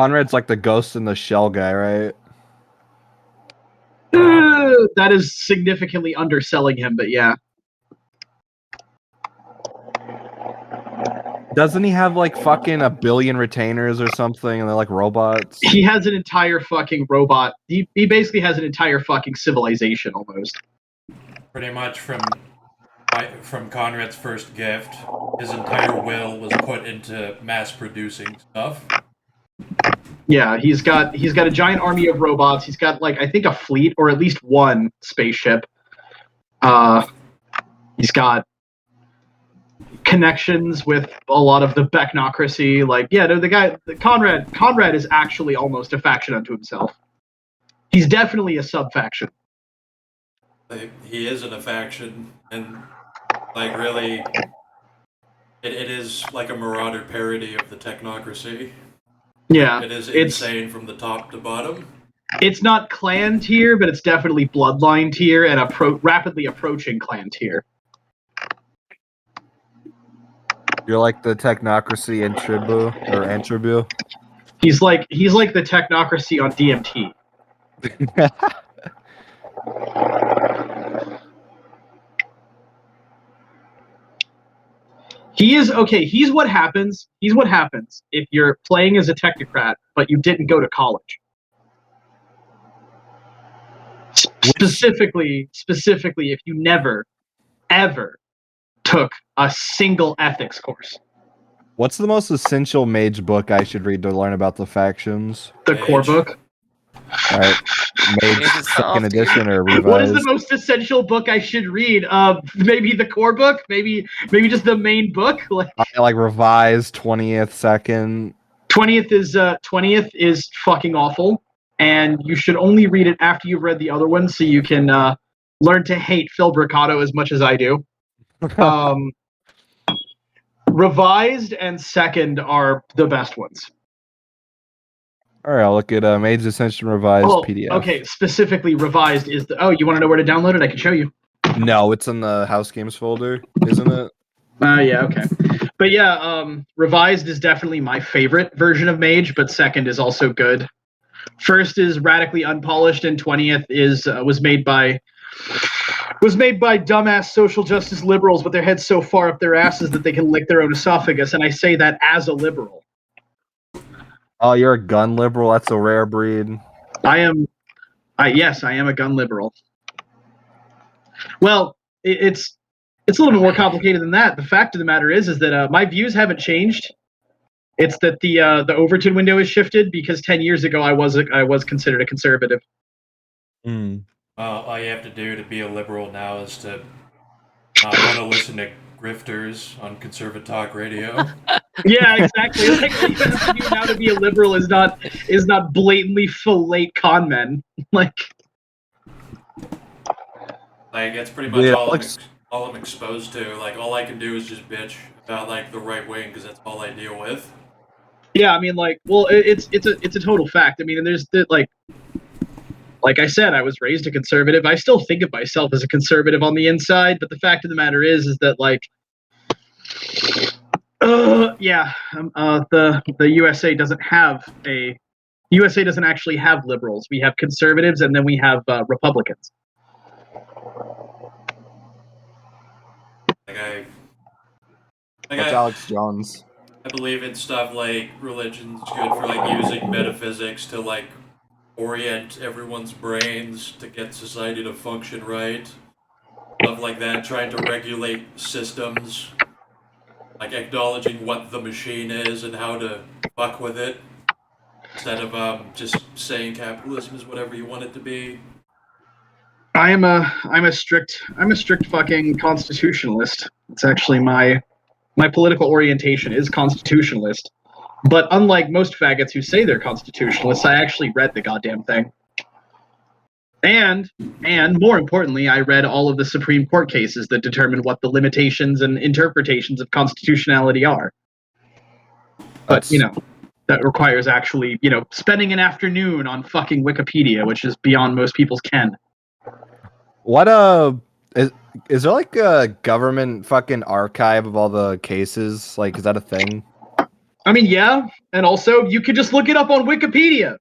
Conrad's like the Ghost in the Shell guy, right? That is significantly underselling him, but yeah. Doesn't he have like fucking 1 billion retainers or something, and they're like robots? He has an entire fucking robot. He basically has an entire fucking civilization almost. Pretty much from Conrad's first gift, his entire will was put into mass producing stuff. Yeah, he's got a giant army of robots. He's got like I think a fleet or at least one spaceship. He's got connections with a lot of the Becknocracy. Like, yeah, no, Conrad is actually almost a faction unto himself. He's definitely a sub-faction. He isn't a faction, and like really, it is like a Marauder parody of the Technocracy. Yeah, it is insane from the top to bottom. It's not clan tier, but it's definitely bloodline tier and rapidly approaching clan tier. You're like the Technocracy in Tribu. He's like the Technocracy on DMT. He is okay. He's what happens if you're playing as a technocrat, but you didn't go to college. Specifically, if you never, ever took a single ethics course. What's the most essential mage book I should read to learn about the factions? The core book. All right, Mage second edition or revised. What is the most essential book I should read? Maybe the core book. Maybe just the main book. Like revised 20th second. 20th is fucking awful, and you should only read it after you've read the other ones, so you can learn to hate Phil Briccato as much as I do. Revised and second are the best ones. All right, I'll look at Mage Ascension Revised PDF. Okay, specifically revised is the. Oh, you want to know where to download it? I can show you. No, it's in the House Games folder, isn't it? Yeah, okay. But yeah, revised is definitely my favorite version of Mage, but second is also good. First is radically unpolished, and 20th is was made by dumbass social justice liberals with their heads so far up their asses that they can lick their own esophagus, and I say that as a liberal. Oh, you're a gun liberal? That's a rare breed. Yes, I am a gun liberal. Well, it's a little bit more complicated than that. The fact of the matter is that my views haven't changed. It's that the Overton window is shifted because 10 years ago I was considered a conservative. All you have to do to be a liberal now is to not want to listen to grifters on conservative talk radio. Yeah, exactly. Like all you have to do now to be a liberal is not blatantly fillet con men. Like it's pretty much all I'm exposed to. Like all I can do is just bitch about like the right wing because that's all I deal with. Yeah, I mean, it's a total fact. I mean, and there's like I said, I was raised a conservative. I still think of myself as a conservative on the inside, but the fact of the matter is that the USA doesn't actually have liberals. We have conservatives, and then we have Republicans. That's Alex Jones. I believe in stuff like religion's good for like using metaphysics to like orient everyone's brains to get society to function right. Stuff like that, trying to regulate systems, like acknowledging what the machine is and how to fuck with it, instead of just saying capitalism is whatever you want it to be. I'm a strict fucking constitutionalist. It's actually my political orientation is constitutionalist. But unlike most faggots who say they're constitutionalists, I actually read the goddamn thing. And more importantly, I read all of the Supreme Court cases that determine what the limitations and interpretations of constitutionality are. But, that requires actually, spending an afternoon on fucking Wikipedia, which is beyond most people's ken. What is there like a government fucking archive of all the cases? Like, is that a thing? I mean, yeah, and also you could just look it up on Wikipedia.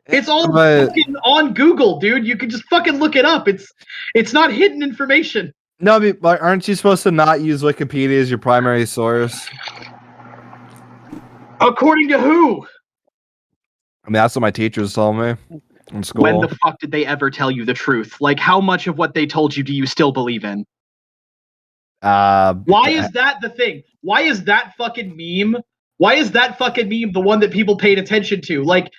It's all fucking on Google, dude. You can just fucking look it up. It's not hidden information. No, I mean, aren't you supposed to not use Wikipedia as your primary source? According to who? I mean, that's what my teachers told me in school. When the fuck did they ever tell you the truth? Like, how much of what they told you do you still believe in? Why is that the thing? Why is that fucking meme? Why is that fucking meme the one that people paid attention to? Like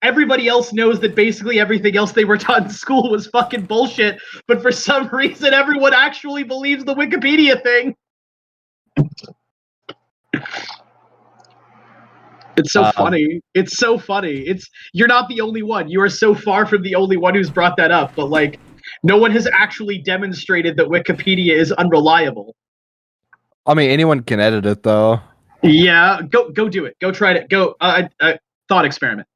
everybody else knows that basically everything else they were taught in school was fucking bullshit, but for some reason everyone actually believes the Wikipedia thing. It's so funny. It's so funny. You're not the only one. You are so far from the only one who's brought that up, but like no one has actually demonstrated that Wikipedia is unreliable. I mean, anyone can edit it though. Yeah, go do it. Go try it. Go thought experiment.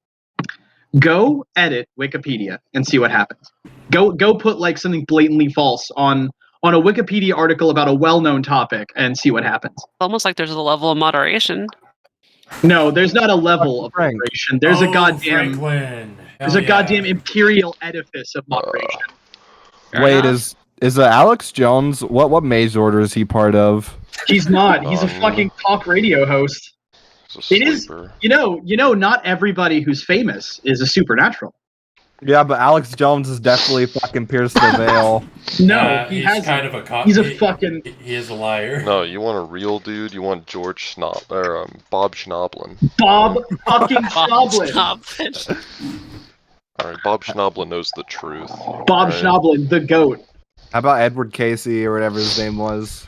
Go edit Wikipedia and see what happens. Go put like something blatantly false on a Wikipedia article about a well-known topic and see what happens. It's almost like there's a level of moderation. No, there's not a level of moderation. There's a goddamn Franklin. there's a goddamn imperial edifice of moderation. Wait, is Alex Jones? What mage order is he part of? He's not. He's a fucking talk radio host. It is, you know, not everybody who's famous is a supernatural. Yeah, but Alex Jones is definitely fucking pierced the veil. No, he's kind of a he's a fucking. He is a liar. No, you want a real dude? You want George Bob Schnoblin. Bob fucking Schnoblin. All right, Bob Schnoblin knows the truth. Bob Schnoblin, the goat. How about Edward Casey or whatever his name was?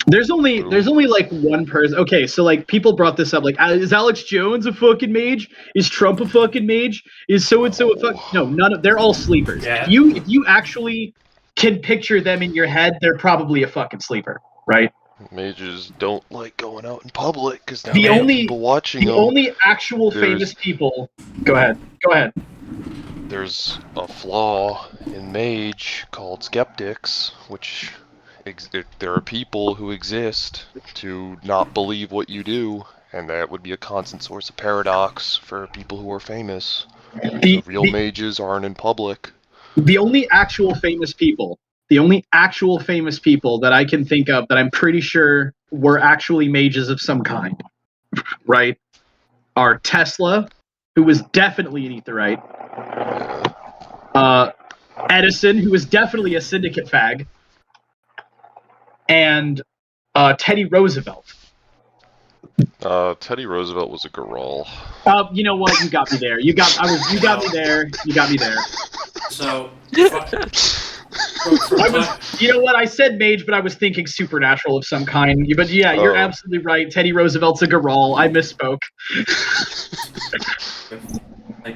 There's only like one person. Okay, so like people brought this up. Like, is Alex Jones a fucking mage? Is Trump a fucking mage? Is so and so a fuck? No, none of. They're all sleepers. Yeah. If you actually can picture them in your head, they're probably a fucking sleeper, right? Mages don't like going out in public because The only people watching them. only actual famous people. Go ahead. There's a flaw in mage called skeptics, which there are people who exist to not believe what you do, and that would be a constant source of paradox for people who are famous. The real mages aren't in public. The only actual famous people that I can think of that I'm pretty sure were actually mages of some kind, right, are Tesla, who was definitely an etherite, Edison, who was definitely a syndicate fag, and Teddy Roosevelt. Teddy Roosevelt was a Garal. You know what? You got me there. You got me there. So, you know what? I said mage, but I was thinking supernatural of some kind. But yeah, you're absolutely right. Teddy Roosevelt's a Garal. I misspoke.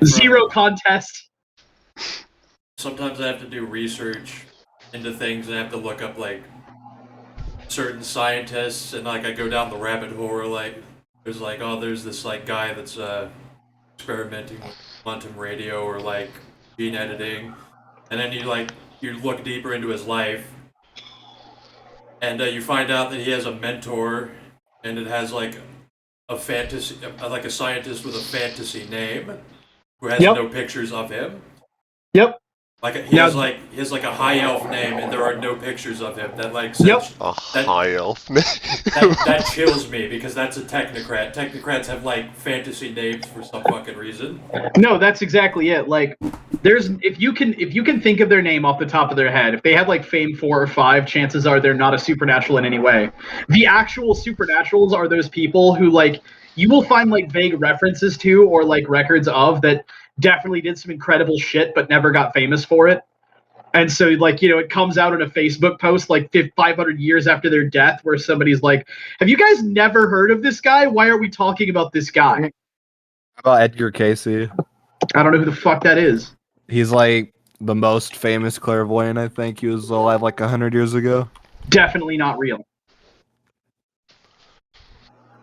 Zero contest. Sometimes I have to do research into things and I have to look up like certain scientists, and like I go down the rabbit hole where like there's this like guy that's experimenting with quantum radio or like gene editing, and then you look deeper into his life, and you find out that he has a mentor, and it has like a fantasy, like a scientist with a fantasy name, who has no pictures of him. Yep. Like he has like a high elf name, and there are no pictures of him. That like says, high elf name. that chills me because that's a technocrat. Technocrats have like fantasy names for some fucking reason. No, that's exactly it. Like, if you can think of their name off the top of their head, if they have like fame 4 or 5, chances are they're not a supernatural in any way. The actual supernaturals are those people who like you will find like vague references to or like records of that definitely did some incredible shit but never got famous for it. And so like, you know, it comes out in a Facebook post like 500 years after their death where somebody's like, have you guys never heard of this guy? Why are we talking about this guy? How about Edgar Casey? I don't know who the fuck that is. He's like the most famous clairvoyant, I think. He was alive like 100 years ago. Definitely not real.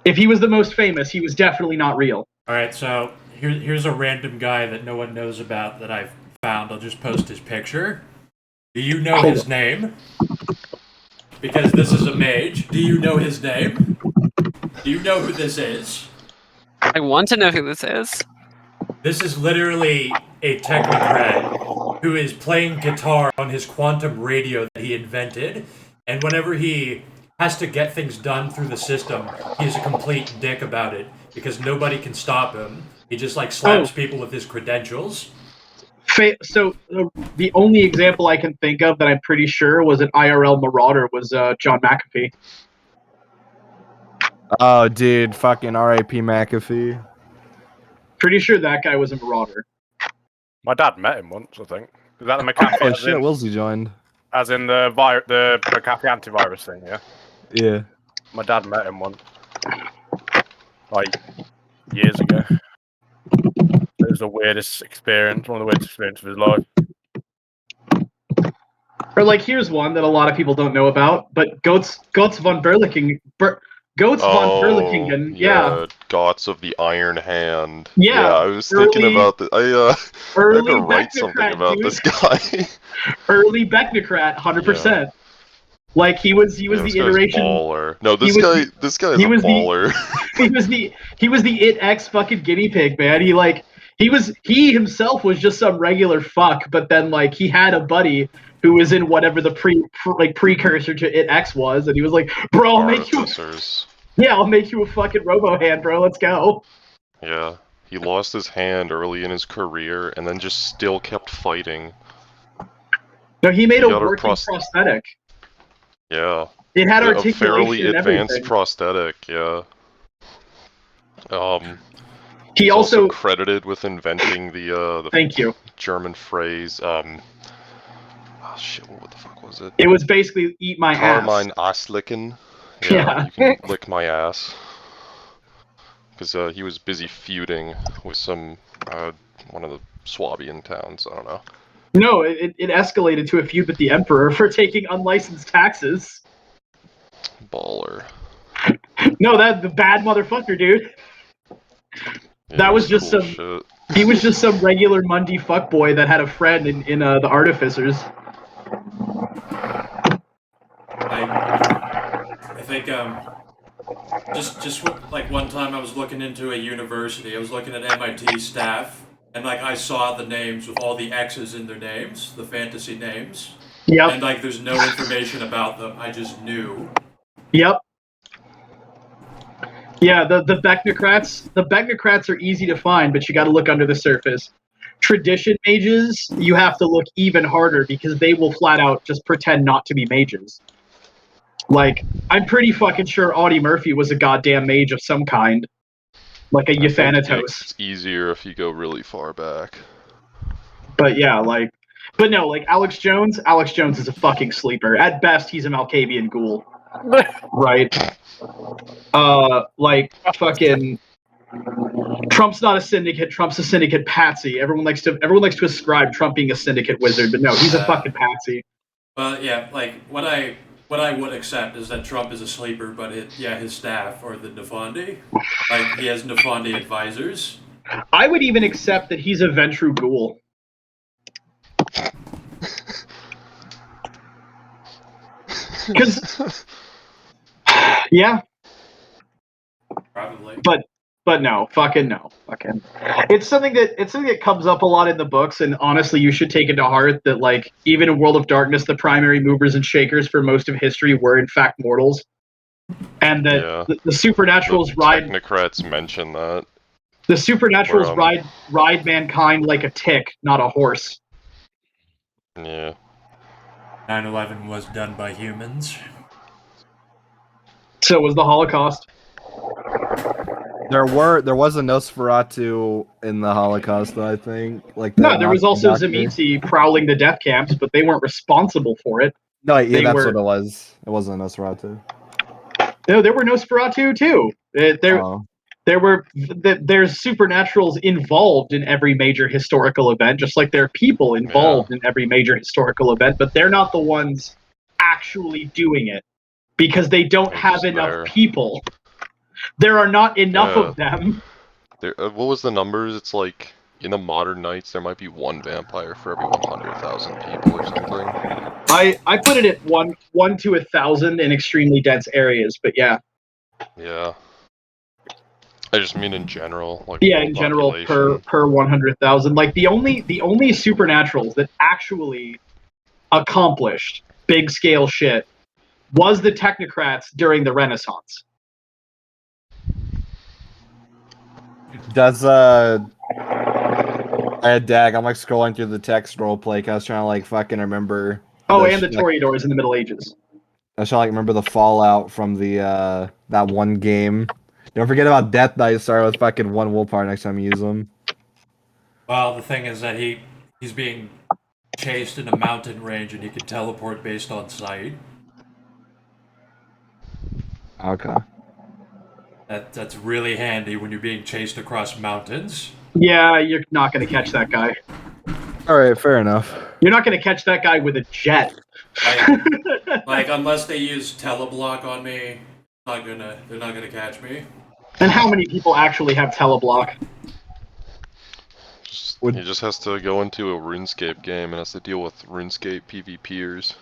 If he was the most famous, he was definitely not real. Alright, so here's a random guy that no one knows about that I've found. I'll just post his picture. Do you know his name? Because this is a mage. Do you know his name? Do you know who this is? I want to know who this is. This is literally a technocrat who is playing guitar on his quantum radio that he invented, and whenever he has to get things done through the system, he is a complete dick about it because nobody can stop him. He just like slaps people with his credentials. So the only example I can think of that I'm pretty sure was an IRL marauder was John McAfee. Oh, dude, fucking R.I.P. McAfee. Pretty sure that guy was a marauder. My dad met him once, I think. Is that the McAfee? Oh shit, Wilsey joined. As in the McAfee antivirus thing, yeah? Yeah. My dad met him once. Like, years ago. It was the weirdest experience, one of the weirdest experiences of his life. Or like, here's one that a lot of people don't know about, but Goats von Berlichingen. Yeah. Gods of the Iron Hand. Yeah, I was thinking about this. I had to write Becknocrat, something about dude. this guy. Early Becknocrat, 100%. Like he was the this guy's iteration. Baller. No, this guy is he a was baller. he was the it X fucking guinea pig, man. He himself was just some regular fuck, but then like he had a buddy who was in whatever the precursor to it X was, and he was like, bro, I'll make you a fucking robo hand, bro. Let's go. Yeah. He lost his hand early in his career and then just still kept fighting. No, he made a working prosthetic. Yeah. It had A articulation fairly and advanced everything. prosthetic, yeah. He he's also credited with inventing the thank you. German phrase, oh shit, what the fuck was it? It was basically eat my Carmine ass. Asslicken. Yeah. You can lick my ass. Because he was busy feuding with some, one of the Swabian towns, I don't know. No, it escalated to a feud with the Emperor for taking unlicensed taxes. Baller. No, the bad motherfucker, dude. Yeah, That was just cool some. shit. He was just some regular Mundy fuckboy that had a friend in the Artificers. I think just like one time I was looking into a university. I was looking at MIT staff, and like I saw the names with all the X's in their names, the fantasy names. Yep. And like there's no information about them. I just knew. Yep. Yeah, the Becknocrats are easy to find, but you got to look under the surface. Tradition mages, you have to look even harder because they will flat out just pretend not to be mages. Like, I'm pretty fucking sure Audie Murphy was a goddamn mage of some kind. Like a Euthanatos. It's easier if you go really far back. But yeah, but no, like Alex Jones is a fucking sleeper. At best, he's a Malkavian ghoul. Right? Like fucking Trump's not a syndicate. Trump's a syndicate patsy. Everyone likes to ascribe Trump being a syndicate wizard, but no, he's a fucking patsy. But yeah, like what I would accept is that Trump is a sleeper, but his staff are the Nefandi. Like he has Nefandi advisors. I would even accept that he's a Ventru ghoul. Because yeah. Probably. But no, fucking no. Fucking. It's something that comes up a lot in the books, and honestly, you should take it to heart that like even in World of Darkness, the primary movers and shakers for most of history were in fact mortals, and that the supernaturals ride. Technocrats mention that. The supernaturals ride mankind like a tick, not a horse. Yeah. 9/11 was done by humans. So was the Holocaust. There was a Nosferatu in the Holocaust, though, I think. Like no, there was also Tzimisce prowling the death camps, but they weren't responsible for it. No, yeah, that's what it was. It wasn't a Nosferatu. No, there were Nosferatu too. There's supernaturals involved in every major historical event, just like there are people involved in every major historical event, but they're not the ones actually doing it because they don't have enough people. There are not enough of them. What was the numbers? It's like in the modern Knights, there might be one vampire for every 100,000 people or something. I put it at one to 1,000 in extremely dense areas, but yeah. Yeah. I just mean in general, like Yeah, world in general, population. per 100,000. Like the only supernaturals that actually accomplished big scale shit was the technocrats during the Renaissance. Does dag, I'm like scrolling through the text role play 'cause I was trying to like fucking remember. Oh, and the Toreadors in the Middle Ages. I was trying to like remember the fallout from the that one game. Don't forget about Death Knight. Started with fucking one wool part next time you use them. Well, the thing is that he's being chased in a mountain range and he can teleport based on sight. Okay. That's really handy when you're being chased across mountains. Yeah, you're not going to catch that guy. All right, fair enough. You're not going to catch that guy with a jet. Like unless they use teleblock on me, they're not gonna catch me. And how many people actually have teleblock? He just has to go into a RuneScape game and has to deal with RuneScape PvPers.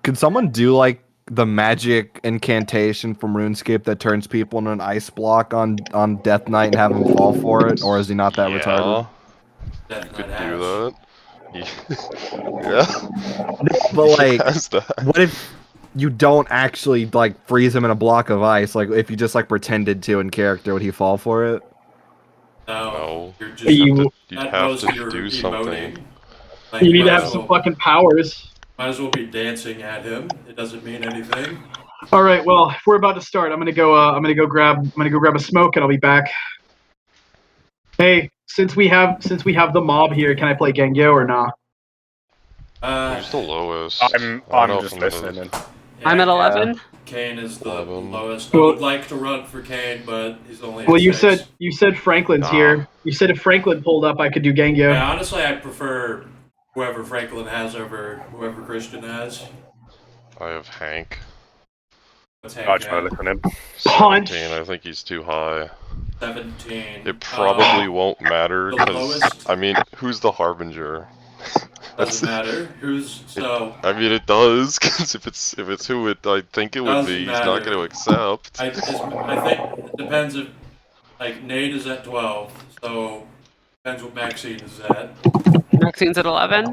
Could someone do like the magic incantation from RuneScape that turns people into an ice block on Death Knight and have him fall for it, or is he not that retarded? Death You could Knight do has. that. Yeah. But like, He has that. what if you don't actually like freeze him in a block of ice? Like, if you just like pretended to in character, would he fall for it? No, you're just You You'd at have most to you're do emoting. something. Like, need to might have as some well- fucking powers. Might as well be dancing at him. It doesn't mean anything. All right, well, if we're about to start, I'm gonna go grab a smoke, and I'll be back. Hey, since we have the mob here, can I play Gengyo or not? Who's the lowest? I'm I don't know just if I'm gonna- listening. I'm at 11. Kane is the 11. lowest. I Well- would like to run for Kane, but he's only at Well, you 6. said Franklin's Nah. here. You said if Franklin pulled up, I could do Gengyo. Yeah, honestly, I prefer whoever Franklin has over whoever Christian has. I have Hank. What's I Hank try to at? listen in. Punch. 17. I think he's too high. 17. It probably won't matter the because lowest- I mean, who's the harbinger? Doesn't matter. Who's so? I mean, it does because if it's who I think it would Doesn't be, he's matter. not going to accept. I think it depends if like Nate is at 12, so depends what Maxine is at. Maxine's at 11.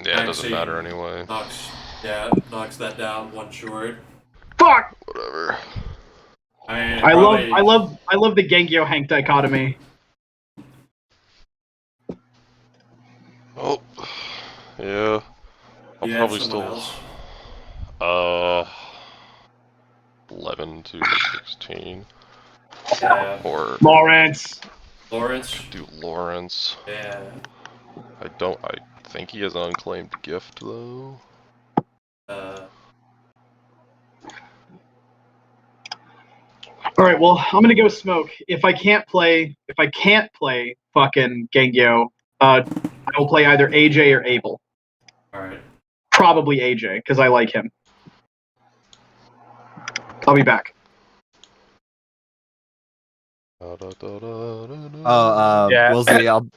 Yeah, it doesn't Maxine matter anyway. knocks that down one short. Fuck! Whatever. I love the Gengyo Hank dichotomy. Oh, yeah. I'll You have probably someone still. else? 11 to 16. Yeah. Or Lawrence. Lawrence. do Lawrence. Yeah. I think he has an unclaimed gift though. All right, well, I'm gonna go smoke. If I can't play fucking Gengyo, I will play either AJ or Abel. All right. Probably AJ because I like him. I'll be back. Yeah. Wilsey, I'll.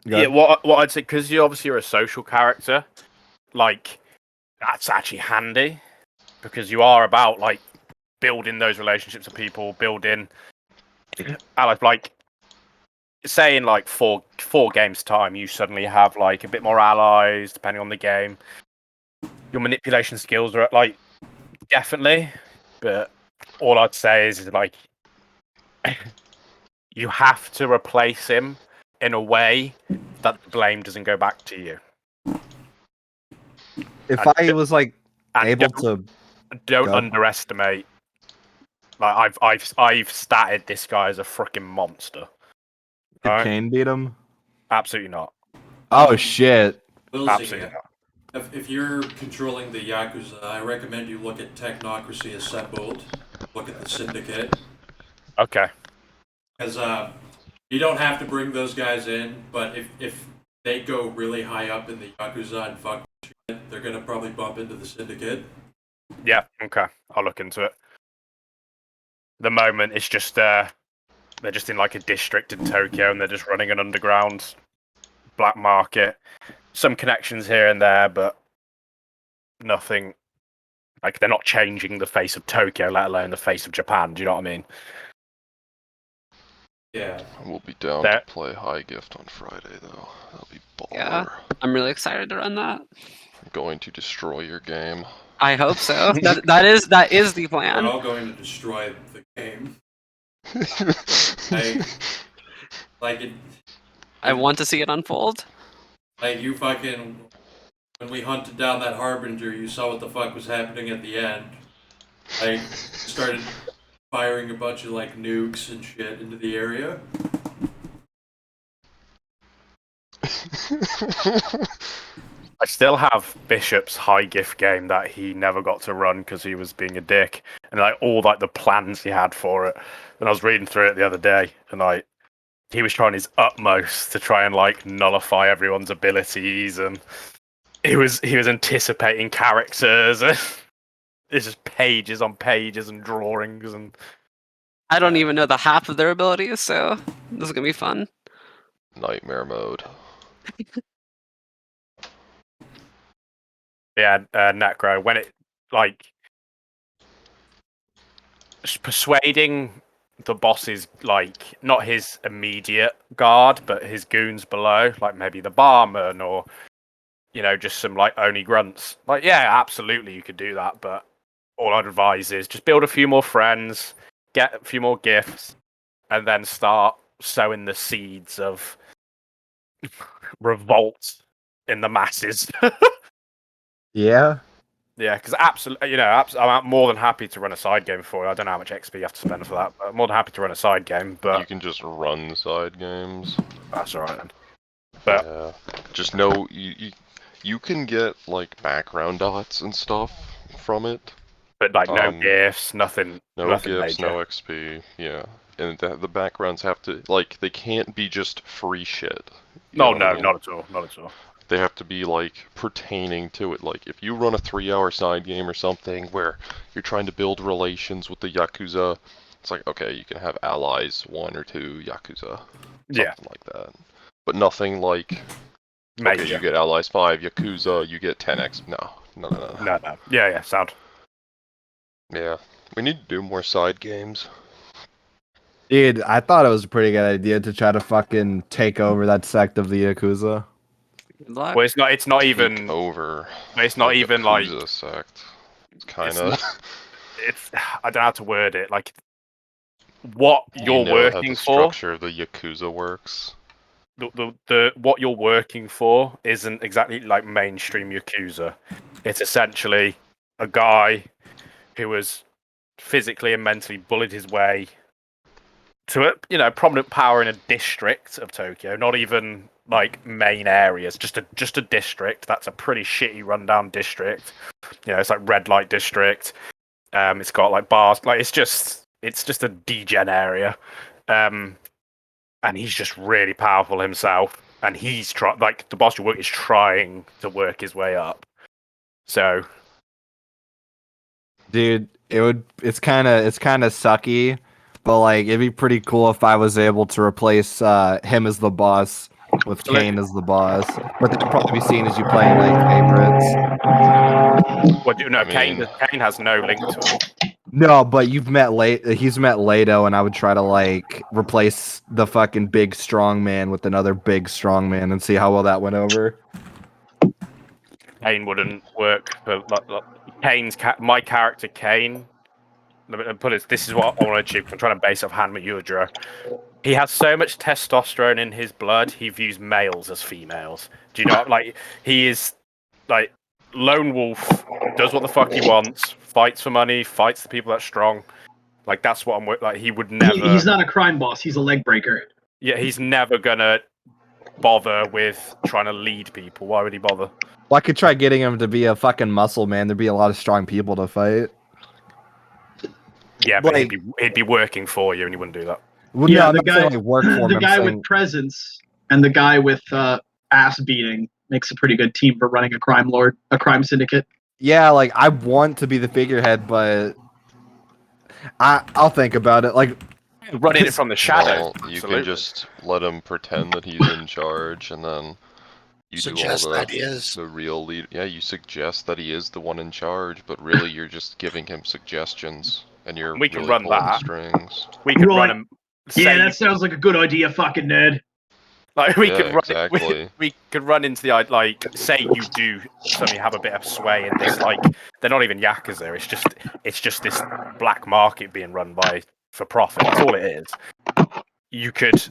Yeah, what I'd say, because you obviously are a social character, like, that's actually handy, because you are about, like, building those relationships with people, building, like, say in, like, four games' time, you suddenly have, like, a bit more allies, depending on the game. Your manipulation skills are, like, definitely, but all I'd say is like, you have to replace him in a way that the blame doesn't go back to you. If I was like And able to, don't go. underestimate. Like I've statted this guy as a freaking monster. did Alright? Kane beat him? Absolutely not. Oh shit! Absolutely not. If you're controlling the Yakuza, I recommend you look at Technocracy Assembled. Look at the Syndicate. Okay. Because you don't have to bring those guys in, but if they go really high up in the Yakuza and fuck shit, they're gonna probably bump into the Syndicate. Yeah. Okay. I'll look into it. The moment it's just they're just in like a district in Tokyo and they're just running an underground black market. Some connections here and there, but nothing Like they're not changing the face of Tokyo, let alone the face of Japan. Do you know what I mean? Yeah. We'll be down to play High Gift on Friday, though. That'll be baller. Yeah, I'm really excited to run that. I'm going to destroy your game. I hope so. that is the We're plan. all going to destroy the game. I want to see it unfold. Like you fucking, when we hunted down that Harbinger, you saw what the fuck was happening at the end. Like, started firing a bunch of like nukes and shit into the area. I still have Bishop's high gift game that he never got to run because he was being a dick, and like all like the plans he had for it. And I was reading through it the other day, and like he was trying his utmost to try and like nullify everyone's abilities, and he was anticipating characters, and it's just pages on pages and drawings, and I don't even know the half of their abilities, so this is gonna be fun. Nightmare mode. yeah, Necro, when it like persuading the bosses, like not his immediate guard, but his goons below, like maybe the barman or just some like Oni grunts. Like, yeah, absolutely, you could do that, but all I'd advise is just build a few more friends, get a few more gifts, and then start sowing the seeds of revolt in the masses. Yeah. Yeah, because absolutely, I'm more than happy to run a side game for you. I don't know how much XP you have to spend for that, but I'm more than happy to run a side game. But you can just run side games. That's alright then. But yeah, just know you can get like background dots and stuff from it. But like no gifts, nothing. No nothing gifts, major. no XP. Yeah, and the backgrounds have to they can't be just free shit. No, not at all. Not at all. They have to be like pertaining to it. Like if you run a 3-hour side game or something where you're trying to build relations with the Yakuza, it's like, okay, you can have allies 1 or 2 Yakuza, something like that. But nothing like major. Okay, you get allies 5 Yakuza, you get 10x. No. No. Yeah, sound. Yeah, we need to do more side games. Dude, I thought it was a pretty good idea to try to fucking take over that sect of the Yakuza. Well, it's not take even over. It's not even Yakuza like sect. It's kind of. It's I don't know how to word it. Like what you're working how the for. Structure of the Yakuza works. The what you're working for isn't exactly like mainstream Yakuza. It's essentially a guy who was physically and mentally bullied his way to a prominent power in a district of Tokyo, not even like main areas, just a district. That's a pretty shitty rundown district. It's like red light district. It's got like bars, like it's just a degen area. And he's just really powerful himself, and he's the boss you work is trying to work his way up. So, dude, it's kind of sucky, but like it'd be pretty cool if I was able to replace him as the boss with Kane as the boss. But they'd probably be seen as you playing like favorites. What do you know? Kane has no link to him. No, but he's met Leto, and I would try to like replace the fucking big strong man with another big strong man and see how well that went over. Kane wouldn't work for my character Kane. Let me put it. This is what I want to achieve. I'm trying to base off Hanma Yudra. He has so much testosterone in his blood. He views males as females. Do you know? Like he is like lone wolf. Does what the fuck he wants. Fights for money. Fights the people that's strong. Like that's what I'm like. He would never. He's not a crime boss. He's a leg breaker. Yeah, he's never gonna bother with trying to lead people. Why would he bother? Well, I could try getting him to be a fucking muscle man. There'd be a lot of strong people to fight. Yeah, but he'd be working for you, and he wouldn't do that. Well, yeah, no, the guy, work for the him, guy with presence and the guy with ass beating makes a pretty good team for running a crime syndicate. Yeah, like I want to be the figurehead, but I'll think about it. Like running it from the shadows. Well, you can just let him pretend that he's in charge, and then You Suggest do all that he is. the real lead. Yeah, you suggest that he is the one in charge, but really you're just giving him suggestions, and you're We can really run pulling the that. strings. We could Right. run him. Yeah, that sounds like a good idea, fucking nerd. Like we Yeah, could run exactly. we could run into the like say you do suddenly have a bit of sway in this, like they're not even yakuza, it's just this black market being run by for profit. That's all it is. You could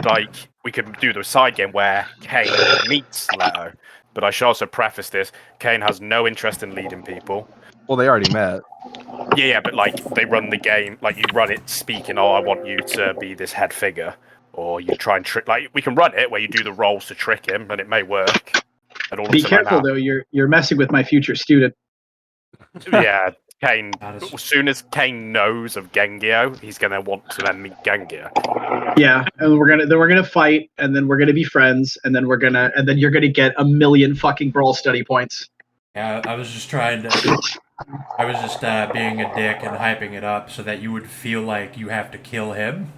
like we could do the side game where Kane meets Leto, but I should also preface this: Kane has no interest in leading people. Well, they already met. Yeah, but like they run the game, like you run it speaking, oh, I want you to be this head figure, or you try and trick. Like we can run it where you do the roles to trick him, and it may work. And all Be of a sudden, careful though, you're messing with my future student. yeah, Kane. That is- As soon as Kane knows of Gengio, he's gonna want to then meet Gengio. Yeah, and we're gonna fight, and then we're gonna be friends, and then you're gonna get a million fucking brawl study points. Yeah, I was just being a dick and hyping it up so that you would feel like you have to kill him.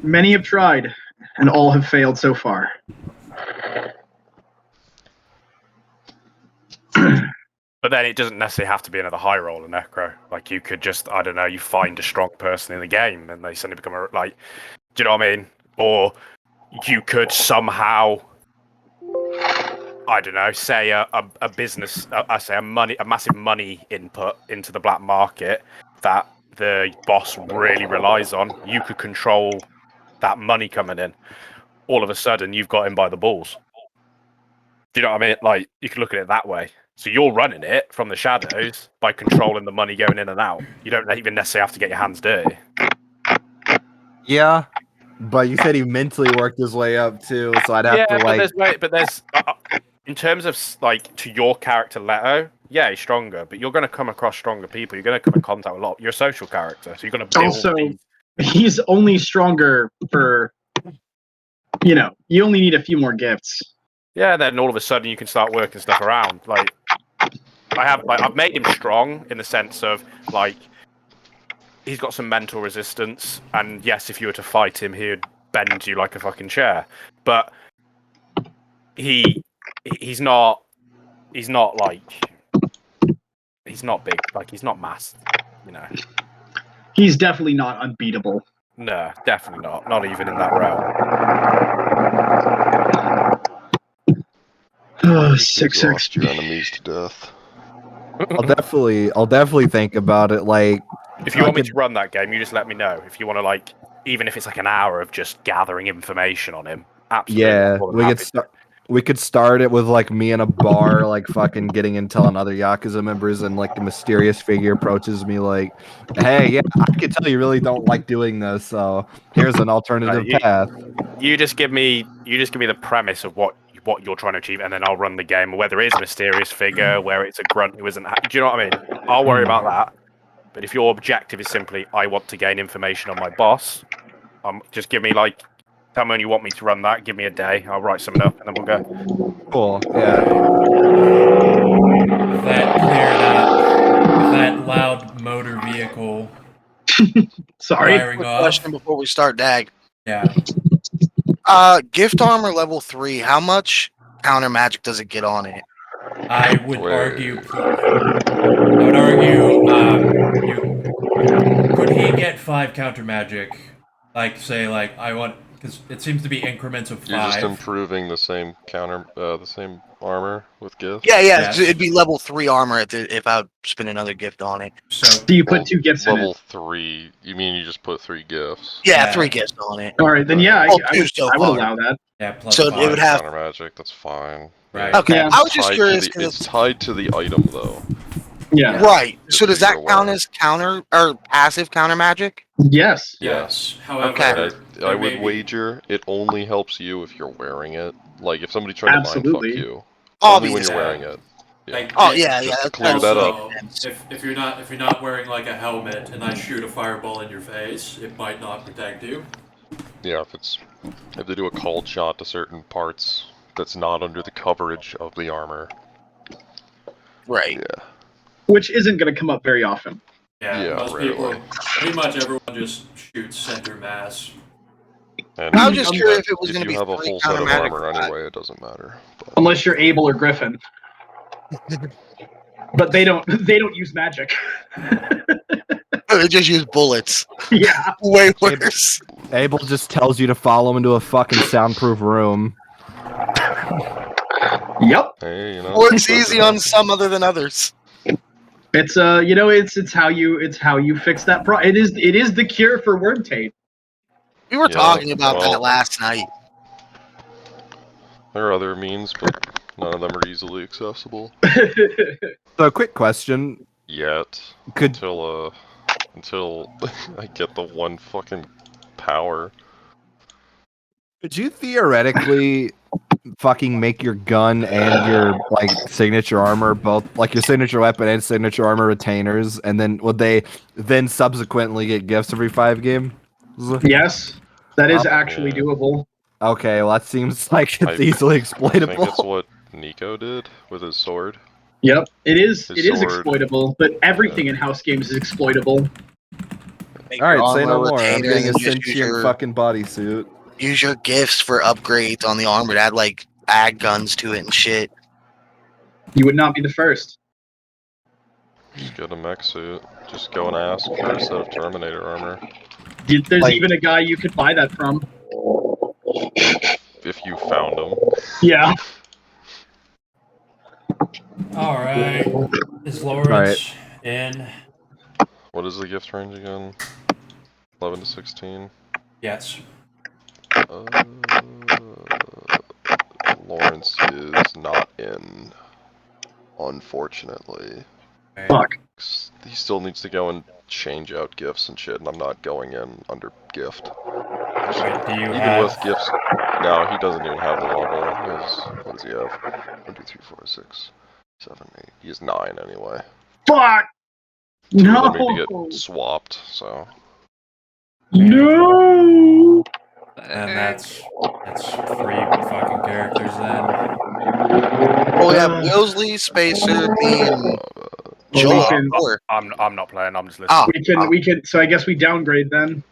Many have tried, and all have failed so far. But then it doesn't necessarily have to be another high roller necro. Like you could just, I don't know, you find a strong person in the game and they suddenly become a, like, do you know what I mean? Or you could somehow, I don't know, say a business, a massive money input into the black market that the boss really relies on. You could control that money coming in. All of a sudden, you've got him by the balls. Do you know what I mean? Like you could look at it that way. So you're running it from the shadows by controlling the money going in and out. You don't even necessarily have to get your hands dirty. Yeah, but you said he mentally worked his way up too, so I'd have to like. But there's in terms of like to your character Leto, yeah, he's stronger, but you're going to come across stronger people. You're going to come in contact with a lot. You're a social character, so you're going to build. Also, he's only stronger for, you only need a few more gifts. Yeah, then all of a sudden you can start working stuff around. Like I've made him strong in the sense of like he's got some mental resistance, and yes, if you were to fight him, he would bend you like a fucking chair. But he's not like he's not big, like he's not masked, you know. He's definitely not unbeatable. No, definitely not. Not even in that realm. Six Exhaust your enemies to death. I'll definitely think about it. Like, If you want me to run that game, you just let me know. If you want to, like, even if it's like an hour of just gathering information on him, absolutely. yeah, I'm we happy could start. We could start it with like me in a bar, like fucking getting intel on other Yakuza members, and like the mysterious figure approaches me like, "Hey, yeah, I can tell you really don't like doing this, so here's an alternative path." You just give me the premise of what you're trying to achieve, and then I'll run the game. Whether it's a mysterious figure, where it's a grunt who isn't, do you know what I mean? I'll worry about that. But if your objective is simply I want to gain information on my boss, just give me like. Tell me when you want me to run that. Give me a day. I'll write something up, and then we'll go. Cool. Yeah. That loud motor vehicle Sorry. firing Quick off. question before we start, Dag. Yeah. Gift armor level 3. How much counter magic does it get on it? I would Wait. argue. Could he get 5 counter magic? Like say, like I want, because it seems to be increments of 5. You're just improving the same the same armor with gifts. Yeah, Yes. it'd be level 3 armor if I spin another gift on it. So Do you put 2 gifts in Level it? 3. You mean you just put 3 gifts? Yeah, Yeah. 3 gifts on it. All right, then yeah, Oh, I two would, so I would far. allow that. yeah, plus So 5. it would have. Counter magic. That's fine. Right. Okay, Yeah. I was just Tied curious to the, it's tied to the item though. Yeah. Right. Just So does so that you're count aware. as counter or passive counter magic? Yes. Yes. However, Okay. I would wager it only helps you if you're wearing it. Like if somebody tried to Absolutely. mindfuck you, only when Obviously. you're wearing it. Yeah. Like, Oh it- yeah, Just yeah. to clear that up. Also, if you're not wearing like a helmet and I shoot a fireball in your face, it might not protect you. Yeah, if they do a cold shot to certain parts that's not under the coverage of the armor. Right. Yeah. Which isn't going to come up very often. Yeah, Yeah, most rarely. people, pretty much everyone just shoots center mass. And I was just if you curious have- if it was going to you be have a 3 full set counter of magic armor or not. anyway, it doesn't matter. But Unless you're Abel or Griffin. But they don't use magic. They just use bullets. Yeah. Way worse. Abel just tells you to follow him into a fucking soundproof room. Yep. hey, you know, Works those easy are on nice. some other than others. It's it's how you fix that It is the cure for worm tape. We were Yeah, talking about well- that last night. There are other means, but none of them are easily accessible So, quick question: yet. Could Until I get the one fucking power. could you theoretically fucking make your gun and your like signature armor both like your signature weapon and signature armor retainers, and then would they then subsequently get gifts every 5 games? Yes, that is Oh, actually yeah. doable. Okay, well that seems like it's I easily I exploitable. think it's what Nico did with his sword. Yep, it is. His It is sword. exploitable, but everything in house games is exploitable. Make All your right, say no armor more. I'm retainer getting a and then just sentient fucking bodysuit. use your gifts for upgrades on the armor to add like ag guns to it and shit. You would not be the first. Just get a mech suit. Just go and ask for a set of Terminator armor. There's Like- even a guy you could buy that from. If you found them. Yeah. All right. Is Lawrence in? What is the gift range again? 11 to 16. Yes. Lawrence is not in, unfortunately. Okay. Fuck. He still needs to go and change out gifts and shit, and I'm not going in under gift. Wait, do you Even have? with gifts, no, he doesn't even have the level. He has, what does he have? 1, 2, 3, 4, 6, 7, 8. He has 9 anyway. Fuck. 2 No. of them need to get swapped, so. No. And that's 3 fucking characters then. Oh, we have Willsley, Spacer, me, and Joel. can- Four. I'm not playing. I'm just listening. Ah, We can. So I guess we downgrade then.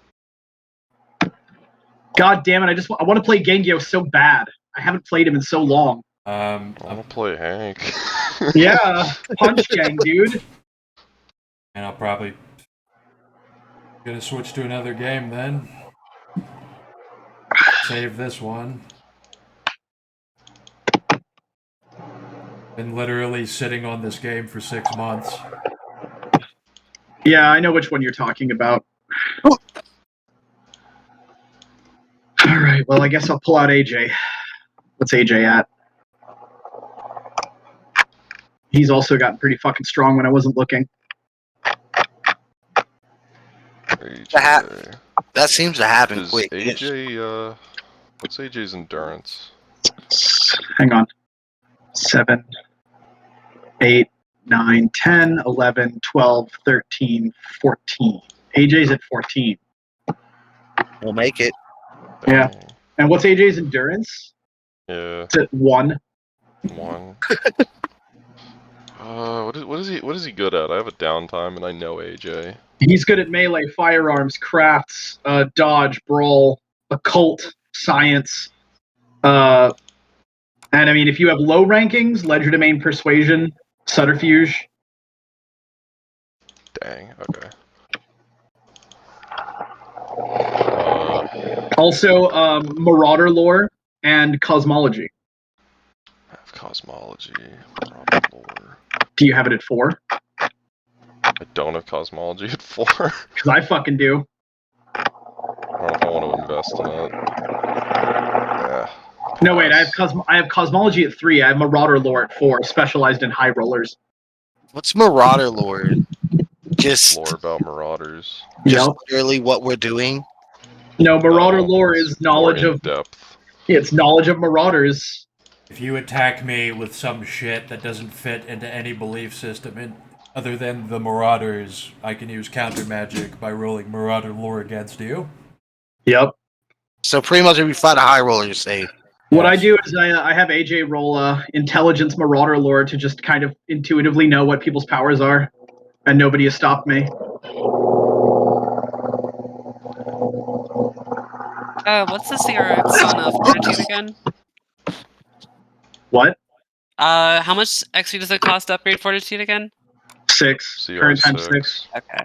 God damn it! I want to play Gengyo so bad. I haven't played him in so long. I want to play Hank. Yeah, Punch Gang, dude. And I'll probably gonna switch to another game then. Save this one. Been literally sitting on this game for 6 months. Yeah, I know which one you're talking about. All right. Well, I guess I'll pull out AJ. What's AJ at? He's also gotten pretty fucking strong when I wasn't looking. AJ. that seems to happen Is quick. AJ, what's AJ's endurance? Hang on. 7, 8, 9, 10, 11, 12, 13, 14. AJ's at 14. We'll make it. Yeah. Dang. And what's AJ's endurance? Yeah, It's at 1. 1. What is he good at? I have a downtime and I know AJ. He's good at melee, firearms, crafts, dodge, brawl, occult, science. And I mean, if you have low rankings, legerdemain, persuasion, subterfuge. Dang, okay. Also, marauder lore and cosmology. I have cosmology, Robert lore. Do you have it at 4? I don't have cosmology at 4. Because I fucking do. I don't know if I want to invest in it. Yeah. No, wait, I pass. have cosmology at 3. I have marauder lore at 4, specialized in high rollers. What's Marauder Lord? Just, Lore about marauders. just Yep. literally what we're doing. No, marauder No, lore it's is knowledge more of in-depth. it's knowledge of marauders. If you attack me with some shit that doesn't fit into any belief system other than the Marauders, I can use counter magic by rolling Marauder lore against you. Yep. So pretty much if you fight a high roller, you're safe. What I Yes. do is I have AJ roll intelligence marauder lore to just kind of intuitively know what people's powers are, and nobody has stopped me. What's the CRX on Fortitude again? What? How much XP does it cost to upgrade Fortitude again? 6. Current time 6. CR6. Okay.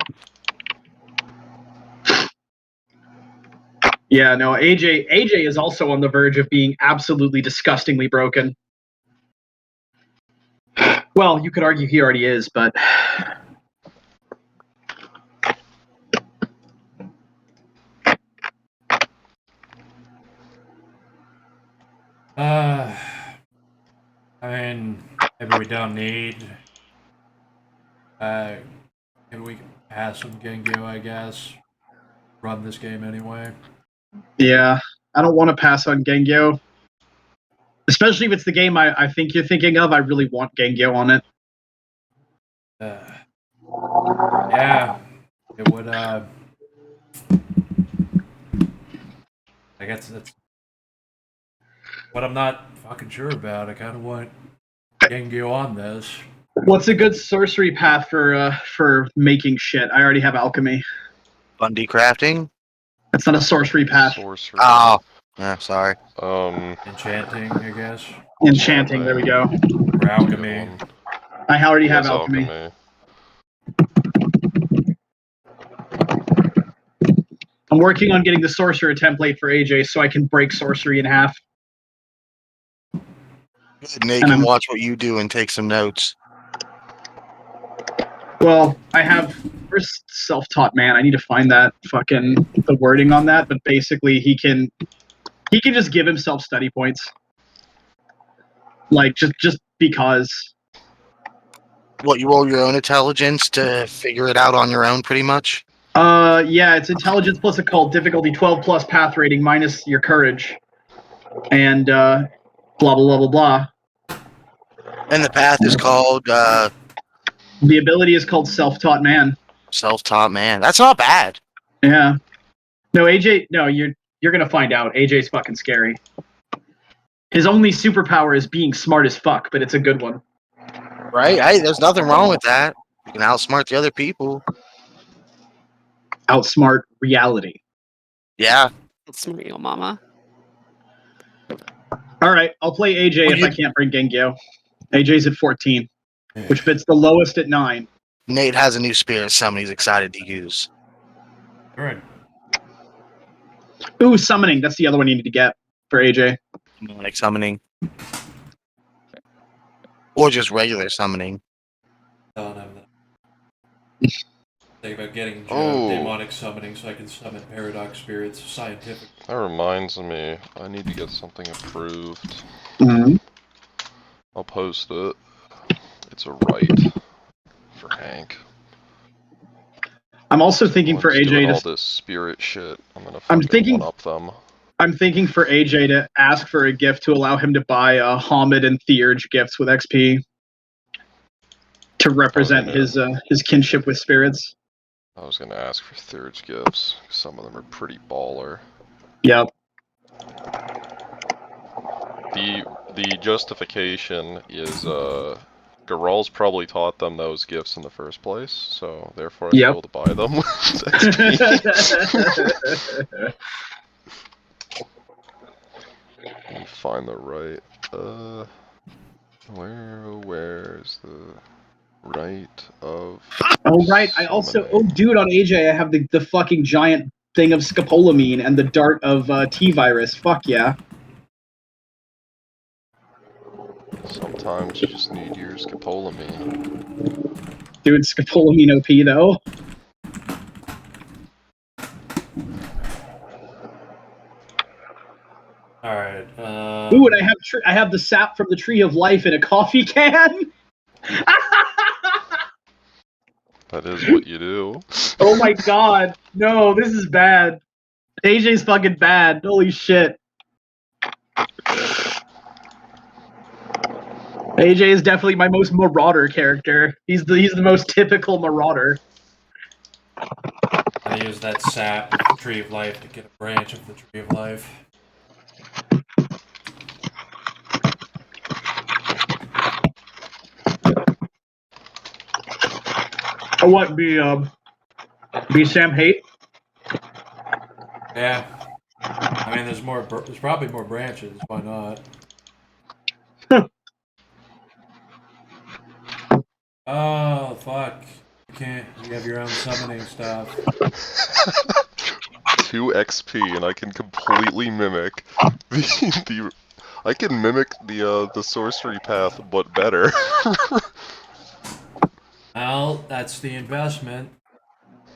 Yeah, no, AJ is also on the verge of being absolutely disgustingly broken. Well, you could argue he already is, but I mean, maybe we don't need. Maybe we can pass some Gengyo, I guess. Run this game anyway. yeah, I don't want to pass on Gengyo. Especially if it's the game I think you're thinking of. I really want Gengyo on it. Yeah, it would. I guess that's what I'm not fucking sure about. I kind of want Gengyo on this. What's a good sorcery path for making shit? I already have alchemy. Bundy crafting. That's not a sorcery path. Sorcery. Oh, yeah. Sorry. Enchanting, I guess. Enchanting. There we go. Or alchemy. I already have Yes, alchemy. I'm working on getting the sorcerer template for AJ so I can break sorcery in half. Good. Nate can watch what you do and take some notes. Well, I have first self-taught man. I need to find that fucking the wording on that, but basically he can just give himself study points. Like just because. What, you roll your own intelligence to figure it out on your own, pretty much? Yeah, it's intelligence plus a cult, difficulty 12 plus path rating minus your courage. And blah blah blah blah blah. And the path is called The ability is called self-taught man. Self-taught man. That's not bad. Yeah. No, AJ, no, you're gonna find out. AJ's fucking scary. His only superpower is being smart as fuck, but it's a good one. Right? Hey, there's nothing wrong with that. You can outsmart the other people. Outsmart reality. Yeah. That's real, mama. Alright, I'll play AJ if I can't bring Gengyo. AJ's at 14, which fits the lowest at 9. Nate has a new spirit summon he's excited to use. Alright. Ooh, summoning. That's the other one you need to get for AJ. Demonic summoning. Or just regular summoning. Telling him that. Think about getting Oh. demonic summoning so I can summon paradox spirits scientifically. That reminds me, I need to get something approved. Mm-hmm. I'll post it. It's a right for Hank. I'm also thinking for One's doing AJ all to. this spirit shit. I'm gonna I'm fucking thinking- one up them. I'm thinking for AJ to ask for a gift to allow him to buy Hamid and Theurge gifts with XP to represent his kinship with spirits. I was gonna ask for Thirds gifts. Some of them are pretty baller. Yep. The justification is Garal's probably taught them those gifts in the first place, so therefore I was able to buy them with XP. Let me find the right. Where's the right of? Oh right. I also dude on AJ I have the fucking giant thing of scopolamine and the dart of T-virus. Fuck yeah. Sometimes you just need your scopolamine. Dude, scopolamine OP though. Alright, Ooh, and I have the sap from the tree of life in a coffee can. That is what you do. Oh my god. No, this is bad. AJ's fucking bad. Holy shit. AJ is definitely my most marauder character. He's the most typical marauder. I use that sap of the Tree of Life to get a branch of the Tree of Life. What be Sam Hate? Yeah. I mean, there's more. There's probably more branches. Why not? Oh fuck! You can't. You have your own summoning stuff. 2 XP, and I can completely mimic the I can mimic the sorcery path, but better. Well, that's the investment.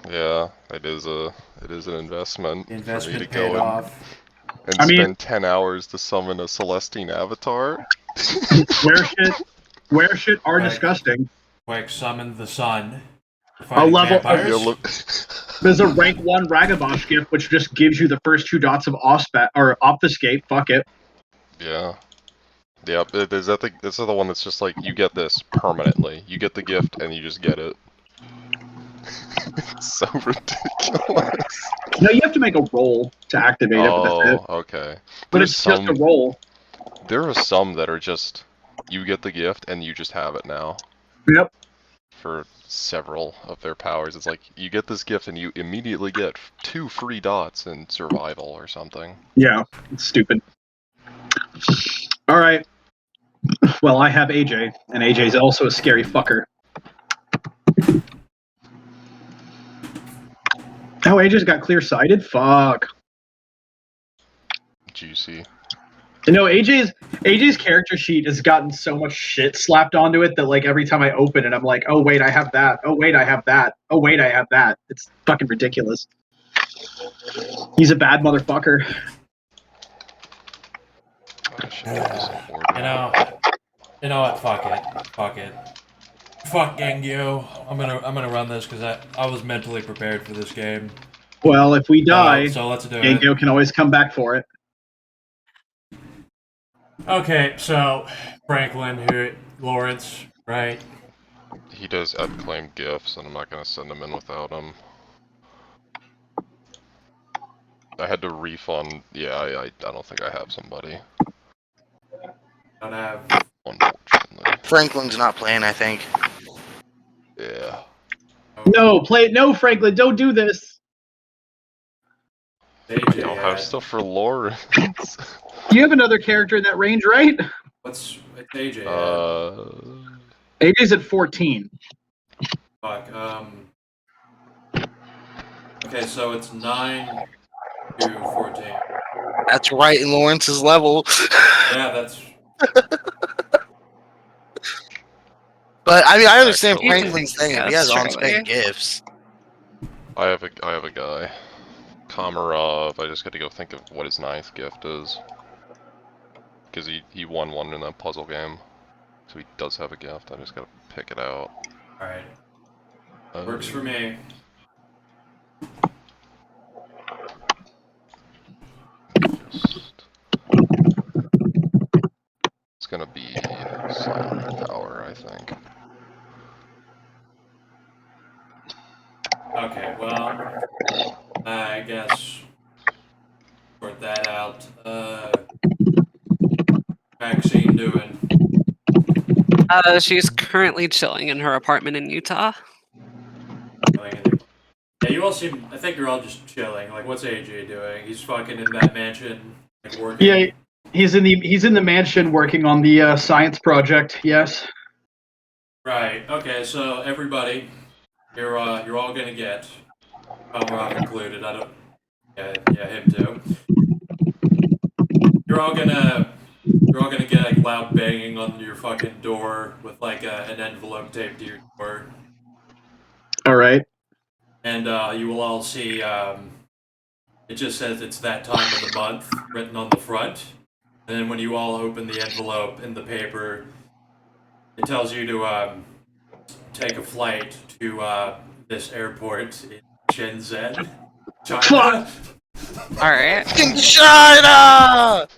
Yeah, it is an investment The for me to investment go paid off. and I mean- spend 10 hours to summon a Celestine avatar. Where shit are Right. disgusting. Quick, summon the sun. I'll level- Vampires. There's a rank 1 Ragabosh gift which just gives you the first 2 dots of obfuscate. Fuck it. Yeah. Yeah, this is the one that's just like, you get this permanently. You get the gift and you just get it. It's so ridiculous. No, you have to make a roll to activate it, but that's it. Oh, okay. But There's it's just a roll. There are some that are just, you get the gift and you just have it now. Yep. For several of their powers, it's like, you get this gift and you immediately get 2 free dots in survival or something. Yeah, it's stupid. Alright. Well, I have AJ, and AJ's also a scary fucker. Oh, AJ's got clear-sighted? Fuck. Juicy. You know, AJ's character sheet has gotten so much shit slapped onto it that, like, every time I open it, I'm like, oh, wait, I have that. Oh, wait, I have that. Oh, wait, I have that. It's fucking ridiculous. He's a bad motherfucker. I should get this on board. You know what? Fuck it. Fuck Gengu. I'm gonna run this because I was mentally prepared for this game. Well, if we die, So let's do it. Gengo can always come back for it. Okay, so Franklin, Lawrence, right? He does unclaimed gifts, and I'm not gonna send him in without him. I had to refund. Yeah, I don't think I have somebody. Don't have. Unfortunately. Franklin's not playing, I think. Yeah. No, Franklin, don't do this. I don't have stuff for Lawrence. You have another character in that range, right? What's AJ? AJ's at 14. Fuck. Okay, so it's 9 to 14. That's right in Lawrence's level. Yeah, that's. But I mean, I understand Actually- Franklin's thing. If he Yes, has surely. unspent gifts, I have a guy. Komarov. I just got to go think of what his 9th gift is. Because he won one in that puzzle game. So he does have a gift. I just gotta pick it out. Alright. Works for me. It's gonna be Silent Power, I think. Okay, well, I guess sort that out. Maxine doing? She's currently chilling in her apartment in Utah. Yeah, you all seem. I think you're all just chilling. Like, what's AJ doing? He's fucking in that mansion, like working. Yeah, he's in the mansion working on the science project. Yes. Right. Okay. So everybody, you're all gonna get, Rob included. I don't. Yeah, him too. You're all gonna get like loud banging on your fucking door with like an envelope taped to your door. All right. And you will all see, it just says it's that time of the month written on the front. And then when you all open the envelope in the paper, it tells you to take a flight to this airport in Shenzhen, China. Alright. in China,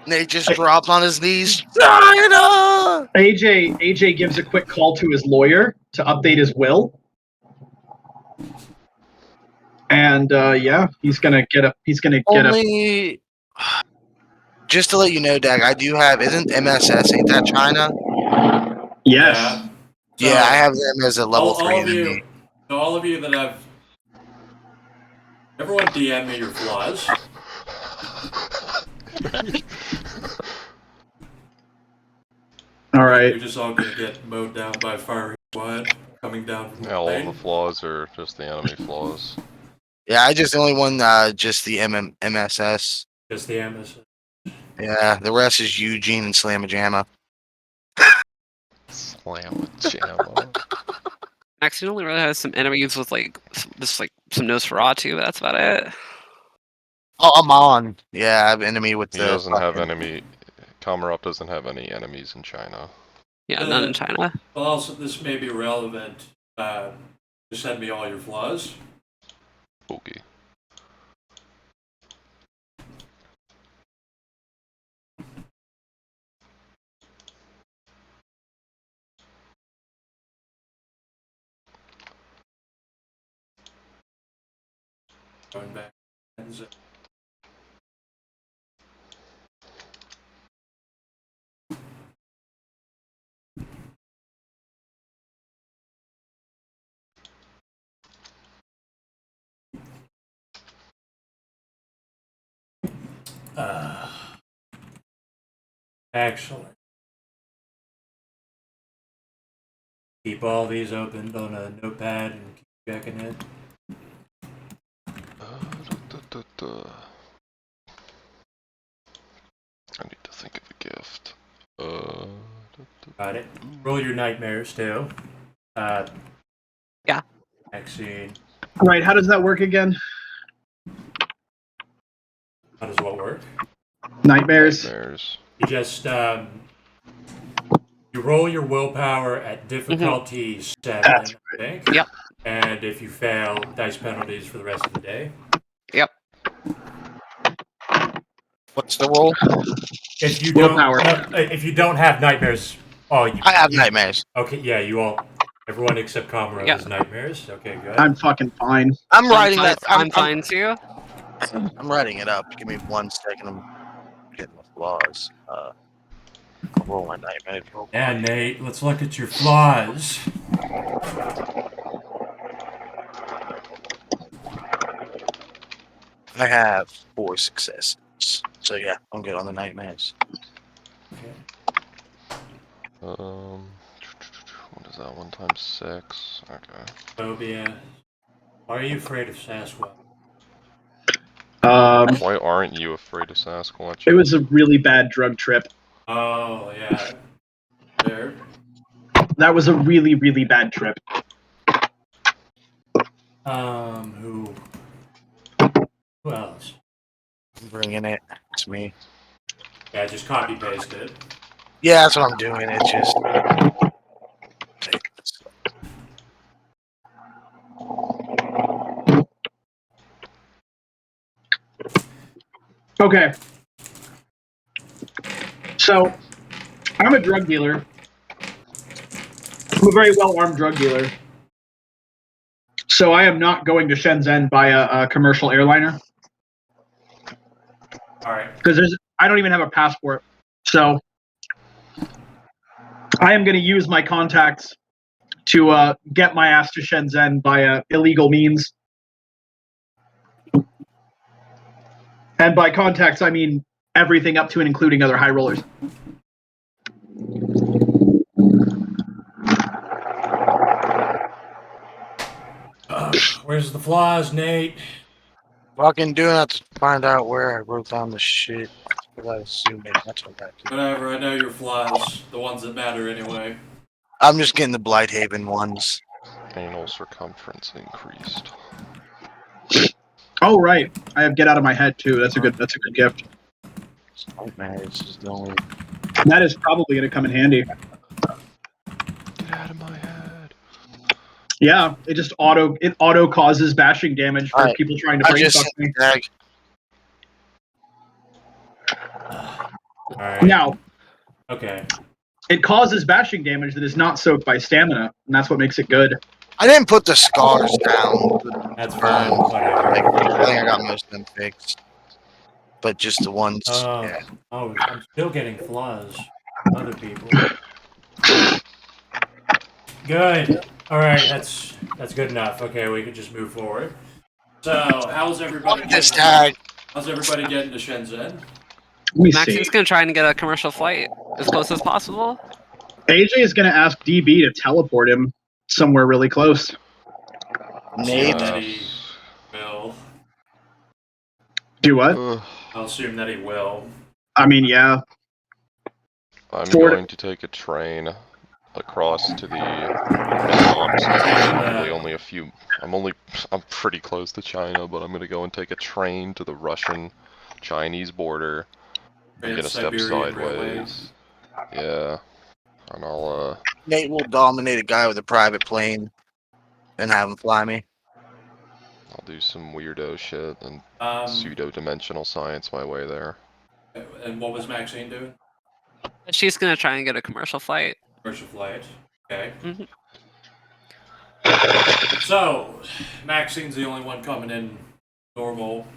Nate just dropped on his knees. China. AJ gives a quick call to his lawyer to update his will. And yeah, he's gonna get a. Only. Just to let you know, Dag, I do have. Isn't MSS? Ain't that China? Yes. Yeah. Yeah, I have them as a level 3 all of enemy. you, so all of you that have Everyone DM me your flaws. All right. You're just all gonna get mowed down by fiery squad coming down from the Yeah, all plane. the flaws are just the enemy flaws. Yeah, I just the only one, just the MSS. Just the MS. Yeah, the rest is Eugene and Slamma Slam a jamma. Max, you only really has some enemies with like just like some Nosferatu, but that's about it. Oh, I'm on. Yeah, I have enemy with He the. doesn't have fucking- enemy. Komarov doesn't have any enemies in China. Yeah, none in China. Well, also this may be relevant. Just send me all your flaws. Okay. Going back. Actually, keep all these opened on a notepad and keep checking it. I need to think of a gift. Got it. Roll your nightmares too. Yeah. Vaccine. All right. How does that work again? How does what work? Nightmares. Nightmares. You just you roll your willpower at difficulty 7, That's I think. Yep. And if you fail, dice penalties for the rest of the day. Yep. What's the roll? If you Willpower. if you don't have nightmares, you. I have nightmares. Okay, yeah, you all. Everyone except Komarov Yeah. has nightmares. Okay, good. I'm fucking fine. I'm writing that. I'm fine too. I'm writing it up. Give me 1 second. I'm getting the flaws. I'll roll my nightmares. Real quick. Yeah, Nate, let's look at your flaws. I have 4 successes. So yeah, I'm good on the nightmares. Okay. What is that? 1 times 6. Okay. Phobia. Why are you afraid of Sasquatch? Why aren't you afraid of Sasquatch? It was a really bad drug trip. Oh, yeah. There. That was a really, really bad trip. Who else? I'm bringing it. It's me. Yeah, just copy paste it. Yeah, that's what I'm doing. It's just. Take this. Okay. So, I'm a drug dealer. I'm a very well-armed drug dealer. So I am not going to Shenzhen by a commercial airliner All right. because I don't even have a passport. So I am going to use my contacts to get my ass to Shenzhen by illegal means. And by contacts, I mean everything up to and including other high rollers. Where's the flaws, Nate? Fucking doing that to find out where I wrote down the shit. I assume maybe that's what that is. Whatever, I know your flaws. The ones that matter anyway. I'm just getting the Blighthaven ones. Anal circumference increased. Oh right, I have get out of my head too. That's a good gift. Nightmares is the only. That is probably going to come in handy. Get out of my head. Yeah, it just auto causes bashing damage for Alright, people trying to I brain just fuck me. tag. All right. Now, Okay. it causes bashing damage that is not soaked by stamina, and that's what makes it good. I didn't put the scars down. That's fine. Whatever. I think I got most of them fixed. But just the ones. Yeah. Oh, I'm still getting flaws. Other people. Good. All right, that's good enough. Okay, we can just move forward. So, how's everybody? Fuck this getting- tag. How's everybody getting to Shenzhen? Let me see. Maxine's gonna try and get a commercial flight as close as possible. AJ is going to ask DB to teleport him somewhere really close. Nate. That he will. Do what? I'll assume that he will. I mean, yeah. I'm Ford- going to take a train across to the Vietnam side. I'm pretty close to China, but I'm gonna go and take a train to the Russian-Chinese border. I'm gonna step Trans-Siberian Railway. sideways. Yeah. And I'll Nate will dominate a guy with a private plane and have him fly me. I'll do some weirdo shit and Um, pseudo-dimensional science my way there. and what was Maxine doing? She's gonna try and get a commercial flight. Commercial flight. Okay. Mhm. So, Maxine's the only one coming in normal.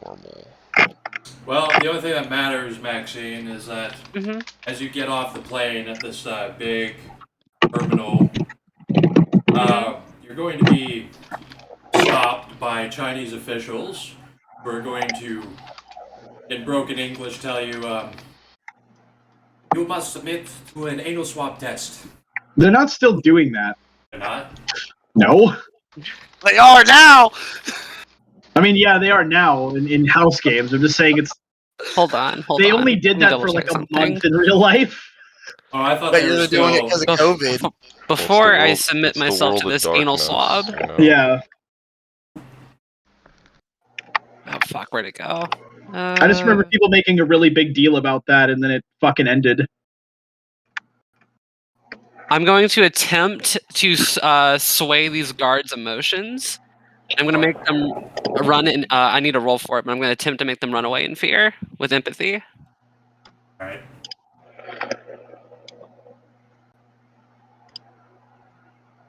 Normal. Well, the only thing that matters, Maxine, is that Mhm. as you get off the plane at this big terminal, you're going to be stopped by Chinese officials who are going to, in broken English, tell you, you must submit to an anal swab test. They're not still doing that. They're not? No. They are now! I mean, yeah, they are now in house games. I'm just saying it's. Hold on. They on. only did Let me that double for like check a something. month in real life. Oh, I thought But they were you're still... doing it because of COVID. Before I world- submit it's the myself world to of this anal darkness, swab. you know? Yeah. Oh fuck, where'd it go? I just remember people making a really big deal about that, and then it fucking ended. I'm going to attempt to sway these guards' emotions. I'm going to make them run in. I need a roll for it, but I'm going to attempt to make them run away in fear with empathy. Alright.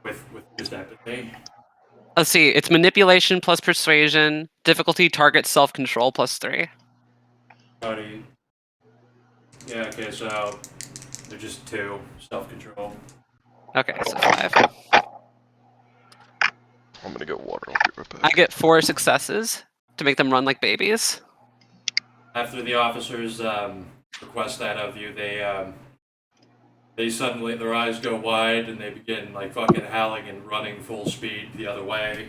With just empathy. Let's see. It's manipulation plus persuasion. Difficulty target self-control plus 3. How do you... Yeah, okay, so they're just 2. Self-control. Okay, so 5. I'm gonna go water. I'll be right back. I get 4 successes to make them run like babies. After the officers request that of you, they suddenly, their eyes go wide and they begin like fucking howling and running full speed the other way.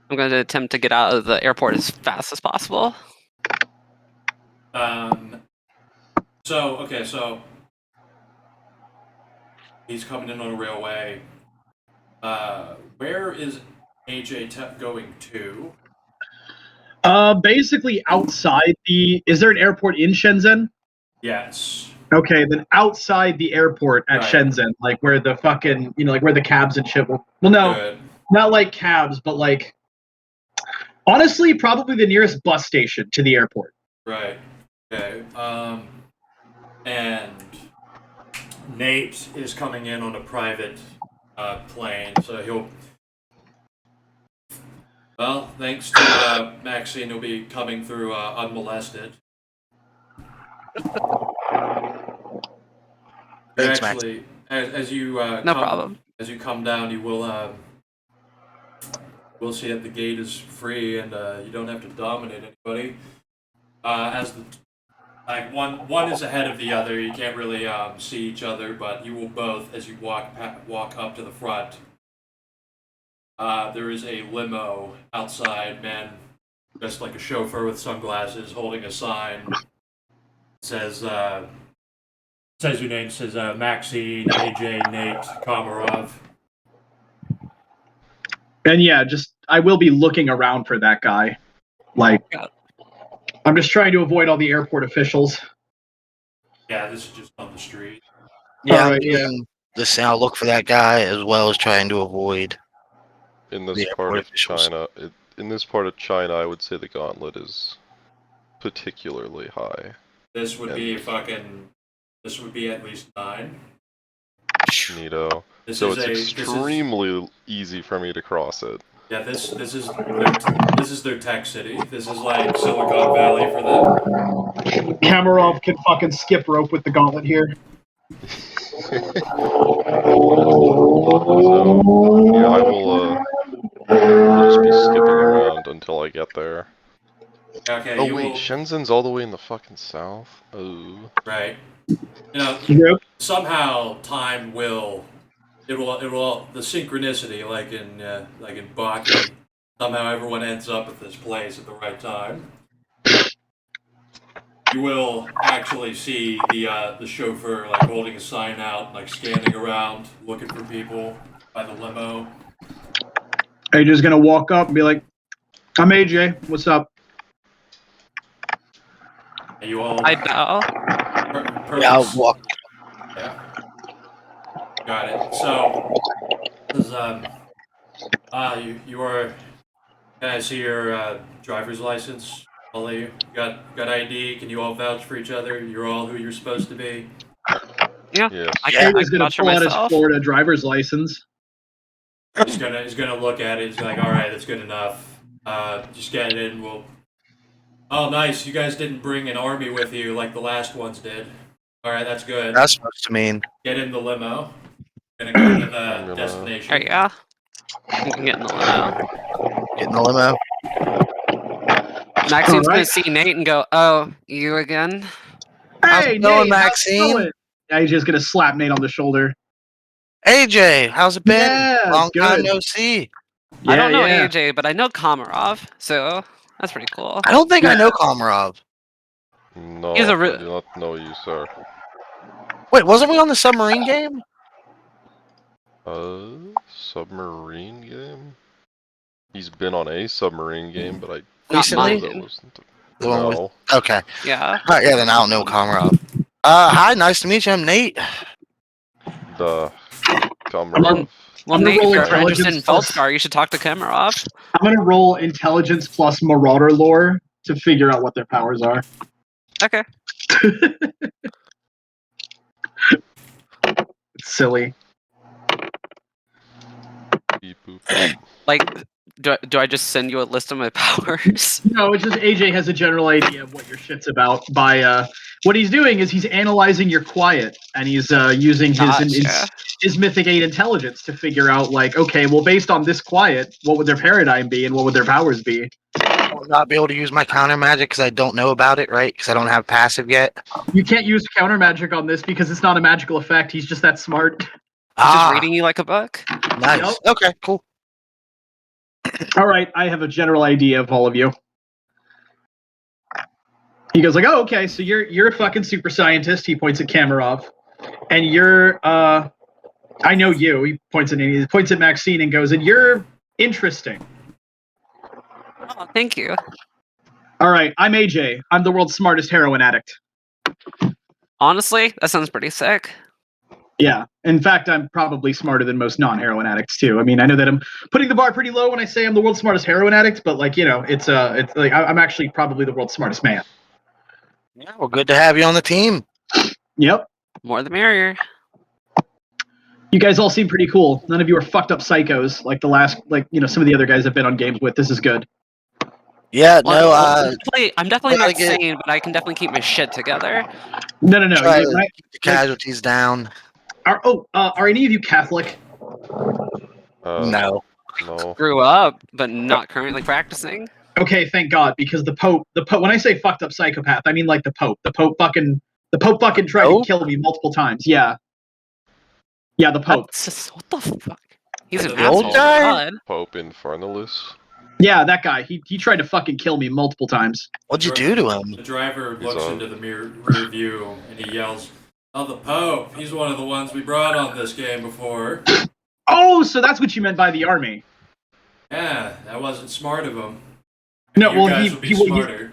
I'm going to attempt to get out of the airport as fast as possible. So he's coming in on a railway. Where is AJ going to? Basically outside the. Is there an airport in Shenzhen? Yes. Okay, then outside the airport at Right. Shenzhen, like where the fucking, like where the cabs and shit will. Well, no, Good. not like cabs, but like. Honestly, probably the nearest bus station to the airport. Right. Okay. And Nate is coming in on a private plane, so he'll. Well, thanks to Maxine, he'll be coming through unmolested. Thanks, Actually, as you No problem. As you come down, you will see that the gate is free and you don't have to dominate anybody. As the like one is ahead of the other, you can't really see each other, but you will both, as you walk up to the front. There is a limo outside, man, dressed like a chauffeur with sunglasses, holding a sign. Says your name. Says Maxine, AJ, Nate, Komarov. And yeah, just I will be looking around for that guy. Like, I'm just trying to avoid all the airport officials. Yeah, this is just on the street. Yeah, Alright. listen, I'll look for that guy as well as trying to avoid. In this The part airport of officials. China, in this part of China, I would say the gauntlet is particularly high. This would be This would be at least 9. Neato. This So is it's extremely easy for me to cross it. Yeah, this is their tech city. This is like Silicon Valley for them. Kamarov can fucking skip rope with the gauntlet here. So, I get there. Okay, Oh you wait, will, Shenzhen's all the way in the fucking south. Oh. right. You know, Yep. somehow time will, the synchronicity, like in Baki, somehow everyone ends up at this place at the right time. You will actually see the chauffeur like holding a sign out, like scanning around, looking for people by the limo. AJ's gonna walk up and be like, "I'm AJ. What's up?" And you all I bow. perfect. Yeah, I'll walk. Yeah, got it. So, this is, you are. Can I see your driver's license? All of you got ID? Can you all vouch for each other? You're all who you're supposed to be. Yeah, Yes. I Yeah. can AJ's gonna vouch for pull out his myself. Florida driver's license. He's gonna look at it. He's like, all right, that's good enough. Just get it in. We'll. Oh, nice. You guys didn't bring an army with you like the last ones did. All right, that's good. That's supposed to mean. Get in the limo. Gonna go to I'm the gonna- destination. Alright, yeah. You can get in the limo. Get in the limo. Maxine's gonna Alright. see Nate and go, "Oh, you again?" How's Hey, it going, Nate, how's it Maxine? going? AJ's gonna slap Nate on the shoulder. AJ, how's it been? Yeah, Long time good. no see. Yeah, I don't know yeah. AJ, but I know Komarov, so that's pretty cool. I don't think I know Komarov. No, He's a I re- do not know you, sir. Wait, wasn't we on the submarine game? Submarine game? He's been on a submarine game, but I Not Recently? know that mine. wasn't. The one with. No. Okay. Yeah. Alright, yeah, then I don't know Komarov. Hi, nice to meet you. I'm Nate. The Komarov. Well, I'm gonna Nate, if roll you're ever interested in intelligence plus- Feldscar, you should talk to Komarov. I'm gonna roll intelligence plus marauder lore to figure out what their powers are. Okay. It's silly. Beep, boop, boop. Like, do I just send you a list of my powers? No, it's just AJ has a general idea of what your shit's about by what he's doing is he's analyzing your quiet and he's using Gotcha. his mythic 8 intelligence to figure out like, okay, well based on this quiet, what would their paradigm be and what would their powers be? I will not be able to use my counter magic because I don't know about it, right? Because I don't have passive yet. You can't use counter magic on this because it's not a magical effect. He's just that smart. He's just reading you like a book. Nice. Yep. Okay, cool. All right, I have a general idea of all of you. He goes like, "Oh, okay, so you're a fucking super scientist." He points at Kamarov, and you're I know you. He points at Maxine and goes, "And you're interesting." Oh, thank you. All right, I'm AJ. I'm the world's smartest heroin addict. Honestly, that sounds pretty sick. Yeah, in fact, I'm probably smarter than most non-heroin addicts too. I mean, I know that I'm putting the bar pretty low when I say I'm the world's smartest heroin addict, but like, you know, it's like I'm actually probably the world's smartest man. Yeah, well, good to have you on the team. Yep. More the merrier. You guys all seem pretty cool. None of you are fucked up psychos like the last, like, you know, some of the other guys I've been on games with. This is good. Yeah, Well, no, I'm definitely gotta not get- sane, but I can definitely keep my shit together. No. try You, to right? keep the casualties down. Are any of you Catholic? No. No. Grew up, but not currently practicing. Okay, thank God, because the Pope. When I say fucked up psychopath, I mean like the Pope. The Pope fucking tried to Pope? kill me multiple times. Yeah. Yeah, the Pope. That's just, what the fuck? He's an The old asshole. guy? God. Pope Infernalis. Yeah, that guy. He tried to fucking kill me multiple times. What'd you do to him? The driver He's looks on. into the rear view and he yells, "Oh, the Pope! He's one of the ones we brought on this game before." Oh, so that's what you meant by the army. Yeah, that wasn't smart of him. No, You well, guys would be he's smarter.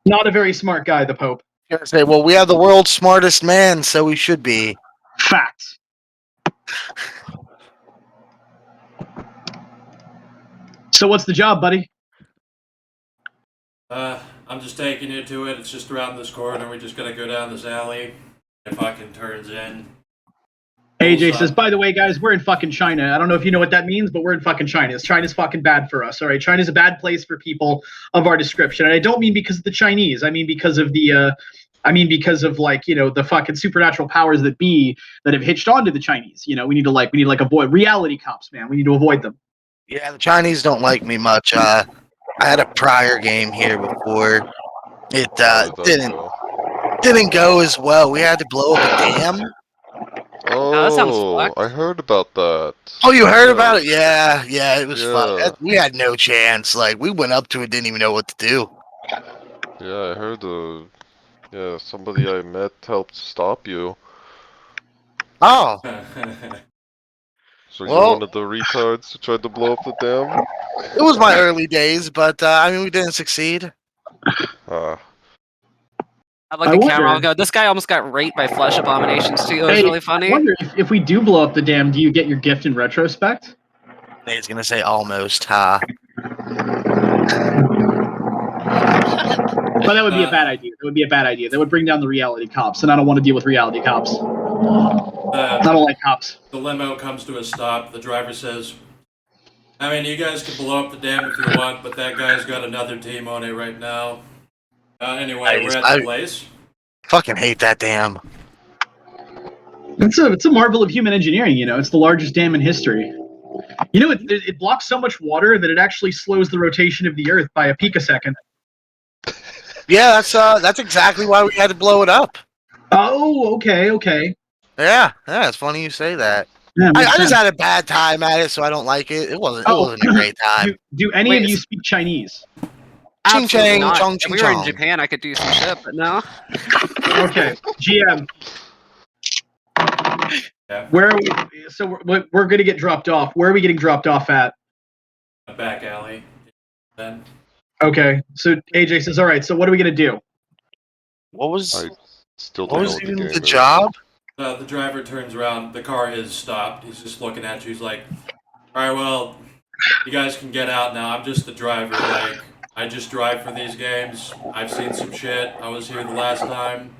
not a very smart guy, the Pope. You're gonna say, well, we have the world's smartest man, so we should be. Facts. So what's the job, buddy? I'm just taking you to it. It's just around this corner. We're just gonna go down this alley. It fucking turns in. AJ says, by the way, guys, we're in fucking China. I don't know if you know what that means, but we're in fucking China. China's fucking bad for us, all right? China's a bad place for people of our description. And I don't mean because of the Chinese. I mean because of like, you know, the fucking supernatural powers that have hitched onto the Chinese. You know, we need to avoid reality cops, man. We need to avoid them. Yeah, the Chinese don't like me much. I had a prior game here before. It How did that didn't go? didn't go as well. We had to blow up a dam. that sounds Oh, fucked. I heard about that. Oh, you heard Yeah. about it? Yeah, it was fun. Yeah. We had no chance. Like, we went up to it, didn't even know what to do. Yeah, I heard somebody I met helped stop you. Oh, So you're Well- one of the retards who tried to blow up the dam? it was my early days, but I mean, we didn't succeed. Ah. I'd like I the camera. I'll wonder- go. This guy almost got raped by flesh abominations too. It was Hey, really I funny. wonder if we do blow up the dam, do you get your gift in retrospect? He's gonna say almost, huh? But that would be a bad idea. That would be a bad idea. That would bring down the reality cops, and I don't want to deal with reality cops. I don't like cops. The limo comes to a stop. The driver says, I mean, you guys can blow up the dam if you want, but that guy's got another team on it right now. Anyway, we're at the place. Fucking hate that dam. It's a marvel of human engineering. You know, it's the largest dam in history. You know, it blocks so much water that it actually slows the rotation of the Earth by a picosecond. Yeah, that's exactly why we had to blow it up. Oh, okay. Yeah, it's funny you say that. Yeah, I makes just sense. had a bad time at it, so I don't like it. It wasn't a great time. Do any Wait, of you speak Chinese? Ching Absolutely chang, not. chong If ching we were in chong. Japan, I could do some shit, but no. Okay, GM. Yeah. Where are we? So we're going to get dropped off. Where are we getting dropped off at? A back alley. Then Okay, so AJ says, all right, so what are we going to do? What was I still what don't know was what the even game the is. job? the driver turns around. The car is stopped. He's just looking at you. He's like, all right, well, you guys can get out now. I'm just the driver. Like, I just drive for these games. I've seen some shit. I was here the last time.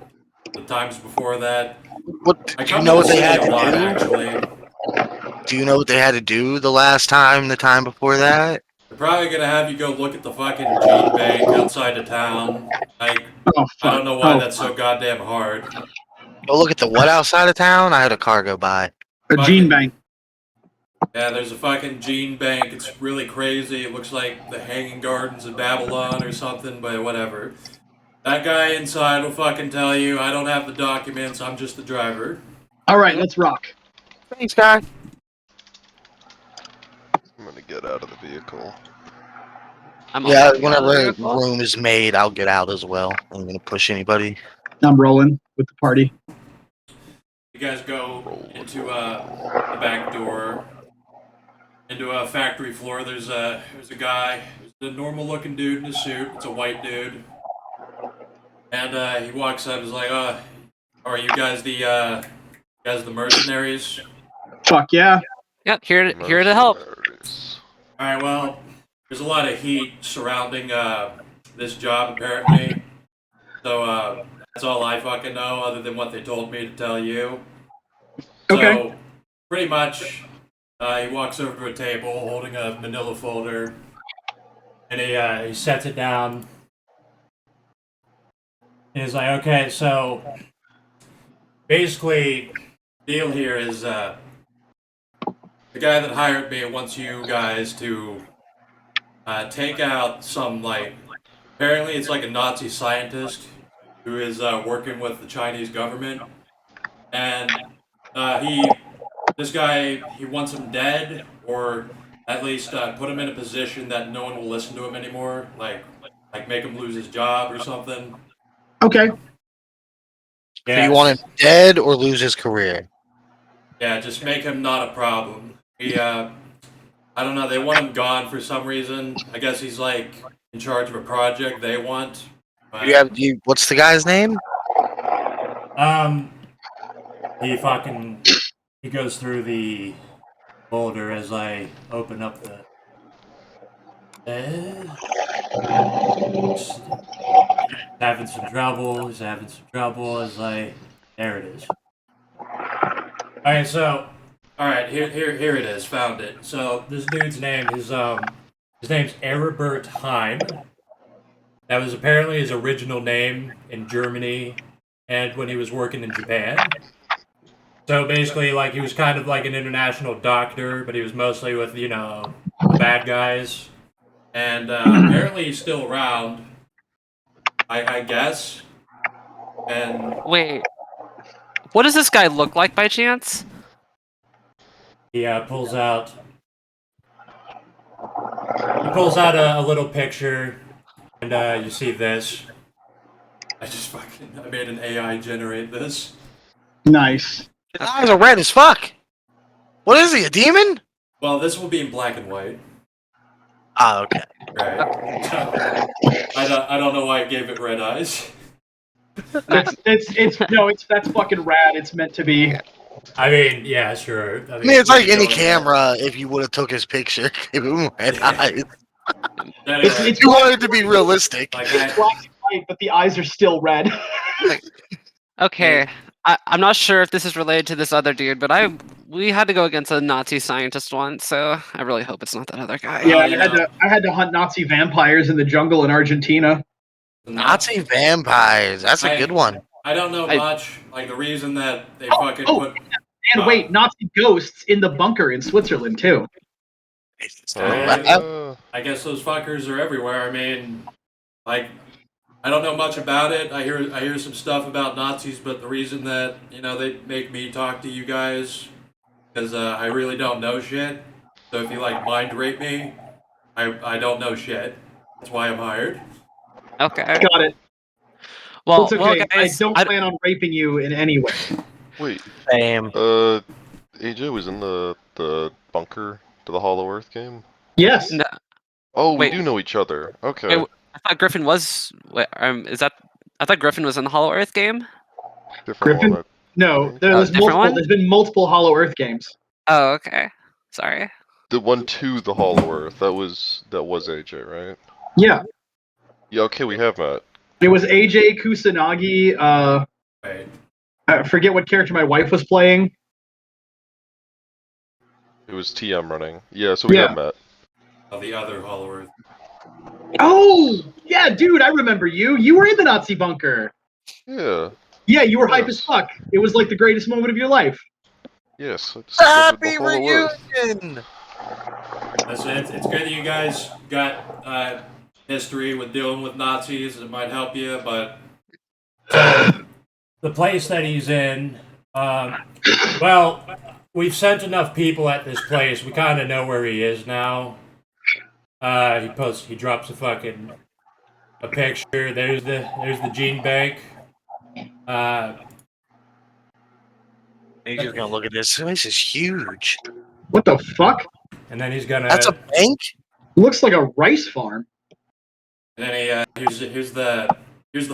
The times before that. What I do you come know to what the they city had a to lot, do? actually. Do you know what they had to do the last time, the time before that? They're probably gonna have you go look at the fucking gene bank outside of town. Like, Oh, fuck. I don't know why that's so goddamn hard. Go look at the what outside of town? I had a car go by. A gene bank. Yeah, there's a fucking gene bank. It's really crazy. It looks like the Hanging Gardens of Babylon or something, but whatever. That guy inside will fucking tell you. I don't have the documents. I'm just the driver. All right, let's rock. Thanks, guy. I'm gonna get out of the vehicle. I'm Yeah, also whenever a vehicle. room is made, I'll get out as well. I'm gonna push anybody. I'm rolling with the party. You guys go into the back door, into a factory floor. There's a guy. There's a normal-looking dude in a suit. It's a white dude, and he walks up. He's like, are you guys the mercenaries?" Fuck yeah. Yep, here to help. Mercenaries. All right. Well, there's a lot of heat surrounding this job, apparently. So that's all I fucking know, other than what they told me to tell you. Okay. So pretty much, he walks over to a table holding a manila folder, and he sets it down. And he's like, "Okay, so basically, the deal here is the guy that hired me wants you guys to take out some, like, apparently it's like a Nazi scientist who is working with the Chinese government, and this guy, he wants him dead, or at least put him in a position that no one will listen to him anymore, like make him lose his job or something." Okay. So you want him dead or lose his career? Yeah, just make him not a problem. I don't know, they want him gone for some reason. I guess he's like in charge of a project they want. But, What's the guy's name? he goes through the folder as I open up the. He's having some trouble. As I. There it is. Alright, so. Alright, here it is. Found it. So, this dude's name is, his name's Aribert Heim. That was apparently his original name in Germany and when he was working in Japan. So basically, like, he was kind of like an international doctor, but he was mostly with, the bad guys. and apparently he's still around. I guess. And Wait, what does this guy look like by chance? he pulls out. He pulls out a little picture, and you see this. I made an AI generate this. Nice. His eyes are red as fuck. What is he, a demon? Well, this will be in black and white. Ah, okay. Right. I don't know why I gave it red eyes. That's fucking rad. It's meant to be. I mean, yeah, sure. I mean, it's like any camera. If you would have took his picture, give him red eyes. It's You want it to be realistic. Like It's black and white, but the eyes are still red. Okay, I'm not sure if this is related to this other dude, but we had to go against a Nazi scientist once, so I really hope it's not that other guy. Yeah, I had to hunt Nazi vampires in the jungle in Argentina. Nazi vampires. That's a good one. I don't know much. Like the reason that they fucking put. And wait, Nazi ghosts in the bunker in Switzerland too. I guess those fuckers are everywhere. I mean, like, I don't know much about it. I hear some stuff about Nazis, but the reason that they make me talk to you guys because I really don't know shit. So if you like mind rape me, I don't know shit. That's why I'm hired. Okay. Got it. Well, It's okay. guys, I don't plan on raping you in any way. Wait, Same. AJ was in the bunker to the Hollow Earth game? Yes. No, Oh, we Wait. do know each other. Okay. wait, I thought Griffin was. Wait, I thought Griffin was in the Hollow Earth game. Different Griffin? one. No, think. there's different multiple. one? There's been multiple Hollow Earth games. Oh, okay. Sorry. The one to the Hollow Earth. That was AJ, right? Yeah, Yeah. Okay, we have met. it was AJ Kusanagi. Right. I forget what character my wife was playing. It was TM running. Yeah, so we have met. The other Hollow Earth. Oh, yeah, dude, I remember you. You were in the Nazi bunker. Yeah. Yeah, you were hype Yes. as fuck. It was like the greatest moment of your life. Yes. I discovered Happy the Hollow Earth. reunion! Listen, it's good that you guys got history with dealing with Nazis. It might help you, but the place that he's in, well, we've sent enough people at this place. We kind of know where he is now. He drops a picture. There's the gene bank. He's just gonna look at this. This is huge. What the fuck? And then he's gonna. That's a bank? Looks like a rice farm. And then here's the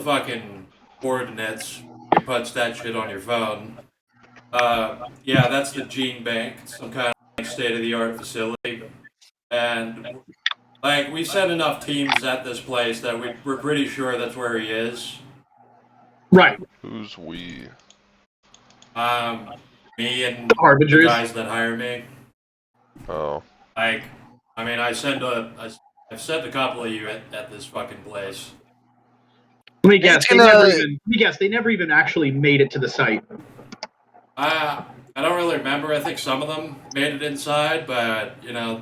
fucking coordinates. You punch that shit on your phone. Yeah, that's the gene bank. It's some kind of state of the art facility. And like we sent enough teams at this place that we're pretty sure that's where he is. Right. Who's we? Me and The Harbingers. the guys that hire me. Oh. Like, I mean, I've sent a couple of you at this fucking place. Let me guess. It's They never even actually made it to the site. I don't really remember. I think some of them made it inside, but no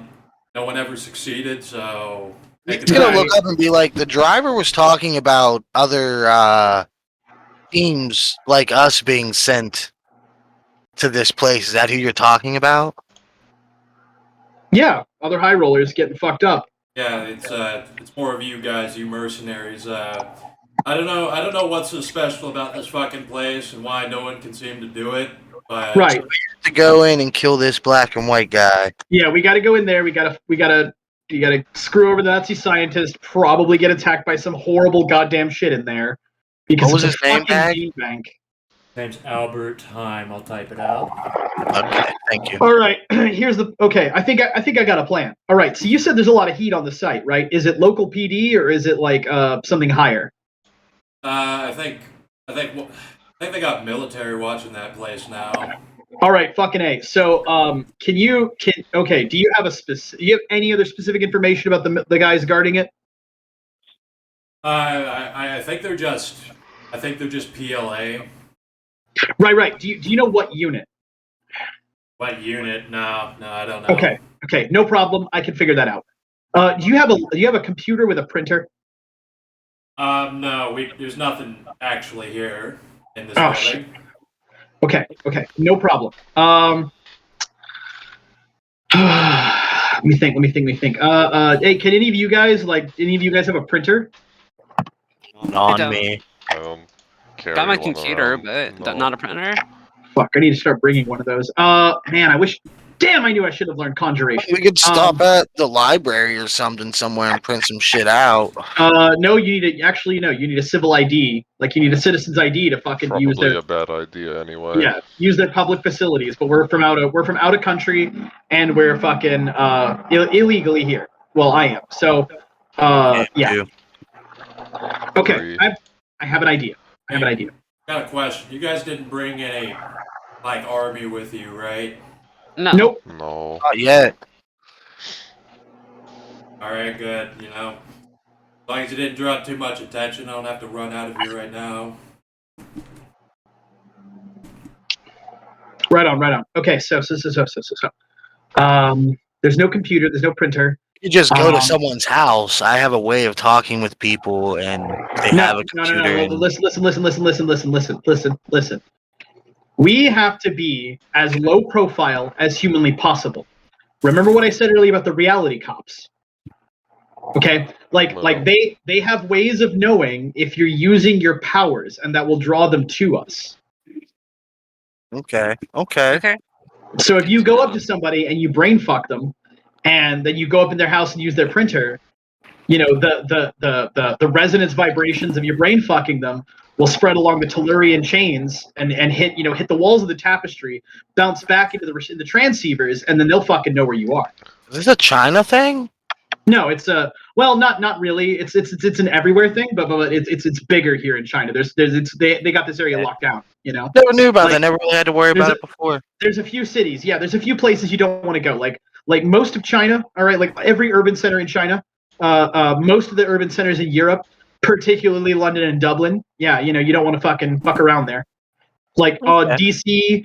one ever succeeded. So He's gonna look up and be like, the driver was talking about other teams like us being sent to this place. Is that who you're talking about? Yeah, other high rollers getting fucked up. Yeah, it's more of you guys, you mercenaries. I don't know what's so special about this fucking place and why no one can seem to do it. But Right. To go in and kill this black and white guy. Yeah, we got to go in there. We gotta screw over the Nazi scientist. Probably get attacked by some horrible goddamn shit in there. Because What was it's a his name, fucking Bag? gene bank. name's Albert Heim. I'll type it out. Okay, thank you. All right, I think I got a plan. All right, so you said there's a lot of heat on the site, right? Is it local PD or is it like something higher? I think they got military watching that place now. All right, fucking A. So, do you have any other specific information about the guys guarding it? I think they're just PLA. Right. Do you know what unit? What unit? No, I don't know. Okay, no problem. I can figure that out. Do you have a computer with a printer? No, there's nothing actually here in this Oh shit. building. Okay, no problem. Let me think. Hey, can any of you guys have a printer? I On don't. me. I don't carry Got my one computer, around. but No. not a printer. Fuck, I need to start bringing one of those. Man, I wish. Damn, I knew I should have learned conjuration. We could stop at the library or something somewhere and print some shit out. No, you need you need a civil ID. Like you need a citizen's ID to fucking use Probably their a bad idea anyway. use their public facilities. But we're from out of country, and we're fucking illegally here. Well, I am. So, yeah. Too. Okay, Agree. I have an idea. Got a question. You guys didn't bring any like army with you, right? No. Nope. No. Not yet. All right, good. You know, as long as you didn't draw too much attention, I don't have to run out of here right now. Right on. Okay, so. There's no computer. There's no printer. You just go to Um, someone's house. I have a way of talking with people, and they have a computer. No. And Listen. We have to be as low profile as humanly possible. Remember what I said earlier about the reality cops? Okay, like they have ways of knowing if you're using your powers, and that will draw them to us. Okay. So if you go up to somebody and you brain fuck them, and then you go up in their house and use their printer, you know the resonance vibrations of your brain fucking them will spread along the Tellurian chains and hit the walls of the tapestry, bounce back into the transceivers, and then they'll fucking know where you are. Is this a China thing? No, it's not really. It's an everywhere thing, but it's bigger here in China. They got this area locked down. You know, Never knew about that. Never really had to worry about it before. there's a few cities. Yeah, there's a few places you don't want to go. Like most of China. All right, like every urban center in China. Most of the urban centers in Europe, particularly London and Dublin. Yeah, you don't want to fucking fuck around there. Like DC,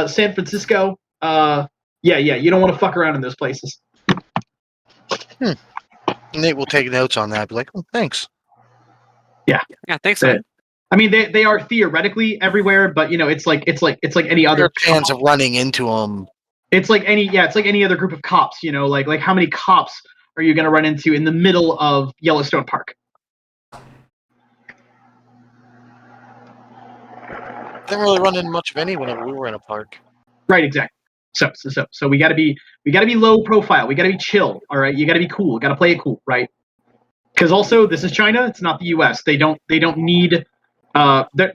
San Francisco. Yeah, you don't want to fuck around in those places. Nate will take notes on that. Be like, oh, thanks. Yeah, thanks. Man. I mean, they are theoretically everywhere, but it's like any There other are chance of running into them. It's like any other group of cops. Like how many cops are you going to run into in the middle of Yellowstone Park? Didn't really run into much of any whenever we were in a park. Right, exactly. So we gotta be low profile. We gotta be chill. All right, you gotta be cool. You gotta play it cool, right? Because also this is China. It's not the U.S. They don't need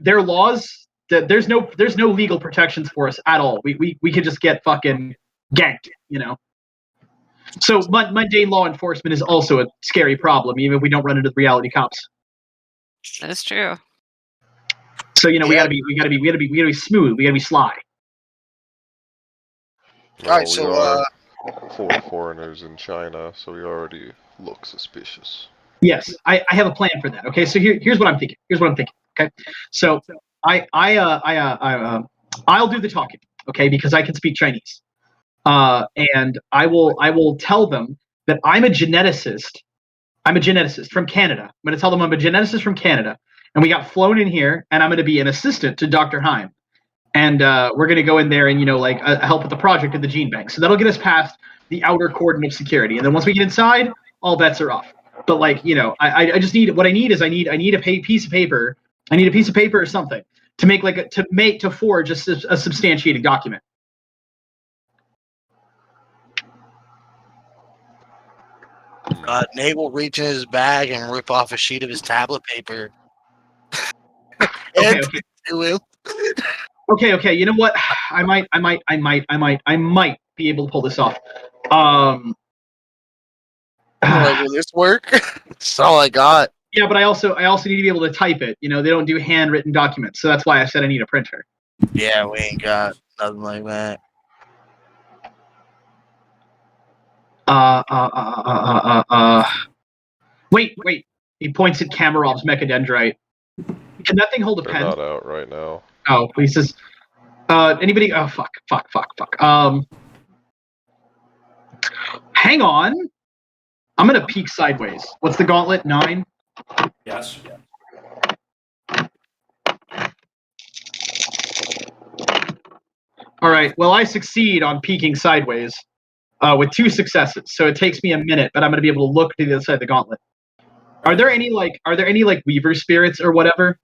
their laws. There's no legal protections for us at all. We could just get fucking ganked, So mundane law enforcement is also a scary problem, even if we don't run into the reality cops. That is true. So we gotta be smooth. We gotta be sly. Well, All right, so we are 4 foreigners in China, so we already look suspicious. Yes, I have a plan for that. Okay, so here's what I'm thinking. Okay, so I'll do the talking. Okay, because I can speak Chinese. And I will tell them that I'm a geneticist. I'm a geneticist from Canada. I'm going to tell them I'm a geneticist from Canada, and we got flown in here, and I'm going to be an assistant to Dr. Heim, and we're going to go in there and help with the project of the gene bank. So that'll get us past the outer cordon of security, and then once we get inside, all bets are off. But I just need what I need is I need a piece of paper. I need a piece of paper or something to make to forge a substantiating document. Nate will reach in his bag and rip off a sheet of his tablet paper. Okay. To him. Okay. You know what? I might be able to pull this off. Will this work? That's all I got. Yeah, but I also need to be able to type it. They don't do handwritten documents, so that's why I said I need a printer. Yeah, we ain't got nothing like that. Wait. He points at Kamarov's mechadendrite. Can that thing hold a They're pen? not out right now. Oh, he says, anybody? Oh, fuck. Hang on. I'm gonna peek sideways. What's the gauntlet? 9? Yes. All right. Well, I succeed on peeking sideways with 2 successes. So it takes me a minute, but I'm gonna be able to look to the other side of the gauntlet. Are there any like Weaver spirits or whatever?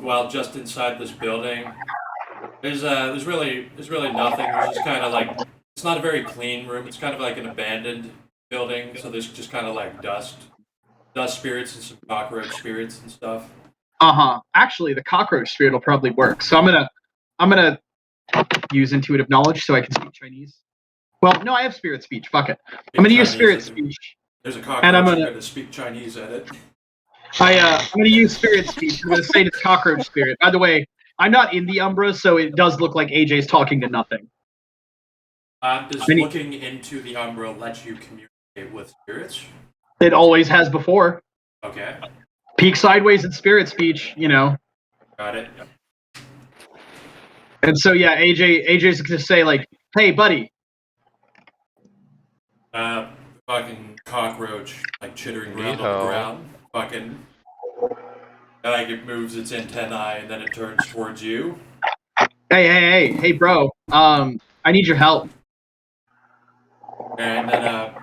Well, just inside this building, there's really nothing. There's just kind of like, it's not a very clean room. It's kind of like an abandoned building, so there's just kind of like dust spirits and some cockroach spirits and stuff. Actually, the cockroach spirit will probably work. So I'm gonna use intuitive knowledge so I can speak Chinese. Well, no, I have spirit speech. Fuck it. I'm gonna use spirit speech. There's a And cockroach I'm going gonna to speak Chinese at it. I'm gonna use spirit speech. I'm gonna say to the cockroach spirit. By the way, I'm not in the Umbra, so it does look like AJ's talking to nothing. Does looking into the Umbra let you communicate with spirits? It always has before. Okay. Peek sideways in spirit speech, you know. Got it. And so yeah, AJ's gonna say like, "Hey, buddy." Fucking cockroach like chittering around on the Ni-hao. ground. Fucking like it moves its antennae and then it turns towards you. Hey, bro. I need your help. And then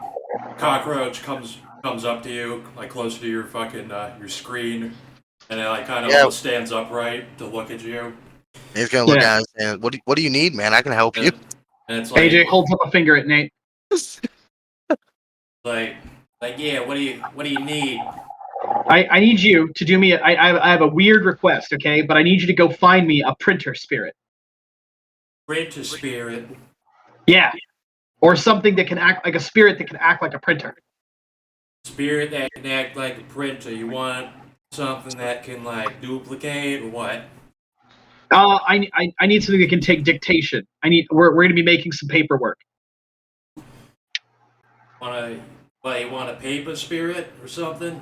cockroach comes up to you, like close to your fucking your screen, and it like kind of almost stands upright to look at you. He's gonna look at us and what do you need, man? I can help you. And it's like AJ holds up a finger at Nate. like yeah, what do you need? I need you to do me. I have a weird request, okay? But I need you to go find me a printer spirit. Printer spirit. Yeah, or something that can act like a spirit that can act like a printer. Spirit that can act like a printer. You want something that can like duplicate or what? I need something that can take dictation. We're gonna be making some paperwork. You want a paper spirit or something?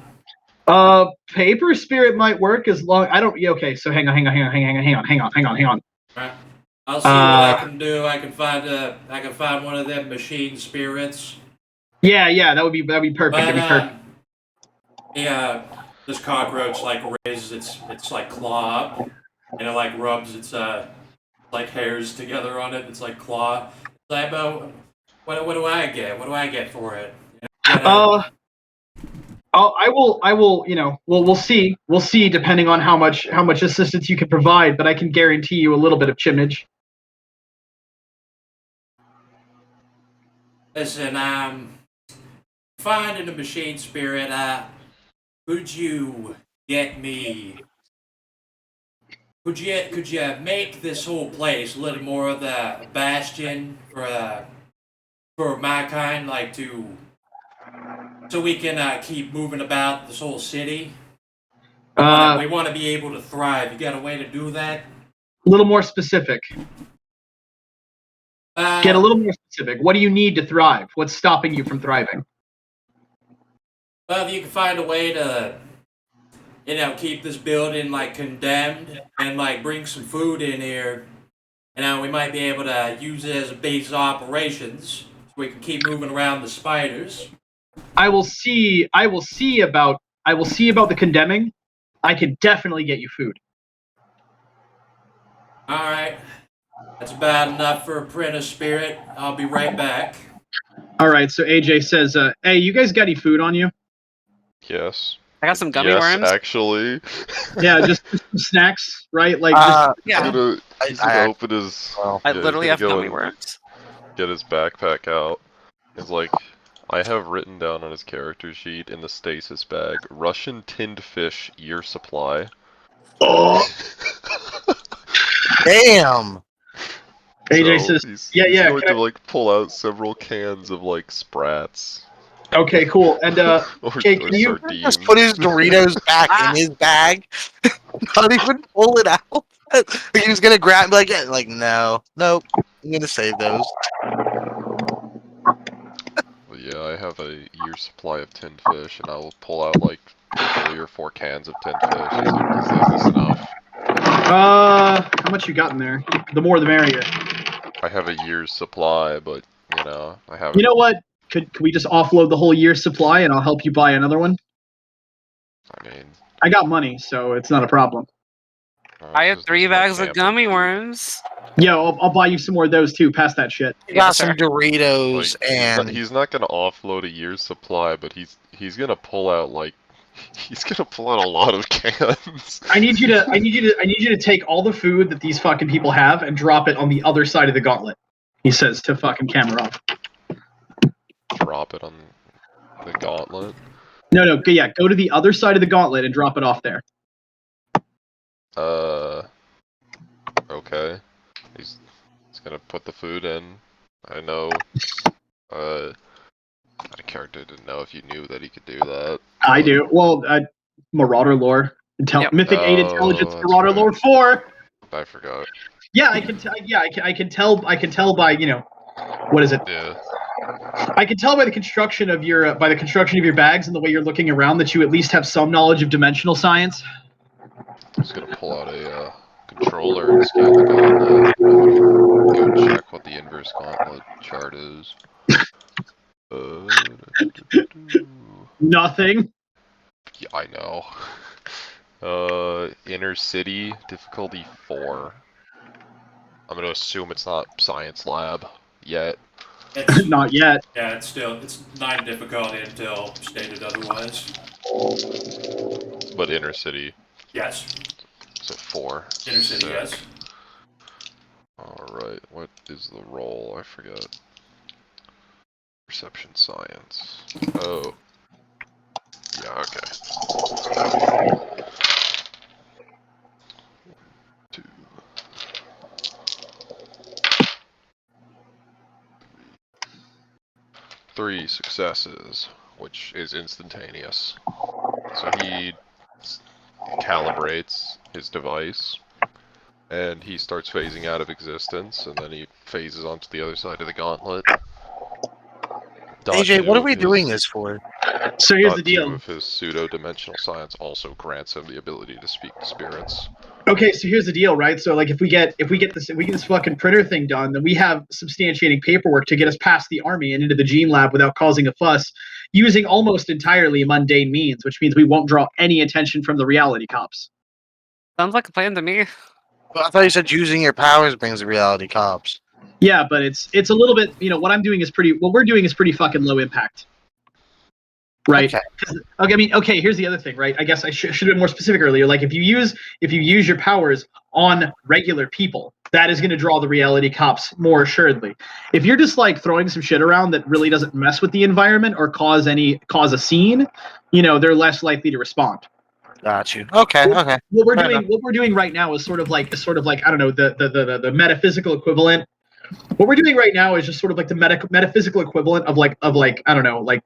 Paper spirit might work as long. I don't. Yeah, okay, so hang on. Right. I'll see what I can do. I can find one of them machine spirits. Yeah, that'd be perfect. That'd be perfect. This cockroach like raises its like claw up, and it like rubs its like hairs together on it. It's like claw. It's like, about what do I get? What do I get for it? I will. You know, we'll see. We'll see depending on how much assistance you can provide. But I can guarantee you a little bit of chimnage. Listen, finding a machine spirit. Could you get me? Could you make this whole place a little more of the bastion for my kind, like so we can keep moving about this whole city? We want to be able to thrive. You got a way to do that? A little more specific. Get a little more specific. What do you need to thrive? What's stopping you from thriving? Well, if you can find a way to, keep this building like condemned and like bring some food in here, we might be able to use it as a base of operations so we can keep moving around the spiders. I will see about the condemning. I can definitely get you food. All right. That's bad enough for a printer spirit. I'll be right back. All right, so AJ says, "Hey, you guys got any food on you?" Yes. I got some gummy worms. Actually. Yeah, just some snacks, right? Like, He's gonna open his. I literally have gummy and worms. Get his backpack out. It's like, I have written down on his character sheet in the stasis bag, Russian tinned fish year supply. Oh, Damn. AJ So says, he's "Yeah, going to like pull out several cans of like sprats. Okay, cool. And or can you sardines. Just put his Doritos back in his bag. Not even pull it out. He was gonna grab and be like, yeah, like no, nope. I'm gonna save those. Well, yeah, I have a year supply of tinned fish, and I will pull out like 3 or 4 cans of tinned fish. Is this enough? how much you got in there? The more the merrier. I have a year's supply, but you know, I haven't. You know what? Could we just offload the whole year's supply and I'll help you buy another one? I mean, I got money, so it's not a problem. I have this 3 isn't a bags of camping gummy trip. worms. Yo, I'll buy you some more of those too. Pass that shit. You got Yes, some sir. Doritos Like, and he's not gonna offload a year's supply, but he's gonna pull out like he's gonna pull out a lot of cans. I need you to take all the food that these fucking people have and drop it on the other side of the gauntlet. He says to fucking Kamarov. Drop it on the gauntlet. No, yeah, go to the other side of the gauntlet and drop it off there. Okay. He's gonna put the food in. I know. Out of character, didn't know if you knew that he could do that. I do. Well, Marauder lore, Yep. Mythic 8 Oh, Intelligence, that's Marauder right. lore 4. I forgot. Yeah, I can tell. Yeah, I can tell. I can tell by what is it? Yeah. I can tell by the construction of your bags and the way you're looking around that you at least have some knowledge of dimensional science. I'm just gonna pull out a controller and scan the gauntlet. Go check what the inverse gauntlet chart is. Nothing. Yeah, I know. Inner city difficulty 4. I'm gonna assume it's not science lab yet. It's Not yet. yeah, it's 9 difficulty until stated otherwise. But inner city, Yes, so 4. inner city. Sick. Yes. Alright, what is the roll? I forgot. Perception science. Oh. Yeah, okay. 2. 3 successes, which is instantaneous. So he calibrates his device, and he starts phasing out of existence, and then he phases onto the other side of the gauntlet. AJ, what are we doing this for? So here's Dot the 2 deal. of his pseudo-dimensional science also grants him the ability to speak to spirits. Okay, so here's the deal, right? So like if we get this fucking printer thing done, then we have substantiating paperwork to get us past the army and into the gene lab without causing a fuss, using almost entirely mundane means, which means we won't draw any attention from the reality cops. Sounds like a plan to me. Well, I thought you said using your powers brings the reality cops. Yeah, but it's a little bit, what we're doing is pretty fucking low impact. Right. Okay. I mean, okay. Here's the other thing, right? I guess I should have been more specific earlier. Like, if you use your powers on regular people, that is going to draw the reality cops more assuredly. If you're just like throwing some shit around that really doesn't mess with the environment or cause a scene, they're less likely to respond. Got you. Okay. Okay. What we're Fair doing, enough. what we're doing right now is sort of like I don't know, the metaphysical equivalent. What we're doing right now is just sort of like the metaphysical equivalent of like I don't know, like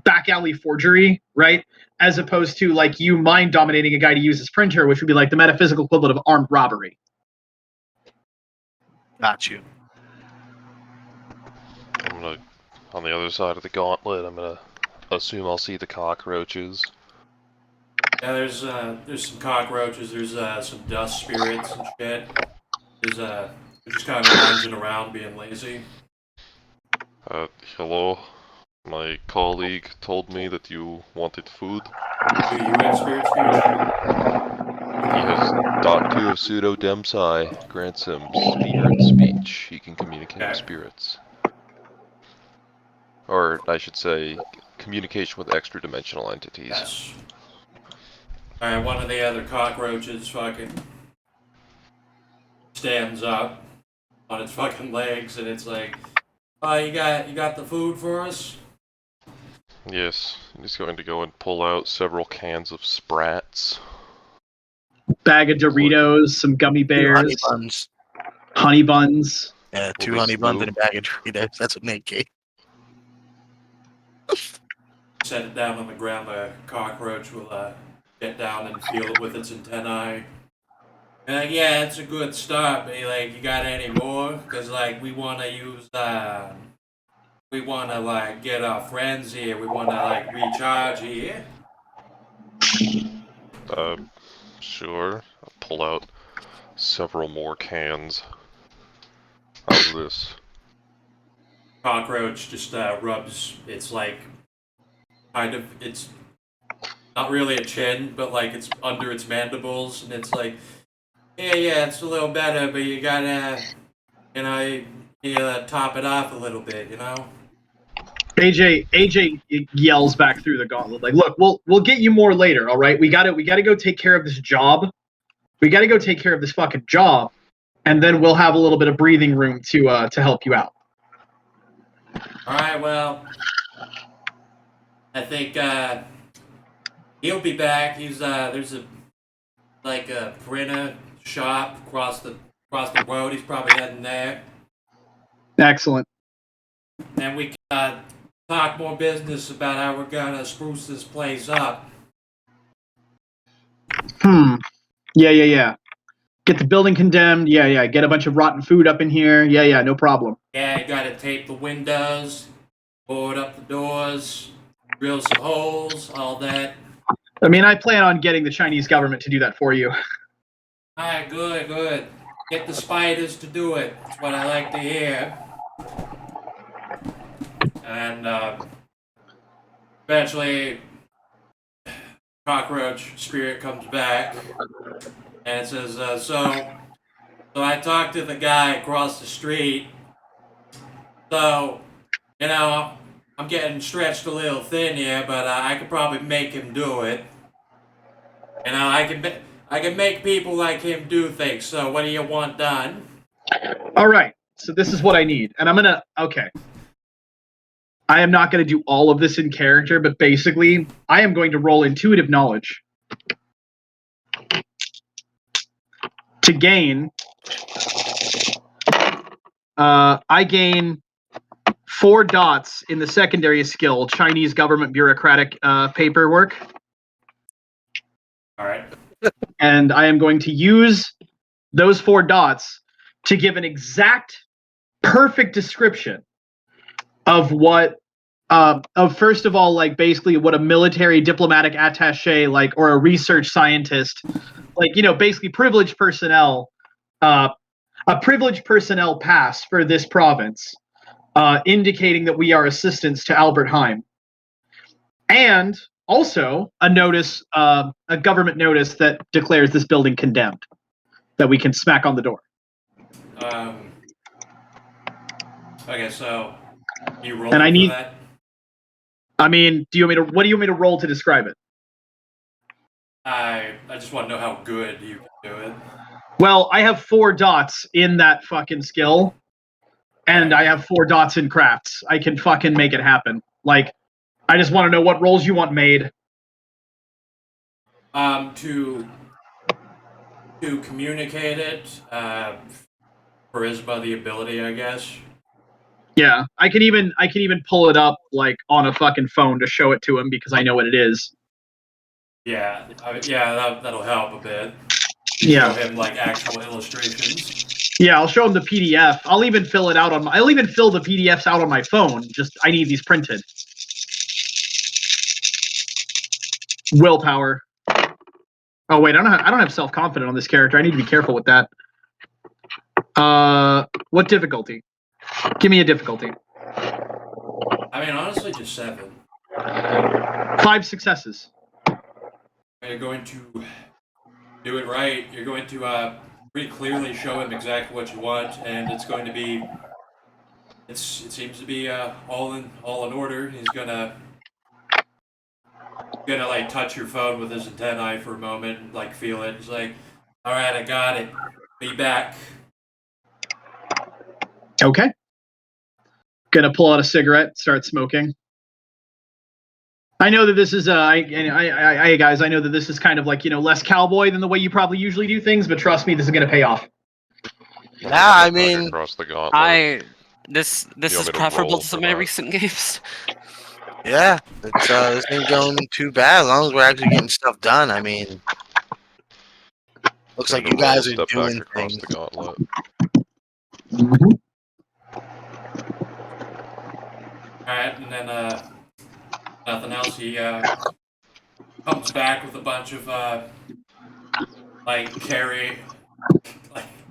back alley forgery, right? As opposed to like you mind dominating a guy to use his printer, which would be like the metaphysical equivalent of armed robbery. Got you. I'm gonna, on the other side of the gauntlet, I'm gonna assume I'll see the cockroaches. Yeah, there's some cockroaches. There's some dust spirits and shit. They're just kind of lounging around, being lazy. Hello. My colleague told me that you wanted food. Do you have spirit speech? He has dot 2 of pseudo-demsci, grants him spirit speech. He can communicate with spirits. Or, I should say, communication with extra-dimensional entities. Yes. Alright, one of the other cockroaches fucking stands up on its fucking legs, and it's like, "Oh, you got the food for us?" Yes, he's going to go and pull out several cans of Sprats. Bag of Doritos, some gummy bears, Honey buns. honey buns. Yeah, Will 2 this honey buns do? and a bag of Doritos. That's what Nate gave. Set it down on the ground. The cockroach will get down and feel it with its antennae. And like, yeah, it's a good start, but like, you got any more? Because like, we want to use we want to like get our friends here. We want to like recharge here. Sure. I'll pull out several more cans. I'll How's this? Cockroach just rubs. It's like kind of. It's not really a chin, but like it's under its mandibles, and it's like, yeah, it's a little better, but you gotta, top it off a little bit, you know. AJ yells back through the gauntlet, like, "Look, we'll get you more later. All right, we gotta go take care of this job. We gotta go take care of this fucking job, and then we'll have a little bit of breathing room to help you out." All right, well, I think he'll be back. He's there's a printer shop across the road. He's probably heading there, Excellent. and we can talk more business about how we're gonna spruce this place up. Yeah. Get the building condemned. Yeah. Get a bunch of rotten food up in here. Yeah. No problem. Yeah, you gotta tape the windows, board up the doors, drill some holes, all that. I mean, I plan on getting the Chinese government to do that for you. Alright, good. Get the spiders to do it. That's what I like to hear. And eventually, cockroach spirit comes back and says, so I talked to the guy across the street. So, I'm getting stretched a little thin here, but I could probably make him do it. I can make people like him do things. So, what do you want done? All right. So this is what I need, and okay. I am not gonna do all of this in character, but basically, I am going to roll intuitive knowledge to gain. I gain 4 dots in the secondary skill, Chinese government bureaucratic paperwork. All right. And I am going to use those 4 dots to give an exact, perfect description of what, first of all, like basically what a military diplomatic attaché, like, or a research scientist, like, basically privileged personnel, a privileged personnel pass for this province, indicating that we are assistants to Albert Heim. And also a notice, a government notice that declares this building condemned, that we can smack on the door. Okay, so you roll And I for need. that? I mean, what do you want me to roll to describe it? I just want to know how good you can do it. Well, I have 4 dots in that fucking skill, and I have 4 dots in crafts. I can fucking make it happen. Like, I just want to know what rolls you want made. To communicate it, charisma, the ability, I guess. Yeah, I can even pull it up like on a fucking phone to show it to him because I know what it is. Yeah, that'll help a bit. Yeah. Show him like actual illustrations. Yeah, I'll show him the PDF. I'll even fill it out on. I'll even fill the PDFs out on my phone. Just I need these printed. Willpower. Oh wait, I don't have self-confidence on this character. I need to be careful with that. What difficulty? Give me a difficulty. I mean, honestly, just 7. 5 successes. You're going to do it right. You're going to pretty clearly show him exactly what you want, and it's going to be. It seems to be all in order. He's gonna like touch your phone with his antennae for a moment, and, like feel it. He's like, "All right, I got it. Be back." Okay. Gonna pull out a cigarette, start smoking. I know that this is I guys, I know that this is kind of like, less cowboy than the way you probably usually do things, but trust me, this is gonna pay off. Nah, I mean, Across the gauntlet. This You want is me to preferable roll to for some of my that? recent games. yeah, it's this ain't going too bad as long as we're actually getting stuff done. I mean, looks Time like to you guys roll a are step back doing across things. the gauntlet. All right, and then nothing else. He comes back with a bunch of like carrying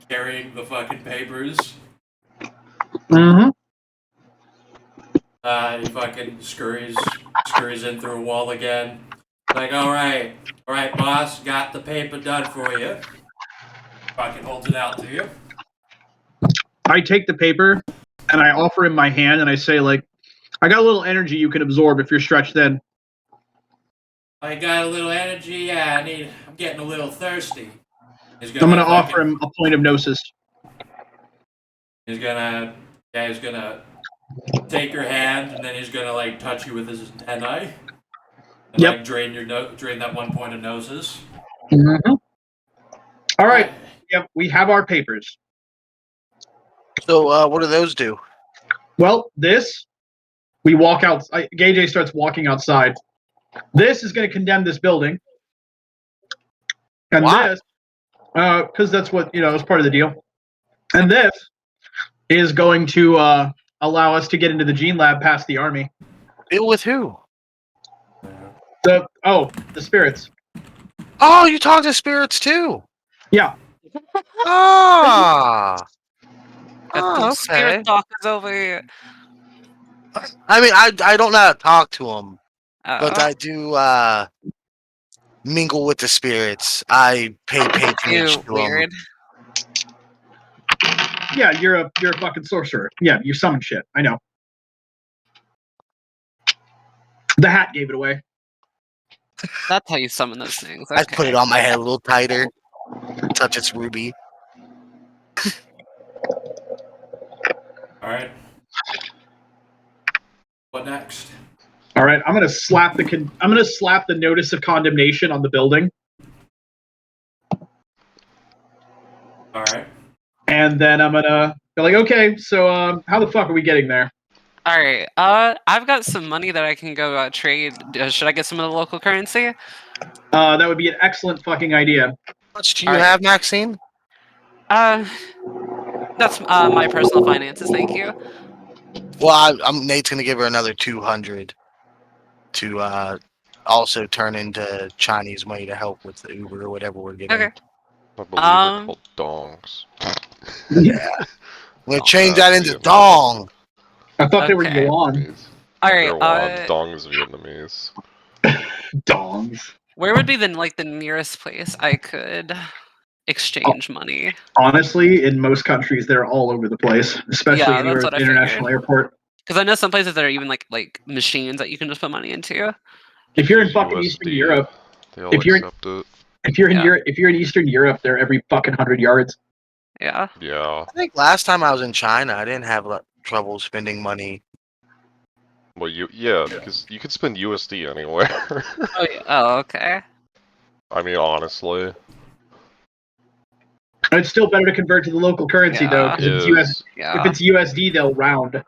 the fucking papers. Mm-hmm. He fucking scurries in through a wall again. Like, all right, boss, got the paper done for you. Fucking holds it out to you. I take the paper and I offer him my hand and I say, like, I got a little energy you can absorb if you're stretched thin. I got a little energy. Yeah, I'm getting a little thirsty. I'm gonna offer him a point of gnosis. He's gonna take your hand and then he's gonna like touch you with his antennae and Yep. like drain that 1 point of gnosis. Mm-hmm. All right. Yep. We have our papers. So what do those do? Well, we walk out. Gay starts walking outside. This is going to condemn this building, and Why? this, because that's what is part of the deal. And this is going to allow us to get into the gene lab past the army. Deal with who? The spirits. Oh, you talk to spirits too. Yeah. Ah. Got two Okay. spirit talkers over here. I mean, I don't know how to talk to them, but Oh. I do mingle with the spirits. I pay patronage Ew, to them. weird. Yeah, you're a fucking sorcerer. Yeah, you summon shit. I know. The hat gave it away. That's how you summon those things. I Okay. put it on my head a little tighter. Touch its ruby. All right. What next? All right, I'm gonna slap the notice of condemnation on the building. All right. And then I'm gonna be like, okay, so how the fuck are we getting there? All right. I've got some money that I can go trade. Should I get some of the local currency? That would be an excellent fucking idea. How much do you Alright. have, Maxine? That's my personal finances. Thank you. Well, Nate's gonna give her another 200 to also turn into Chinese money to help with the Uber or whatever we're getting. Okay. I believe they're called dongs. Yeah. I'm gonna change that into Vietnamese. dong. I thought they were Okay. yuan. Vietnamese. All They're right. won. Dong is Vietnamese. Dongs. Where would be the nearest place I could exchange money? Honestly, in most countries, they're all over the place, especially Yeah, anywhere that's with what I an international figured. airport. Because I know some places that are even like machines that you can just put money into. If you're in Use fucking USD. Eastern Europe, They all if you're- accept it. if you're in Yeah. Europe, if you're in Eastern Europe, they're every fucking 100 yards. Yeah. Yeah. I think last time I was in China, I didn't have trouble spending money. Well, because you can spend USD anywhere. Oh yeah. Oh okay. I mean, honestly, It's still better to convert to the local currency though, Yeah. because Yeah. if it's USD, they'll round.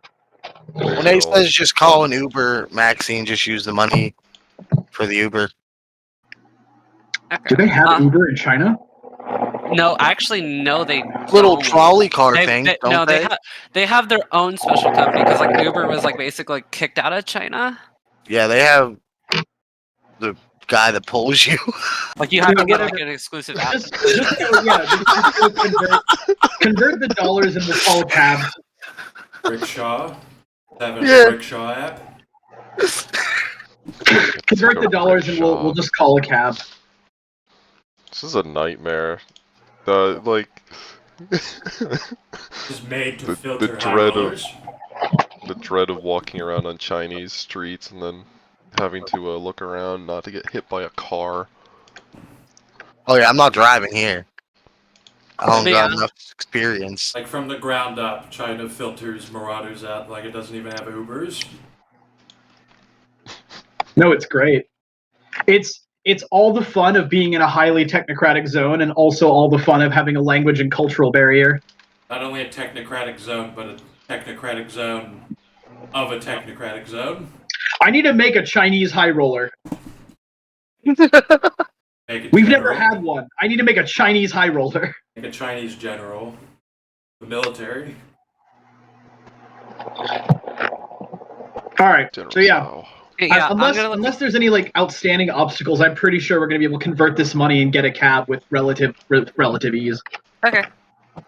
When Nate says just call an Uber, Maxine, just use the money for the Uber. Okay. Do they have Uber in China? No, actually, no, they Little don't. trolley car They- thing, they- don't no, they? they have their own special company because like Uber was like basically kicked out of China. Yeah, they have the guy that pulls you. Like you have to get whatever. like an exclusive app. Just go convert the dollars and we'll call a cab. Rickshaw. Having Yeah. a rickshaw app. Convert the dollars and we'll just call a cab. This is a nightmare. Is made to filter the high dread rollers. the dread of walking around on Chinese streets and then having to look around not to get hit by a car. Oh yeah, I'm not driving here. I don't got Yeah. enough experience. Like from the ground up, China filters marauders out like it doesn't even have Ubers. No, it's great. It's all the fun of being in a highly technocratic zone and also all the fun of having a language and cultural barrier. Not only a technocratic zone, but a technocratic zone of a technocratic zone. I need to make a Chinese high roller. Make a We've general, never had one. I need to make a Chinese high roller. Make a Chinese general. The military. All right. General So yeah, Tsao. Yeah, unless there's any like outstanding obstacles, I'm pretty sure we're gonna be able to convert this money and get a cab with relative ease. Okay.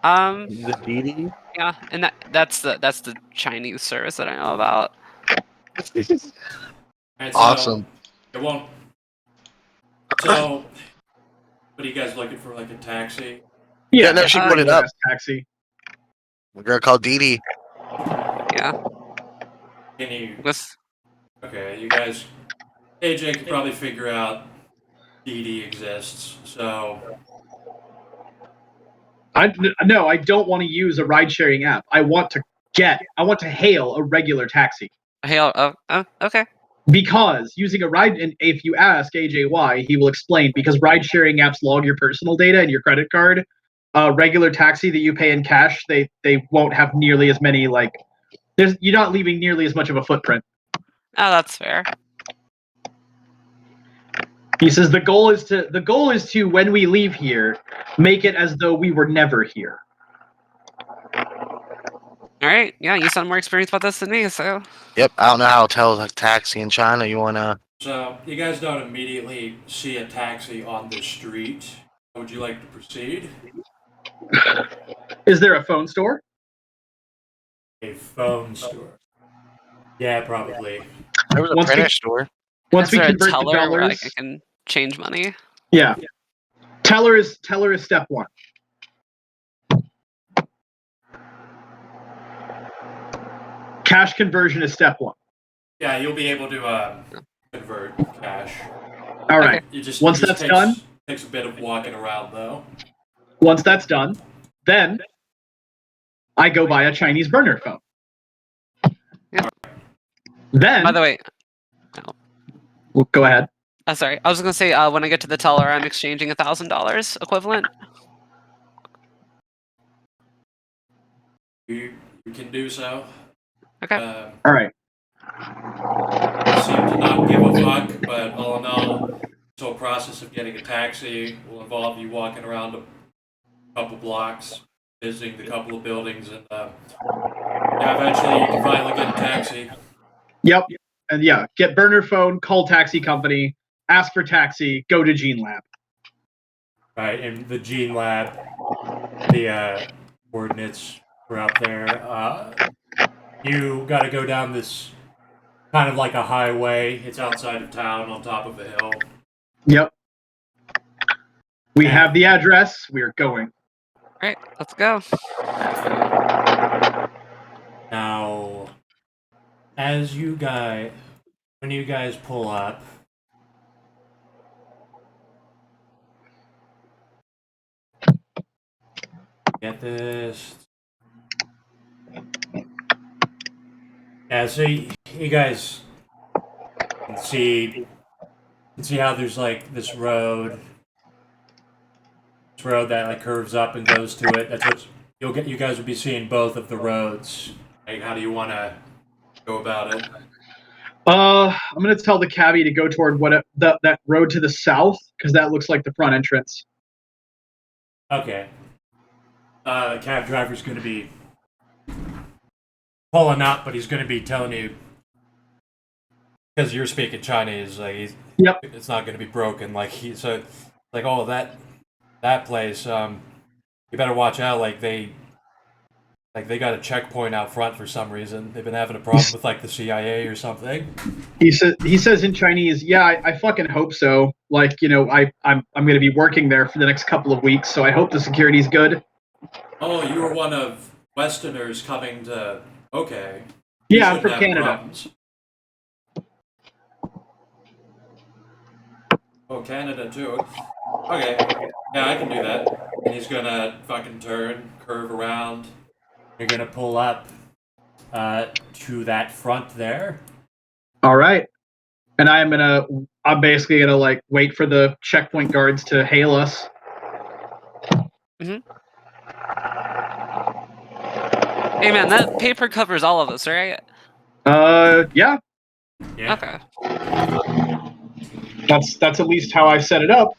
The DD? Yeah, and that's the Chinese service that I know about. And Awesome. So it won't. So, what are you guys looking for? Like a taxi? Yeah, no, she put it up. Taxi. A girl called DD. Yeah. Can you? With Okay, you guys. AJ could probably figure out DD exists. So No, I don't want to use a ride-sharing app. I want to hail a regular taxi. hail. Oh, okay. Because using a ride, and if you ask AJ why, he will explain. Because ride-sharing apps log your personal data and your credit card. Regular taxi that you pay in cash, they won't have nearly as many you're not leaving nearly as much of a footprint. Oh, that's fair. He says the goal is to when we leave here, make it as though we were never here. All right. Yeah, you sound more experienced about this than me, so. Yep, I don't know how to tell a taxi in China. You wanna? So you guys don't immediately see a taxi on the street. Would you like to proceed? Is there a phone store? A phone store. Yeah, probably. There was a Once we- printer store. Once Is we there a convert to teller where dollars, I can change money? yeah. Teller is step one. Cash conversion is step one. Yeah, you'll be able to convert cash. All right. You just Once it just that's done, takes a bit of walking around though. once that's done, then I go buy a Chinese burner phone. Yeah. Then, By the way, well, go ahead. sorry. I was gonna say when I get to the teller, I'm exchanging $1,000 equivalent. You can do so. Okay. All right. You seem to not give a fuck, but all in all, this whole process of getting a taxi will involve you walking around a couple blocks, visiting the couple of buildings, and yeah, eventually you can finally get a taxi. Yep. And yeah, get burner phone, call taxi company, ask for taxi, go to Gene Lab. Right, in the Gene Lab, the coordinates were up there. You got to go down this kind of like a highway. It's outside of town, on top of a hill. Yep. We have the address. We're going. All right. Let's go. Now, when you guys pull up, get this. Yeah, so you guys can see how there's like this road that like curves up and goes to it. That's what you guys will be seeing both of the roads. Like, how do you want to go about it? I'm gonna tell the cabbie to go toward that road to the south because that looks like the front entrance. Okay. The cab driver's going to be pulling up, but he's going to be telling you because you're speaking Chinese. Like, Yep. It's not going to be broken. Like oh that place. You better watch out. Like they got a checkpoint out front for some reason. They've been having a problem with like the CIA or something. He says in Chinese, yeah, I fucking hope so. Like, I'm gonna be working there for the next couple of weeks, so I hope the security's good. Oh, you were one of Westerners coming to. Okay. Yeah, I'm from Canada. Problems. Oh, Canada too. Okay. Yeah, I can do that. And he's gonna fucking curve around. You're gonna pull up to that front there. All right. And I'm basically gonna like wait for the checkpoint guards to hail us. Mm-hmm. Hey man, that paper covers all of us, right? Yeah. Yeah. Okay. That's at least how I set it up.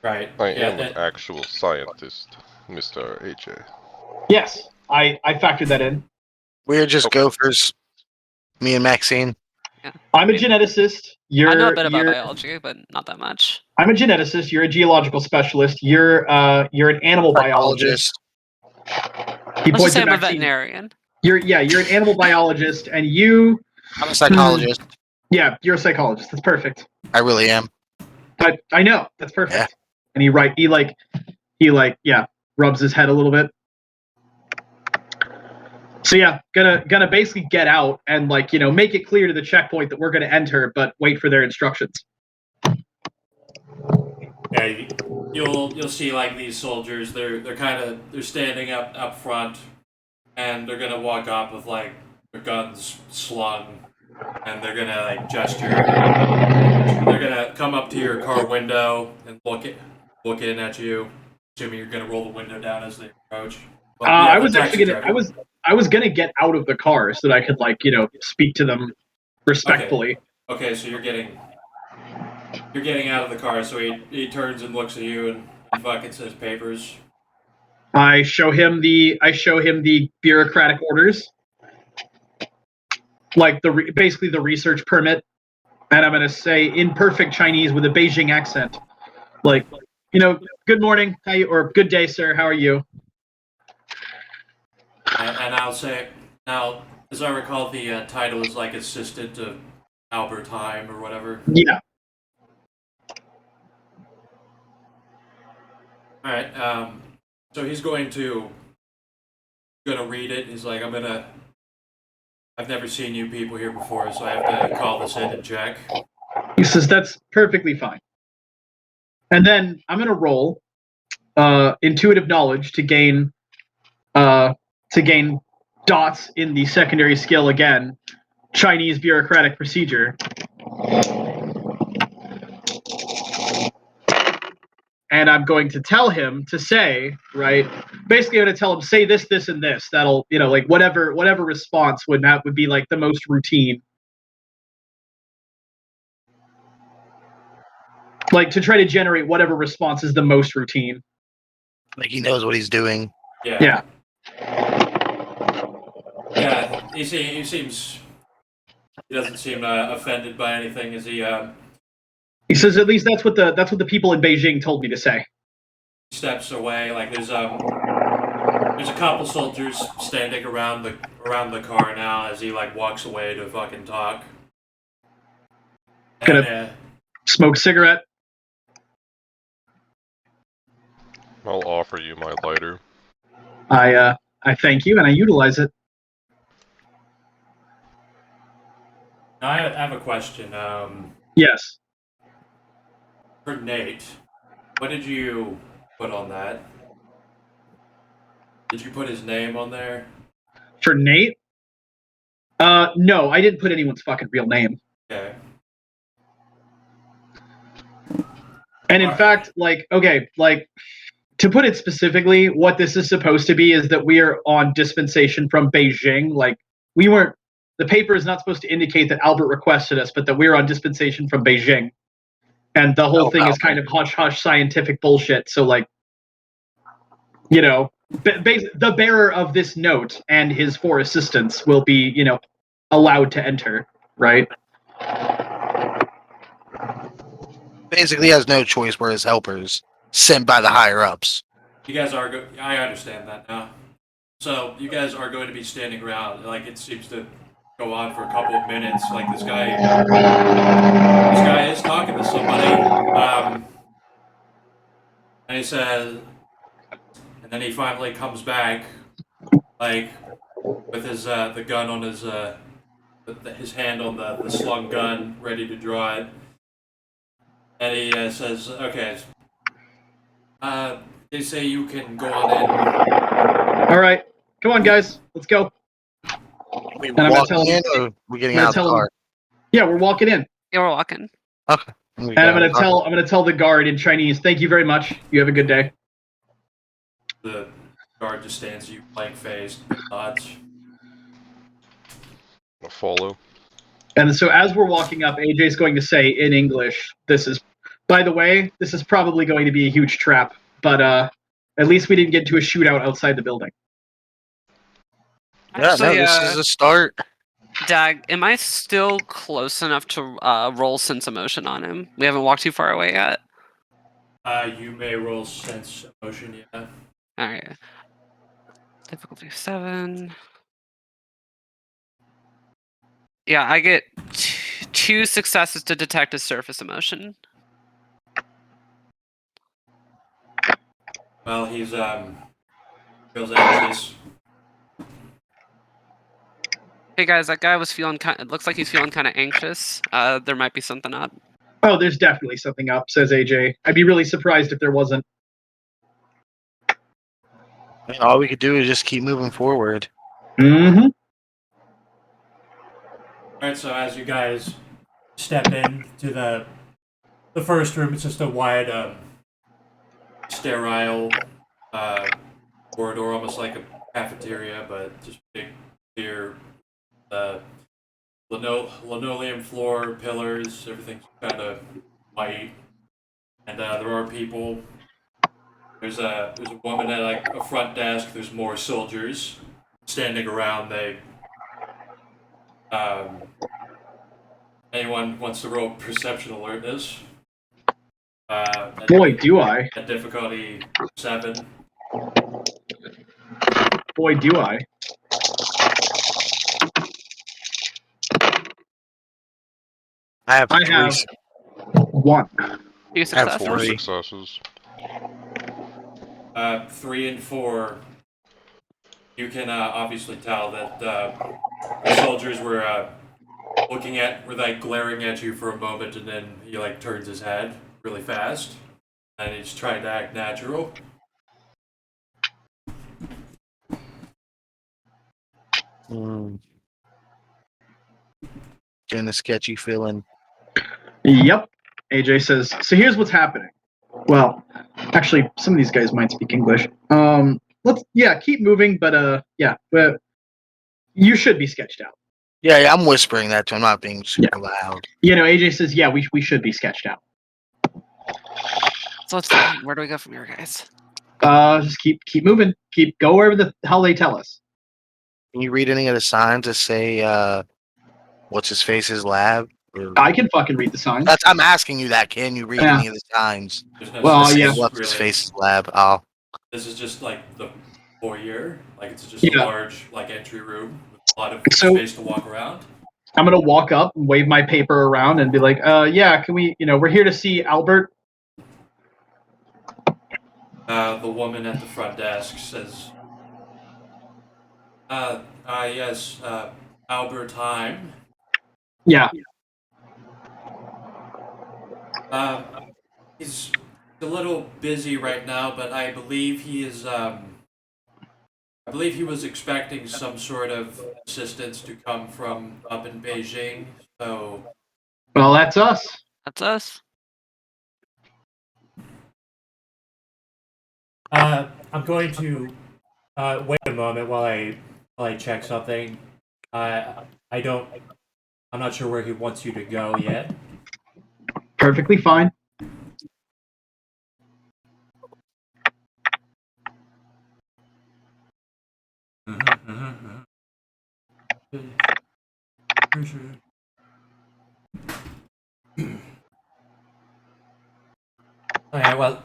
Right. I am an actual scientist, Mr. AJ. Yes, I factored that in. We're just gophers. Me and Maxine. Yeah. I'm a geneticist. I know a bit about biology, but not that much. I'm a geneticist. You're a geological specialist. You're an animal biologist. He Let's just points say at I'm a Maxine. veterinarian. You're an animal biologist, and you. I'm a psychologist. Yeah, you're a psychologist. That's perfect. I really am. I know that's perfect. Yeah. And he rubs his head a little bit. So yeah, gonna basically get out and make it clear to the checkpoint that we're gonna enter, but wait for their instructions. Yeah, you'll see like these soldiers. They're standing up front, and they're gonna walk up with like their guns slung, and they're gonna like gesture. They're gonna come up to your car window and look in at you, assuming you're gonna roll the window down as they approach. Well, yeah, I the was taxi actually driver. I was gonna get out of the car so that I could speak to them respectfully. Okay, so you're getting out of the car. So he turns and looks at you and fucking says papers. I show him the bureaucratic orders, like basically the research permit, and I'm gonna say in perfect Chinese with a Beijing accent, like, good morning, or good day, sir. How are you? And I'll say now, as I recall, the title is like assistant to Albert Heim or whatever. Yeah. All right. So he's gonna read it. He's like, I've never seen you people here before, so I have to call this in and check. He says that's perfectly fine. And then I'm gonna roll intuitive knowledge to gain dots in the secondary skill again, Chinese bureaucratic procedure. And I'm going to tell him to say, right? Basically, I'm going to tell him, say this, this, and this. That'll, whatever response would be like the most routine. Like to try to generate whatever response is the most routine. Like he knows what he's doing. Yeah. Yeah. He seems. He doesn't seem offended by anything. Is he? He says, at least that's what the people in Beijing told me to say. Steps away. Like there's a couple soldiers standing around the car now as he walks away to fucking talk. Gonna smoke cigarette. I'll offer you my lighter. I thank you and I utilize it. Now I have a question. Yes. For Nate, what did you put on that? Did you put his name on there? For Nate? No, I didn't put anyone's fucking real name. Okay. And in fact, to put it specifically, what this is supposed to be is that we are on dispensation from Beijing. The paper is not supposed to indicate that Albert requested us, but that we're on dispensation from Beijing. And the whole thing is kind of hush-hush scientific bullshit. So, the bearer of this note and his 4 assistants will be, allowed to enter, right? Basically, has no choice. We're his helpers, sent by the higher ups. You guys are. I understand that now. So you guys are going to be standing around. It seems to go on for a couple of minutes. This guy is talking to somebody. And he says, and then he finally comes back, with his the gun on his hand on the slung gun, ready to draw it. And he says, "Okay, they say you can go on in." All right, come on, guys, let's go. We walking in, or we getting out of the car? Yeah, we're walking in. Yeah, we're walking. Okay. And I'm gonna tell the guard in Chinese, "Thank you very much. You have a good day." The guard just stands you blank faced, nods. I'll follow. And so as we're walking up, AJ's going to say in English, by the way, this is probably going to be a huge trap, but at least we didn't get into a shootout outside the building. Actually, this is a start. Dag, am I still close enough to roll sense emotion on him? We haven't walked too far away yet. You may roll sense emotion, yeah. All right. Difficulty 7. Yeah, I get 2 successes to detect a surface emotion. Well, he's feels anxious. Hey guys, that guy was feeling kind. It looks like he's feeling kind of anxious. There might be something up. Oh, there's definitely something up, says AJ. I'd be really surprised if there wasn't. And all we could do is just keep moving forward. Mm-hmm. All right, so as you guys step in to the first room, it's just a wide, sterile corridor, almost like a cafeteria, but just big, clear, linoleum floor, pillars, everything's kind of white, and there are people. There's a woman at like a front desk. There's more soldiers standing around. They anyone wants to roll perception alertness? Boy, do I. At difficulty 7. Boy, do I. I have I three. have 1. 2 have successes. 4 Three. successes. 3 and 4. You can obviously tell that the soldiers were were like glaring at you for a moment, and then he like turns his head really fast, and he's trying to act natural. Getting a sketchy feeling. Yep. AJ says, so here's what's happening. Well, actually, some of these guys might speak English. Keep moving, but you should be sketched out. Yeah, I'm whispering that to him, not being super loud. AJ says, yeah, we should be sketched out. So let's do it. Where do we go from here, guys? Just keep moving. Go wherever the hell they tell us. Can you read any of the signs that say what's his face's lab? Or... I can fucking read the signs. I'm asking you that. Can you read Yeah. any of the signs? There's no Well, signs, yeah. What's his really. face's lab? Oh. This is just like the foyer. Like it's just Yeah. a large like entry room with a lot of So- space to walk around. I'm gonna walk up and wave my paper around and be like, can we, we're here to see Albert. The woman at the front desk says, yes, Albert Heim. Yeah. He's a little busy right now, but I believe he is, I believe he was expecting some sort of assistance to come from up in Beijing, so... Well, that's us. That's us. I'm going to wait a moment while I check something. I'm not sure where he wants you to go yet. Perfectly fine.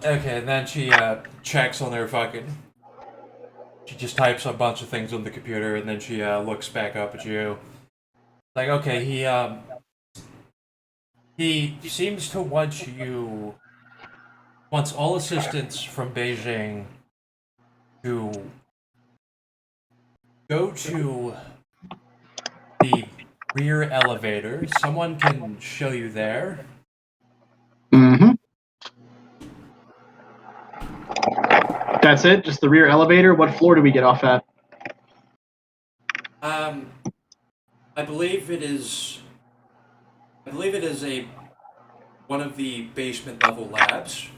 Okay, and then she checks on her fucking... She just types a bunch of things on the computer, and then she looks back up at you. Like, okay, he seems to want wants all assistance from Beijing to go to the rear elevator. Someone can show you there. Mm-hmm. That's it? Just the rear elevator? What floor do we get off at? I believe it is one of the basement level labs.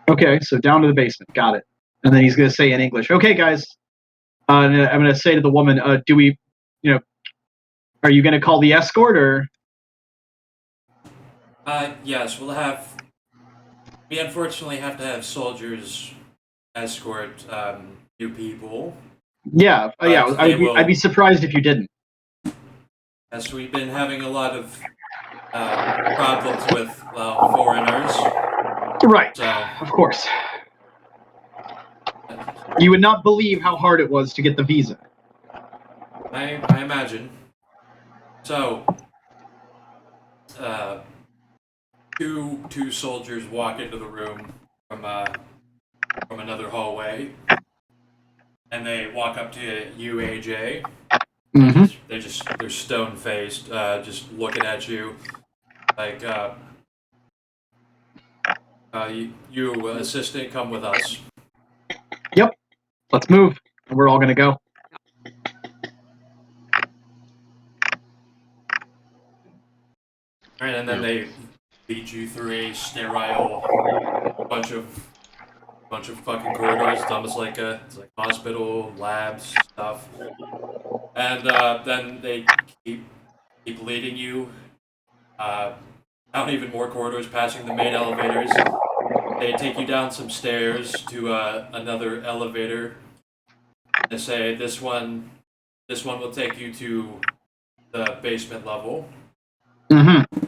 Okay, so down to the basement. Got it. And then he's going to say in English, okay, guys. I'm going to say to the woman, are you going to call the escort or? Yes, we unfortunately have to have soldiers escort new people. Yeah, I'd be surprised if you didn't. As we've been having a lot of problems with foreigners. Right, So, of course. You would not believe how hard it was to get the visa. I imagine. So, two soldiers walk into the room from another hallway, and they walk up to you, AJ. They're stone faced, just looking at you, like you assistant, come with us. Yep. Let's move. We're all gonna go. All right, and then they lead you through a sterile bunch of fucking corridors. It's almost like it's like hospital, labs, stuff. And then they keep leading you down even more corridors, passing the main elevators. They take you down some stairs to another elevator. They say this one will take you to the basement level. Mm-hmm.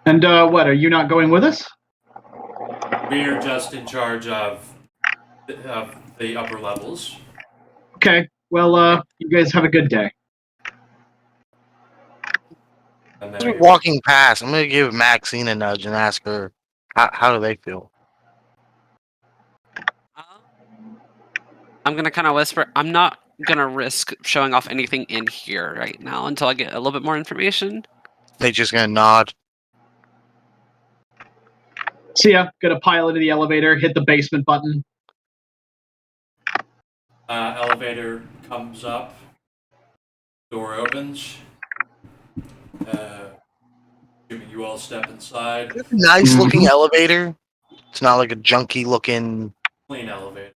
And what? Are you not going with us? We're just in charge of the upper levels. Okay. Well, you guys have a good day. And As we're they, walking past, I'm gonna give Maxine a nudge and ask her, how do they feel? I'm gonna kind of whisper. I'm not gonna risk showing off anything in here right now until I get a little bit more information. They just gonna nod. See ya. Gonna pile into the elevator. Hit the basement button. elevator comes up. Door opens. Assuming you all step inside. Nice looking elevator. It's not like a junky looking. Clean elevator.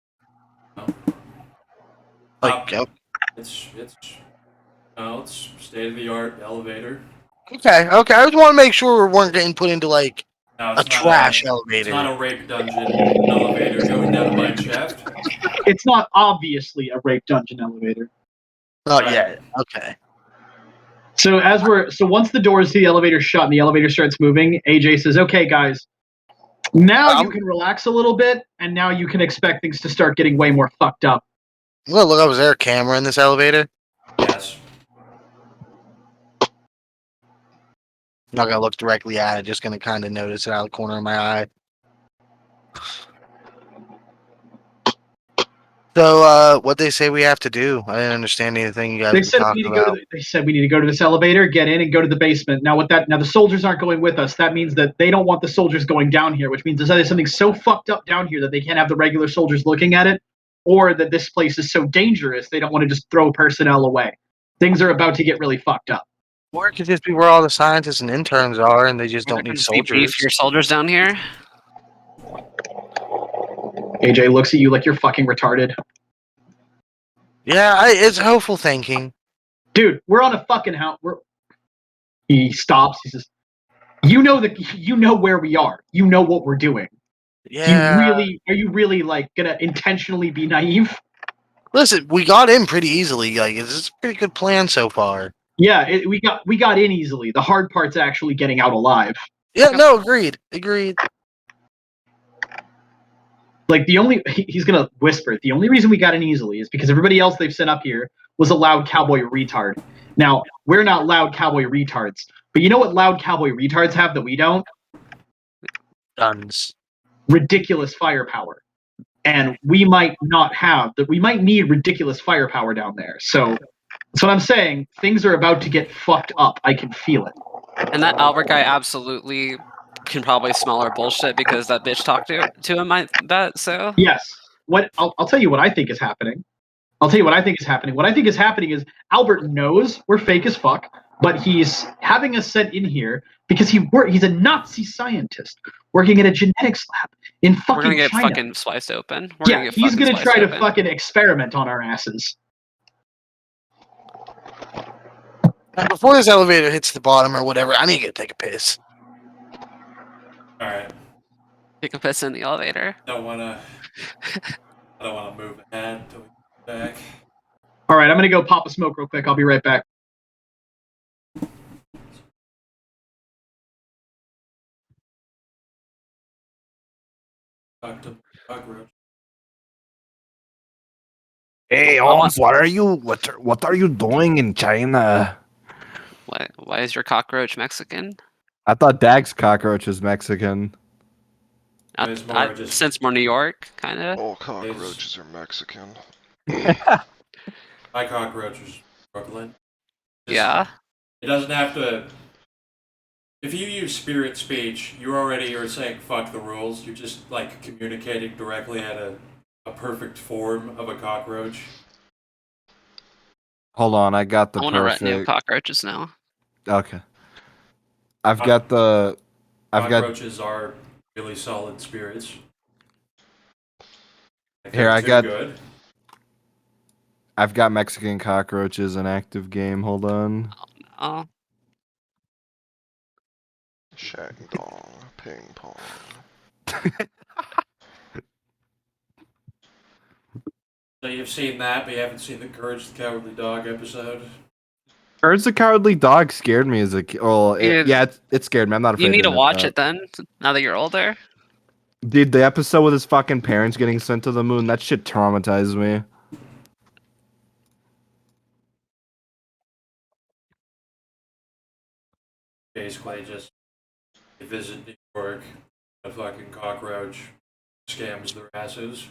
Like, It's it's state of the art elevator. okay. I just want to make sure we weren't getting put into like Now a trash elevator. It's not a rape dungeon elevator going down a mine shaft. It's not obviously a rape dungeon elevator. Not Right. yet. Okay. So once the doors to the elevator shut and the elevator starts moving, AJ says, "Okay, guys, now you can relax a little bit, and now you can expect things to start getting way more fucked up." Well, look, was there a camera in this elevator? Yes. I'm not gonna look directly at it. Just gonna kind of notice it out of the corner of my eye. So, what they say we have to do? I didn't understand anything you guys They were said talking about. they said we need to go to this elevator, get in, and go to the basement. Now the soldiers aren't going with us. That means that they don't want the soldiers going down here, which means there's either something so fucked up down here that they can't have the regular soldiers looking at it, or that this place is so dangerous they don't want to just throw personnel away. Things are about to get really fucked up. Or it could just be where all the scientists and interns are, and they just don't need soldiers. Beef your soldiers down here. AJ looks at you like you're fucking retarded. Yeah, it's hopeful thinking. Dude, we're on a fucking house. He stops. He says, you know where we are. You know what we're doing. Yeah. Are you really like gonna intentionally be naive? Listen, we got in pretty easily. Like, it's a pretty good plan so far. Yeah, we got in easily. The hard part's actually getting out alive. Yeah, no, agreed. Like he's gonna whisper. The only reason we got in easily is because everybody else they've sent up here was a loud cowboy retard. Now we're not loud cowboy retards, but you know what loud cowboy retards have that we don't? Guns. Ridiculous firepower, and we might not have that. We might need ridiculous firepower down there. So that's what I'm saying. Things are about to get fucked up. I can feel it. And that Albert guy absolutely can probably smell our bullshit because that bitch talked to him. I bet so. Yes. I'll tell you what I think is happening. What I think is happening is Albert knows we're fake as fuck, but he's having us sent in here because he's a Nazi scientist working at a genetics lab in fucking China. We're gonna get fucking sliced open. He's gonna try to fucking experiment on our asses. Now, before this elevator hits the bottom or whatever, I need to take a piss. All right. Take a piss in the elevator. I don't wanna move ahead until we get back. All right, I'm gonna go pop a smoke real quick. I'll be right back. Talk to Cockroach. Hey, Holmes, what are you doing in China? Why is your cockroach Mexican? I thought Dag's cockroach is Mexican. It's more just Since more New York, kind of. All cockroaches are Mexican. my cockroach was Brooklyn. Yeah. It doesn't have to. If you use spirit speech, you already are saying fuck the rules. You're just like communicating directly at a perfect form of a cockroach. Hold on, I got the I want to retinue perfect. cockroaches now. Okay. I've got Cockroaches are really solid spirits. Here, I too got- good. I've got Mexican cockroaches in active game. Hold on. Oh, Shang dong, ping pong. So you've seen that, but you haven't seen the Courage the Cowardly Dog episode. Courage the Cowardly Dog scared me as a kid. Oh, Dude. yeah, it scared me. I'm not afraid you need to admit watch that. it then. Now that you're older. Dude, the episode with his fucking parents getting sent to the moon, that shit traumatized me. Basically, just they visit New York, a fucking cockroach scams their asses.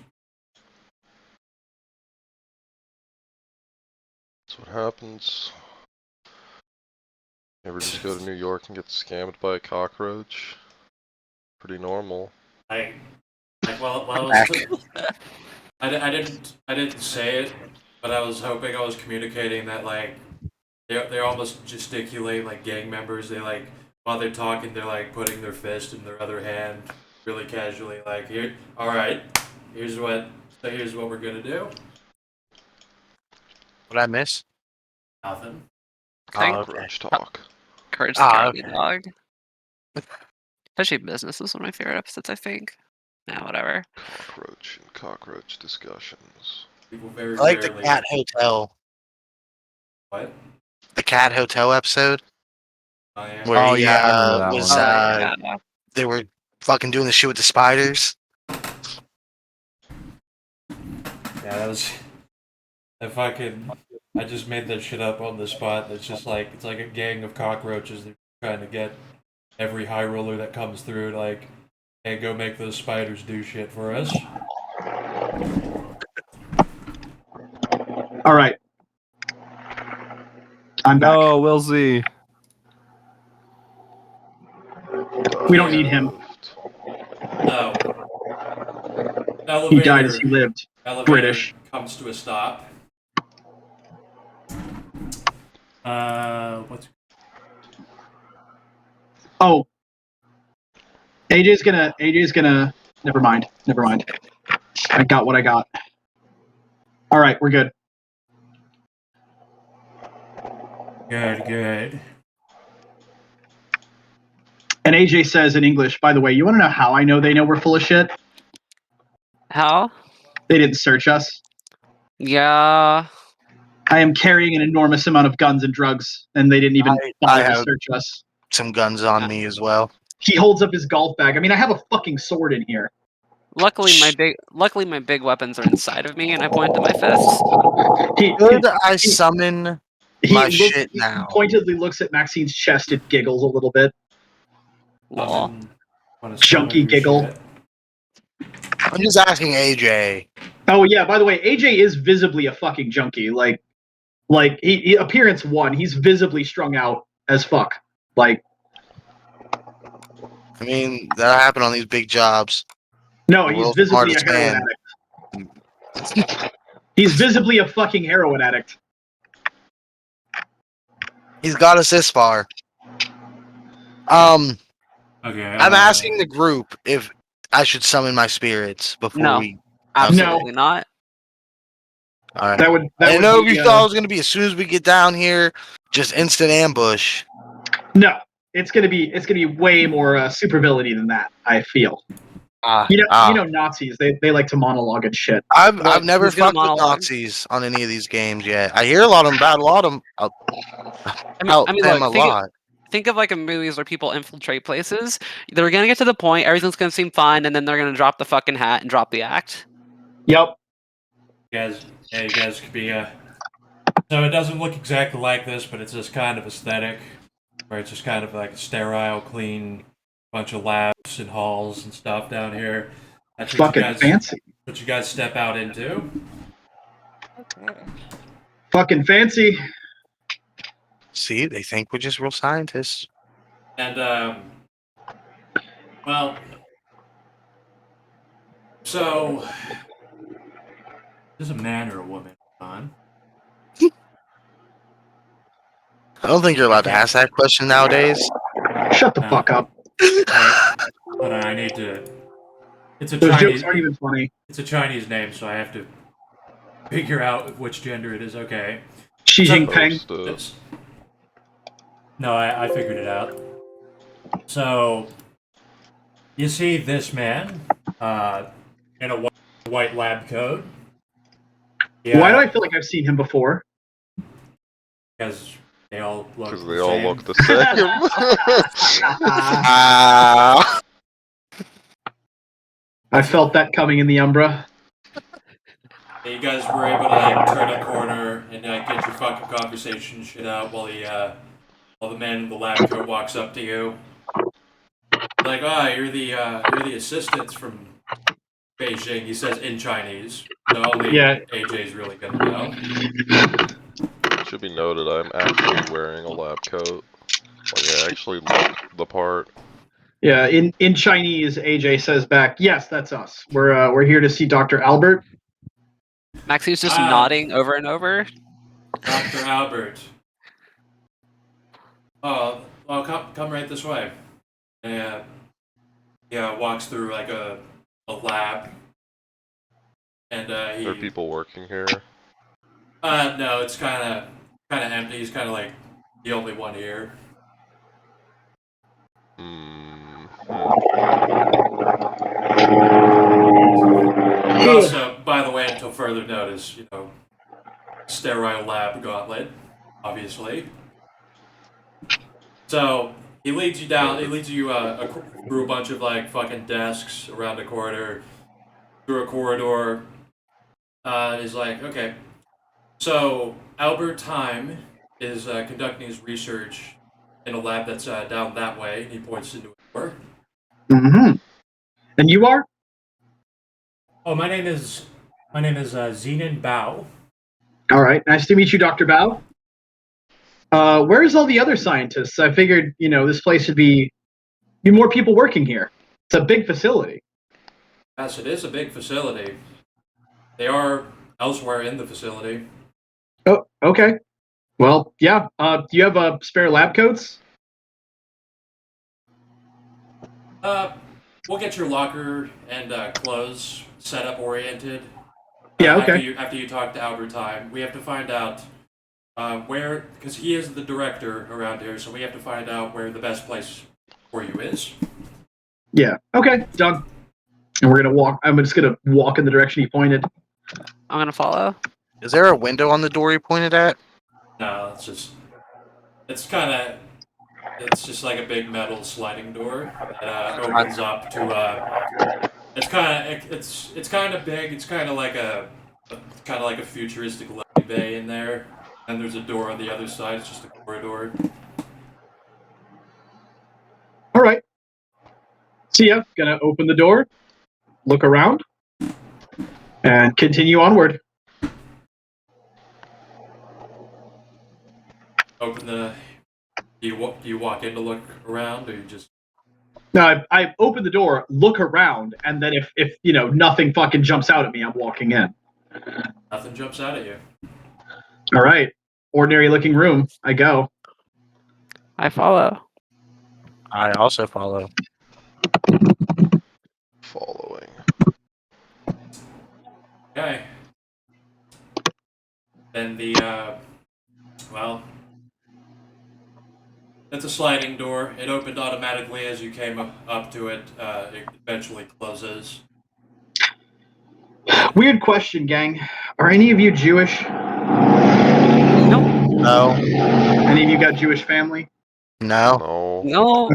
That's what happens. Ever just go to New York and get scammed by a cockroach? Pretty normal. Well, I didn't say it, but I was hoping I was communicating that like they almost gesticulate like gang members. They like while they're talking, they're like putting their fist in their other hand, really casually. Like here, all right, here's what we're gonna do. What I miss? Nothing. Cockroach talk. Courage the Cowardly Dog. Especially Business is one of my favorite episodes, I think. Nah, whatever. Cockroach and cockroach discussions. People very I like the rarely. Cat Hotel. What? The Cat Hotel episode I am. where Oh, he yeah, I remember that was one. Yeah. they were fucking doing the shit with the spiders. Yeah, that was. I just made that shit up on the spot. It's just like it's like a gang of cockroaches. They're trying to get every high roller that comes through. Like, hey, go make those spiders do shit for us. All right. I'm back. No, Wilsey. We don't need him. No. He died as he lived. Elevator British. comes to a stop. What's Oh. AJ's gonna never mind. I got what I got. All right, we're good. good? And AJ says in English, by the way, you want to know how I know they know we're full of shit? How? They didn't search us. Yeah. I am carrying an enormous amount of guns and drugs, and they didn't even I bother to have search us. some guns on me as well. He holds up his golf bag. I mean, I have a fucking sword in here. Luckily, my big weapons are inside of me, and I point to my fists. Could I summon my shit he now? pointedly looks at Maxine's chest and giggles a little bit. Lol. Junkie giggle. I'm just asking AJ. Oh yeah, by the way, AJ is visibly a fucking junkie. Like he appearance 1, he's visibly strung out as fuck. Like, I mean, that happened on these big jobs. no, The he's world's visibly a smartest heroin man. addict. He's visibly a fucking heroin addict. He's got us this far. Okay. I'm asking the group if I should summon my spirits before No. we. Absolutely not. All right. That would. I didn't would know if be, you thought it was gonna be as soon as we get down here, just instant ambush. No, it's gonna be way more super villainy than that. I feel. You know Nazis. They like to monologue and shit. I've never who's gonna fucked with monologue? Nazis on any of these games yet. I hear a lot of them about a lot of them. I mean, them look, a lot. think of like a movies where people infiltrate places. They're gonna get to the point, everything's gonna seem fine, and then they're gonna drop the fucking hat and drop the act. Yep. You guys, Yeah, you guys could be. So it doesn't look exactly like this, but it's this kind of aesthetic, where it's just kind of like a sterile, clean bunch of labs and halls and stuff down here. That's what Fucking fancy. what you guys step out into. Fucking fancy. See, they think we're just real scientists. And well, so is a man or a woman, John? I don't think you're allowed to ask that question nowadays. Shut the fuck up. Hold on, I need to. It's a Those Chinese. jokes aren't even funny. It's a Chinese name, so I have to figure out which gender it is. Okay. Xi So- Jinping. Supposed to- No, I figured it out. So, you see this man in a white lab coat. Yeah, Why do I feel like I've seen him before? Because they all look Because the they all same. look the same. I felt that coming in the Umbra. You guys were able to like turn a corner and like get your fucking conversation shit out while the man in the lab coat walks up to you. Like, you're the assistants from Beijing. He says in Chinese. So only Yeah. AJ's really gonna know. It should be noted I'm actually wearing a lab coat. Like, I actually look the part. Yeah, in Chinese, AJ says back, "Yes, that's us. We're here to see Dr. Albert." Maxine's just Ah. nodding over and over. Dr. Albert. Oh, well, come right this way. And walks through like a lab. And he. There are people working here. No, it's kind of empty. He's kind of like the only one here. Also, by the way, until further notice, sterile lab gauntlet, obviously. So he leads you down. He leads you through a bunch of like fucking desks around a corridor, through a corridor. He's like, okay, so Albert Time is conducting his research in a lab that's down that way. And he points into a door. Mm-hmm. And you are? Oh, my name is Zenon Bao. All right. Nice to meet you, Dr. Bao. Where's all the other scientists? I figured, this place would be more people working here. It's a big facility. Yes, it is a big facility. They are elsewhere in the facility. Oh, okay. Well, yeah. Do you have spare lab coats? We'll get your locker and clothes set up oriented. Yeah, okay. After you talk to Albert Time, we have to find out where, because he is the director around here, so we have to find out where the best place for you is. Yeah. Okay. Done. And we're gonna walk. I'm just gonna walk in the direction he pointed. I'm gonna follow. Is there a window on the door you pointed at? No, it's just like a big metal sliding door that opens up to. It's kind of big. It's kind of like a futuristic levee bay in there. And there's a door on the other side. It's just a corridor. All right. See ya. Gonna open the door, look around, and continue onward. Do you walk in to look around, or you just? No, I open the door, look around, and then if nothing fucking jumps out at me, I'm walking in. Nothing jumps out at you. All right. Ordinary looking room. I go. I follow. I also follow. Following. Okay. Then it's a sliding door. It opened automatically as you came up to it. It eventually closes. Weird question, gang. Are any of you Jewish? No. Any of you got Jewish family? No. No. No.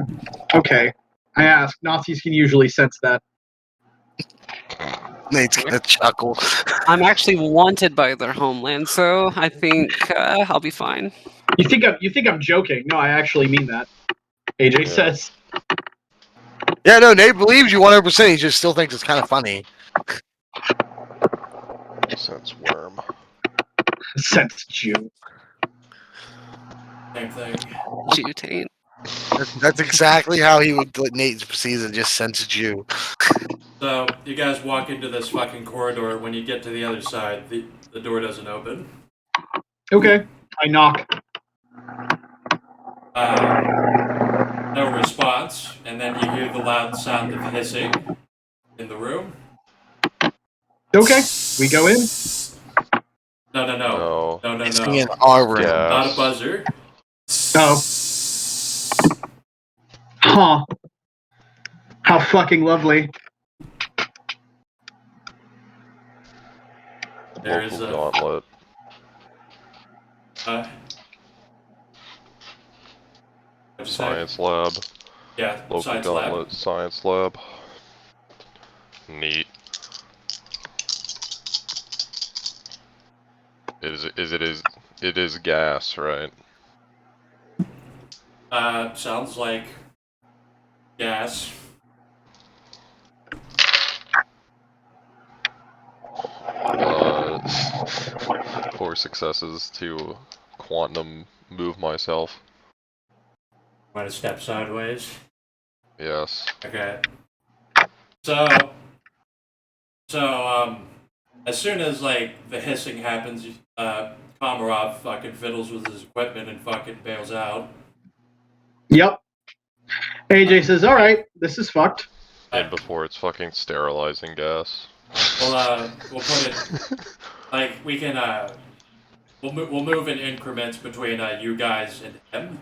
Okay. I ask. Nazis can usually sense that. Nate's gonna chuckle. I'm actually wanted by their homeland, so I think I'll be fine. You think I'm joking? No, I actually mean that. AJ Yeah. says. Yeah, no, Nate believes you 100%. He just still thinks it's kind of funny. Sense worm. Sense Jew. Same thing. Jew taint. That's exactly how he would. Nate perceives it. Just senses you. So you guys walk into this fucking corridor. When you get to the other side, the door doesn't open. Okay. I knock. No response, and then you hear the loud sound of hissing in the room. Okay. We go in. No. No. It's in our room. Not a Gas. buzzer. Oh. Huh. How fucking lovely. There is Local a gauntlet. what'd you say? Science lab. Yeah, Local science gauntlet. lab. Science lab. Neat. It is gas, right? Sounds like gas. 4 successes to quantum move myself. Want to step sideways? Yes. Okay. So, as soon as like the hissing happens, Komarov fucking fiddles with his equipment and fucking bails out. Yep. AJ says, "All right, this is fucked." And before it's fucking sterilizing gas. We'll put it like we can we'll move in increments between you guys and him,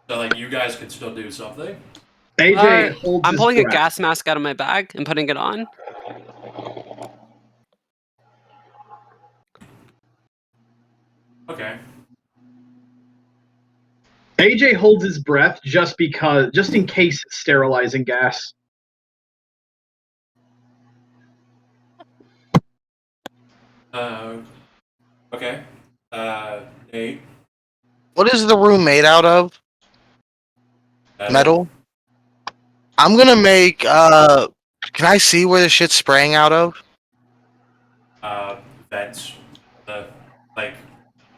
so like you guys can still do something. AJ holds I'm his pulling a breath. gas mask out of my bag and putting it on. Okay. AJ holds his breath just in case it's sterilizing gas. Okay. Nate. What is the room made out of? Metal. I'm gonna make. Can I see where the shit's spraying out of? Vents. Like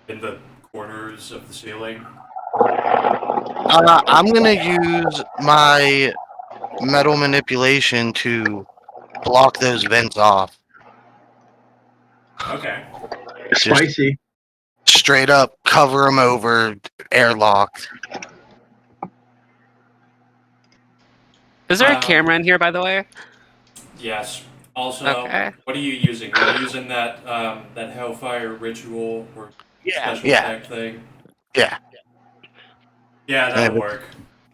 in the corners of the ceiling. I'm gonna use my metal manipulation to block those vents off. Okay. Just Spicy. straight up cover them over, airlocked. Is there a camera in here, by the way? Yes. Also, Okay. what are you using? Are you using that that Hellfire ritual or special Yeah. tech thing? Yeah. Yeah, And that'll work.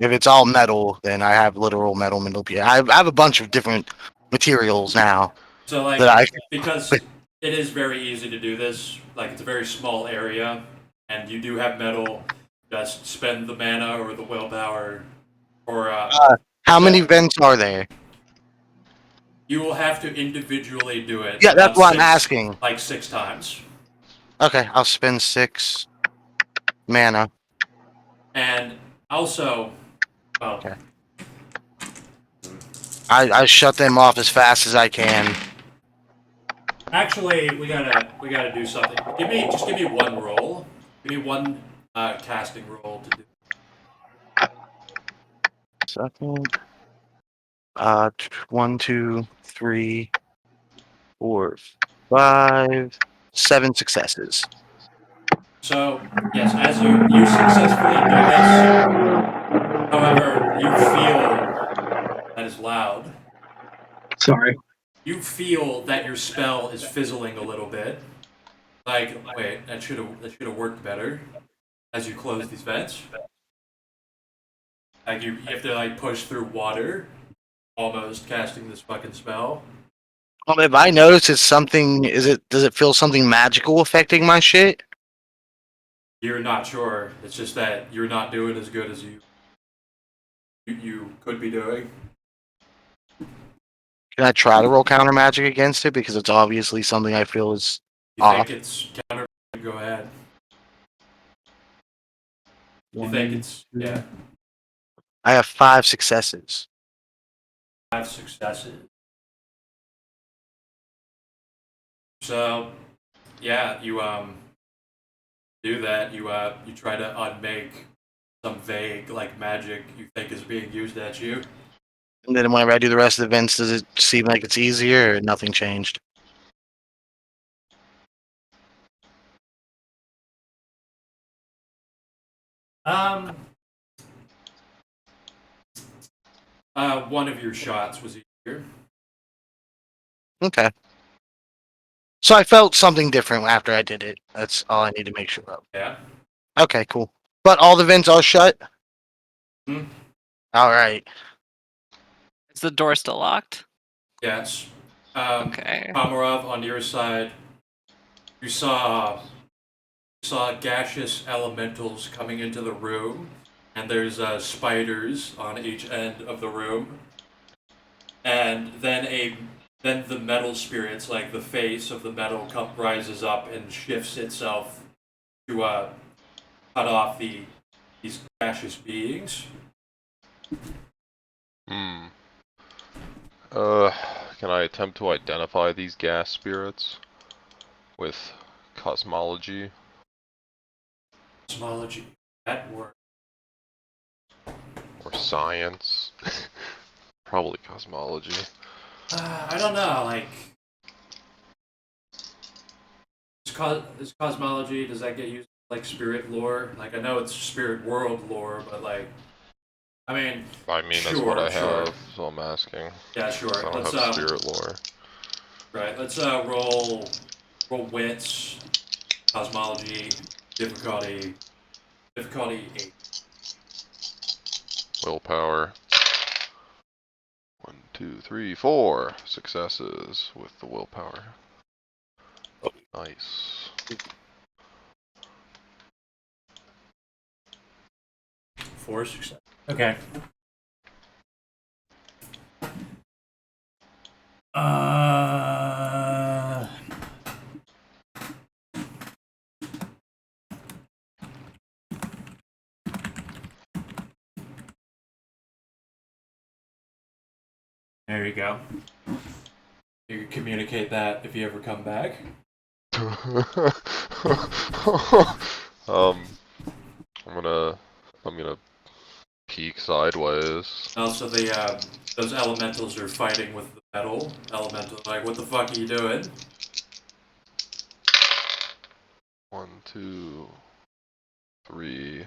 if it's all metal, then I have literal metal manipulation. I have a bunch of different materials now. So like that I because it is very easy to do this. Like it's a very small area, and you do have metal. Just spend the mana or the willpower, or how many vents are there? you will have to individually do it. Yeah, that's about what I'm 6 asking. Like 6 times. Okay, I'll spend 6 mana. And also, well, Okay. I shut them off as fast as I can. actually, we gotta do something. Just give me one roll. Give me one casting roll to do. Second. 1, 2, 3, 4, 5, 7 successes. So yes, as you successfully do this. However, you feel that is loud. Sorry. You feel that your spell is fizzling a little bit. Like, wait, that should have worked better. As you close these vents, like you have to like push through water, almost casting this fucking spell. If I notice it's something, does it feel something magical affecting my shit? You're not sure. It's just that you're not doing as good as you could be doing. Can I try to roll counter magic against it because it's obviously something I feel is You off? think it's counter? Go ahead. You One, think it's yeah? I have 5 successes. 5 successes. So, yeah, you do that. You try to unmake some vague like magic you think is being used at you. And then whenever I do the rest of the events, does it seem like it's easier or nothing changed? One of your shots was easier. Okay. So I felt something different after I did it. That's all I need to make sure of. Yeah. Okay, cool. But all the vents are shut? Hmm. All right. Is the door still locked? Yes. Okay. Pomerov, on your side, you saw gaseous elementals coming into the room, and there's spiders on each end of the room, and then the metal spirits, like the face of the metal cup, rises up and shifts itself to cut off these gaseous beings. Hmm. Can I attempt to identify these gas spirits with cosmology? Cosmology, that word. Or science? Probably cosmology. I don't know, like. Is cosmology, does that get used like spirit lore? Like, I know it's spirit world lore, but like, I mean, That's what I sure. have, so I'm asking. Yeah, sure. I don't Let's have spirit lore. right. Let's roll wits, cosmology, difficulty 8. Willpower. 1, 2, 3, 4 successes with the willpower. Nice. 4 success. Okay. Uh. There you go. You can communicate that if you ever come back. I'm gonna peek sideways. Also, those elementals are fighting with the metal elemental. Like, what the fuck are you doing? 1, 2, 3,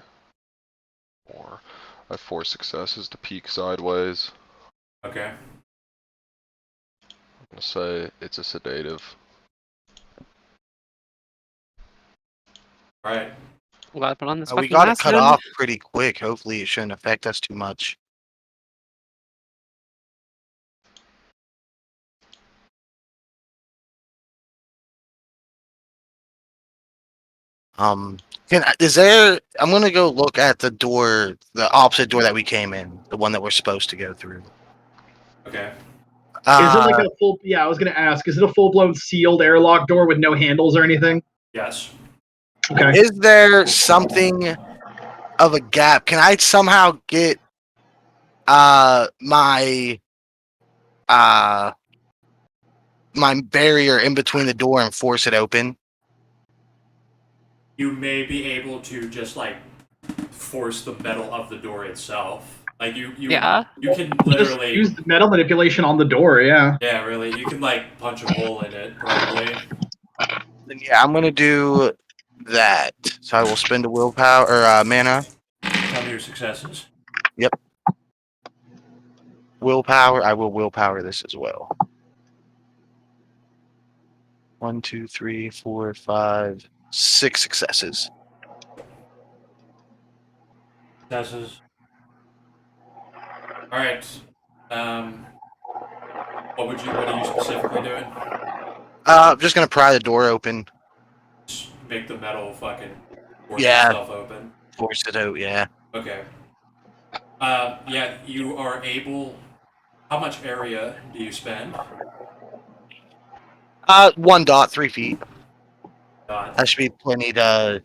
4. I have 4 successes to peek sideways. Okay. I'm gonna say it's a sedative. All right. We gotta put on this We fucking got it mask cut then. off pretty quick. Hopefully it shouldn't affect us too much. Is there? I'm gonna go look at the door, the opposite door that we came in, the one that we're supposed to go through. Okay. Is it like a full? Yeah, I was gonna ask. Is it a full blown sealed airlock door with no handles or anything? Yes. Okay. Is there something of a gap? Can I somehow get my my barrier in between the door and force it open? You may be able to just like force the metal of the door itself. Like you Yeah. you can Just literally use the metal manipulation on the door. Yeah. yeah, really. You can like punch a hole in it probably. Then yeah, I'm gonna do that. So I will spend a willpower or mana. Tell me your successes. Willpower. I will willpower this as well. 1, 2, 3, 4, 5, 6 successes. Successes. All right. What are you specifically doing? I'm just gonna pry the door open. Just make the metal fucking force Yeah. itself open. Force it out. Yeah. Okay. Yeah, you are able How much area do you spend? 1.3 feet. Not. That should be plenty to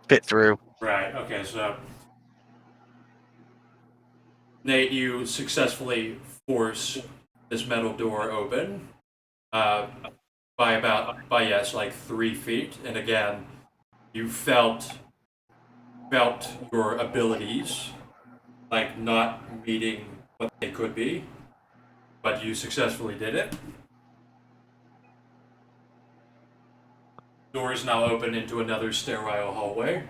fit through. Right. Okay. So, Nate, you successfully force this metal door open by yes, like 3 feet, and again, you felt your abilities like not meeting what they could be, but you successfully did it. Door is now open into another sterile hallway.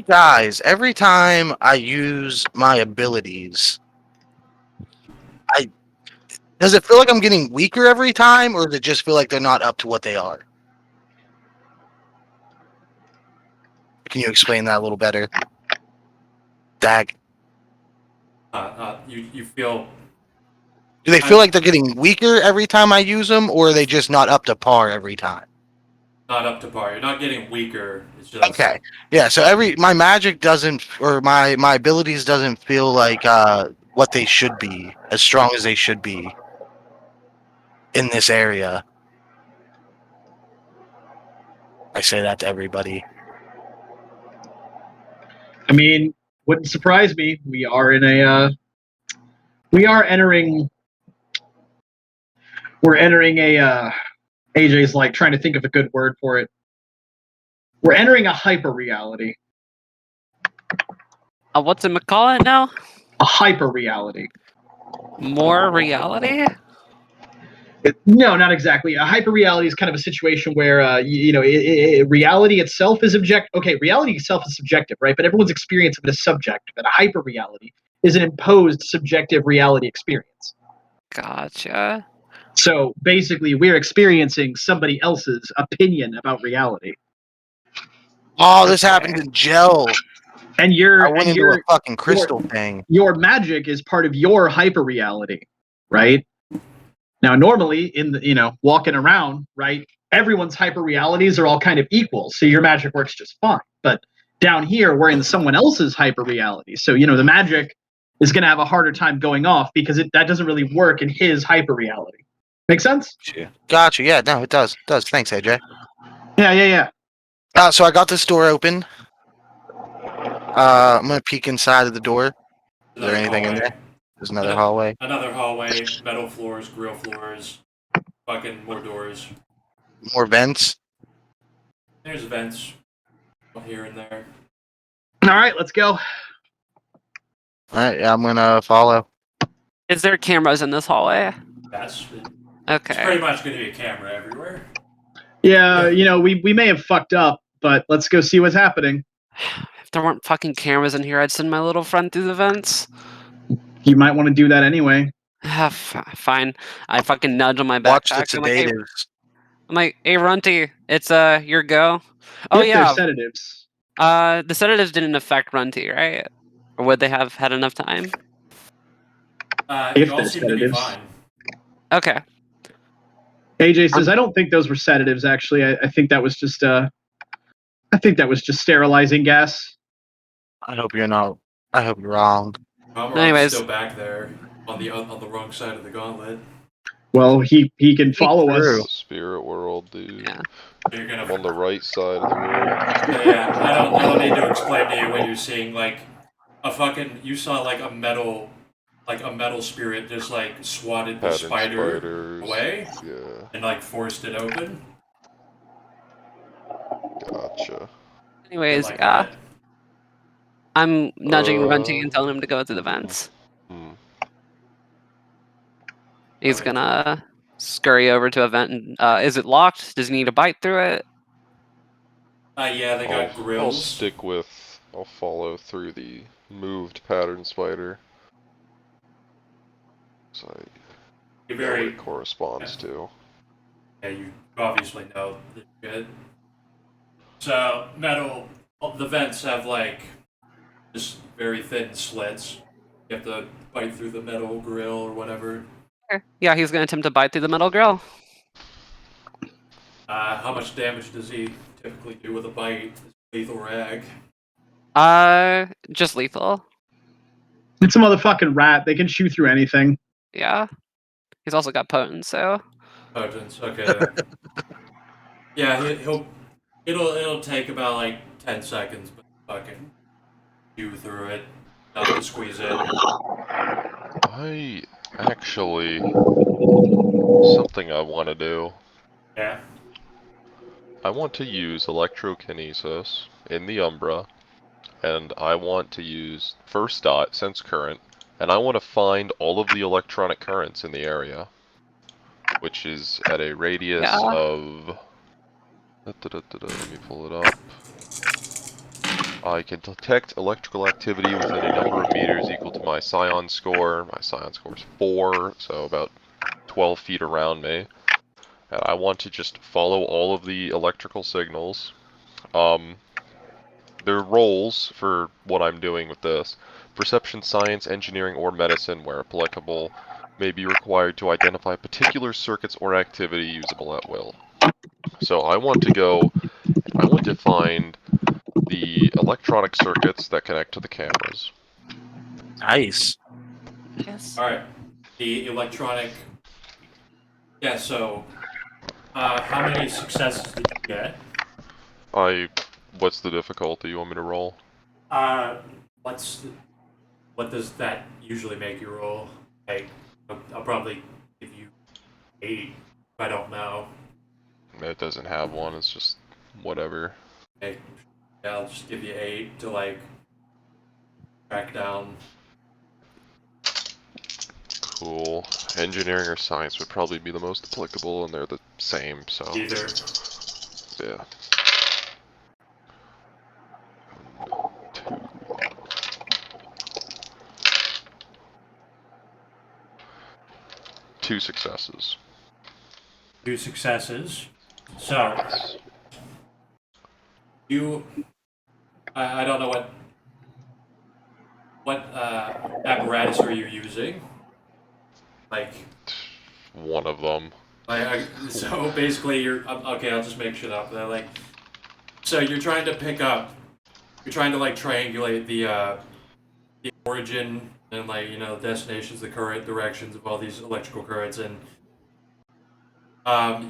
Guys, every time I use my abilities, does it feel like I'm getting weaker every time, or does it just feel like they're not up to what they are? Can you explain that a little better? Dag. You feel Do they feel like they're getting weaker every time I use them, or are they just not up to par every time? not up to par. You're not getting weaker. It's just Okay. Yeah, so my magic doesn't, or my abilities doesn't feel like what they should be, as strong as they should be in this area. I say that to everybody. I mean, wouldn't surprise me. We are in a. We are entering. We're entering a. AJ's like trying to think of a good word for it. We're entering a hyper reality. What's it call it now? A hyper reality. More reality? No, not exactly. A hyper reality is kind of a situation where reality itself is objective. Okay, reality itself is subjective, right? But everyone's experience of it is subjective. And a hyper reality is an imposed subjective reality experience. Gotcha. So basically, we're experiencing somebody else's opinion about reality. Oh, this happened in gel. And I went into a fucking crystal thing. Your magic is part of your hyper reality, right? Now, normally in the walking around, right, everyone's hyper realities are all kind of equal, so your magic works just fine. But down here, we're in someone else's hyper reality, so the magic is going to have a harder time going off because that doesn't really work in his hyper reality. Make sense? Gotcha. Yeah, no, it does. It does. Thanks, AJ. Yeah. So I got this door open. I'm gonna peek inside of the door. Is there another anything in hallway. there? There's another hallway. Another hallway, metal floors, grill floors, fucking more doors. More vents. There's vents here and there. All right, let's go. All right, yeah, I'm gonna follow. Is there cameras in this hallway? It's Okay. pretty much going to be a camera everywhere. Yeah, we may have fucked up, but let's go see what's happening. If there weren't fucking cameras in here, I'd send my little friend through the vents. You might want to do that anyway. Fine. I fucking nudge on my Watch the backpack. sedatives. I'm like, hey, Runty, it's your go. Oh If yeah. there's sedatives. The sedatives didn't affect Runty, right? Or would they have had enough time? If You all there's seem to be sedatives. fine. Okay. AJ says, I don't think those were sedatives. Actually, I think that was just sterilizing gas. I hope you're not. I hope you're wrong. Anyways. Still back there on the wrong side of the gauntlet. Well, he can follow us. Spirit world, dude. Yeah. You're gonna I'm on the right side of the world. Yeah, I don't need to explain to you what you're seeing. Like you saw like a metal spirit just like swatted the Pattern spider spiders. away. Yeah, And like forced it open. gotcha. Anyways, Like yeah. that. I'm nudging Runty and telling him to go through the vents. He's gonna scurry over to a vent. And, is it locked? Does he need to bite through it? Yeah, they got grills. I'll follow through the moved pattern spider. So I know what it corresponds to. Yeah, you obviously know this shit. So the vents have like just very thin slits. You have to bite through the metal grill or whatever. Okay. Yeah, he's gonna attempt to bite through the metal grill. How much damage does he typically do with a bite? Lethal rag. Just lethal. It's a motherfucking rat. They can chew through anything. Yeah. He's also got potent, so. Potence. Okay. Yeah, he'll. It'll take about like 10 seconds, but fucking chew through it, enough to squeeze in. I actually something I want to do. Yeah. I want to use electrokinesis in the Umbra, and I want to use first dot, sense current, and I want to find all of the electronic currents in the area, which is at a radius Yeah. of. Let me pull it up. I can detect electrical activity within a number of meters equal to my psion score. My psion score is 4, so about 12 feet around me. And I want to just follow all of the electrical signals. There are roles for what I'm doing with this. Perception science, engineering, or medicine, where applicable, may be required to identify particular circuits or activity usable at will. So I want to go, and I want to find the electronic circuits that connect to the cameras. Nice. Yes. All right. The electronic. Yeah. So, how many successes did you get? What's the difficulty you want me to roll? What does that usually make you roll? Like, I'll probably give you 8 if I don't know. It doesn't have one, it's just whatever. Okay. Yeah, I'll just give you 8 to like track down. Cool. Engineering or science would probably be the most applicable, and they're the same, so. Either. Yeah. 2. 2 successes. 2 successes. So, I don't know what apparatus are you using? Like, One of them. so basically you're okay. I'll just make shit up. Like, so you're trying to like triangulate the origin and like destinations, the current directions of all these electrical currents, and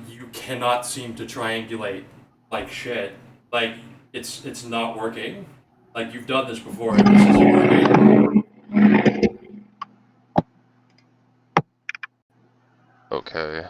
you cannot seem to triangulate like shit. Like it's not working. Like you've done this before and this isn't working. Okay.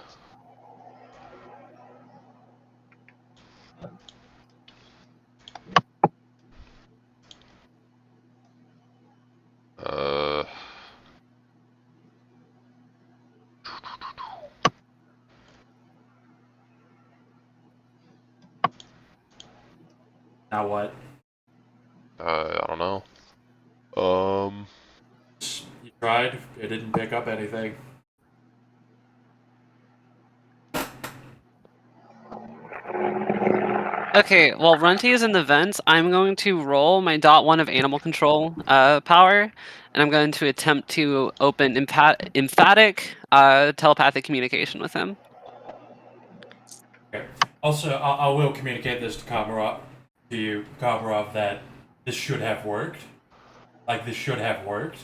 now what? I don't know. You tried. It didn't pick up anything. Okay, well, Runty is in the vents. I'm going to roll my .1 of animal control power, and I'm going to attempt to open emphatic telepathic communication with him. Okay. Also, I will communicate this to Komarov, that this should have worked. Like, this should have worked,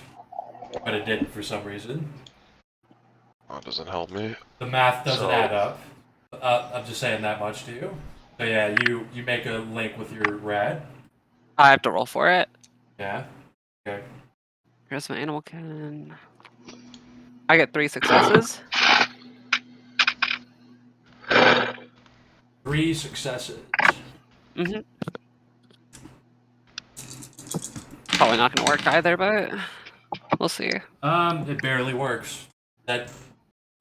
but it didn't for some reason. That doesn't help me. The math doesn't add up. I'm just saying that much to you. So yeah, you make a link with your rad. I have to roll for it. Yeah. Okay. Here's my animal cannon. I get 3 successes. 3 successes. Mm-hmm. Probably not going to work either, but we'll see. It barely works. It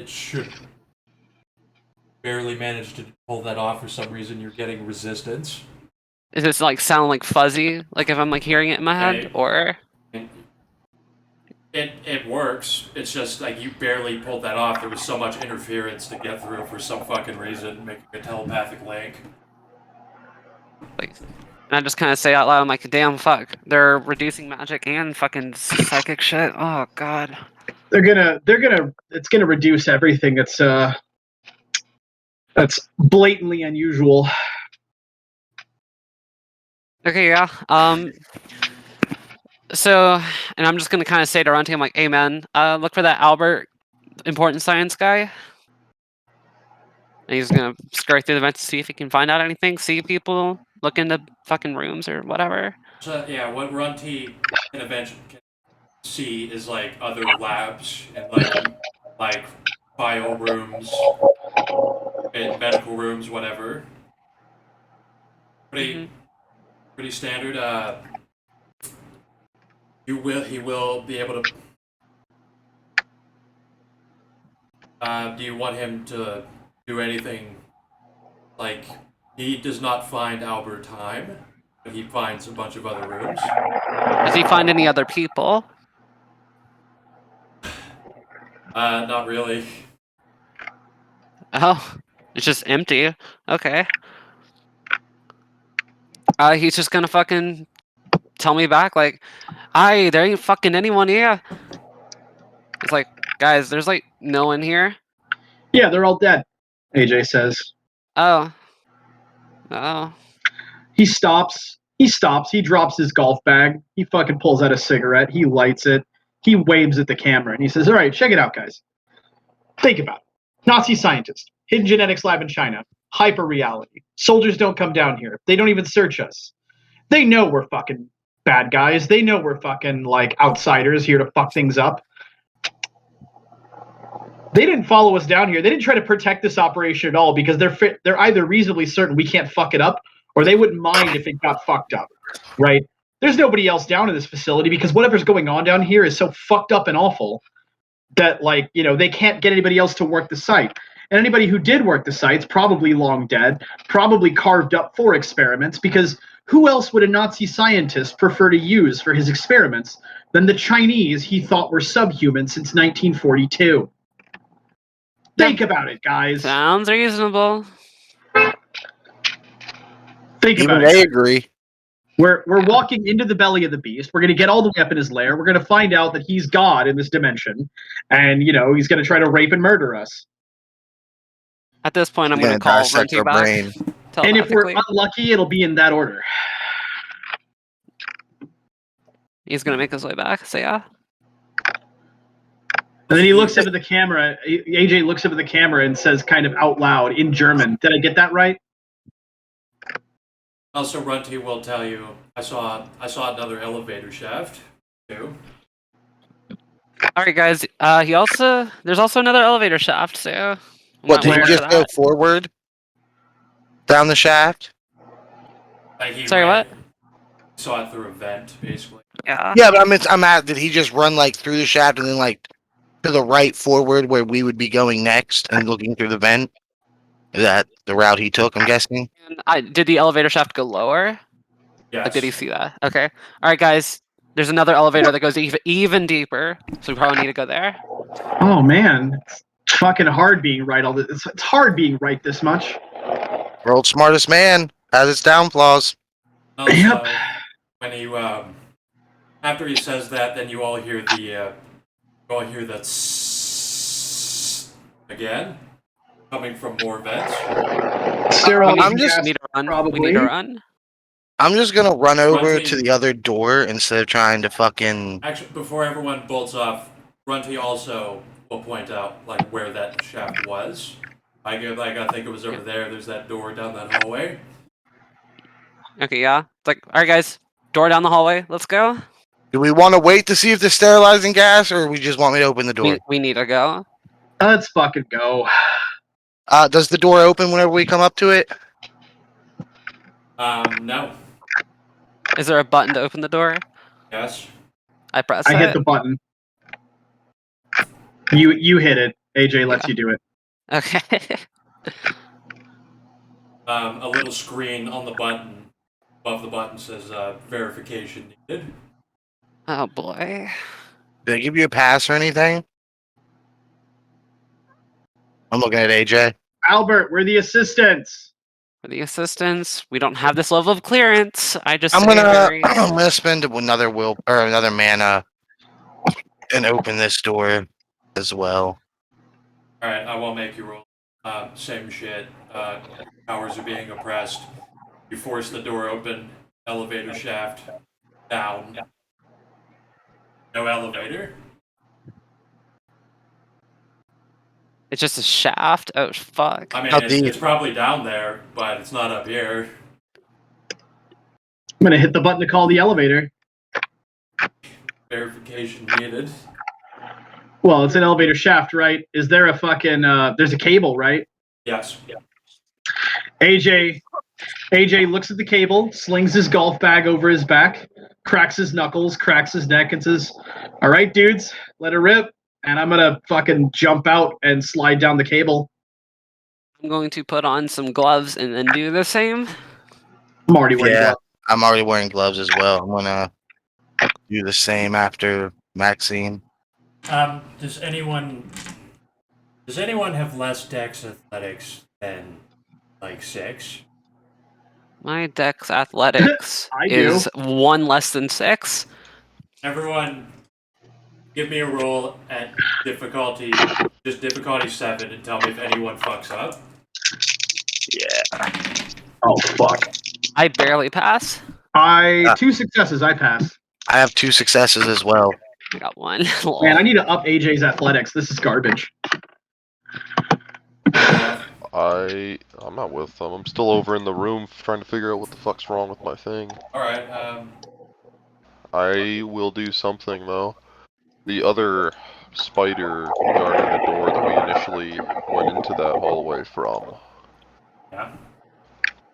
should barely manage to pull that off. For some reason, you're getting resistance. Is this like sound like fuzzy? Like if I'm like hearing it in my head, or? It works. It's just like you barely pulled that off. There was so much interference to get through for some fucking reason, making a telepathic link. Like, and I just kind of say out loud, I'm like, damn, fuck. They're reducing magic and fucking psychic shit. Oh, God. It's gonna reduce everything that's blatantly unusual. Okay, yeah. So, and I'm just gonna kind of say to Runty, I'm like, hey, man, look for that Albert important science guy. And he's gonna scurry through the vents to see if he can find out anything, see people, look into fucking rooms or whatever. So yeah, what Runty can eventually see is like other labs and like bio rooms, and medical rooms, whatever. Pretty Mhm. pretty standard. He will be able to. Do you want him to do anything? Like he does not find Albert Heim, but he finds a bunch of other rooms. Does he find any other people? Not really. Oh, it's just empty. Okay. He's just gonna fucking tell me back like, "Hi, there ain't fucking anyone here." It's like, guys, there's like no one here. Yeah, they're all dead. AJ says. Oh. Oh. He stops. He stops. He drops his golf bag. He fucking pulls out a cigarette. He lights it. He waves at the camera and he says, "All right, check it out, guys. Think about it. Nazi scientist, hidden genetics lab in China, hyper reality. Soldiers don't come down here. They don't even search us. They know we're fucking bad guys. They know we're fucking like outsiders here to fuck things up. They didn't follow us down here. They didn't try to protect this operation at all because they're either reasonably certain we can't fuck it up or they wouldn't mind if it got fucked up, right? There's nobody else down in this facility because whatever's going on down here is so fucked up and awful that, like, you know, they can't get anybody else to work the site. And anybody who did work the site's probably long dead, probably carved up for experiments, because who else would a Nazi scientist prefer to use for his experiments than the Chinese he thought were subhuman since 1942? Think about it, guys. Sounds reasonable. Think Even about it. they agree. We're walking into the belly of the beast. We're going to get all the way up in his lair. We're going to find out that he's God in this dimension, and you know he's going to try to rape and murder us. At this point, I'm He's gonna gonna call dissect Runty our back brain. And if we're telepathically. unlucky, it'll be in that order. He's gonna make his way back. So yeah. And then he looks up at the camera. AJ looks up at the camera and says, kind of out loud in German, "Did I get that right?" Also, Runty will tell you, I saw another elevator shaft too. All right, guys. There's also another elevator shaft. So What, did might he watch just for go that. forward down the shaft? Like he Sorry, what? saw it through a vent, basically. Yeah. Yeah, but I'm at. Did he just run like through the shaft and then like to the right forward where we would be going next and looking through the vent? Is that the route he took? I'm guessing. And did the elevator shaft go lower? Yes. Like, did he see that? Okay. All right, guys. There's another elevator that goes even deeper, so we probably need to go there. Oh man, it's fucking hard being right. All this, it's hard being right this much. World's smartest man has its downfalls. Also, Yep. when you after he says that, then you all hear the again coming from more vents. Sterile I'm just- We need to run. We probably. need to run. I'm just gonna run over Runty- to the other door instead of trying to fucking. Actually, before everyone bolts off, Runty also will point out like where that shaft was. I think it was over there. There's that door down that hallway. Okay, yeah. It's like, all right, guys. Door down the hallway. Let's go. Do we want to wait to see if there's sterilizing gas, or we just want me to open the door? We need to go. Let's fucking go. Does the door open whenever we come up to it? No. Is there a button to open the door? Yes. I press I it. hit the button. You hit it. AJ lets Yeah. you do it. Okay. A little screen on the button above the button says verification needed. Oh boy. Did they give you a pass or anything? I'm looking at AJ. Albert, we're the assistants. For the assistants, we don't have this level of clearance. I just I'm say gonna very- I'm gonna spend another will or another mana and open this door as well. Alright, I won't make you roll. Same shit. Your powers are being oppressed. You force the door open, elevator shaft, down. No elevator. It's just a shaft? Oh, fuck. I mean, How it's, deep? it's probably down there, but it's not up here. I'm gonna hit the button to call the elevator. Verification needed. Well, it's an elevator shaft, right? Is there a fucking there's a cable, right? Yes. AJ looks at the cable, slings his golf bag over his back, cracks his knuckles, cracks his neck, and says, "All right, dudes, let it rip." And I'm gonna fucking jump out and slide down the cable. I'm going to put on some gloves and then do the same. I'm already wearing Yeah, gloves. I'm already wearing gloves as well. I'm gonna do the same after Maxine. Does anyone have less dex athletics than like 6? My dex athletics I do. is 1 less than 6. Everyone, give me a roll at difficulty, just difficulty 7, and tell me if anyone fucks up. Oh fuck! I barely pass. Two successes. I pass. I have 2 successes as well. I got 1. Man, I need to up AJ's athletics. This is garbage. I'm not with them. I'm still over in the room trying to figure out what the fuck's wrong with my thing. Alright, I will do something though. The other spider guarding the door that we initially went into that hallway from. yeah.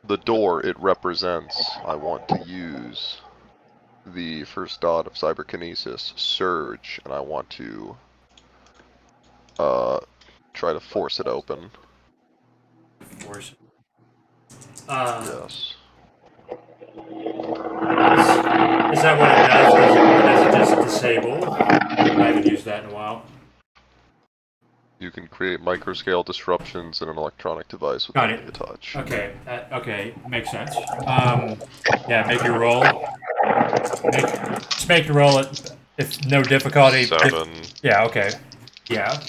The door it represents, I want to use the first dot of cyberkinesis, Surge, and I want to try to force it open. Force. Yes. Is that what it does? Does it just disable? I haven't used that in a while. You can create microscale disruptions in an electronic device Got without it. a touch. Okay, okay, makes sense. Yeah, make your roll. Just make your roll at if no difficulty. 7. Yeah, okay. Yeah.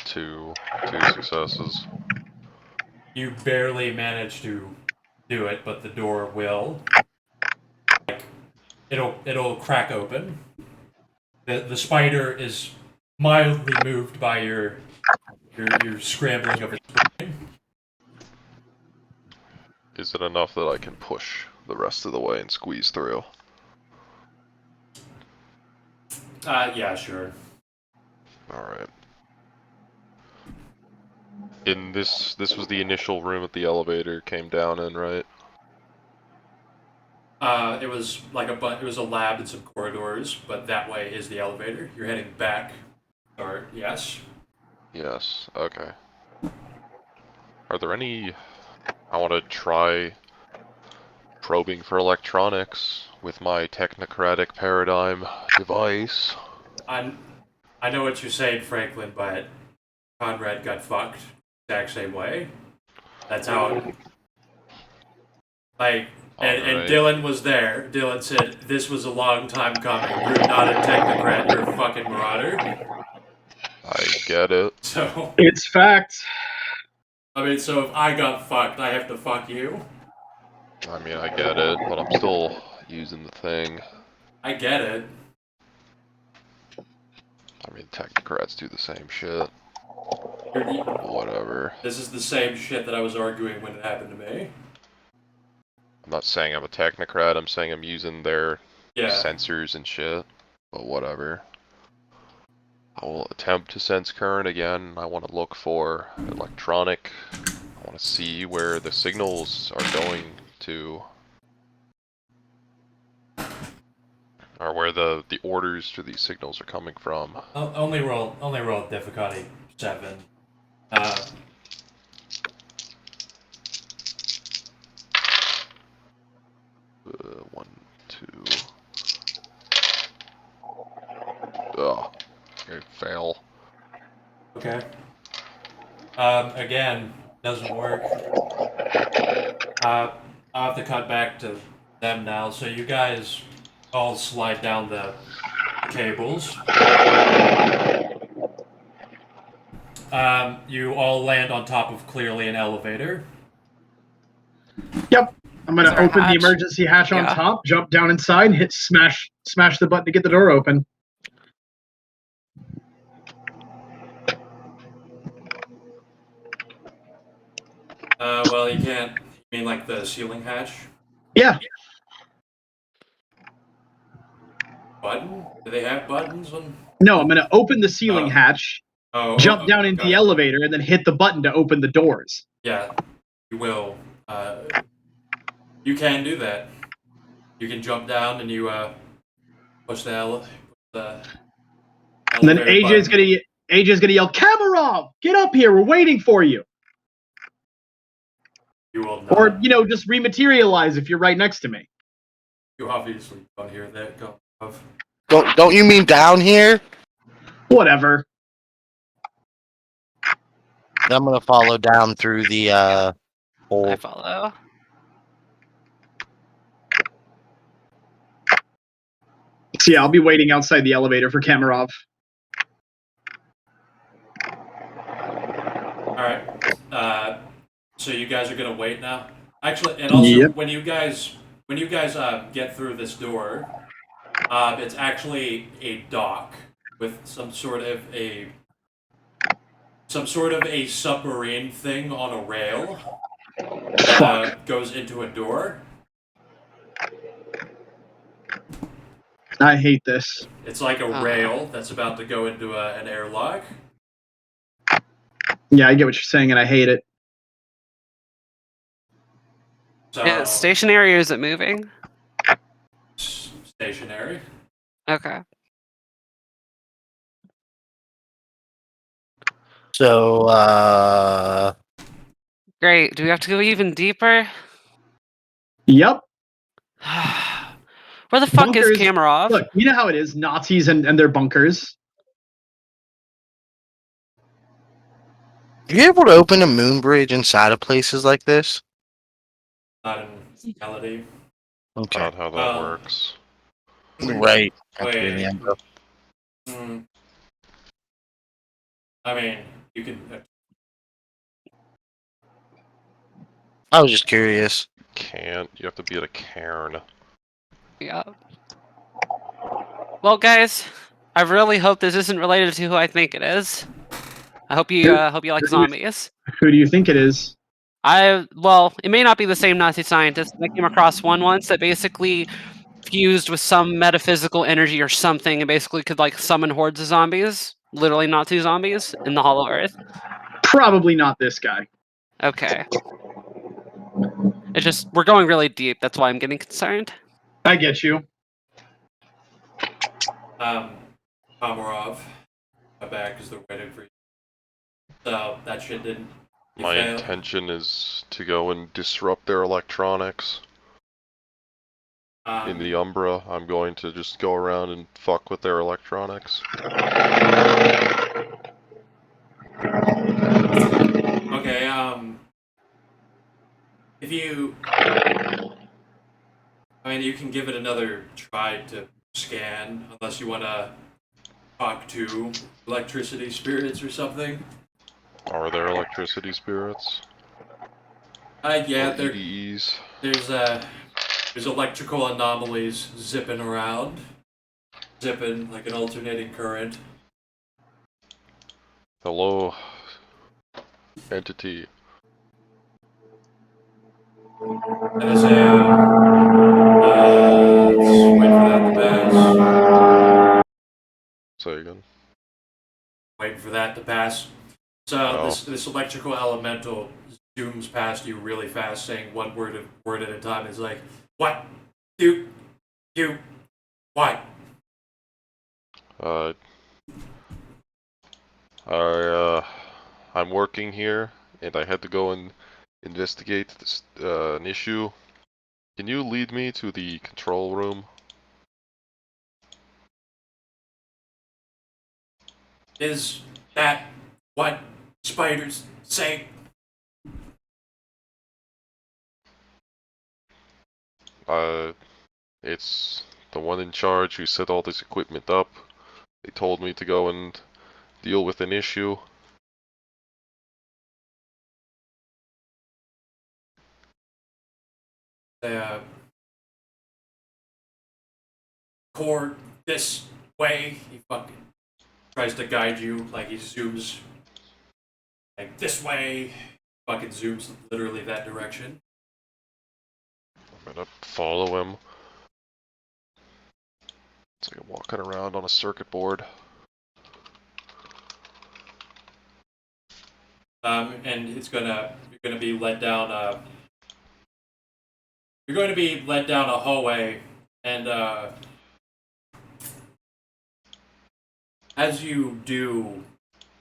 2 successes. You barely manage to do it, but the door will. It'll crack open. The spider is mildly moved by your scrambling of its brain. Is it enough that I can push the rest of the way and squeeze through? Yeah, sure. Alright. In this was the initial room that the elevator came down in, right? It was like it was a lab and some corridors, but that way is the elevator. You're heading back. Or yes. Yes, okay. Are there any... I want to try probing for electronics with my technocratic paradigm device. I know what you're saying, Franklin, but Conrad got fucked exact same way. That's how it, like, and Alright. Dylan was there. Dylan said, "This was a long time coming. You're not a technocrat. You're a fucking marauder." I get it. So, It's fact. I mean, so if I got fucked, I have to fuck you. I mean, I get it, but I'm still using the thing. I get it. I mean, technocrats do the same shit. Whatever. This is the same shit that I was arguing when it happened to me. I'm not saying I'm a technocrat, I'm saying I'm using their Yeah. sensors and shit. But whatever. I will attempt to sense current again. I want to look for electronic. I want to see where the signals are going to. Or where the orders to these signals are coming from. Only roll difficulty 7. 1, 2. Ugh. Okay, fail. Okay. Again, doesn't work. I'll have to cut back to them now. So you guys all slide down the cables. You all land on top of clearly an elevator. Yep. I'm gonna Is there a open the hatch? emergency hatch on Yeah. top, jump down inside, and smash the button to get the door open. Well, you can't. You mean like the ceiling hatch Yeah. button? Do they have buttons on? No, I'm gonna open the ceiling Oh. hatch, Oh, jump down into the gotcha. elevator, and then hit the button to open the doors. Yeah, you will. You can do that. You can jump down and you push the And then elevator button. AJ's gonna yell, "Kamarov, get up here! We're waiting for you!" You will Or not. just rematerialize if you're right next to me. You obviously don't hear that go of. Don't you mean down here? Whatever. I'm gonna follow down through the I hole. follow. So yeah, I'll be waiting outside the elevator for Kamarov. All right. So you guys are gonna wait now. Actually, and also Yep. when you guys get through this door, it's actually a dock with some sort of a submarine thing on a rail that goes into a door. I hate this. It's like a rail that's about to go into an airlock. Yeah, I get what you're saying, and I hate it. So Is it stationary or is it moving? stationary. Okay. So, Great. Do we have to go even deeper? Yep. Where the fuck is Bunkers. Kamarov? Look, you know how it is, Nazis and their bunkers. are you able to open a moon bridge inside of places like this? Not in reality. Okay. Not how that works. Right. Wait. I mean, you can. I was just curious. Can't. You have to be at a cairn. Yeah. Well, guys, I really hope this isn't related to who I think it is. I hope you like zombies. Who do you think it is? Well, it may not be the same Nazi scientist. I came across one once that basically fused with some metaphysical energy or something, and basically could like summon hordes of zombies, literally Nazi zombies, in the Hollow Earth. Probably not this guy. Okay. It's just we're going really deep. That's why I'm getting concerned. I get you. Komarov, my back because they're waiting for you. So that shit didn't. My intention is to go and disrupt their electronics. In the Umbra, I'm going to just go around and fuck with their electronics. Okay, if you... I mean, you can give it another try to scan, unless you want to talk to electricity spirits or something. Are there electricity spirits? Yeah, or EDEs? there's electrical anomalies zipping around. Zipping like an alternating current. Hello, entity. And I say, let's wait for that to pass. Say again. Waiting for that to pass. So this electrical elemental zooms past you really fast, saying one word at a time. Is like, what? You, what? I'm working here, and I had to go and investigate this, an issue. Can you lead me to the control room? Is that what spiders say? It's the one in charge who set all this equipment up. They told me to go and deal with an issue. Core this way. He fucking tries to guide you, like he zooms like this way. fucking zooms literally that direction. I'm gonna follow him. It's like I'm walking around on a circuit board. And you're gonna be led down you're going to be led down a hallway, and as you do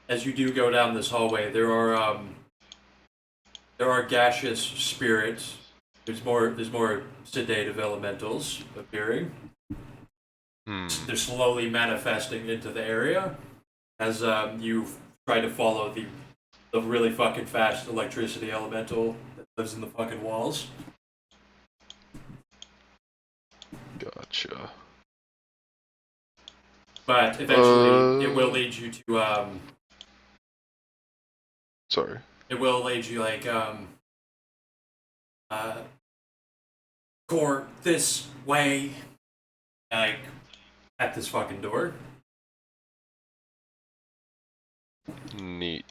go down this hallway, there are gaseous spirits. There's more sedative elementals appearing. They're slowly manifesting into the area as you try to follow the really fucking fast electricity elemental that lives in the fucking walls. Gotcha. But eventually, it will lead you to Sorry. It will lead you core this way, like at this fucking door. Neat.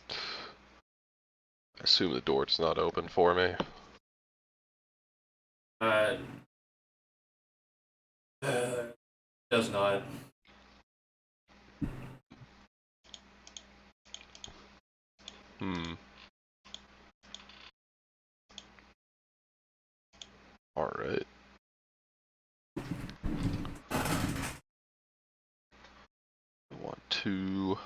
I assume the door's not open for me. Does not. Alright. I want to...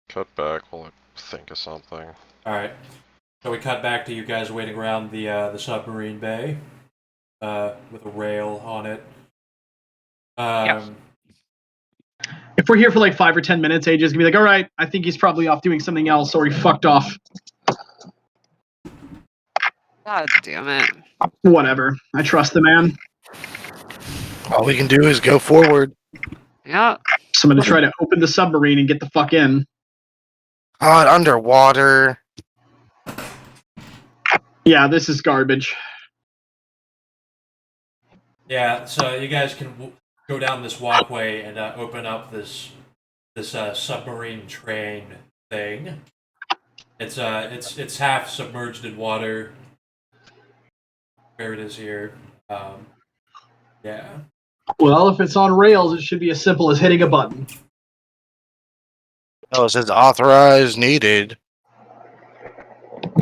Cut back while I think of something. Alright. So we cut back to you guys waiting around the submarine bay with a rail on it. If we're here for like 5 or 10 minutes, AJ's gonna be like, all right, I think he's probably off doing something else or he fucked off. God damn it. Whatever. I trust the man. All we can do is go forward. Yeah. So I'm gonna try to open the submarine and get the fuck in. God, underwater. Yeah, this is garbage. Yeah, so you guys can go down this walkway and open up this submarine train thing. It's half submerged in water. Where it is here. Yeah. Well, if it's on rails, it should be as simple as hitting a button. Oh, it says authorized needed.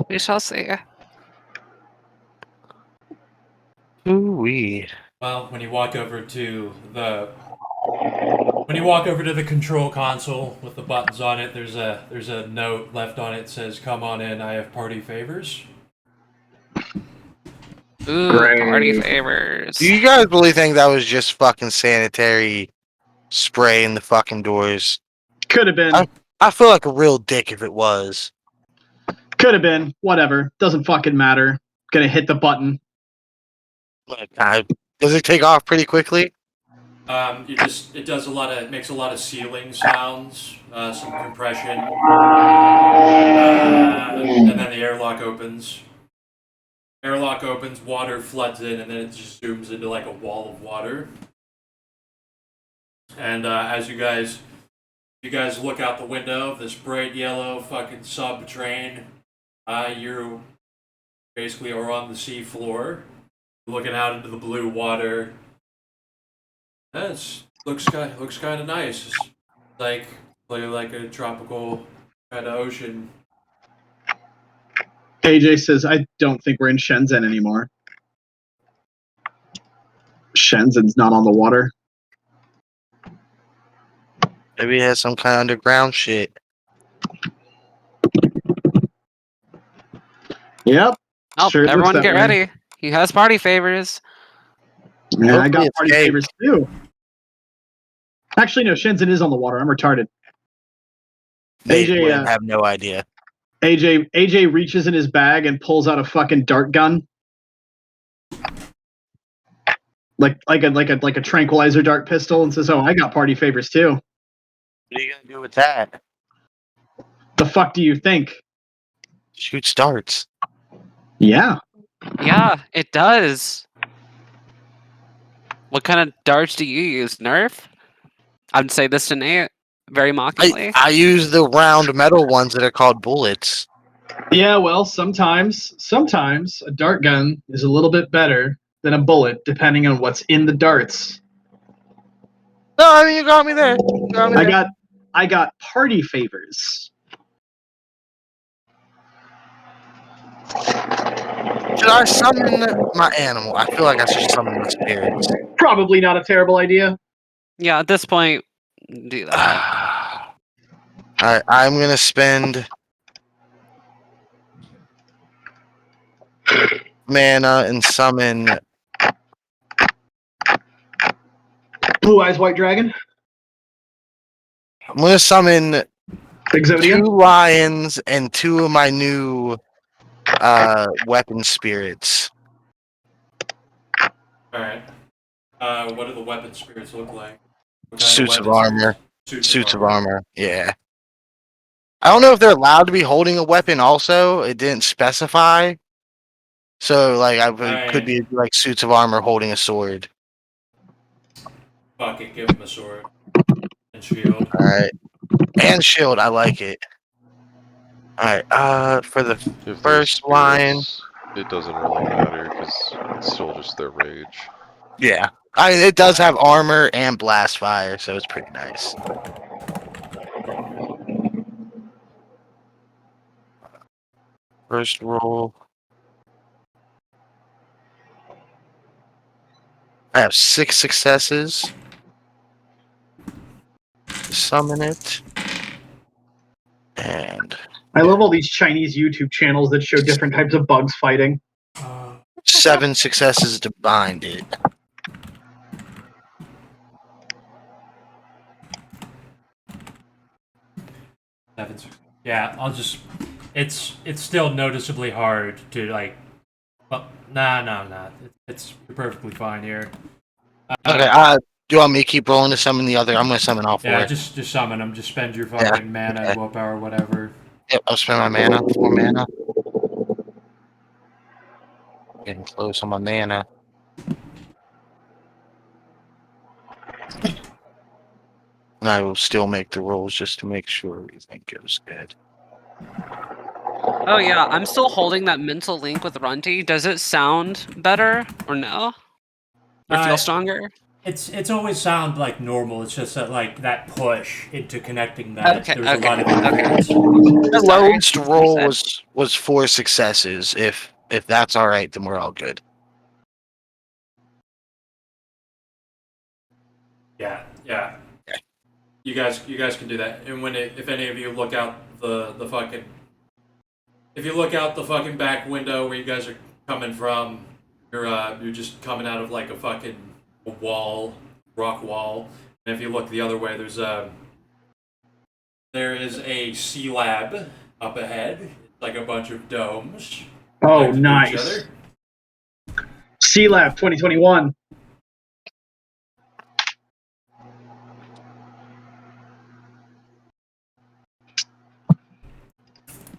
We shall see. Ooh-wee. Well, when you walk over to the control console with the buttons on it, there's a note left on it that says, "Come on in, I have party favors." Ooh, Great. party favors. Do you guys really think that was just fucking sanitary spray in the fucking doors? Could have been. I feel like a real dick if it was. Could have been. Whatever. Doesn't fucking matter. Gonna hit the button. Like, does it take off pretty quickly? It makes a lot of sealing sounds, some compression, and then the airlock opens. Airlock opens, water floods in, and then it just zooms into like a wall of water. And as you guys look out the window of this bright yellow fucking sub train, you basically are on the sea floor, looking out into the blue water. It looks kind of nice. It's like a tropical kind of ocean. AJ says, I don't think we're in Shenzhen anymore. Shenzhen's not on the water. Maybe it has some kind of underground shit. Yep. Oh, Sure, it looks everyone that get way. ready. He has party favors. Yeah, I got Hopefully party it's favors too. Actually, no, Shenzhen is on the water. I'm retarded. They AJ, would have no idea. AJ reaches in his bag and pulls out a fucking dart gun. Like a tranquilizer dart pistol and says, "Oh, I got party favors too." What are you gonna do with that? The fuck do you think? Shoots darts. Yeah. Yeah, it does. What kind of darts do you use? Nerf? I'd say this to Nate very mockingly. I use the round metal ones that are called bullets. Yeah, well, sometimes a dart gun is a little bit better than a bullet, depending on what's in the darts. No, I mean you got me there. You got me there. I got party favors. Should I summon my animal? I feel like I should summon the spirits. Probably not a terrible idea. Yeah, at this point, do that. Alright, I'm gonna spend mana and summon Blue Eyes White Dragon. I'm gonna summon Exodia. 2 lions and 2 of my new weapon spirits. Alright. What do the weapon spirits look like? What kind Suits of weapon armor. spirits? Suits of armor. Yeah. I don't know if they're allowed to be holding a weapon also. It didn't specify. So like could be like suits of armor holding a sword. Fuck it, give him a sword. And shield. Alright. And shield, I like it. Alright, for the If they're first lion. spirits, it doesn't really matter because it's still just their rage. Yeah. I mean, it does have armor and blast fire, so it's pretty nice. First roll. I have 6 successes. Summon it. And I love all these Chinese YouTube channels that show different types of bugs fighting. 7 successes to bind it. Yeah, I'll just. It's still noticeably hard to like. Well, nah. It's you're perfectly fine here. Okay, do you want me to keep rolling to summon the other? I'm gonna summon all 4. Yeah, just summon them. Just spend your fucking mana, okay. willpower, whatever. Yep, I'll spend my mana. 4 mana. Getting close on my mana. And I will still make the rolls just to make sure everything goes good. Oh yeah, I'm still holding that mental link with Runty. Does it sound better or no? Or feel stronger? It's always sound like normal. It's just that like that push into connecting that. Okay, There's a lot of okay. interference. The Sorry, lowest what roll you said. was 4 successes. If that's all right, then we're all good. Yeah. You guys can do that. And if any of you look out the fucking, if you look out the fucking back window where you guys are coming from, you're just coming out of like a fucking wall, rock wall. And if you look the other way, there is a sea lab up ahead. It's like a bunch of domes. Oh, connected to each nice. other. C-Lab 2021.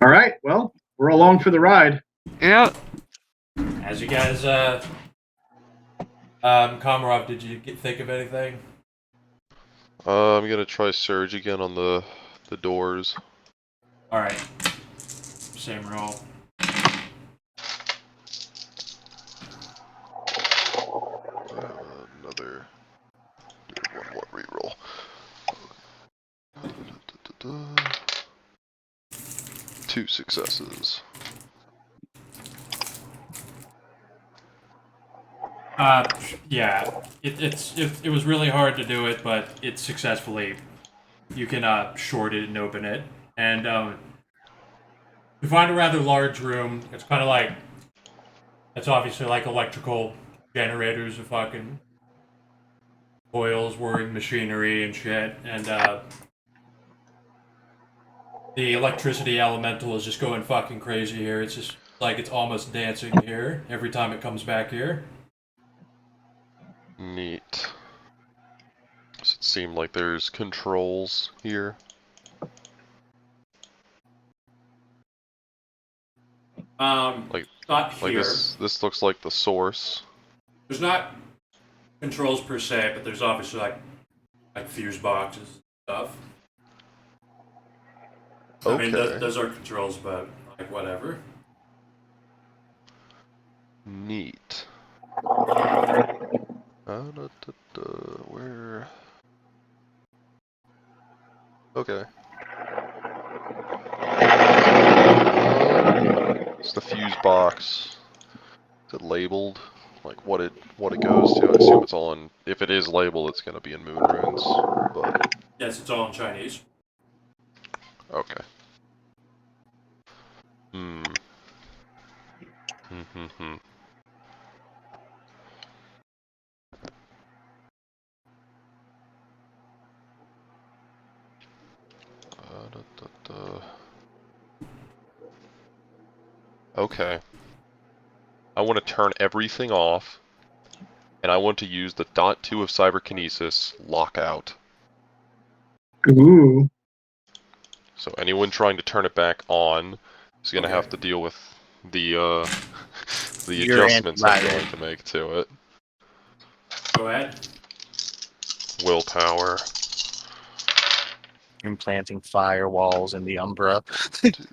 All right, well, we're along for the ride. Yeah. As you guys, Komarov, did you think of anything? I'm gonna try surge again on the doors. All right, same roll. Another. Do one more reroll. 2 successes. Yeah, it was really hard to do it, but it successfully. You can short it and open it, and you find a rather large room. It's kind of like it's obviously like electrical generators of fucking coils, whirring machinery and shit, and the electricity elemental is just going fucking crazy here. It's just like it's almost dancing here every time it comes back here. Neat. Does it seem like there's controls here? Like- not here. Like this looks like the source. There's not controls per se, but there's obviously like fuse boxes and stuff. I mean, Okay. those are controls, but like whatever. Neat. Where? Okay. It's the fuse box. Is it labeled? Like what it goes to? I assume it's all in. If it is labeled, it's gonna be in moon runes. But Yes, it's all in Chinese. okay. Hmm. Hmm. Okay. I want to turn everything off, and I want to use the dot 2 of cyberkinesis lockout. Ooh. So anyone trying to turn it back on is going to Okay. have to deal with the the Your adjustments I'm antivirus. going to make to it. Go ahead. Willpower. Implanting firewalls in the Umbra. 2, 3,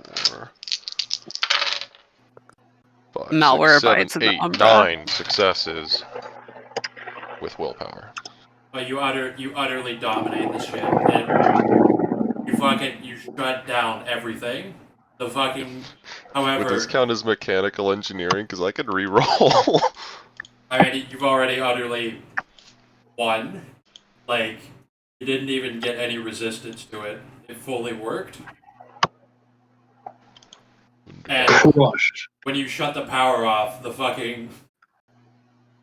4, 5, Malware 6, 7, bites in the 8, Umbra. 9 successes with willpower. But you utterly dominate the shit. You shut down everything. The fucking. Would this However, count as mechanical engineering? Because I could re-roll. I mean, you've already utterly won. Like, you didn't even get any resistance to it. It fully worked. And Crushed. when you shut the power off, the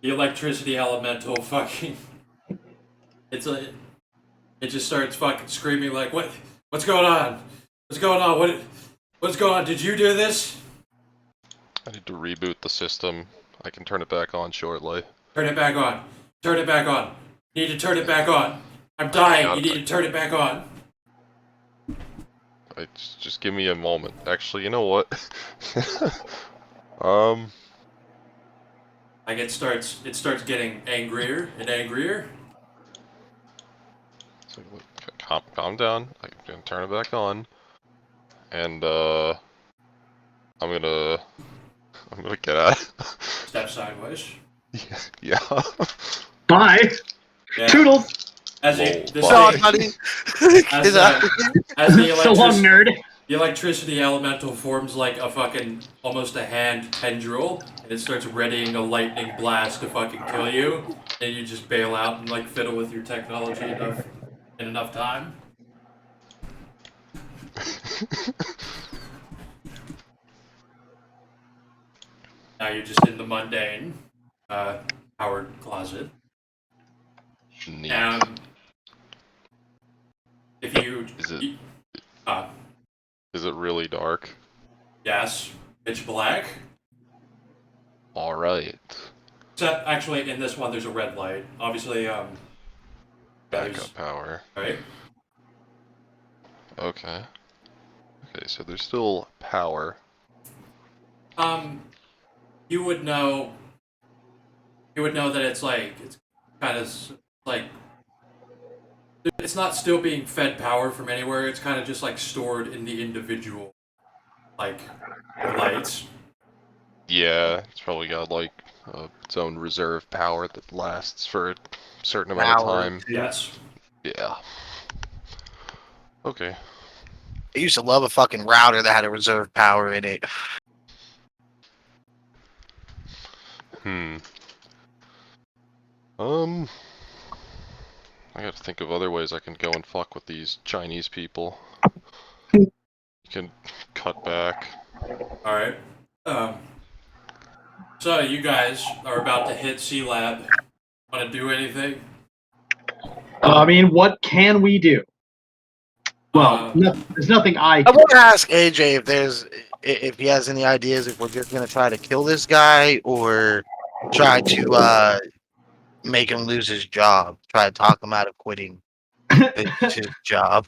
electricity elemental it just starts fucking screaming like, what's going on? What's going on? What's going on? Did you do this? I need to reboot the system. I can turn it back on shortly. Turn it back on. Turn it back on. You need to turn it back on. I'm dying. got You it need back. to turn it back on. Just give me a moment. Actually, you know what? Like it starts getting angrier and angrier. So calm down. I'm gonna turn it back on, and I'm gonna get out. Step sideways. Yeah. Bye. Yeah. Toodles. As Whoa, the fuck. God, buddy. as Is that- as the So long, nerd. the electricity elemental forms like a fucking almost a hand tendril, and it starts readying a lightning blast to fucking kill you. And you just bail out and like fiddle with your technology in enough time. Now you're just in the mundane powered closet. Neat. If you Is it you- is it really dark? yes, pitch black. All right. Except actually in this one there's a red light. Obviously there's- Backup power. right? Okay. Okay, so there's still power. You would know that it's kind of like it's not still being fed power from anywhere. It's kind of just like stored in the individual like lights. Yeah, it's probably got like its own reserve power that lasts for a certain amount of time. Yes. Yeah. Okay. I used to love a fucking router that had a reserve power in it. I gotta think of other ways I can go and fuck with these Chinese people. You can cut back. All right. So you guys are about to hit C-Lab. Want to do anything? I mean, what can we do? Well, there's nothing I I can. want to ask AJ if he has any ideas if we're just gonna try to kill this guy or try to make him lose his job. Try to talk him out of quitting his job.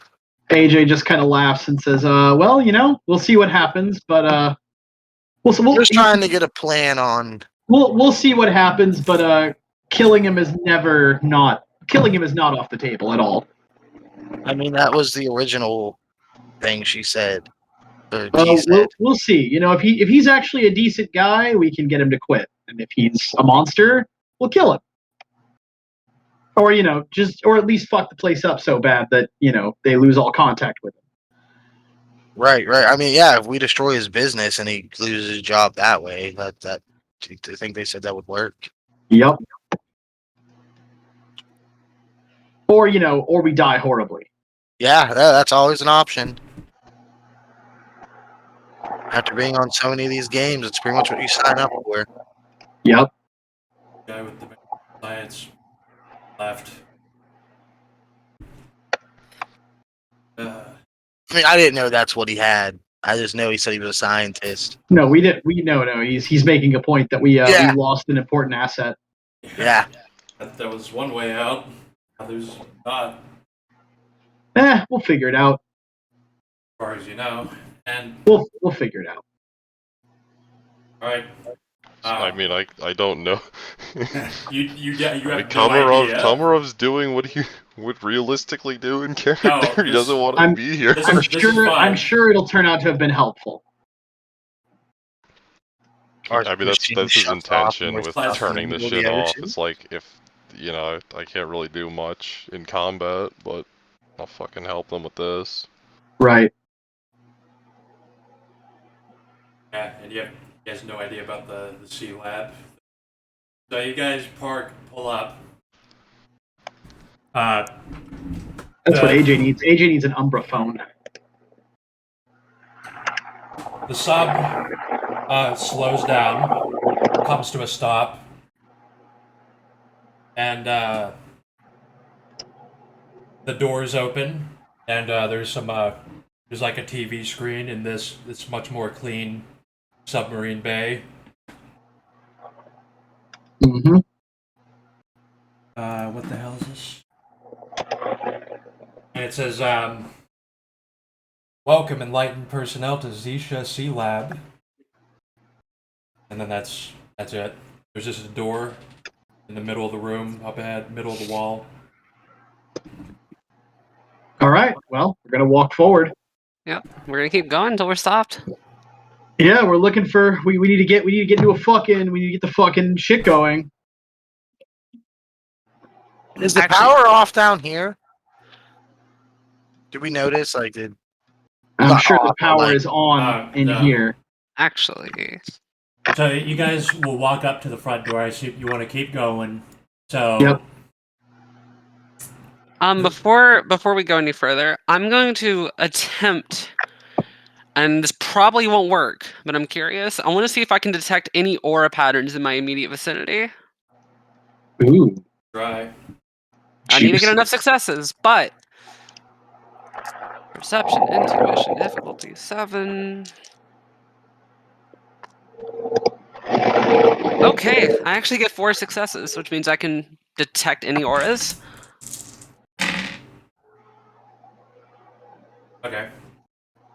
AJ just kind of laughs and says, well, we'll see what happens, but Well, so Just trying to get a plan on. we'll see what happens, but killing him is not off the table at all. I mean, that was the original thing she said. Or he said. We'll see. You know, if he's actually a decent guy, we can get him to quit, and if he's a monster, we'll kill him. Or or at least fuck the place up so bad that they lose all contact with him. Right. I mean, yeah, if we destroy his business and he loses his job that way, that I think they said that would work. Yep. Or we die horribly. Yeah, that's always an option. After being on so many of these games, it's pretty much what you sign up for. Yep. Guy with the science left. I mean, I didn't know that's what he had. I just know he said he was a scientist. No, we didn't. No. He's making a point that we lost an important asset. Yeah. That was one way out. Others not, We'll figure it out. as far as you know. And We'll figure it out. all right. I mean, I don't know. You have no Komarov's idea. Komarov's doing what he would realistically do in character. No, He doesn't want to be here. I'm sure it'll turn out to have been helpful. I mean, that's his intention with stuff turning than this all shit the other off. shit. It's like, if, I can't really do much in combat, but I'll fucking help them with this. Right. Yeah, and you guys have no idea about the C lab. So you guys pull up. That's what AJ needs. AJ needs an Umbra phone. The sub slows down, comes to a stop, and the doors open, and there's like a TV screen in this much more clean submarine bay. Mm-hmm. What the hell is this? And it says, "Welcome, enlightened personnel, to Zisha C Lab." And then that's it. There's just a door in the middle of the room, up ahead, middle of the wall. All right. Well, we're gonna walk forward. Yep, we're gonna keep going until we're stopped. Yeah, we're looking for. We need to get into we need to get the fucking shit going. Is the power off down here? Did we notice? I'm Not sure the off, but, power is on in no. here. Actually, So you guys will walk up to the front door. I see you want to keep going. So Yep. before we go any further, I'm going to attempt, and this probably won't work, but I'm curious. I want to see if I can detect any aura patterns in my immediate vicinity. Ooh. Try. I need to get Juicy. enough successes, but perception, intuition, difficulty 7. Okay, I actually get 4 successes, which means I can detect any auras. Okay.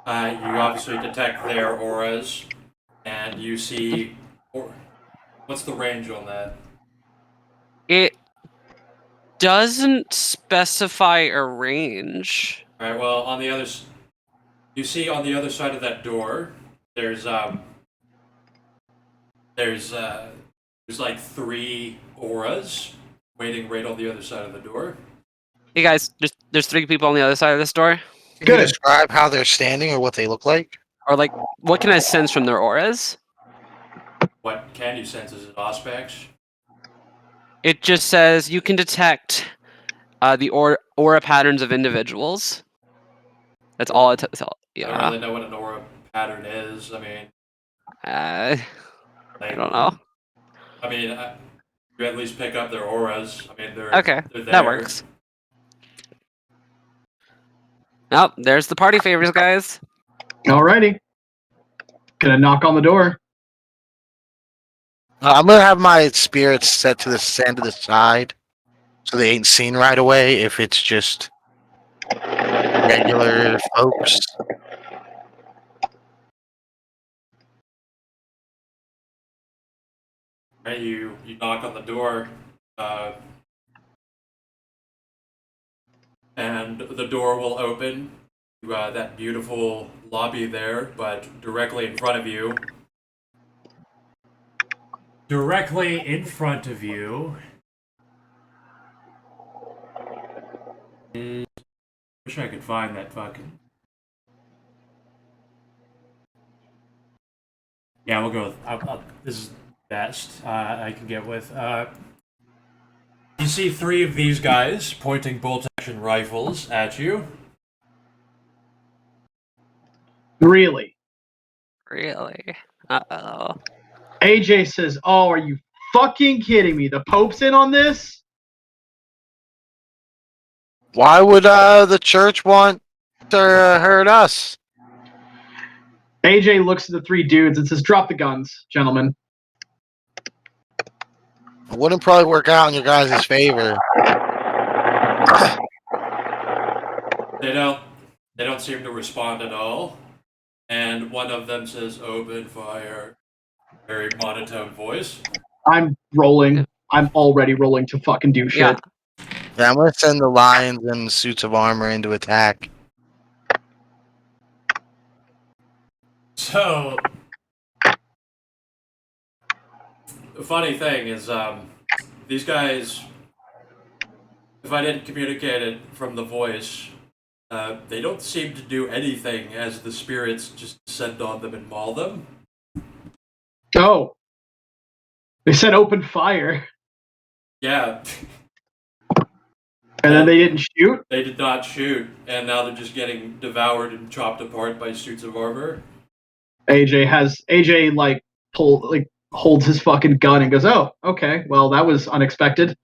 You obviously detect their auras, and you see. What's the range on that? It doesn't specify a range. All right. Well, on the other, you see on the other side of that door, there's like 3 auras waiting right on the other side of the door. Hey guys, there's 3 people on the other side of this door. Can you describe how they're standing or what they look like? Or like, what can I sense from their auras? What can you sense? Is it aspects? It just says you can detect the aura patterns of individuals. That's all it tells. I Yeah. don't really know what an aura pattern is. I mean, I like, don't know. I mean, you at least pick up their auras. I mean, they're Okay, they're there. that works. Oh, there's the party favors, guys. Alrighty. Gonna knock on the door. I'm gonna have my spirits set to the stand to the side, so they ain't seen right away. If it's just regular folks. Right, you knock on the door, and the door will open to that beautiful lobby there, but directly in front of you. Directly in front of you. Wish I could find that fucking. Yeah, we'll go with. This is best I can get with. You see three of these guys pointing bolt-action rifles at you. Really? Really? Uh-oh. AJ says, "Oh, are you fucking kidding me? The Pope's in on this?" Why would the church want to hurt us? AJ looks at the three dudes and says, "Drop the guns, gentlemen." It wouldn't probably work out in your guys' favor. They don't seem to respond at all. And one of them says, "Open fire." Very monotone voice. I'm rolling. I'm already rolling to fucking do shit. Yeah. Yeah, I'm gonna send the lions in suits of armor into attack. So, the funny thing is, these guys, if I didn't communicate it from the voice, they don't seem to do anything as the spirits just descend on them and maul them. Oh. They said open fire. Yeah. And then they didn't shoot? They did not shoot, and now they're just getting devoured and chopped apart by suits of armor. AJ holds his fucking gun and goes, "Oh, okay. Well, that was unexpected."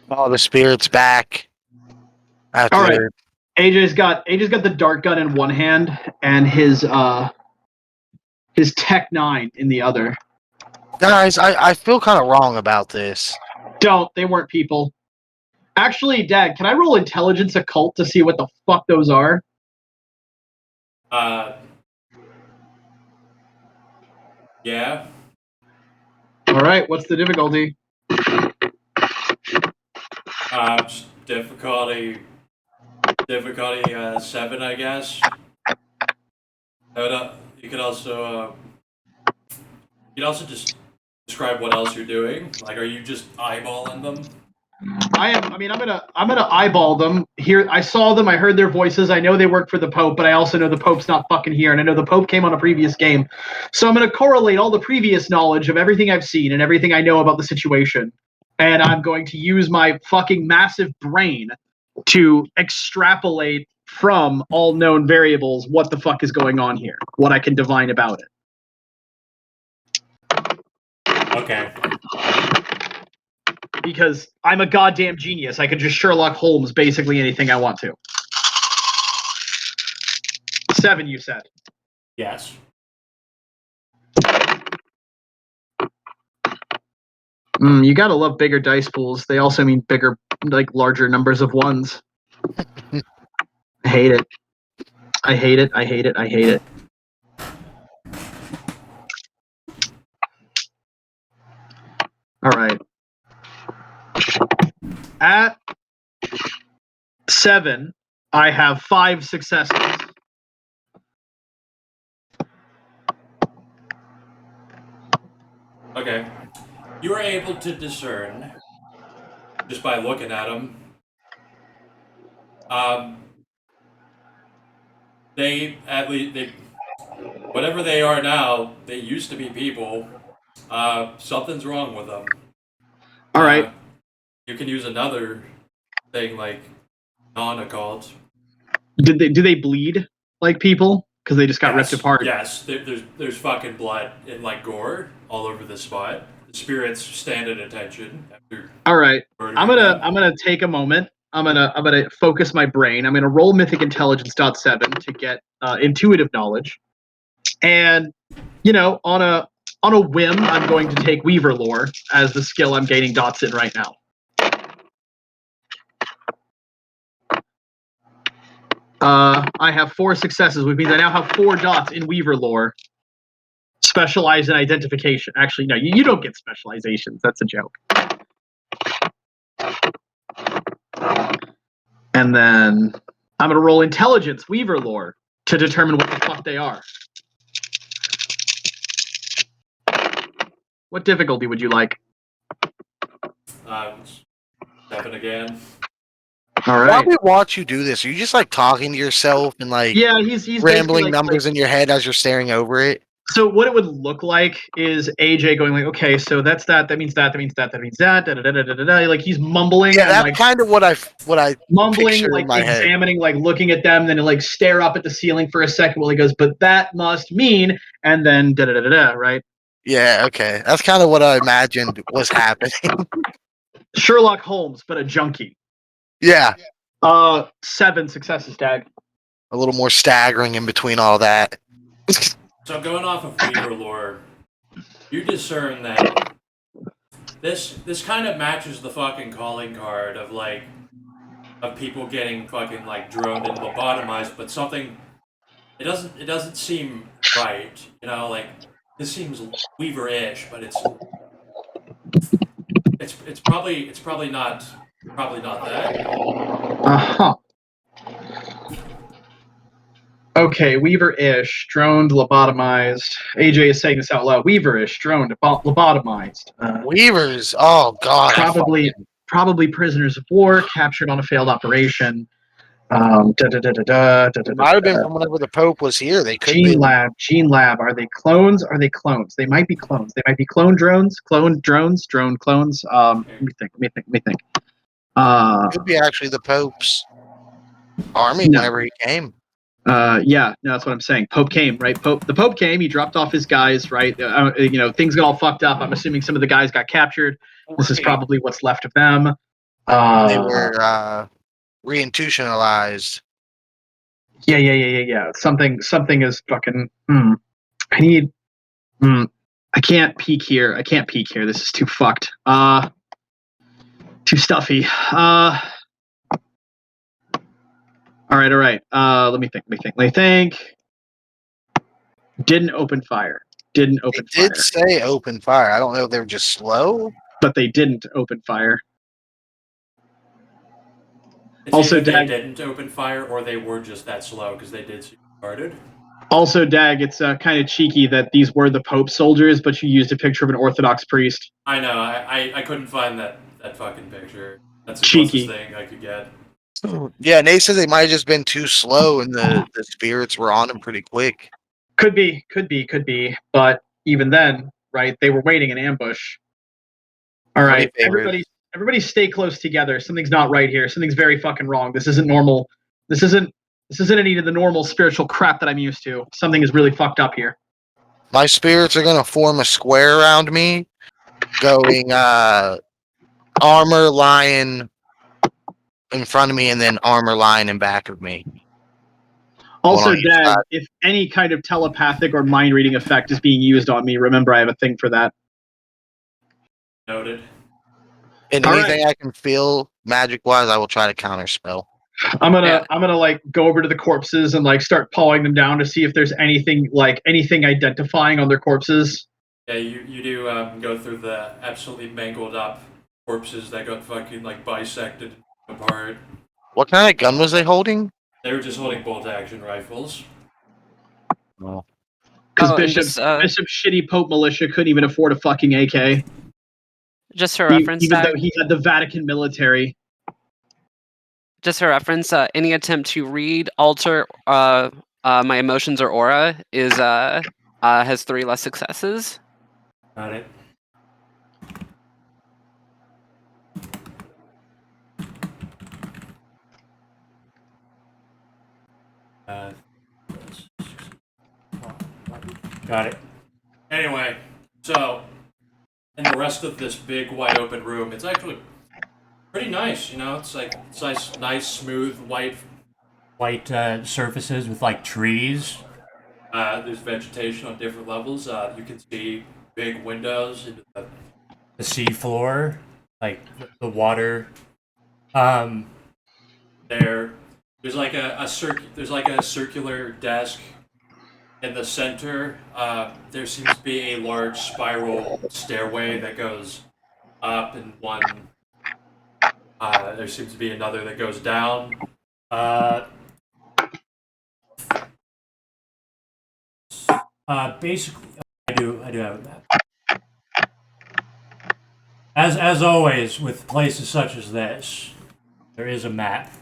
Call the spirits back. After All right. AJ's got the dart gun in one hand and his Tech 9 in the other. Guys, I feel kind of wrong about this. Don't. They weren't people. Actually, Dad, can I roll intelligence occult to see what the fuck those are? Yeah. All right. What's the difficulty? Difficulty 7, I guess. You could also just describe what else you're doing. Like, are you just eyeballing them? I'm gonna eyeball them. Here, I saw them. I heard their voices. I know they work for the Pope, but I also know the Pope's not fucking here, and I know the Pope came on a previous game. So I'm gonna correlate all the previous knowledge of everything I've seen and everything I know about the situation, and I'm going to use my fucking massive brain to extrapolate from all known variables what the fuck is going on here, what I can divine about it. Okay. Because I'm a goddamn genius. I can just Sherlock Holmes basically anything I want to. 7, you said. Yes. You gotta love bigger dice pools. They also mean bigger, like larger numbers of ones. I hate it. I hate it. I hate it. I hate it. All right. At 7, I have 5 successes. Okay. You are able to discern, just by looking at them, whatever they are now, they used to be people. Something's wrong with them. All right. You can use another thing like non-occult. Do they bleed like people? Because they just got ripped apart. Yes, there's fucking blood and like gore all over the spot. The spirits stand at attention. All right, I'm gonna take a moment. I'm gonna focus my brain. I'm gonna roll Mythic Intelligence .7 to get intuitive knowledge, and on a whim, I'm going to take Weaver Lore as the skill I'm gaining dots in right now. I have 4 successes, which means I now have 4 dots in Weaver Lore. Specialize in identification. Actually, no, you don't get specializations. That's a joke. And then I'm gonna roll intelligence, Weaver lore, to determine what the fuck they are. What difficulty would you like? 7 again. All While right. we watch you do this, are you just like talking to yourself and like Yeah, he's rambling basically numbers in your head as you're staring over it? So what it would look like is AJ going like, okay, so that's that. That means that. That means that. That means that. Da, da, da, da, da, da. Like he's mumbling Yeah, and that's like kind of what I mumbling, picture like in my head. examining, like looking at them, then he'll like stare up at the ceiling for a second while he goes, but that must mean, and then da da da da da. Right? Yeah, okay, that's kind of what I imagined was happening. Sherlock Holmes, but a junkie. Yeah, 7 successes, Dag. a little more staggering in between all that. So going off of Weaver lore, you discern that this kind of matches the fucking calling card of like of people getting fucking like droned and lobotomized, but something it doesn't seem right. You know, like this seems Weaver-ish, but it's probably not that. Uh-huh. Okay, Weaver-ish, droned, lobotomized. AJ is saying this out loud. Weaver-ish, droned, lobotomized. Weavers, oh god, Probably prisoners of war captured on a failed operation. it might have been from whenever the Pope was here. They could be. Gene Lab. Are they clones? Are they clones? They might be clones. They might be clone drones. Drone clones. Let me think. Could be actually the Pope's army No. whenever he came. Yeah, no, that's what I'm saying. Pope came, right? The Pope came. He dropped off his guys, right? Things got all fucked up. I'm assuming some of the guys got captured. This is probably what's left of them. They were reinstitutionalized. Yeah. Something is fucking. I need. I can't peek here. This is too fucked. Too stuffy. All right. Let me think. Didn't open fire. They did say open fire. I don't know if they were just slow. But they didn't open fire. It's Also, either they Dag, didn't open fire or they were just that slow because they did seem started. Also, Dag, it's kind of cheeky that these were the Pope soldiers, but you used a picture of an Orthodox priest. I know. I couldn't find that fucking picture. That's the Cheeky. closest thing I could get. Yeah, Nate says they might have just been too slow, and the spirits were on them pretty quick. Could be. But even then, right? They were waiting in ambush. All right, everybody, stay close together. Something's not right here. Something's very fucking wrong. This isn't normal. This isn't any of the normal spiritual crap that I'm used to. Something is really fucked up here. My spirits are gonna form a square around me, going armor lion in front of me, and then armor lion in back of me. Also, Dad, if any kind of telepathic or mind reading effect is being used on me, remember I have a thing for that. Noted. And anything I can feel magic wise, I will try to counterspell. I'm gonna like go over to the corpses and like start pawing them down to see if there's anything identifying on their corpses. Yeah, you do go through the absolutely mangled up corpses that got fucking like bisected apart. What kind of gun was they holding? They were just holding bolt action rifles. Oh. Because Bishop's shitty Pope militia couldn't even afford a fucking AK. Just for reference, even though he had the Vatican military. Just for reference, any attempt to read, alter my emotions or aura is has 3 less successes. Got it. Got it. Anyway, so in the rest of this big wide open room, it's actually pretty nice. You know, it's nice, smooth white surfaces with like trees. There's vegetation on different levels. You can see big windows into the seafloor, like the water. There's like a circular desk in the center, there seems to be a large spiral stairway that goes up, and one. There seems to be another that goes down. Basically, I do have a map. As always, with places such as this, there is a map.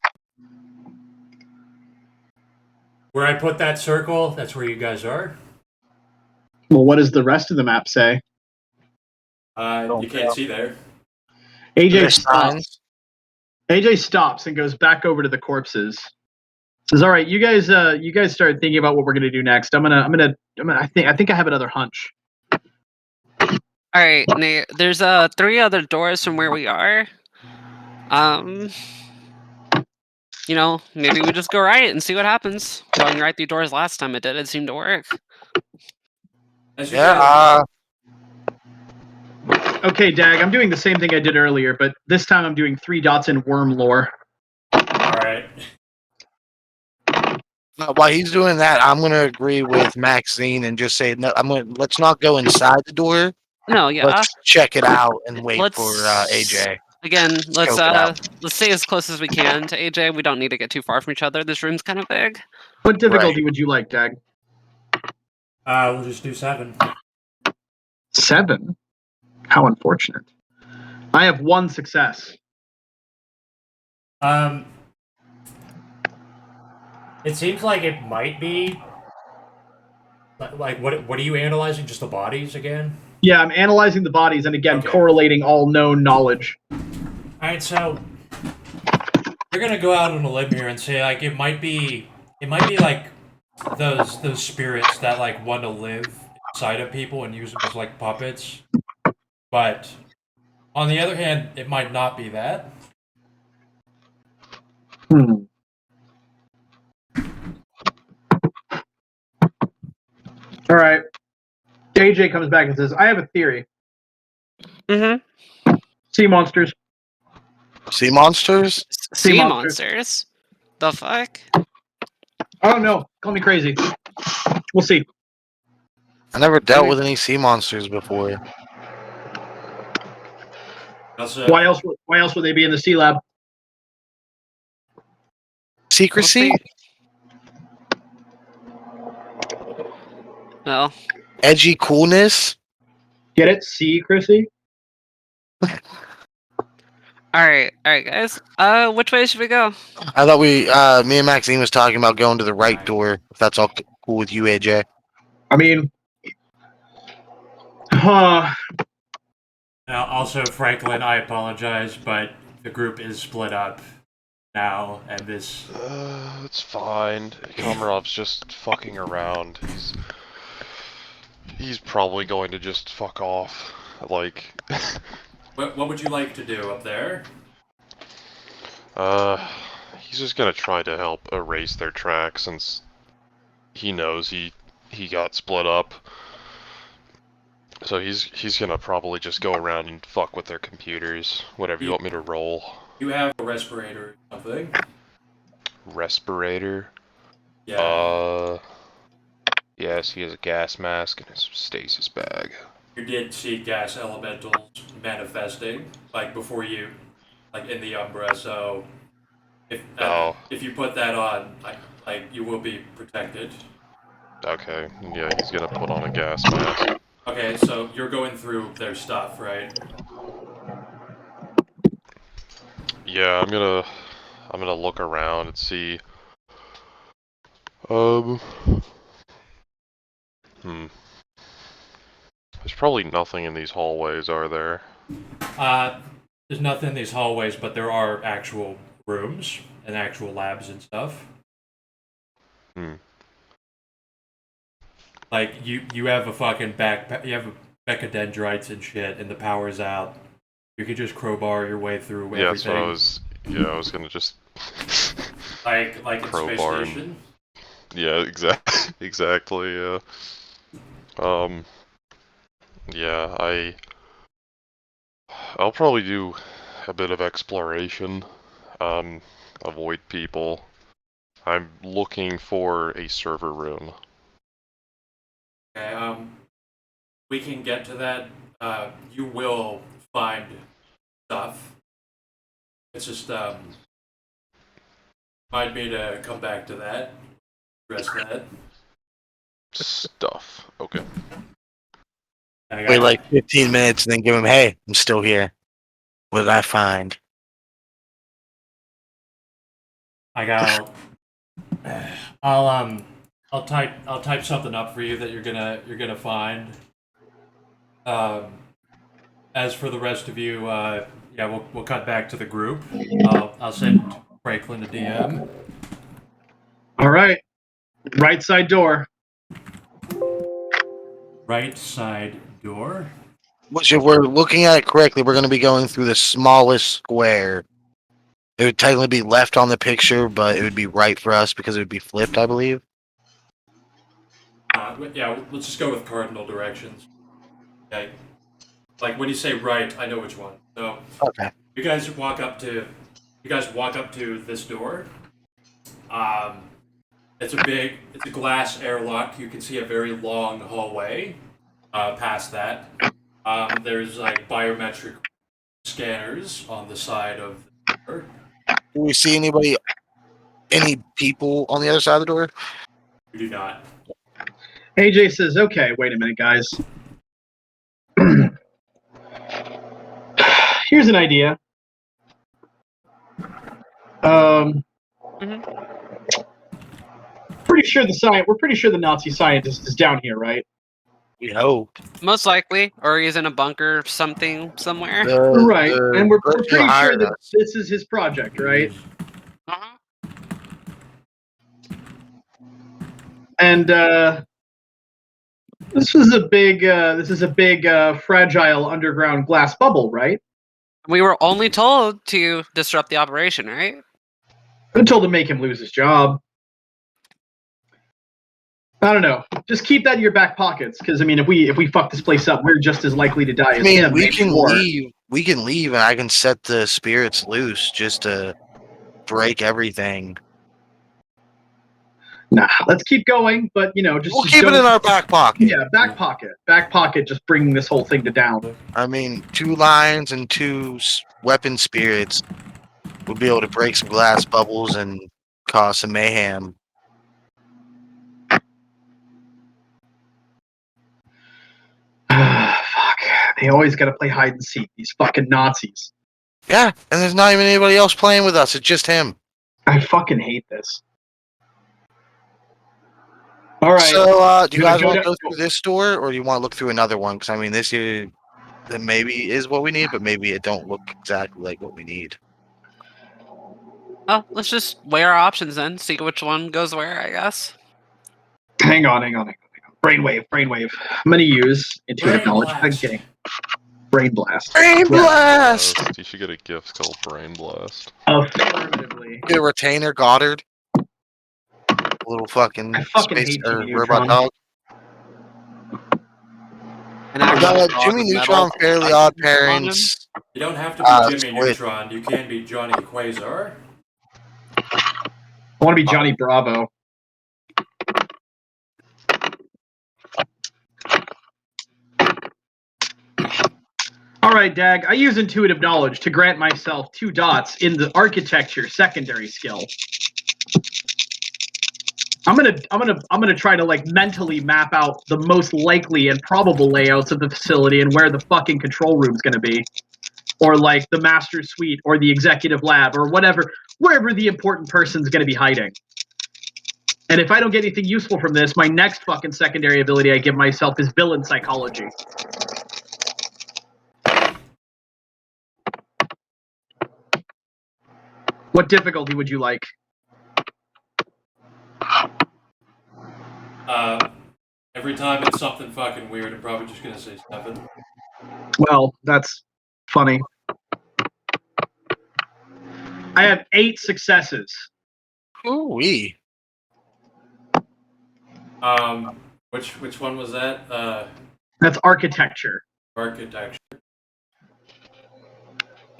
Where I put that circle, that's where you guys are. Well, what does the rest of the map say? You can't see there. AJ There's stops. signs. AJ stops and goes back over to the corpses. Says, "All right, you guys start thinking about what we're gonna do next. I think I have another hunch. All right, Nate. There's 3 other doors from where we are. Maybe we just go right and see what happens. Going right through doors last time it seemed to work. As you guys, Yeah. Okay, Dag, I'm doing the same thing I did earlier, but this time I'm doing 3 dots in worm lore. All right. While he's doing that, I'm gonna agree with Maxine and just say no. Let's not go inside the door. No, yeah. Let's check it out and wait Let's for AJ. Again, let's Scope it out. let's stay as close as we can to AJ. We don't need to get too far from each other. This room's kind of big. What difficulty would you like, Dag? We'll just do 7. 7? How unfortunate. I have 1 success. It seems like it might be. Like, what are you analyzing? Just the bodies again? Yeah, I'm analyzing the bodies and again Okay. correlating all known knowledge. All right, so we're gonna go out on a limb here and say like it might be like those spirits that like want to live inside of people and use them as like puppets. But on the other hand, it might not be that. All right. AJ comes back and says, "I have a theory. Mm-hmm. Sea monsters. Sea monsters? Sea monsters. monsters. The fuck? Oh no, call me crazy. We'll see. I never dealt with any sea monsters before. Why else would they be in the sea lab? Secrecy? Well, Edgy coolness? Get it? Secrecy? Alright, guys. Which way should we go? I thought me and Maxine was talking about going to the right door. If that's all cool with you, AJ. I mean, Now, also, Franklin, I apologize, but the group is split up now, and this. It's fine. Komarov's just fucking around. He's probably going to just fuck off. Like. what would you like to do up there? He's just gonna try to help erase their tracks since he knows he got split up. So he's gonna probably just go around and fuck with their computers. Whatever you want me to roll. You have a respirator or something? Respirator? Yeah. Yes, he has a gas mask and his stasis bag. You did see gas elementals manifesting, like before you, like in the Umbra. So, if you put that on, like you will be protected. Okay, yeah, he's gonna put on a gas mask. Okay, so you're going through their stuff, right? Yeah, I'm gonna look around and see. There's probably nothing in these hallways, are there? There's nothing in these hallways, but there are actual rooms and actual labs and stuff. Like you have a fucking you have a Becadendrites and shit, and the power's out. You could just crowbar your way through everything. Yeah, that's what I was. Yeah, I was gonna just. like in Space crowbar Station. Yeah, exactly. Yeah. Yeah, I'll probably do a bit of exploration. Avoid people. I'm looking for a server room. Okay, we can get to that. You will find stuff. It's just, might be to come back to that, address that. Stuff. Okay. I Wait got, like 15 minutes and then give him, hey, I'm still here. What did I find? I'll type something up for you that you're gonna find. As for the rest of you, yeah, we'll cut back to the group. I'll send Franklin a DM. All right. Right side door. Right side door. Which, if we're looking at it correctly, we're going to be going through the smallest square. It would technically be left on the picture, but it would be right for us because it would be flipped, I believe. Yeah, let's just go with cardinal directions. Okay. Like when you say right, I know which one. So Okay. you guys walk up to this door. It's a glass airlock. You can see a very long hallway. Past that, there's like biometric scanners on the side of the door. Do we see any people on the other side of the door? You do not. AJ says, okay, wait a minute, guys. Here's an idea. Mhm. We're pretty sure the Nazi scientist is down here, right? We hope. Most likely, or he's in a bunker, something somewhere. Right. And we're person who pretty sure hired that us. this is his project, right? Uh-huh. And this is a big fragile underground glass bubble, right? We were only told to disrupt the operation, right? I'm told to make him lose his job. I don't know. Just keep that in your back pockets, because I mean, if we fuck this place up, we're just as likely to die I as mean, him. we maybe can more. leave. We can leave, and I can set the spirits loose just to break everything. Nah, let's keep going. But We'll just keep it don't. in our back pocket. Yeah, back pocket. Just bringing this whole thing to down. I mean, 2 lions and 2 weapon spirits would be able to break some glass bubbles and cause some mayhem. Fuck. They always got to play hide and seek. These fucking Nazis. Yeah, and there's not even anybody else playing with us. It's just him. I fucking hate this. All right. So, do you Gonna guys go want to down- go through this door, or do you want to look through another one? Because I mean, this here that maybe is what we need, but maybe it don't look exactly like what we need. Oh, let's just weigh our options then, see which one goes where, I guess. Hang on. Brainwave. I'm gonna use intuitive Brain knowledge. I'm blast. kidding. Brain blast. Brain Yeah. blast! You should get a gift called Brain Blast. Affirmatively. Get a retainer, Goddard. A little fucking I fucking space hate or Jimmy robot Neutron. dog. An actual dog Jimmy with Neutron, metal Fairly buttons Odd on him. Parents. You don't have to be Jimmy Squid. Neutron. You can be Johnny Quasar. I want to be Johnny Bravo. All right, Dag. I use intuitive knowledge to grant myself 2 dots in the architecture secondary skill. I'm gonna try to like mentally map out the most likely and probable layouts of the facility and where the fucking control room's gonna be, or like the master suite or the executive lab or whatever, wherever the important person's gonna be hiding. And if I don't get anything useful from this, my next fucking secondary ability I give myself is villain psychology. What difficulty would you like? Every time it's something fucking weird, I'm probably just gonna say 7. Well, that's funny. I have 8 successes. Ooh-wee. Which one was that? That's architecture. Architecture.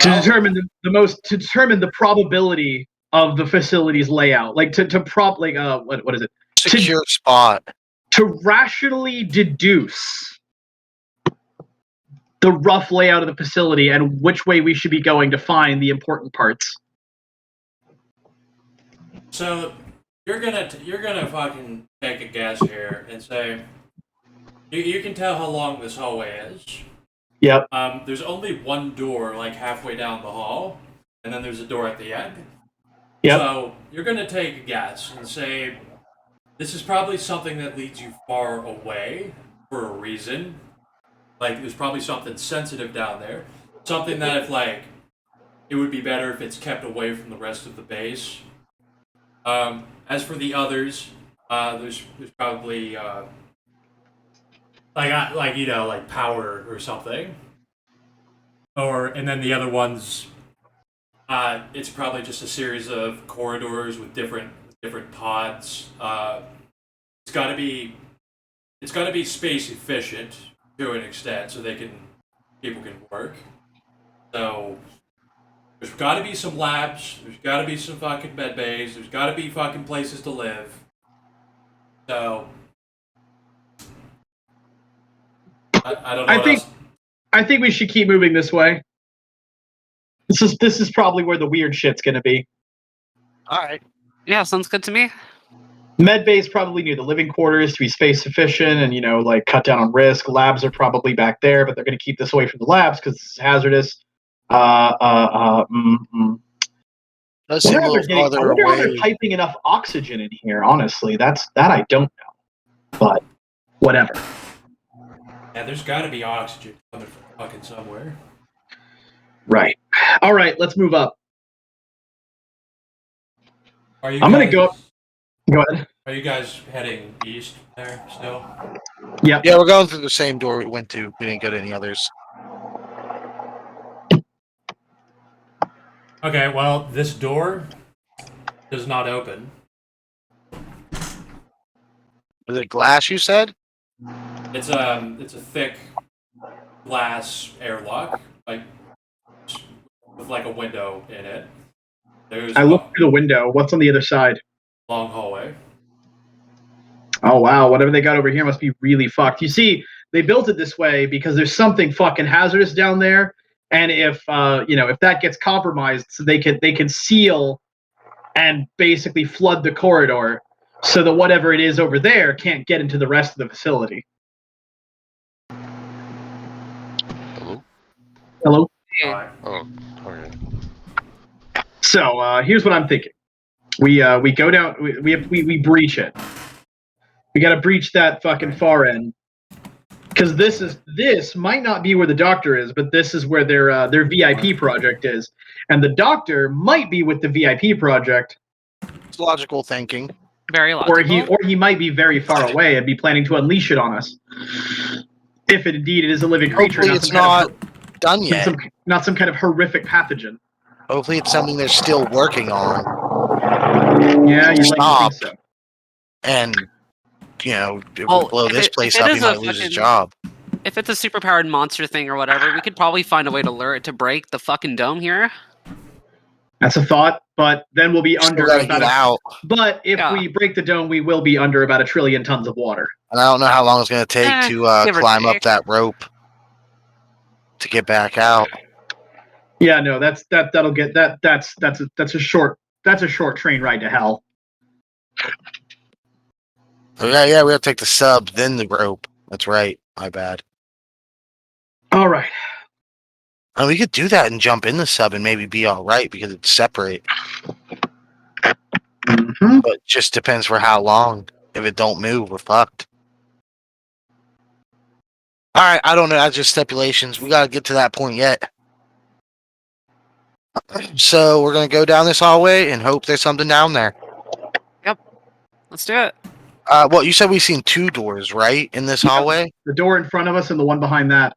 To Well, determine to determine the probability of the facility's layout, like what is it? Secure spot. to rationally deduce the rough layout of the facility and which way we should be going to find the important parts. So you're gonna fucking take a guess here and say you can tell how long this hallway is. Yep. There's only one door like halfway down the hall, and then there's a door at the end. Yep. So you're gonna take a guess and say this is probably something that leads you far away for a reason. Like there's probably something sensitive down there. Something that if like it would be better if it's kept away from the rest of the base. As for the others, there's probably like power or something, and then the other ones, it's probably just a series of corridors with different pods. It's got to be space efficient to an extent, so people can work. So. There's got to be some labs. There's got to be some fucking med bays. There's got to be fucking places to live. So, I don't know. I think we should keep moving this way. This is probably where the weird shit's gonna be. All right. Yeah, sounds good to me. Med bay's probably near the living quarters to be space efficient and like cut down on risk. Labs are probably back there, but they're gonna keep this away from the labs because it's hazardous. Let's see I a little farther wonder how away. they're piping enough oxygen in here. Honestly, that I don't know, but whatever. Yeah, there's got to be oxygen coming from fucking somewhere. Right. All right. Let's move up. I'm gonna go. Go ahead. Are you guys heading east there still? Yeah. Yeah, we're going through the same door we went to. We didn't go to any others. Okay. Well, this door does not open. Was it glass, you said? It's a thick glass airlock, like with like a window in it. There's I look through the window. What's on the other side? long hallway. Oh wow, whatever they got over here must be really fucked. You see, they built it this way because there's something fucking hazardous down there, and if if that gets compromised, so they can seal and basically flood the corridor, so that whatever it is over there can't get into the rest of the facility. Hello? Hello. Alright. Oh, okay. So here's what I'm thinking. We go down. We breach it. We got to breach that fucking far end, because this might not be where the doctor is, but this is where their VIP project is, and the doctor might be with the VIP project. It's logical thinking. Very logical. Or he might be very far away and be planning to unleash it on us. If indeed it is a living creature, Hopefully it's not done yet. Not some kind of horrific pathogen. Hopefully it's something they're still working on. Yeah, you like to think so. And if we Well, blow if this it- place if it up, he is a might lose his fucking- job. If it's a superpowered monster thing or whatever, we could probably find a way to lure it to break the fucking dome here. That's a thought, but then we'll be under Still gotta about get out. But if we break the dome, we will be under about 1 trillion tons of water. And I don't know how long it's going to take to give or climb up take. that rope to get back out. Yeah, no, that's a short train ride to hell. Oh, yeah, we have to take the sub, then the rope. That's right. My bad. All right. And we could do that and jump in the sub and maybe be all right because it's separate. Mm-hmm. But just depends for how long. If it don't move, we're fucked. All right, I don't know. That's just stipulations. We got to get to that point yet. So we're going to go down this hallway and hope there's something down there. Let's do it. Well, you said we've seen 2 doors, right, in this hallway? The door in front of us and the one behind that.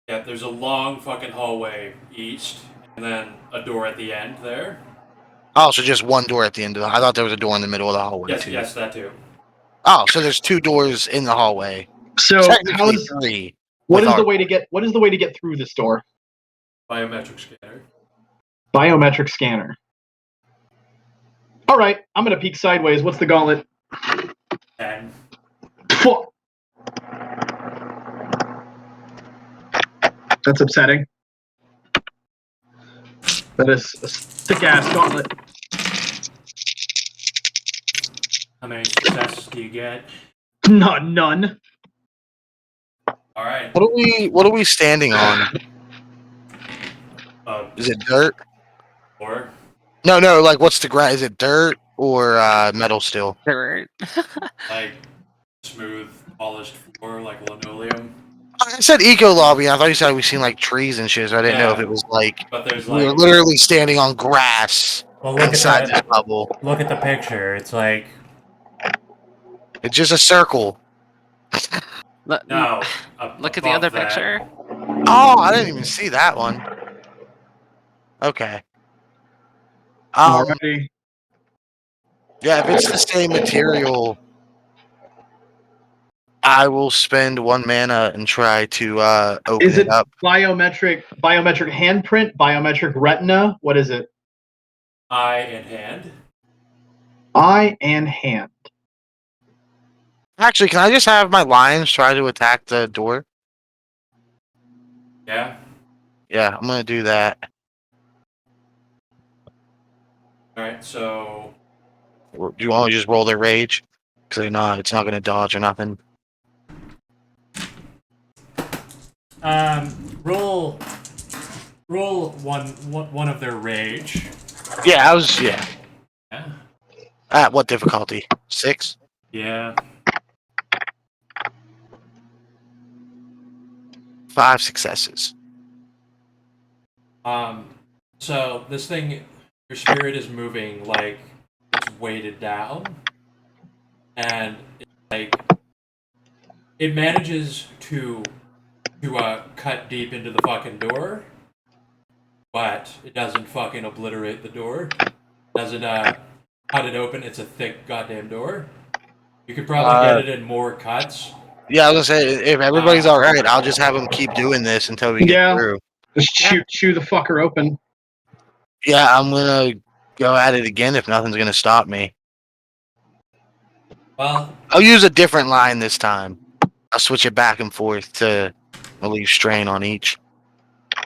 Yeah, there's a long fucking hallway east, and then a door at the end there. Oh, so just one door at the end of the... I thought there was a door in the middle of the hallway, too. Yes, that too. Oh, so there's 2 doors in the hallway. So Technically 3. What is the way to get through this door? Biometric scanner. Biometric scanner. All right, I'm gonna peek sideways. What's the gauntlet? 10. Fuck. That's upsetting. That is a thick ass gauntlet. How many successes do you get? None. All right. What are we standing on? Is it dirt? Or No, like what's the ground? Is it dirt or metal still? Dirt. like smooth, polished floor, like linoleum. I said eco lobby. I thought you said we seen like trees and shit. So I didn't know if Yeah. it was like But there's we were like literally standing on grass Well, look inside at this that. bubble. Look at the picture. It's like It's just a circle. no. Look at the other above that, picture. Oh, I didn't even see that one. Okay. Alrighty. Yeah, if it's the same material, I will spend 1 mana and try to open Is it it up. biometric handprint, biometric retina? What is it? eye and hand. Eye and hand. Actually, can I just have my lions try to attack the door? Yeah. Yeah, I'm gonna do that. All right. So Do you want to just roll their rage? Because it's not gonna dodge or nothing. roll one of their rage. Yeah, yeah. At what difficulty? 6? Yeah. 5 successes. So this thing, your spirit is moving like it's weighted down, and it's like it manages to cut deep into the fucking door, but it doesn't fucking obliterate the door. Doesn't cut it open. It's a thick goddamn door. You could probably get it in more cuts. Yeah, I was gonna say if everybody's all right, I'll just have them keep doing this until we get Yeah. through. Just chew the fucker open. Yeah, I'm gonna go at it again if nothing's gonna stop me. Well, I'll use a different line this time. I'll switch it back and forth to relieve strain on each.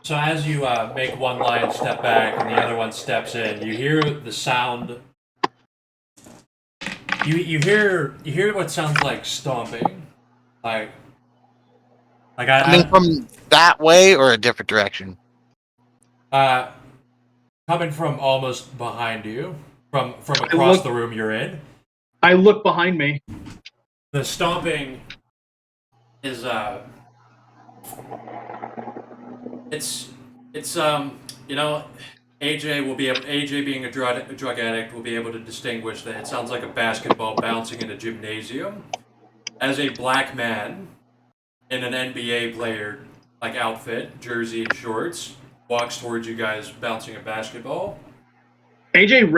so as you make one lion step back and the other one steps in, you hear the sound. You hear what sounds like stomping, like Coming from that way or a different direction? coming from almost behind you, from across the room you're in. I look behind me. The stomping is it's you know, AJ being a drug addict will be able to distinguish that it sounds like a basketball bouncing in a gymnasium. As a black man in an NBA player like outfit, jersey and shorts, walks towards you guys bouncing a basketball. AJ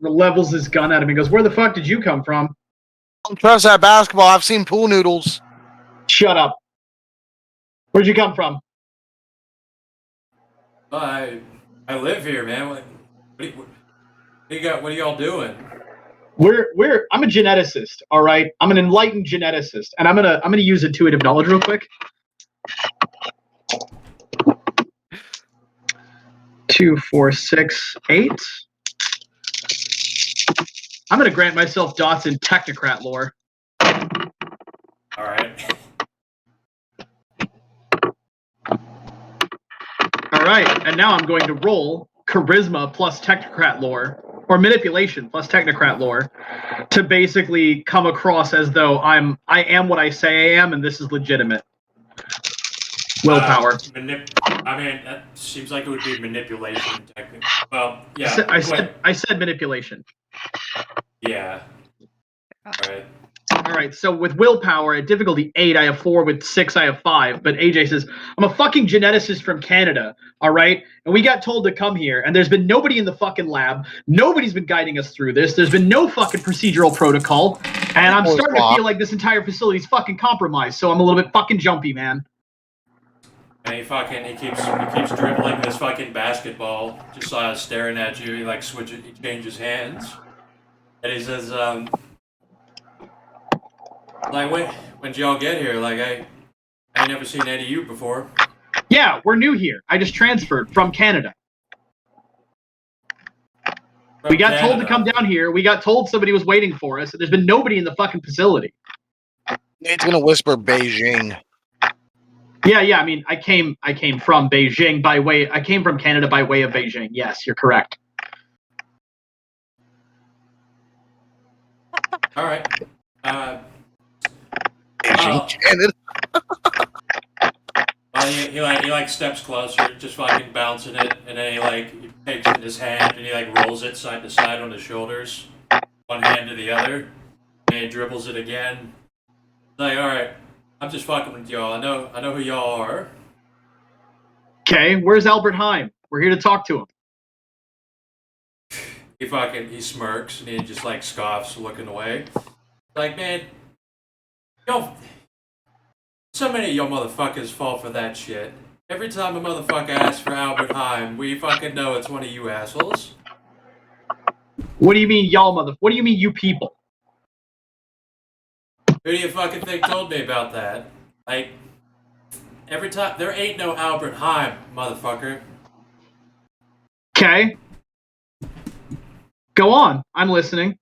levels his gun at him and goes, "Where the fuck did you come from?" Don't trust that basketball. I've seen pool noodles. Shut up. Where'd you come from? I live here, man. What are y'all doing? I'm a geneticist, all right? I'm an enlightened geneticist, and I'm gonna use intuitive knowledge real quick. 2, 4, 6, 8. I'm gonna grant myself dots in technocrat lore. All right. All right, and now I'm going to roll charisma plus technocrat lore, or manipulation plus technocrat lore, to basically come across as though I am what I say I am, and this is legitimate. Willpower. I mean, that seems like it would be manipulation technically. Well, yeah. I said manipulation. Yeah. All right. All right, so with willpower at difficulty 8, I have 4. With 6, I have 5. But AJ says, I'm a fucking geneticist from Canada, all right? And we got told to come here, and there's been nobody in the fucking lab. Nobody's been guiding us through this. There's been no fucking procedural protocol. And I'm starting to feel like this entire facility's fucking compromised, so I'm a little bit fucking jumpy, man. And he keeps dribbling this fucking basketball, just staring at you. He changes hands. And he says, when did y'all get here? I ain't never seen any of you before. Yeah, we're new here. I just transferred from Canada. From We got told to Canada. come down here. We got told somebody was waiting for us. There's been nobody in the fucking facility. Nate's gonna whisper Beijing. Yeah. I mean, I came from Beijing by way. I came from Canada by way of Beijing. Yes, you're correct. All right. Beijing, Well, Canada. he steps closer, just fucking bouncing it, and then he takes it in his hand and he rolls it side to side on his shoulders, one hand to the other, and he dribbles it again. All right, I'm just fucking with y'all. I know who y'all are. Okay, where's Albert Heim? We're here to talk to him. He smirks and he just scoffs, looking away. Man, yo, so many of y'all motherfuckers fall for that shit. Every time a motherfucker asks for Albert Heim, we fucking know it's one of you assholes. What do you mean, y'all What do you mean, you people? Who do you fucking think told me about that? Every time, there ain't no Albert Heim, motherfucker. Okay. Go on. I'm listening.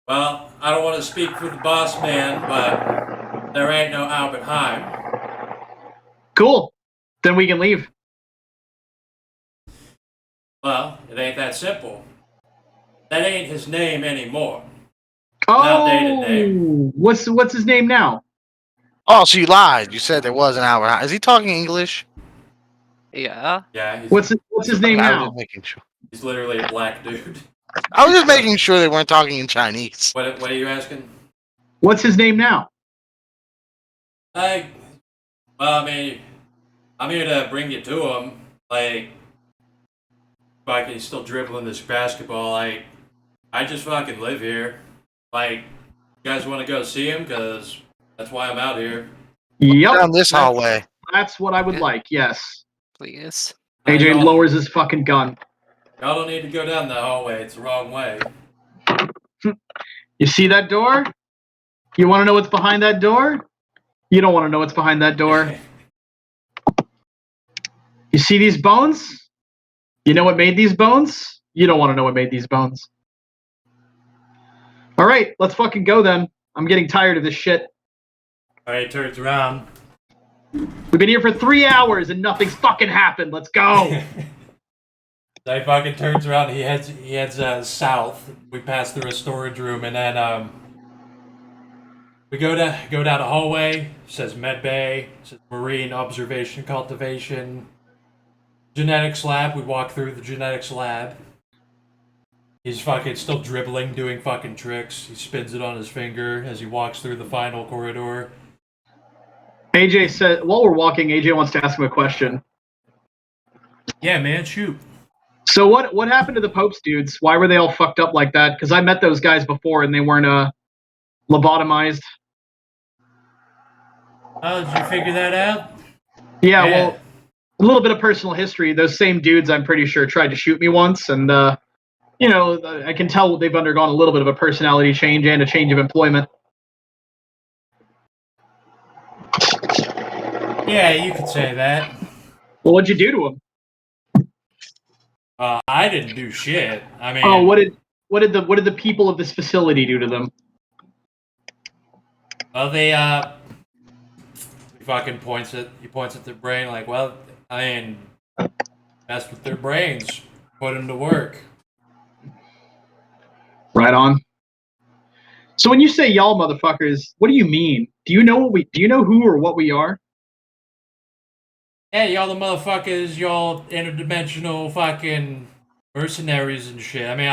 Well, I don't want to speak for the boss man, but there ain't no Albert Heim. Cool. Then we can leave. Well, it ain't that simple. That ain't his name anymore. Oh, Outdated name. What's his name now? Oh, so you lied. You said there was an Albert Heijn. Is he talking English? Yeah. Yeah, What's his name I was now? just making sure. he's literally a black dude. I was just making sure they weren't talking in Chinese. What are you asking? What's his name now? Well, I mean, I'm here to bring you to him. He's still dribbling this basketball. I just fucking live here. You guys want to go see him? Because that's why I'm out here. Yep. Down this hallway. That's what I would like. Yes. Please. AJ y'all, lowers his fucking gun. Y'all don't need to go down that hallway. It's the wrong way. You see that door? You want to know what's behind that door? You don't want to know what's behind that door. You see these bones? You know what made these bones? You don't want to know what made these bones. All right, let's fucking go then. I'm getting tired of this shit. All right, turns around. We've been here for 3 hours and nothing's fucking happened. Let's go. So he fucking turns around. He heads south. We pass through a storage room, and then we go down a hallway. It says med bay. It says marine observation cultivation. Genetics lab. We walk through the genetics lab. He's fucking still dribbling, doing fucking tricks. He spins it on his finger as he walks through the final corridor. AJ said, while we're walking, AJ wants to ask him a question. Yeah, man, shoot. So what happened to the Popes dudes? Why were they all fucked up like that? Because I met those guys before and they weren't lobotomized. Oh, did you figure that out? Yeah, well, a little bit of personal history. Those same dudes, I'm pretty sure, tried to shoot me once, and I can tell they've undergone a little bit of a personality change and a change of employment. Yeah, you could say that. Well, what'd you do to them? I didn't do shit. I mean, Oh, what did the people of this facility do to them? well, he fucking points at their brain well, I mean, mess with their brains, put them to work. Right on. So when you say y'all motherfuckers, what do you mean? Do you know who or what we are? Hey, y'all the motherfuckers, y'all interdimensional fucking mercenaries and shit. I mean,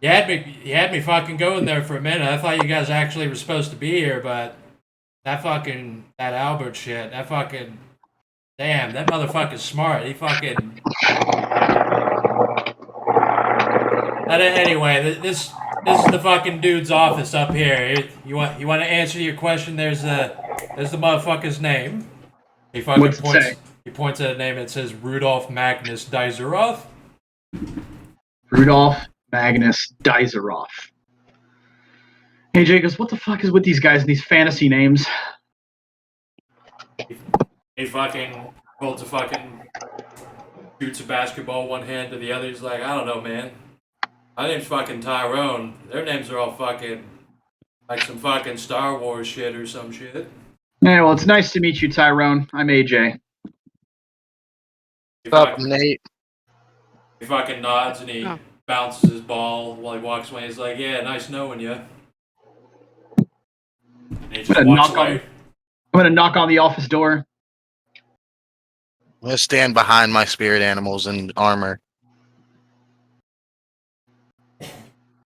you had me fucking going there for a minute. I thought you guys actually were supposed to be here, but that Albert shit, damn, that motherfucker's smart. He fucking. Anyway, this is the fucking dude's office up here. You want to answer your question? There's the motherfucker's name. He fucking What's it say? He points at a name that says Rudolph Magnus Daiseroth. Rudolph Magnus Daiseroth. AJ goes, what the fuck is with these guys and these fantasy names? He fucking holds a fucking shoots a basketball one hand to the other. He's like, I don't know, man. My name's fucking Tyrone. Their names are all fucking like some fucking Star Wars shit or some shit. Yeah, well, it's nice to meet you, Tyrone. I'm AJ. He What's up, fucking, Nate? he fucking nods and he Oh. bounces his ball while he walks away. He's like, yeah, nice knowing you. And he just I'm walks away. gonna knock on the office door. I'm gonna stand behind my spirit animals in armor.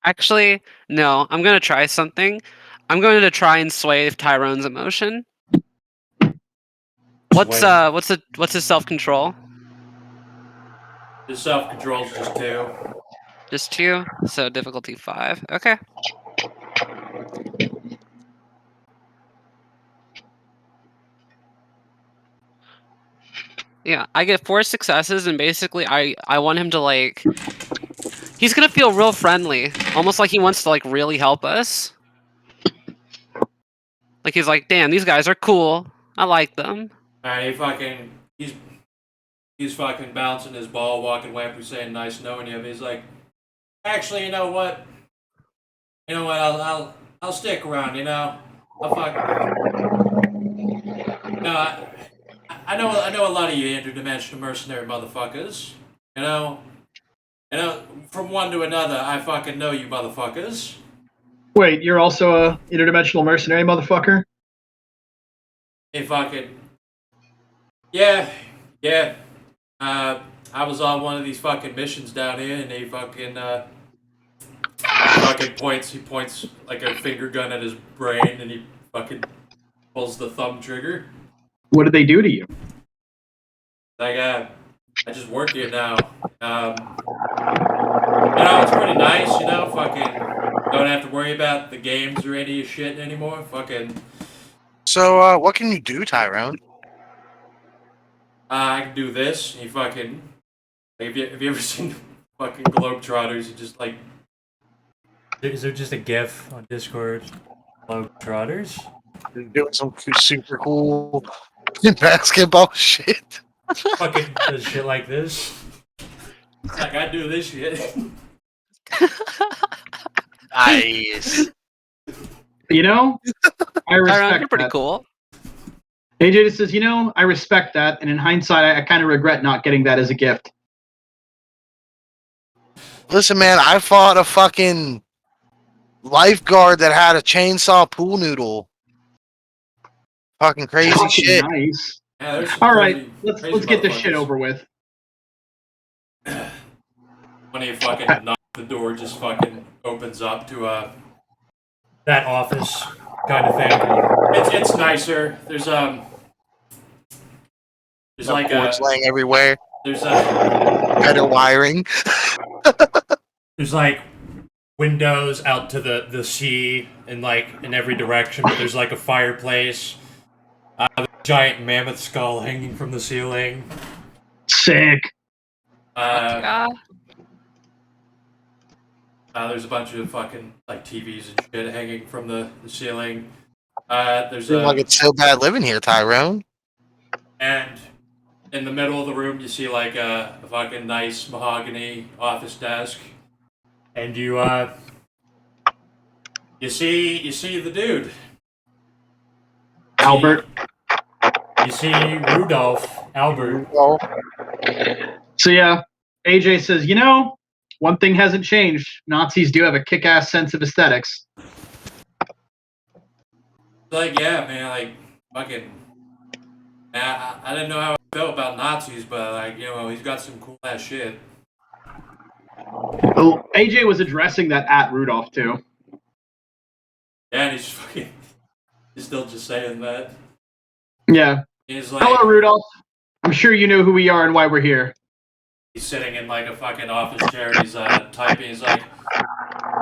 Actually, no. I'm gonna try something. I'm going to try and sway Tyrone's emotion. What's his self control? His self control's just 2. Just 2, so difficulty 5. Okay. Yeah, I get 4 successes, and basically, I want him to like. He's gonna feel real friendly, almost like he wants to like really help us. Like he's like, damn, these guys are cool. I like them. And he's fucking bouncing his ball, walking away after saying nice knowing you. But he's like, actually, you know what? I'll stick around. I'll fucking. No, I know a lot of you interdimensional mercenary motherfuckers. From one to another, I fucking know you motherfuckers. Wait, you're also a interdimensional mercenary, motherfucker? He fucking. Yeah. I was on one of these fucking missions down here, and he fucking points like a finger gun at his brain, and he fucking pulls the thumb trigger. What did they do to you? Like, I just work here now. It's pretty nice, fucking don't have to worry about the games or any shit anymore. Fucking, So, what can you do, Tyrone? I can do this. And you fucking, like, have you ever seen fucking Globetrotters? You just like, Is there just a GIF on Discord? Globetrotters? Doing some super cool basketball shit. Fucking does shit like this. like I do this shit. Nice. You know, I Tyrone, respect you're pretty that. cool. AJ just says, I respect that, and in hindsight, I kind of regret not getting that as a gift. Listen, man, I fought a fucking lifeguard that had a chainsaw pool noodle. Fucking crazy Fucking shit. nice. Yeah, there's some All right, crazy- let's crazy get this shit motherfuckers. over with. When he fucking knocks the door, just fucking opens up to That office kind of thing. It's nicer. There's No like cords laying everywhere. there's Better wiring. There's like windows out to the sea in every direction, but there's like a fireplace. A giant mammoth skull hanging from the ceiling. Sick. Yeah. There's a bunch of fucking like TVs and shit hanging from the ceiling. There's Seems like it's so bad living here, Tyrone. and in the middle of the room you see like a fucking nice mahogany office desk, And you you see the dude. Albert. you see Rudolph, Albert. So yeah, AJ says, one thing hasn't changed. Nazis do have a kick-ass sense of aesthetics. Like, yeah, man, like fucking. I didn't know how I felt about Nazis, but like, he's got some cool ass shit. Oh, AJ was addressing that at Rudolph too. Yeah, and he's still just saying that. Yeah. He's like, Hello, Rudolph. I'm sure you know who we are and why we're here. he's sitting in like a fucking office chair. And he's typing. He's like,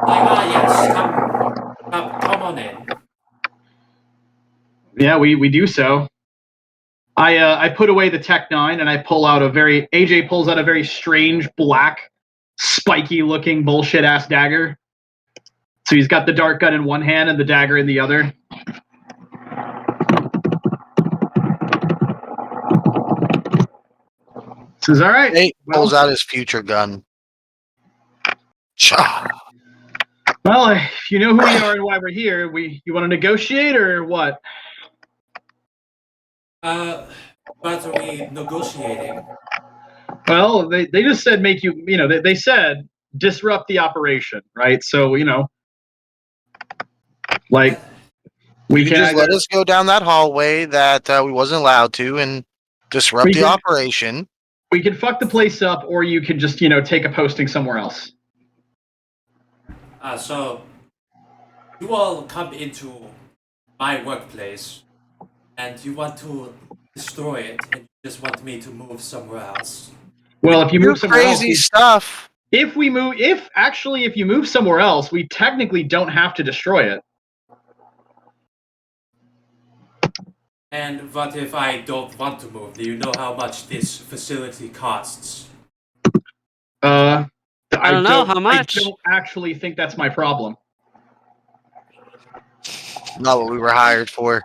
yes, come on in. Yeah, we do so. I put away the Tech 9 and I pull out AJ pulls out a very strange black, spiky looking bullshit ass dagger. So he's got the dart gun in one hand and the dagger in the other. Says, all right. Nate Well, pulls out his future gun. Cha. well, if you know who we are and why we're here, you want to negotiate or what? What are we negotiating? Well, they just said make you, they said disrupt the operation, right? So, like we You can just let either, us go down that hallway that we wasn't allowed to and disrupt We the can- operation. we can fuck the place up, or you could just, take a posting somewhere else. So you all come into my workplace and you want to destroy it and you just want me to move somewhere else. Well, if you Do move somewhere else, crazy stuff. if you move somewhere else, we technically don't have to destroy it. And what if I don't want to move? Do you know how much this facility costs? I don't know, how much? I don't actually think that's my problem. Not what we were hired for.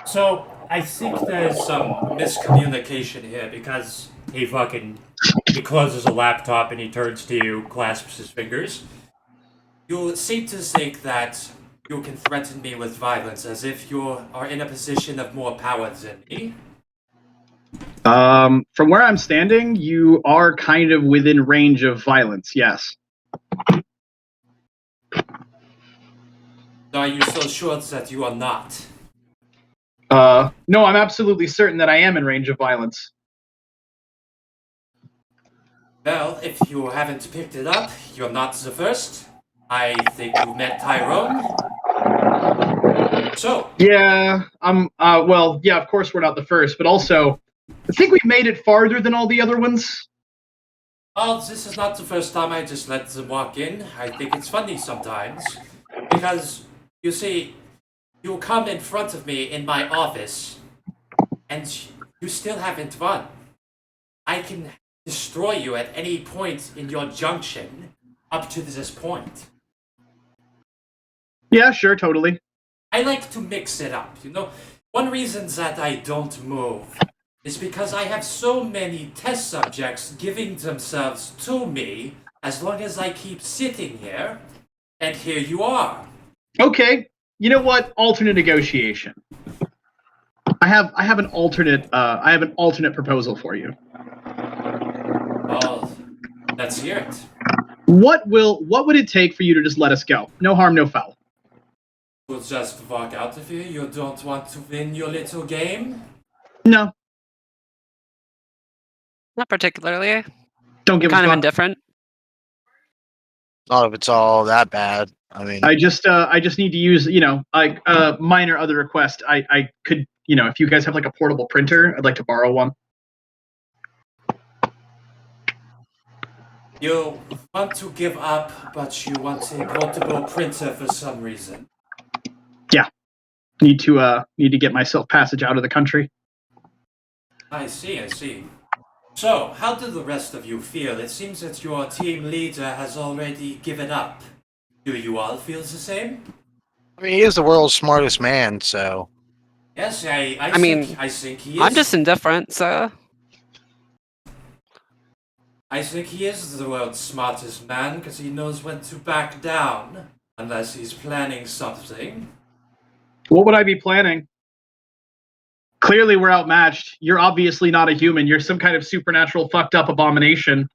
So I think there's some miscommunication here because he closes a laptop and he turns to you, clasps his fingers. You seem to think that you can threaten me with violence as if you are in a position of more power than me. From where I'm standing, you are kind of within range of violence, yes. Are you so sure that you are not? No, I'm absolutely certain that I am in range of violence. Well, if you haven't picked it up, you're not the first. I think you met Tyrone. So, Yeah, well, yeah, of course we're not the first, but also, I think we made it farther than all the other ones. oh, this is not the first time I just let them walk in. I think it's funny sometimes. Because, you see, you come in front of me in my office, and you still haven't won. I can destroy you at any point in your junction up to this point. Yeah, sure, totally. I like to mix it up, you know? One reason that I don't move is because I have so many test subjects giving themselves to me as long as I keep sitting here, and here you are. Okay, you know what? Alternate negotiation. I have an alternate proposal for you. Oh, let's hear it. What would it take for you to just let us go? No harm, no foul. We'll just walk out of here. You don't want to win your little game? No, Not particularly. don't give Kind a of fuck. indifferent. Not if it's all that bad. I mean, I just need to use, like minor other request. I could, if you guys have like a portable printer, I'd like to borrow one. You want to give up, but you want a portable printer for some reason. Need to get myself passage out of the country. I see. So, how do the rest of you feel? It seems that your team leader has already given up. Do you all feel the same? I mean, he is the world's smartest man, so Yes, I think he is. I'm just indifferent, so I think he is the world's smartest man because he knows when to back down, unless he's planning something. What would I be planning? Clearly, we're outmatched. You're obviously not a human. You're some kind of supernatural, fucked up abomination.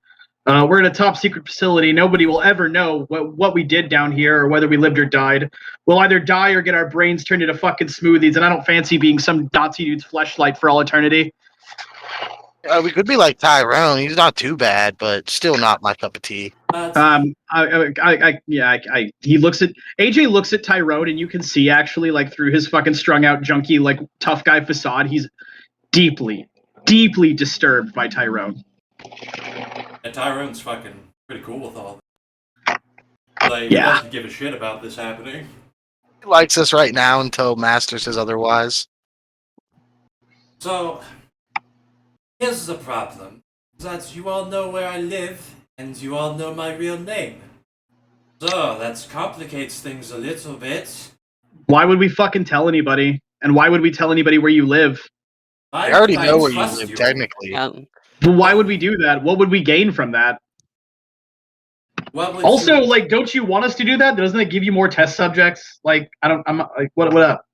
We're in a top secret facility. Nobody will ever know what we did down here or whether we lived or died. We'll either die or get our brains turned into fucking smoothies, and I don't fancy being some Nazi dude's fleshlight for all eternity. we could be like Tyrone. He's not too bad, but still not my cup of tea. But He looks at AJ looks at Tyrone, and you can see actually like through his fucking strung out, junky, like tough guy facade, he's deeply, deeply disturbed by Tyrone. and Tyrone's fucking pretty cool with all this. Like, he Yeah. doesn't give a shit about this happening. He likes us right now until Master says otherwise. So, here's the problem. That you all know where I live, and you all know my real name. So, that complicates things a little bit. Why would we fucking tell anybody? And why would we tell anybody where you live? I already know where you trust live, technically. yeah. But why would we do that? What would we gain from that? What would Also, you... like, don't you want us to do that? Doesn't it give you more test subjects? Like, I'm not, like, what up?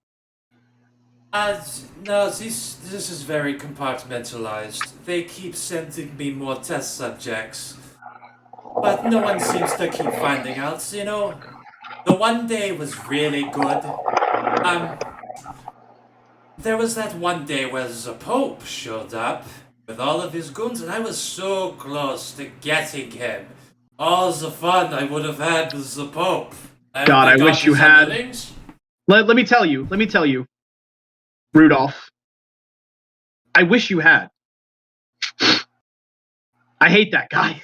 No, this is very compartmentalized. They keep sending me more test subjects. But no one seems to keep finding out, you know? The one day was really good. There was that one day where the Pope showed up with all of his goons, and I was so close to getting him. All the fun I would have had with the Pope. And God, they I got wish you his had. underlings. Let me tell you, Rudolph. I wish you had. I hate that guy.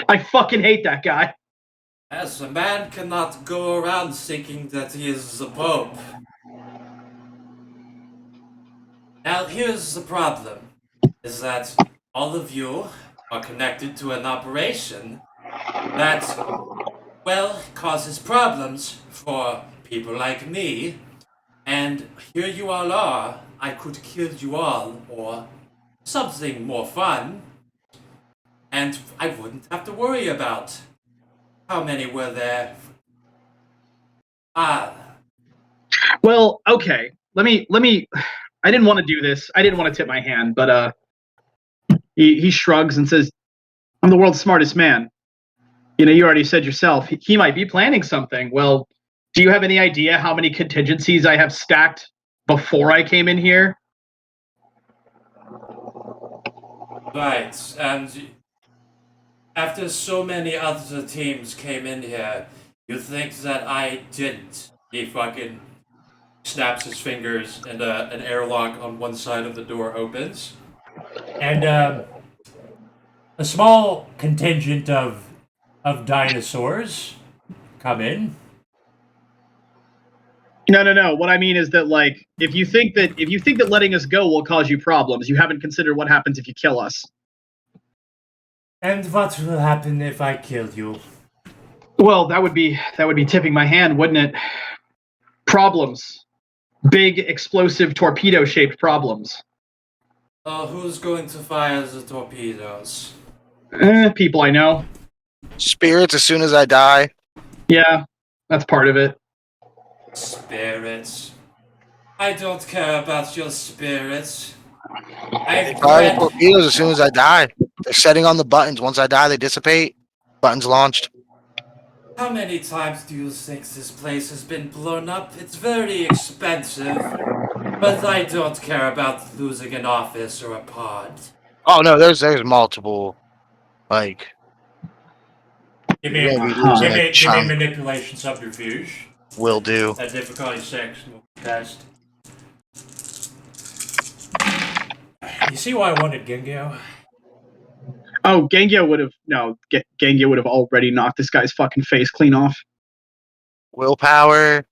I fucking hate that guy. As a man cannot go around thinking that he is the Pope. Now here's the problem, is that all of you are connected to an operation that, well, causes problems for people like me, and here you all are. I could kill you all, or something more fun, and I wouldn't have to worry about how many were there. Well, okay. Let me. I didn't want to do this. I didn't want to tip my hand, but he shrugs and says, "I'm the world's smartest man. You know, you already said yourself. He might be planning something. Well, do you have any idea how many contingencies I have stacked before I came in here?" Right, and after so many other teams came in here, you think that I didn't? He fucking snaps his fingers, and an airlock on one side of the door opens. And a small contingent of dinosaurs come in. No. What I mean is that, like, if you think that letting us go will cause you problems, you haven't considered what happens if you kill us. And what will happen if I kill you? Well, that would be tipping my hand, wouldn't it? Problems. Big explosive torpedo shaped problems. Who's going to fire the torpedoes? People I know. Spirits as soon as I die. Yeah, that's part of it. Spirits. I don't care about your spirits. They fire the torpedoes as soon as I die. They're setting on the buttons. Once I die, they dissipate. Buttons launched. How many times do you think this place has been blown up? It's very expensive. But I don't care about losing an office or a pod. Oh no, there's multiple. Like, Give you're me, gonna be losing give a me, give me chunk. manipulation subterfuge. Will do. At difficulty 6, test. You see why I wanted Gengyo? Oh, Gengyo would have already knocked this guy's fucking face clean off. Willpower.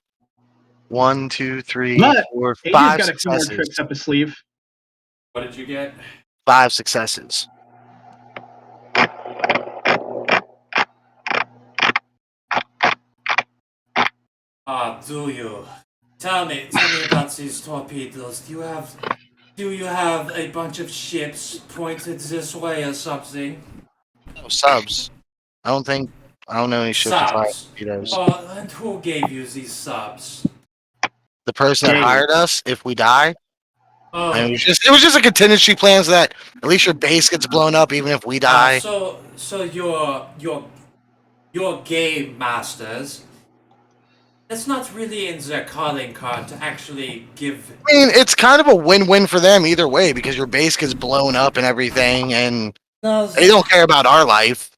1, 2, 3, But 4, AJ's 5 got a few more successes. tricks up his sleeve. What did you get? 5 successes. Do you? Tell me about these torpedoes. Do you have a bunch of ships pointed this way or something? No subs. I don't know any ships with fire Subs. torpedoes. And who gave you these subs? The person that Dang. hired us, if we die. Oh, And it was just a contingency plan so that at least your base gets blown up even if we die. so your game masters. It's not really in their calling card to actually give. I mean, it's kind of a win-win for them either way because your base gets blown up and everything, and No, they don't care about our life.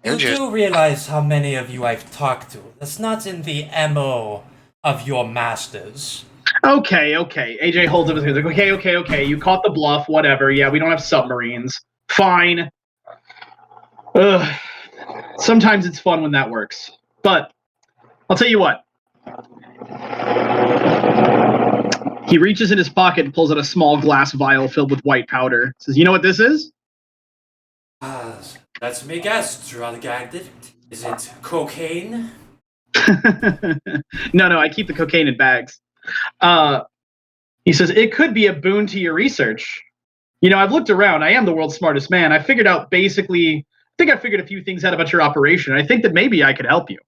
They're you just do realize how many of you I've talked to. That's not in the MO of your masters. Okay. AJ holds up his hands like, okay. You caught the bluff, whatever. Yeah, we don't have submarines. Fine. Ugh. Sometimes it's fun when that works. But I'll tell you what. He reaches in his pocket and pulls out a small glass vial filled with white powder. Says, "You know what this is?" Let me guess, drug addict. Is it cocaine? No, I keep the cocaine in bags. He says, "It could be a boon to your research. I've looked around. I am the world's smartest man. I figured out basically. I think I figured a few things out about your operation. I think that maybe I could help you.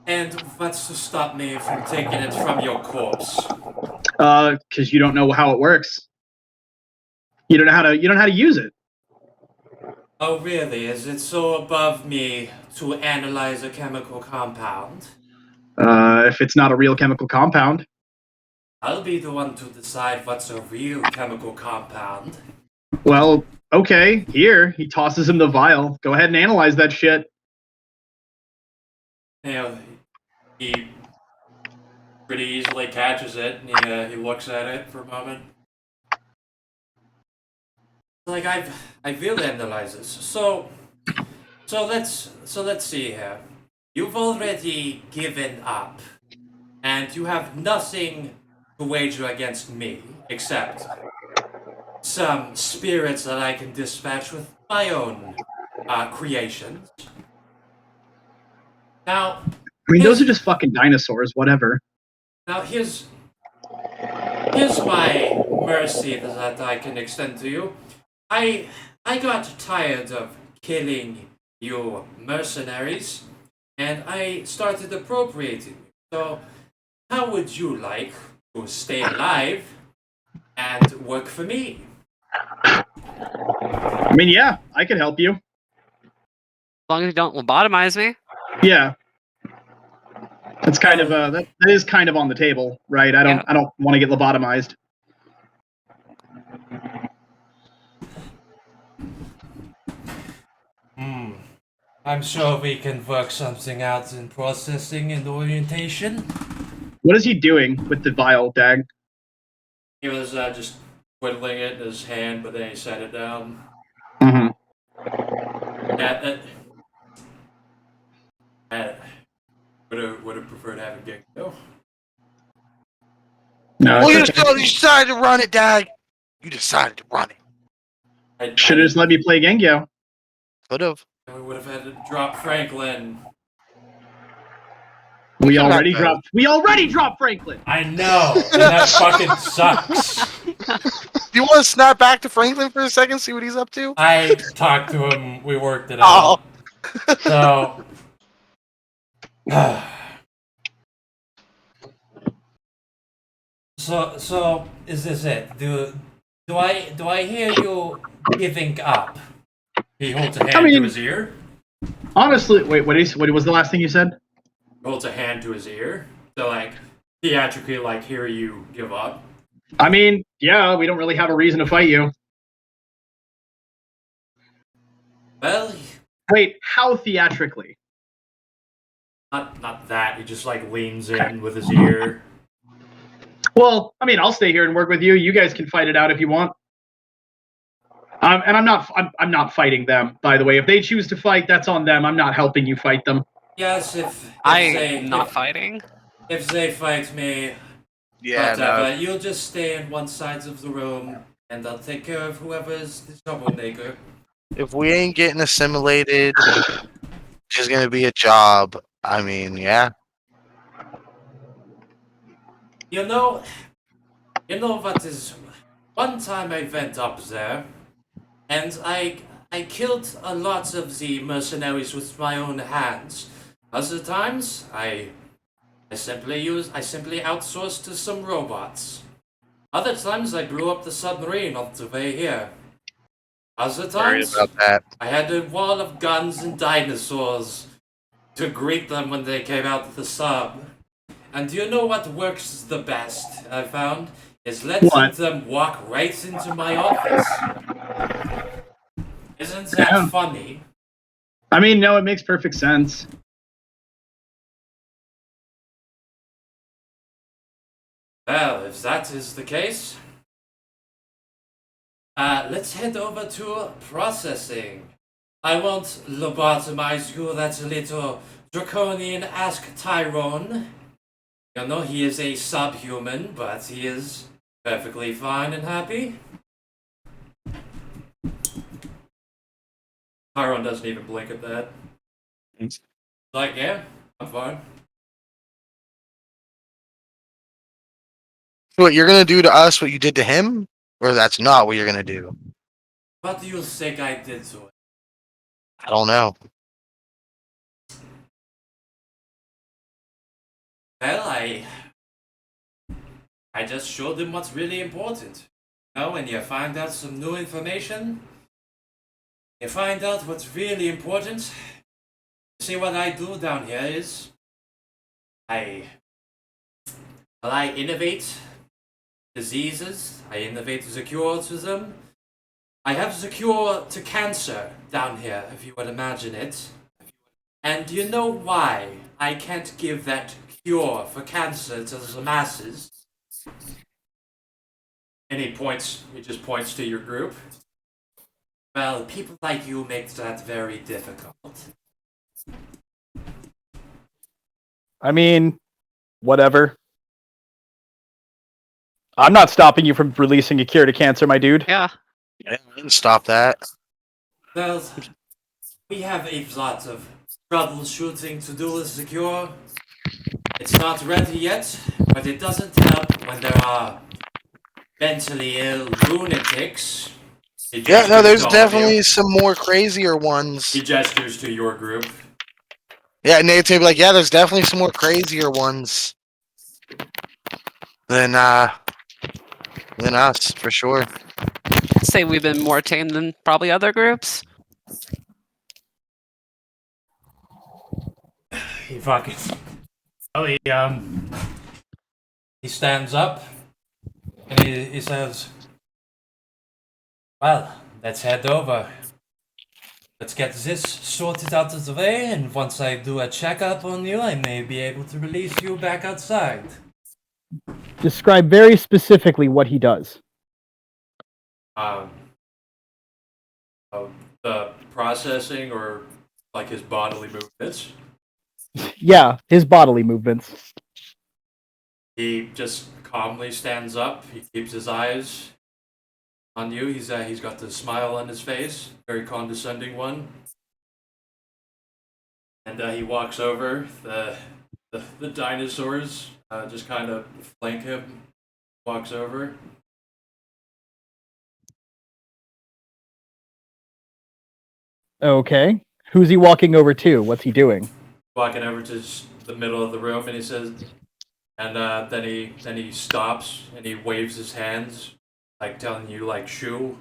And what's to stop me from taking it from your corpse? Because you don't know how it works. You don't know how to use it. Oh, really? Is it so above me to analyze a chemical compound? If it's not a real chemical compound. I'll be the one to decide what's a real chemical compound. Well, okay. Here, he tosses him the vial. Go ahead and analyze that shit. You know, he pretty easily catches it, and he looks at it for a moment. Like I will analyze this. So let's see here. You've already given up, and you have nothing to wager against me except some spirits that I can dispatch with my own creations. Now, I mean, those here's- are just fucking dinosaurs. Whatever. Now here's my mercy that I can extend to you. I got tired of killing you mercenaries, and I started appropriating you. So, how would you like to stay alive and work for me? I mean, yeah, I could help you. As long as you don't lobotomize me. Yeah. That's kind of that is kind of on the table, right? I don't want to get lobotomized. I'm sure we can work something out in processing and orientation. What is he doing with the vial, Dag? He was just twiddling it in his hand, but then he set it down. Mm-hmm. Would have preferred having Gekko. No, Well, it's okay. you decided to run it, Dag. You decided to run it. Should have just let me play Gengyo. Could have. We would have had to drop Franklin. We already dropped Franklin. I know, and that fucking sucks. Do you want to snap back to Franklin for a second, see what he's up to? I talked to him. We worked it out. So, so is this it? Do I hear you giving up? He holds a hand to his ear. Honestly, wait, what was the last thing you said? Holds a hand to his ear. So like theatrically, like hear you give up. I mean, yeah, we don't really have a reason to fight you. Well, wait, how theatrically? Not that. He just like leans in with his ear. Well, I mean, I'll stay here and work with you. You guys can fight it out if you want. And I'm not fighting them, by the way. If they choose to fight, that's on them. I'm not helping you fight them. Yes, if I'm not fighting. If they fight me, whatever, you'll just stay in one side of the room, and I'll take care of whoever is the troublemaker. If we ain't getting assimilated, it's gonna be a job. I mean, yeah. You know what is? One time I went up there, and I killed a lot of the mercenaries with my own hands. Other times, I simply outsourced to some robots. Other times, I blew up the submarine on the way here. Other times, About that. I had a wall of guns and dinosaurs to greet them when they came out of the sub. And do you know what works the best, I found? Is letting them walk right into my office. Isn't that funny? I mean, no, it makes perfect sense. Well, if that is the case, let's head over to processing. I won't lobotomize you, that little draconian Ask Tyrone. You know, he is a subhuman, but he is perfectly fine and happy. Tyrone doesn't even blink at that. Like, yeah, I'm fine. What you're gonna do to us? What you did to him? Or that's not what you're gonna do? What do you think I did to it? I don't know. Well, I just showed him what's really important. You know, when you find out some new information, you find out what's really important. See what I do down here is I innovate diseases. I innovate the cure to them. I have the cure to cancer down here, if you would imagine it. And you know why I can't give that cure for cancer to the masses? And he just points to your group. Well, people like you make that very difficult. I mean, whatever. I'm not stopping you from releasing a cure to cancer, my dude. Yeah. I didn't stop that. Well, we have a lot of troubleshooting to do with the cure. It's not ready yet, but it doesn't help when there are mentally ill lunatics. Yeah, no, there's definitely some more crazier ones. He gestures to your group. Yeah, Nate's gonna be like, yeah, there's definitely some more crazier ones than us, for sure. I'd say we've been more tame than probably other groups. He fucking. Oh, he stands up and he says, "Well, let's head over. Let's get this sorted out of the way, and once I do a checkup on you, I may be able to release you back outside." Describe very specifically what he does. The processing or like his bodily movements. Yeah, his bodily movements. He just calmly stands up. He keeps his eyes on you. He's got the smile on his face, very condescending one. And he walks over. The dinosaurs just kind of flank him. Walks over. Okay. Who's he walking over to? What's he doing? Walking over to the middle of the room, and he says, and then he stops and he waves his hands, like telling you, like, shoo.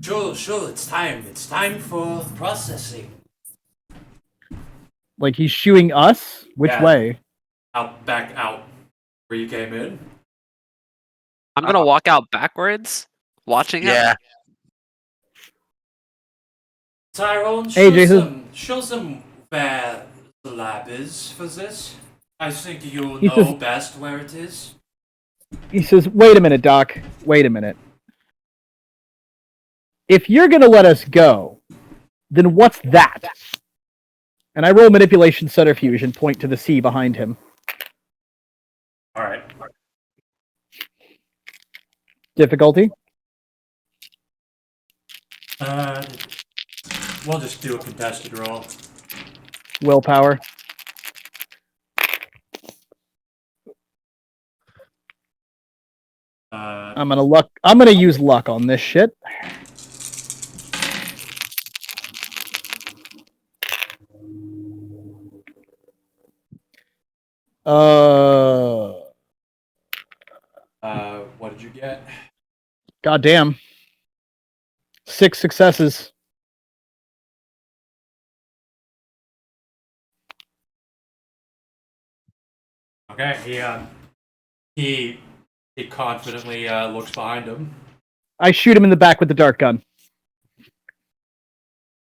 Shoo, it's time for processing. Like he's shooing us? Which Yeah. way? Back out where you came in. I'm gonna walk out backwards, watching him. Yeah. Tyrone, Hey, Jason. show them where the lab is for this. I think you He know says- best where it is. He says, wait a minute, Doc. Wait a minute. If you're going to let us go, then what's that? And I roll manipulation centrifuge and point to the sea behind him. All right. Difficulty? We'll just do a contested roll. Willpower? I'm gonna use luck on this shit. What did you get? Goddamn. 6 successes. Okay, he confidently looks behind him. I shoot him in the back with the dart gun.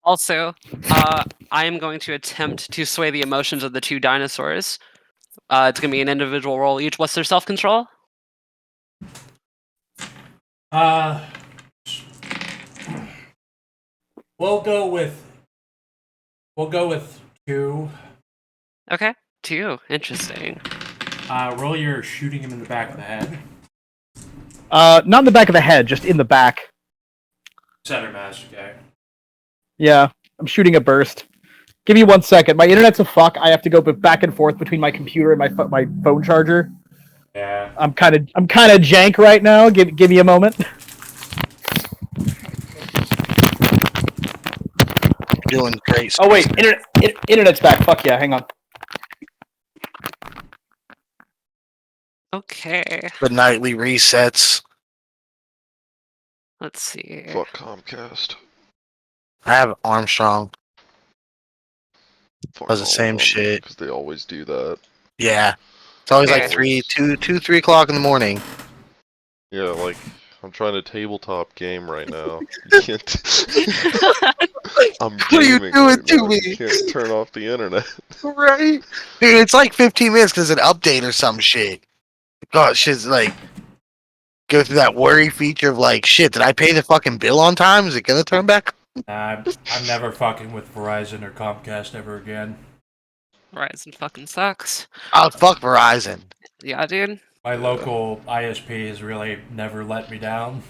Also, I am going to attempt to sway the emotions of the two dinosaurs. It's gonna be an individual roll each. What's their self-control? We'll go with 2. Okay, 2. Interesting. Roll your shooting him in the back of the head. Not in the back of the head, just in the back. Center mass, okay. Yeah, I'm shooting a burst. Give me 1 second. My internet's a fuck. I have to go back and forth between my computer and my phone charger. Yeah. I'm kind of jank right now. Give me a moment. Doing great. Oh wait, internet's back. Fuck yeah, hang on. Okay. The nightly resets. Let's see. Fuck Comcast. I have Armstrong. Fuck Does the same shit. because they always do that. Yeah. It's always like Okay. 3 o'clock in the morning. Yeah, like I'm trying to tabletop game right now. You can't. I'm What are you gaming doing right to now. me? You can't turn off the internet. Right? Dude, it's like 15 minutes because an update or some shit. God, shit's like go through that worry feature of like, shit, did I pay the fucking bill on time? Is it gonna turn back? I'm never fucking with Verizon or Comcast ever again. Verizon fucking sucks. Oh, fuck Verizon. Yeah, dude. My local ISP has really never let me down.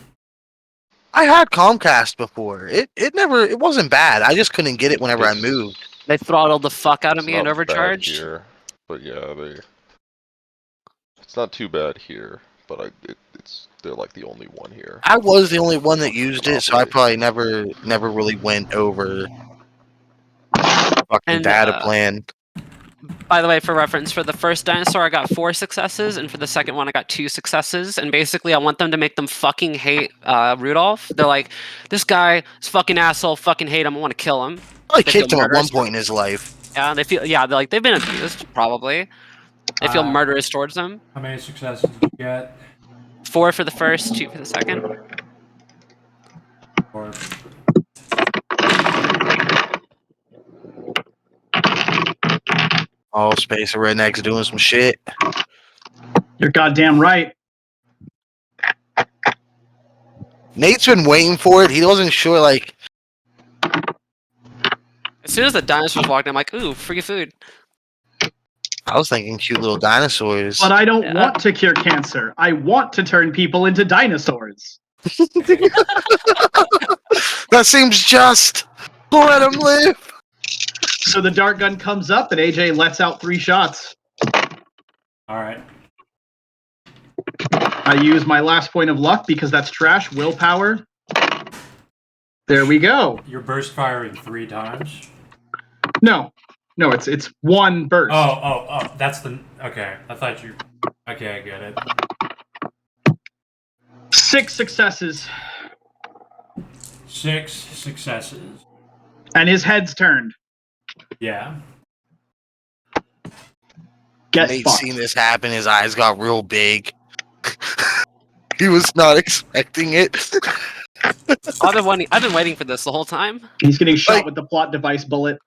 I had Comcast before. It wasn't bad. I just couldn't get it whenever I moved. They throttled the fuck out of It's me and not bad overcharged. here, but yeah, it's not too bad here. But they're like the only one here. I was the only one that used it, so I Monopoly. probably never really went over fucking And data plan. by the way, for reference, for the first dinosaur, I got 4 successes, and for the second one, I got 2 successes. And basically, I want them to make them fucking hate Rudolph. They're like, this guy is fucking asshole, fucking hate him, I want to kill him. I They feel kicked him at one murderous. point in his life. Yeah, they're like, they've been abused, probably. They feel murderous towards them. How many successes did you get? 4 for the first, 2 for the second. Or All space of rednecks doing some shit. You're goddamn right. Nate's been waiting for it. He wasn't sure, like, As soon as the dinosaurs walked in, I'm like, ooh, free food. I was thinking cute little dinosaurs. But I don't Yeah. want to cure cancer. I want to turn people into dinosaurs. That seems just. Let him live. So the dart gun comes up and AJ lets out 3 shots. alright. I use my last point of luck because that's trash. Willpower. There we go. You're burst firing 3 times. No, it's 1 burst. Oh, that's the okay. I thought you okay, I get it. 6 successes, 6 successes. and his head's turned. Yeah. Get Nate fucked. seen this happen. His eyes got real big. He was not expecting it. I've been waiting for this the whole time. He's getting shot Like- with the plot device bullet.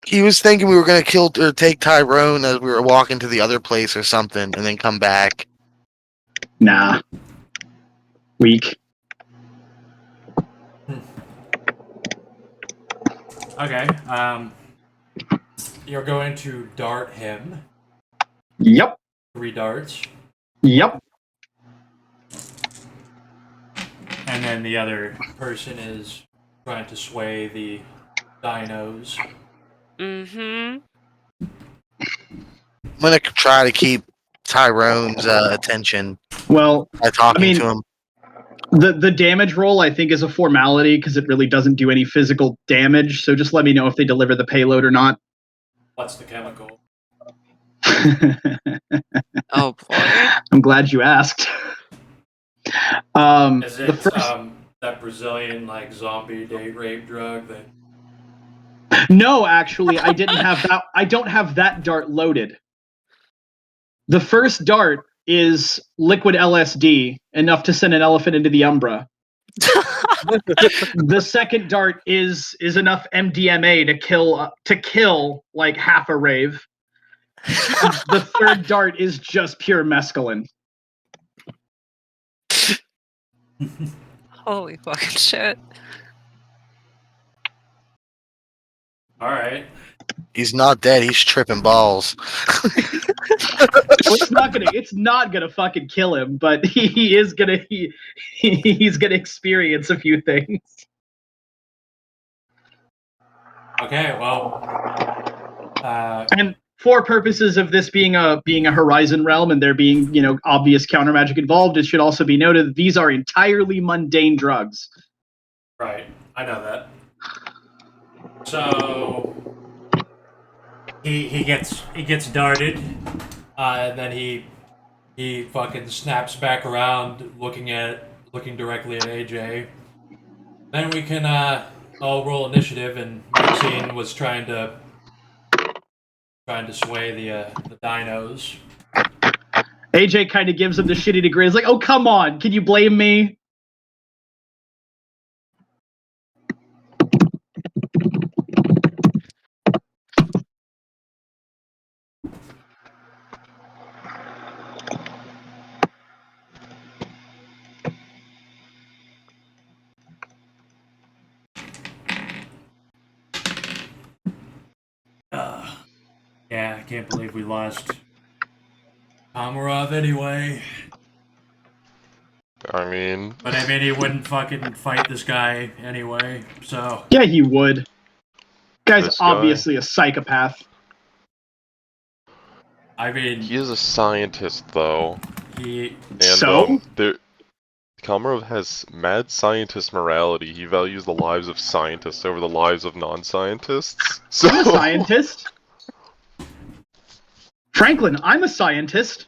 He was thinking we were gonna kill or take Tyrone as we were walking to the other place or something, and then come back. Nah. Weak. Okay. You're going to dart him. Yep. 3 darts. Yep. And then the other person is trying to sway the dinos. Mm-hmm. I'm gonna try to keep Tyrone's attention Well, by talking I mean- to him. the damage roll I think is a formality because it really doesn't do any physical damage. So just let me know if they deliver the payload or not. What's the chemical? Oh boy. I'm glad you asked. Is The it first, that Brazilian like zombie date rape drug that? no, actually, I didn't have that. I don't have that dart loaded. The first dart is liquid LSD, enough to send an elephant into the Umbra. The second dart is enough MDMA to kill like half a rave. The third dart is just pure mescaline. Holy fucking shit. All right. He's not dead. He's tripping balls. Well, it's not gonna fucking kill him, but he's gonna experience a few things. Okay, well, And for purposes of this being a Horizon realm and there being obvious counter magic involved, it should also be noted that these are entirely mundane drugs. Right, I know that. So he gets darted, and then he fucking snaps back around, looking directly at AJ. Then we can all roll initiative, and Maxine was trying to sway the dinos. AJ kind of gives him the shitty degree. It's like, oh, come on. Can you blame me? Yeah, I can't believe we lost Amarov anyway. I mean, But I mean, he wouldn't fucking fight this guy anyway, so. Yeah, he would. Guy's This guy? obviously a psychopath. I mean, he is a scientist, though. he. And, So? Komarov has mad scientist morality. He values the lives of scientists over the lives of non-scientists. So I'm a scientist. Franklin, I'm a scientist.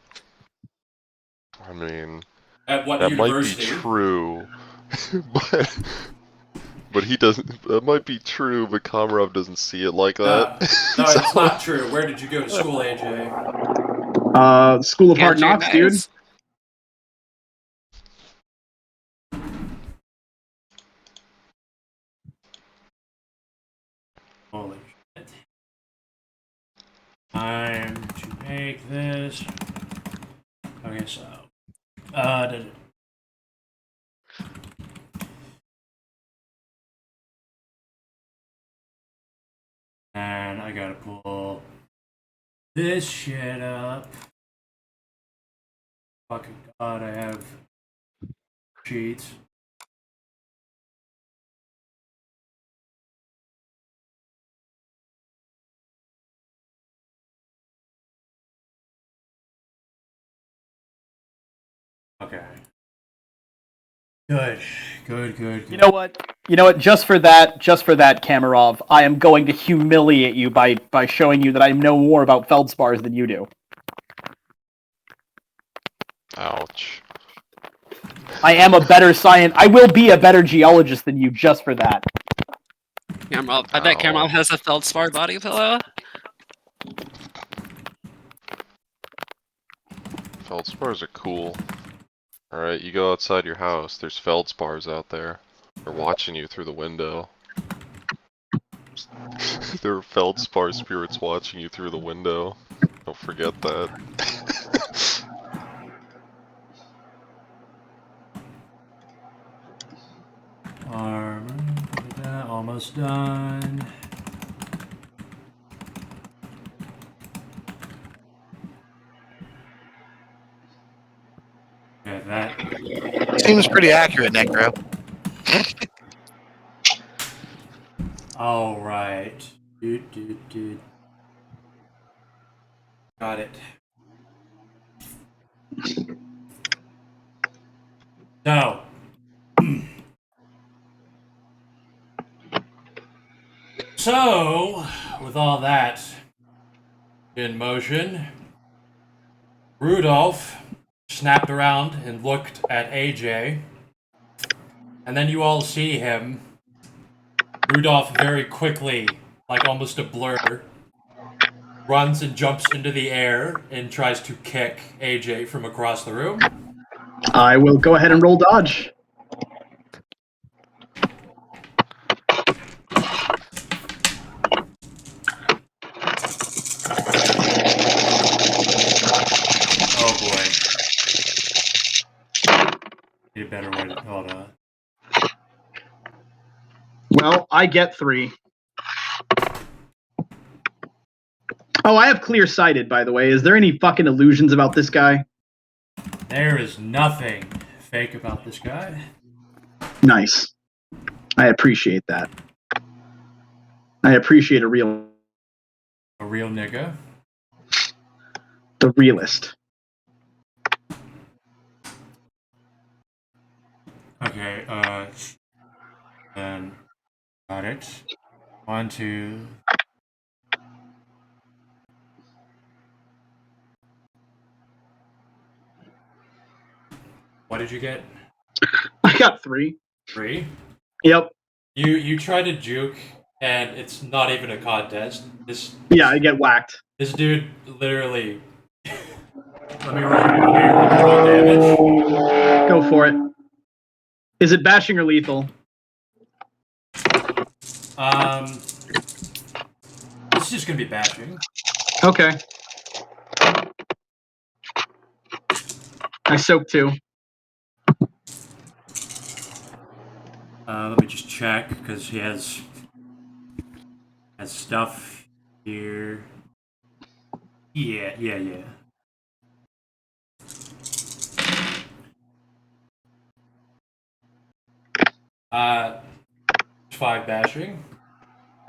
I mean, At what that might be university? true, but he doesn't. That might be true, but Komarov doesn't see it like that. No, it's not true. Where did you go to school, AJ? School of Hard Andrew Knocks, dude. Nice. Holy shit. Time to make this. Okay, so. And I gotta pull this shit up. Fucking god, I have sheets. Okay. Good. You know what? Just for that, Kamarov, I am going to humiliate you by showing you that I know more about feldspars than you do. Ouch. I am a better science. I will be a better geologist than you just for that. Caramel, I bet Ow. Caramel has a feldspar body pillow. Feldspars are cool. Alright, you go outside your house, there's feldspars out there. They're watching you through the window. There are feldspar spirits watching you through the window. Don't forget that. Armor, almost done. Okay, that. Seems pretty accurate, Necro. All right. Got it. So. So, with all that in motion, Rudolph snapped around and looked at AJ, and then you all see him. Rudolph very quickly, like almost a blur, runs and jumps into the air and tries to kick AJ from across the room. I will go ahead and roll dodge. Oh boy. Need a better way to hold on. Well, I get 3. Oh, I have clear sighted, by the way. Is there any fucking illusions about this guy? There is nothing fake about this guy. Nice. I appreciate that. I appreciate a real A real nigga. The realist. Okay, then got it. 1, 2. What did you get? I got 3. 3? Yep. You try to juke, and it's not even a contest. Yeah, I get whacked. This dude literally. Let me roll damage. Go for it. Is it bashing or lethal? It's just gonna be bashing. Okay. I soak 2. Let me just check because he has stuff here. Yeah. Uh, 5 bashing.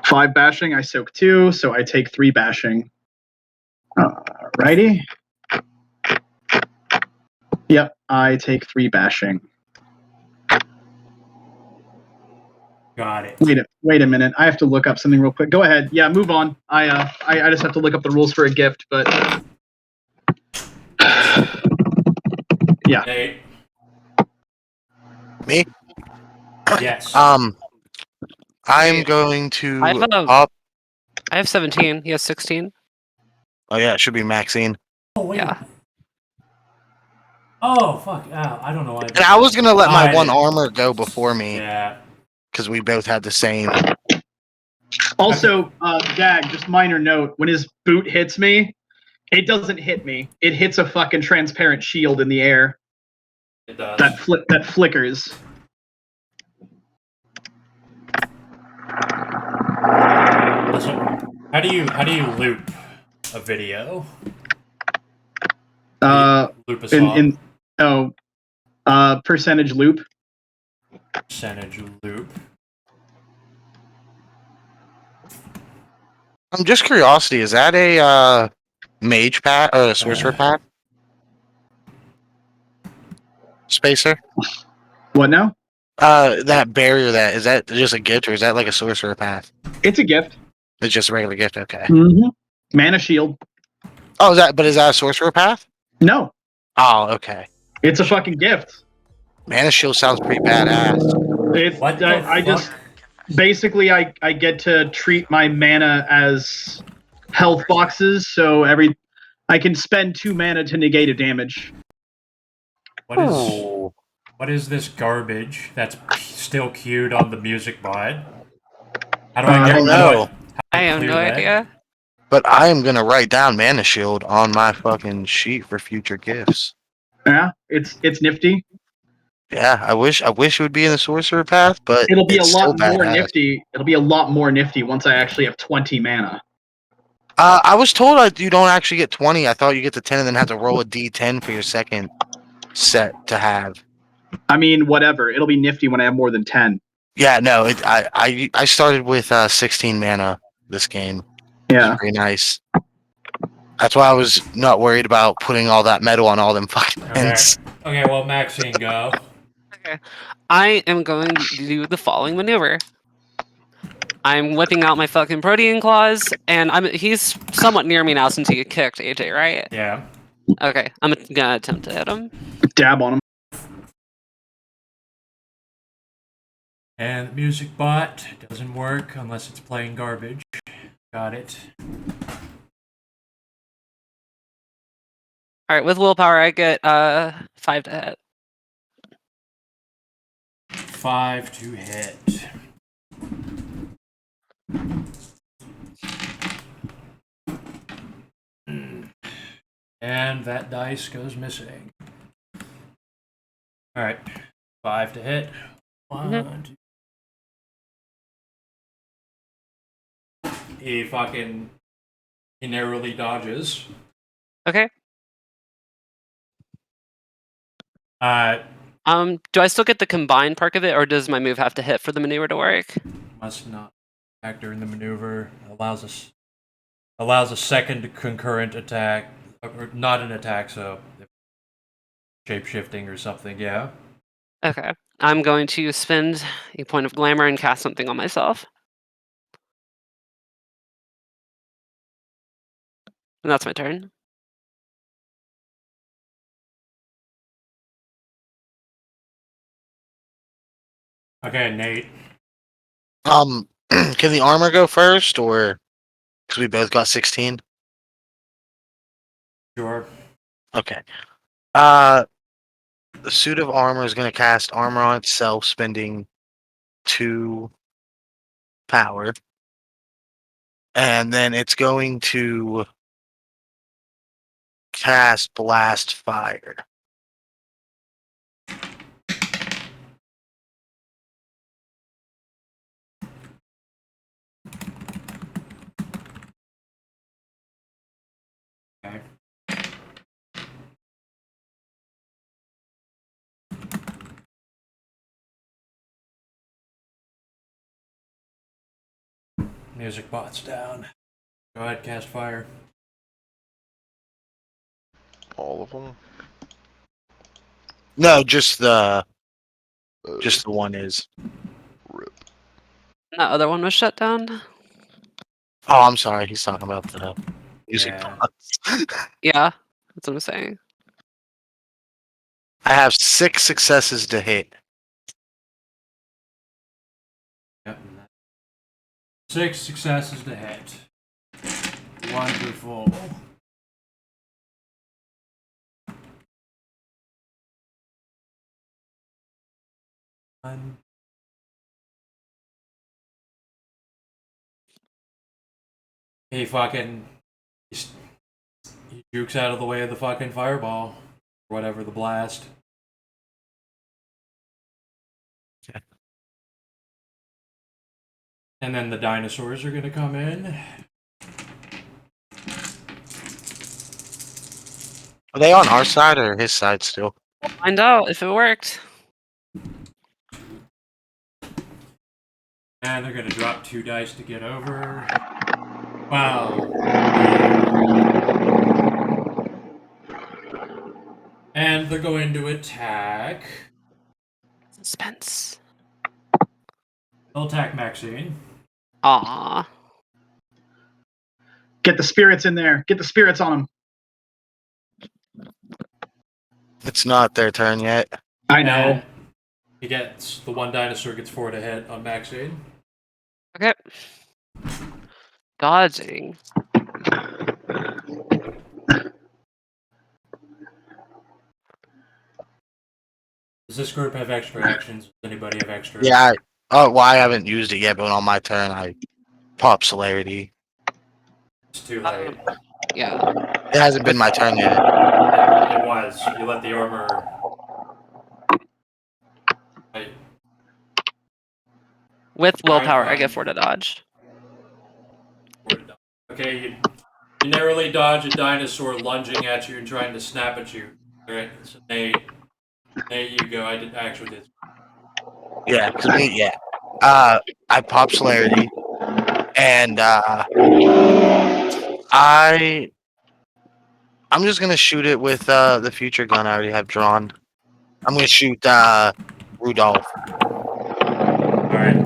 5 bashing. I soak 2, so I take 3 bashing. Righty. Yep, I take 3 bashing. Got it. Wait a minute. I have to look up something real quick. Go ahead. Yeah, move on. I just have to look up the rules for a gift, but yeah. Nate. Me? Yes. I'm Wait. going to I have up. I have 17. He has 16. Oh yeah, it should be Maxine. Oh wait. Yeah. Oh fuck! I don't know why. And I was gonna let my I one didn't. armor go before me Yeah. because we both had the same. Also, Dag, just minor note: when his boot hits me, it doesn't hit me. It hits a fucking transparent shield in the air It does. that flickers. Also, how do you loop a video? Loop a song. Percentage loop. Percentage loop. Just curiosity, is that a mage path or a sorcerer path? Spacer? What now? That barrier, that is that just a gift or is that like a sorcerer path? It's a gift. It's just a regular gift, okay. Mm-hmm. Mana shield. Oh, is that a sorcerer path? No, Oh, okay. it's a fucking gift. Mana shield sounds pretty badass. It's What the I fuck? just basically I get to treat my mana as health boxes, so I can spend 2 mana to negate a damage. What is this garbage that's still queued on the music bot? How do I I get? don't know. I have clear no that? idea. But I am gonna write down mana shield on my fucking sheet for future gifts. Yeah, it's nifty. Yeah, I wish it would be in the sorcerer path, but It'll be a it's still lot more badass. nifty. It'll be a lot more nifty once I actually have 20 mana. I was told you don't actually get 20. I thought you get the 10 and then have to roll a d10 for your second set to have. I mean, whatever. It'll be nifty when I have more than 10. Yeah, no, I started with 16 mana this game. Yeah. It's pretty nice. That's why I was not worried about putting all that metal on all them fucking Okay. ends. Okay. Well, Maxine, go. Okay. I am going to do the following maneuver. I'm whipping out my fucking protein claws, and he's somewhat near me now since he kicked AJ, right? Yeah. Okay, I'm gonna attempt to hit him. Dab on him. And the music bot doesn't work unless it's playing garbage. Got it. Alright, with willpower I get 5 to hit. 5 to hit. And that dice goes missing. Alright. 5 to hit. 1, 2. He narrowly dodges. Okay. Do I still get the combined perk of it, or does my move have to hit for the maneuver to work? Must not factor in the maneuver. Allows a second concurrent attack Or not an attack, so shape shifting or something. Yeah. Okay. I'm going to spend a point of glamour and cast something on myself. And that's my turn. Okay, Nate. Can the armor go first, or because we both got 16? Sure. Okay. The suit of armor is going to cast armor on itself, spending 2 power, and then it's going to cast blast fire. Okay. Music bot's down. Go ahead, cast fire. All of them. No, just the one is. Rip. That other one was shut down. Oh, I'm sorry. He's talking about the music Yeah. box. Yeah, that's what I'm saying. I have 6 successes to hit. Yep. 6 successes to hit. Wonderful. He fucking he jukes out of the way of the fucking fireball, whatever the blast. Okay. And then the dinosaurs are gonna come in. Are they on our side or his side still? Find out if it worked. And they're gonna drop 2 dice to get over. Wow. And they're going to attack. Suspense. They'll attack Maxine. Aw. Get the spirits in there. Get the spirits on them. It's not their turn yet. I know. And he gets the one dinosaur gets 4 to hit on Maxine. Okay. Dodging. Does this group have extra actions? Does anybody have extra? Yeah. I haven't used it yet, but on my turn, I pop celerity. It's too late. Yeah. It hasn't been my turn yet. It was. You let the armor. Right. With willpower, I Alright, get fine. 4 to dodge. Okay, you narrowly dodge a dinosaur lunging at you and trying to snap at you. Alright, so Nate, you go. I actually did. Yeah, I pop celerity, and I'm just gonna shoot it with the future gun I already have drawn. I'm gonna shoot Rudolph. Alright.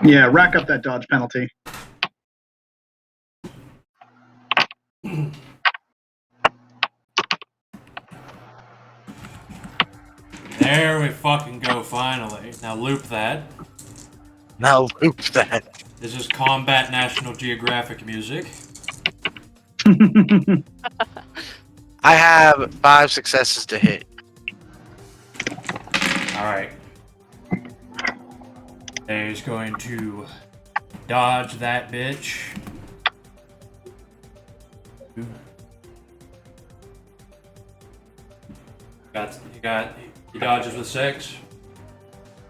Yeah, rack up that dodge penalty. There we fucking go, finally. Now loop that. Now loop that. This is combat National Geographic music. I have 5 successes to hit. Alright. He's going to dodge that bitch. He dodges with 6.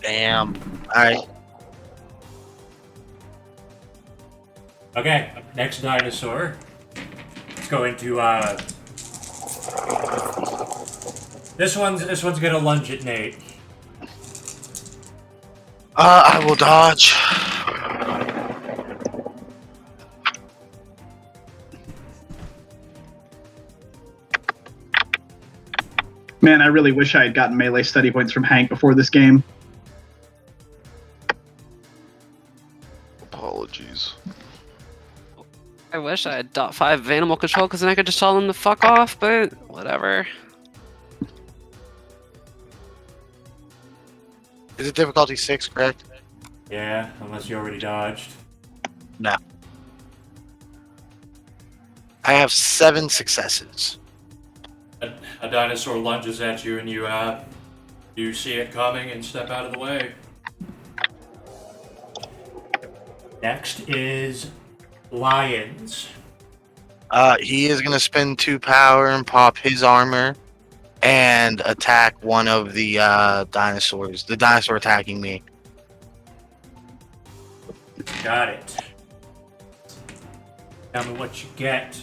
Damn. Alright. Okay, next dinosaur. It's going to This one's gonna lunge at Nate. I will dodge. Man, I really wish I had gotten melee study points from Hank before this game. Apologies. I wish I had .5 of animal control because then I could just tell them to fuck off, but whatever. Is it difficulty 6, correct? Yeah, unless you already dodged. No. I have 7 successes. A dinosaur lunges at you, and you see it coming and step out of the way. Next is lions. He is going to spend 2 power and pop his armor and attack one of the dinosaurs. The dinosaur attacking me. Got it. Tell me what you get.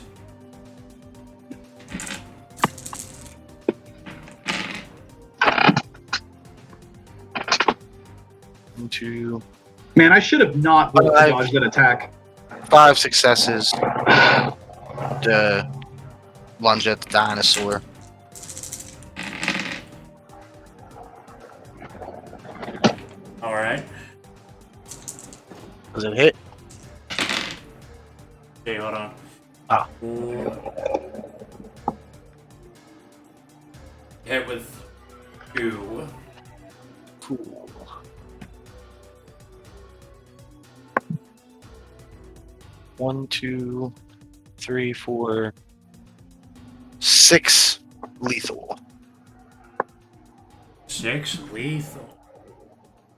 One, 2, Man, I should have not rolled to dodge that attack. 5 successes to lunge at the dinosaur. All right. Does it hit? Okay, hold on. Ah. Hit with 2. Cool. One, 2, 3, 4, 6 lethal. 6 lethal.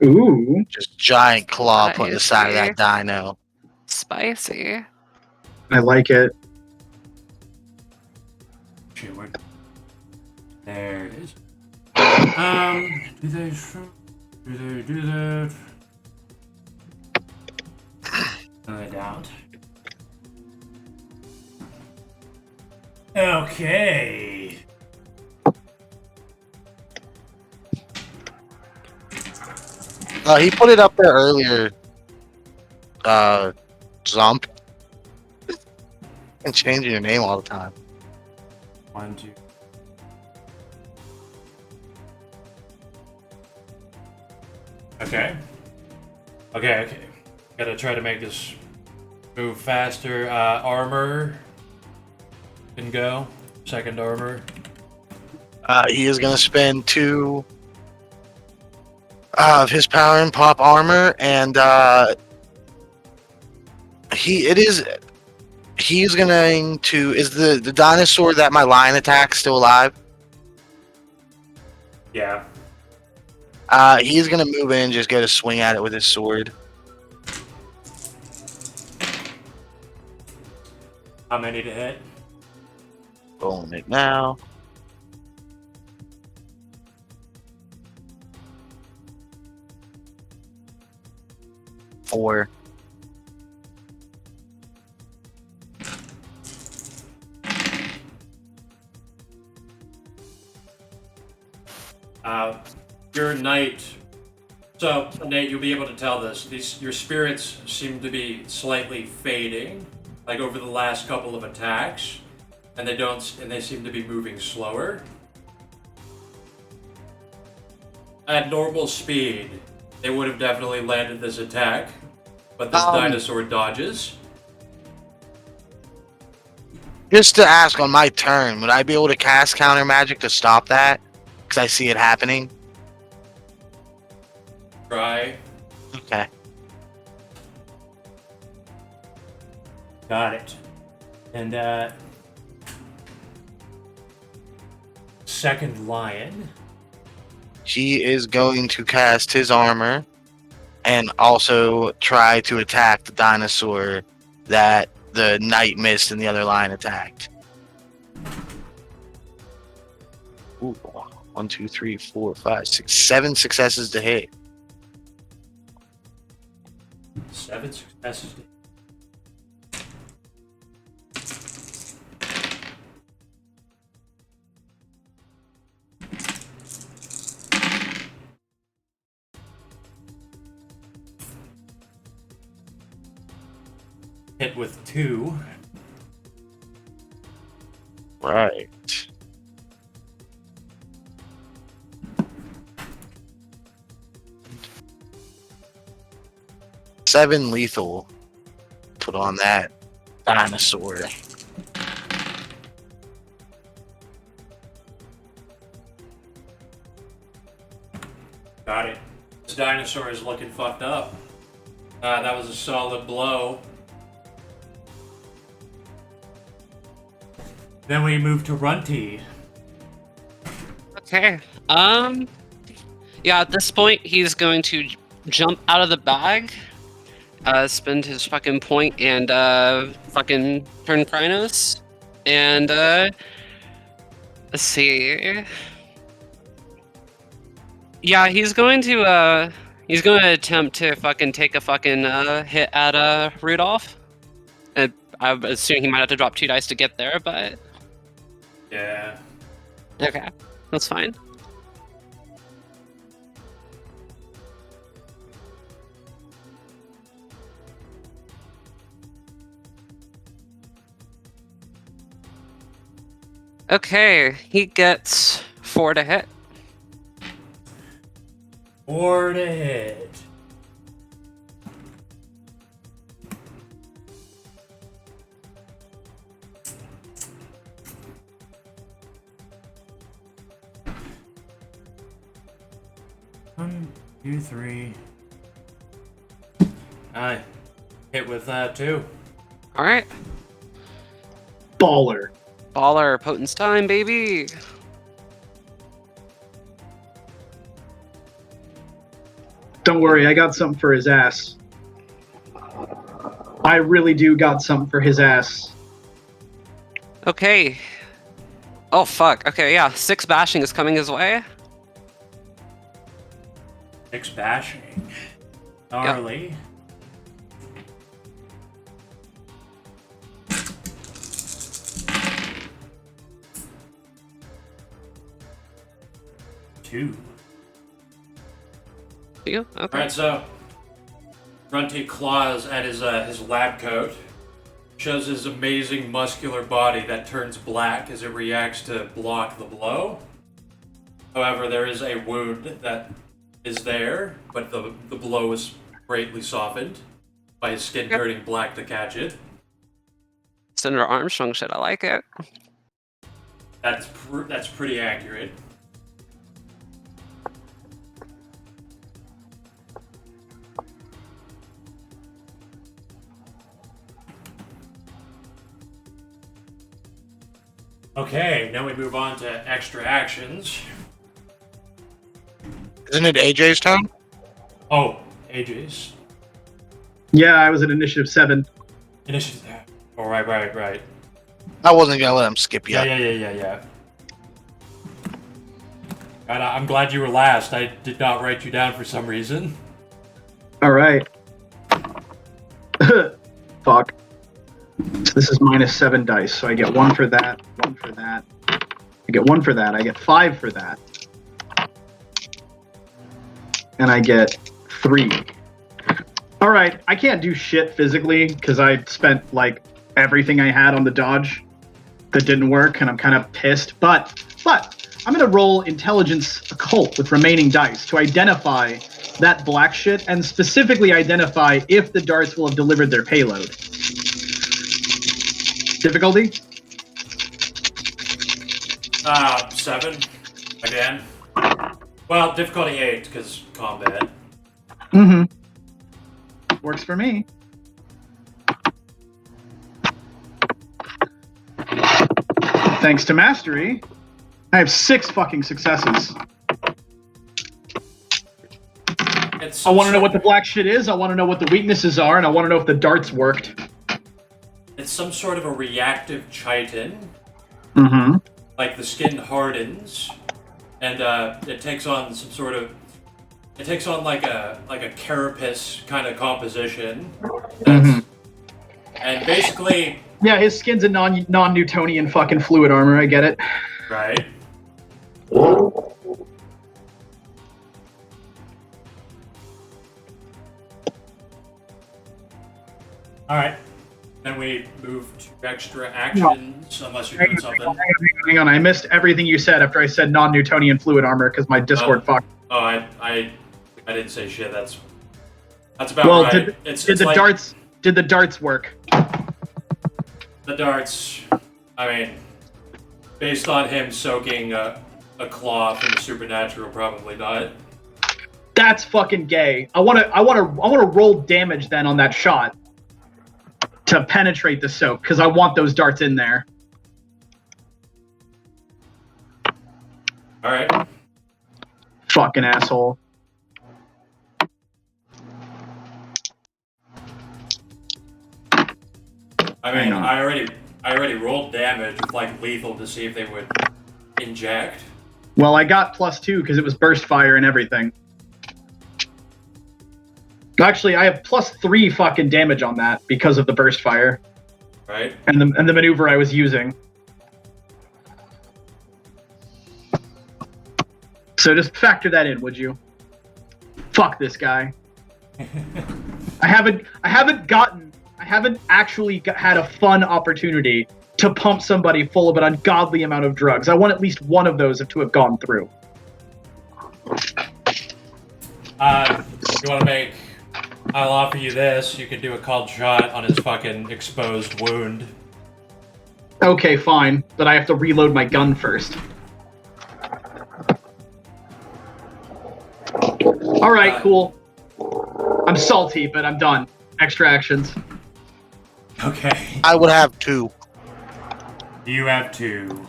Ooh. Just giant claw put in the side of that dino. Spicy. I like it. Shit, where? There it is. Do they do that? No, I doubt. Okay. He put it up there earlier. Zump. And changing your name all the time. 1, 2. Okay. Okay. Gotta try to make this move faster. Armor can go. Second armor. He is gonna spend 2 of his power and pop armor, and he's going to. Is the dinosaur that my lion attacked still alive? Yeah. He's gonna move in and just get a swing at it with his sword. How many to hit? Rolling it now. Four. Your knight. So, Nate, you'll be able to tell this. Your spirits seem to be slightly fading, like over the last couple of attacks, and they seem to be moving slower. At normal speed, they would have definitely landed this attack, but this dinosaur dodges. Just to ask on my turn, would I be able to cast counter magic to stop that? Because I see it happening. Try. Okay. Got it. And second lion. He is going to cast his armor and also try to attack the dinosaur that the knight missed and the other lion attacked. Ooh, 1, 2, 3, 4, 5, 6, 7 successes to hit. 7 successes. Hit with 2. Right. 7 lethal. Put on that dinosaur. Got it. This dinosaur is looking fucked up. That was a solid blow. Then we move to Runty. Okay. Yeah, at this point, he's going to jump out of the bag, spend his fucking point, and fucking turn Krynos. And let's see. Yeah, he's going to attempt to fucking take a fucking hit at Rudolph. And I'm assuming he might have to drop 2 dice to get there, but Yeah. okay, that's fine. Okay, he gets 4 to hit. 4 to hit. One, two, three. I hit with that too. All right, Baller. baller, potence time, baby. Don't worry, I got something for his ass. I really do got something for his ass. Okay. Oh fuck. Okay, yeah, 6 bashing is coming his way. 6 bashing. Gnarly. Two. You? Okay. Alright, so Runty claws at his lab coat, shows his amazing muscular body that turns black as it reacts to block the blow. However, there is a wound that is there, but the blow is greatly softened by his skin turning black to catch it. Senator Armstrong shit. I like it. That's pretty accurate. Okay, now we move on to extra actions. Isn't it AJ's turn? Oh, AJ's. Yeah, I was at initiative 7. Initiative. Oh, right. I wasn't gonna let him skip Yeah. yet. God, I'm glad you were last. I did not write you down for some reason. All right. Fuck. So this is -7 dice, so I get 1 for that, 1 for that. I get 1 for that. I get 5 for that. And I get 3. All right, I can't do shit physically because I spent like everything I had on the dodge that didn't work, and I'm kind of pissed. But I'm gonna roll intelligence occult with remaining dice to identify that black shit and specifically identify if the darts will have delivered their payload. Difficulty? 7 again. Well, difficulty 8 because combat. Mm-hmm. Works for me. Thanks to mastery, I have 6 fucking successes. I want to know what the black shit is, I want to know what the weaknesses are, and I want to know if the darts worked. It's some sort of a reactive chitin. Mm-hmm. Like the skin hardens, and it takes on some sort of. It takes on like a carapace kind of composition. Mm-hmm. And basically. Yeah, his skin's a non-Newtonian fucking fluid armor. I get it. Right. All right. Then we move to extra actions, unless you're doing something. Hang on, I missed everything you said after I said non-Newtonian fluid armor because my Discord fucked. Oh, I didn't say shit. That's That's about Well, right. did It's the like darts? Did the darts work? the darts. I mean, based on him soaking a claw from the supernatural, probably not. That's fucking gay. I wanna roll damage then on that shot to penetrate the soak because I want those darts in there. All right. Fucking asshole. I Hang mean, on. I already rolled damage with like lethal to see if they would inject. Well, I got +2 because it was burst fire and everything. Actually, I have +3 fucking damage on that because of the burst fire Right. and the maneuver I was using. So just factor that in, would you? Fuck this guy. I haven't actually had a fun opportunity to pump somebody full of an ungodly amount of drugs. I want at least one of those to have gone through. You want to make? I'll offer you this. You can do a called shot on his fucking exposed wound. Okay, fine, but I have to reload my gun first. All right, cool. I'm salty, but I'm done. Extra actions. Okay. I would have 2. You have 2.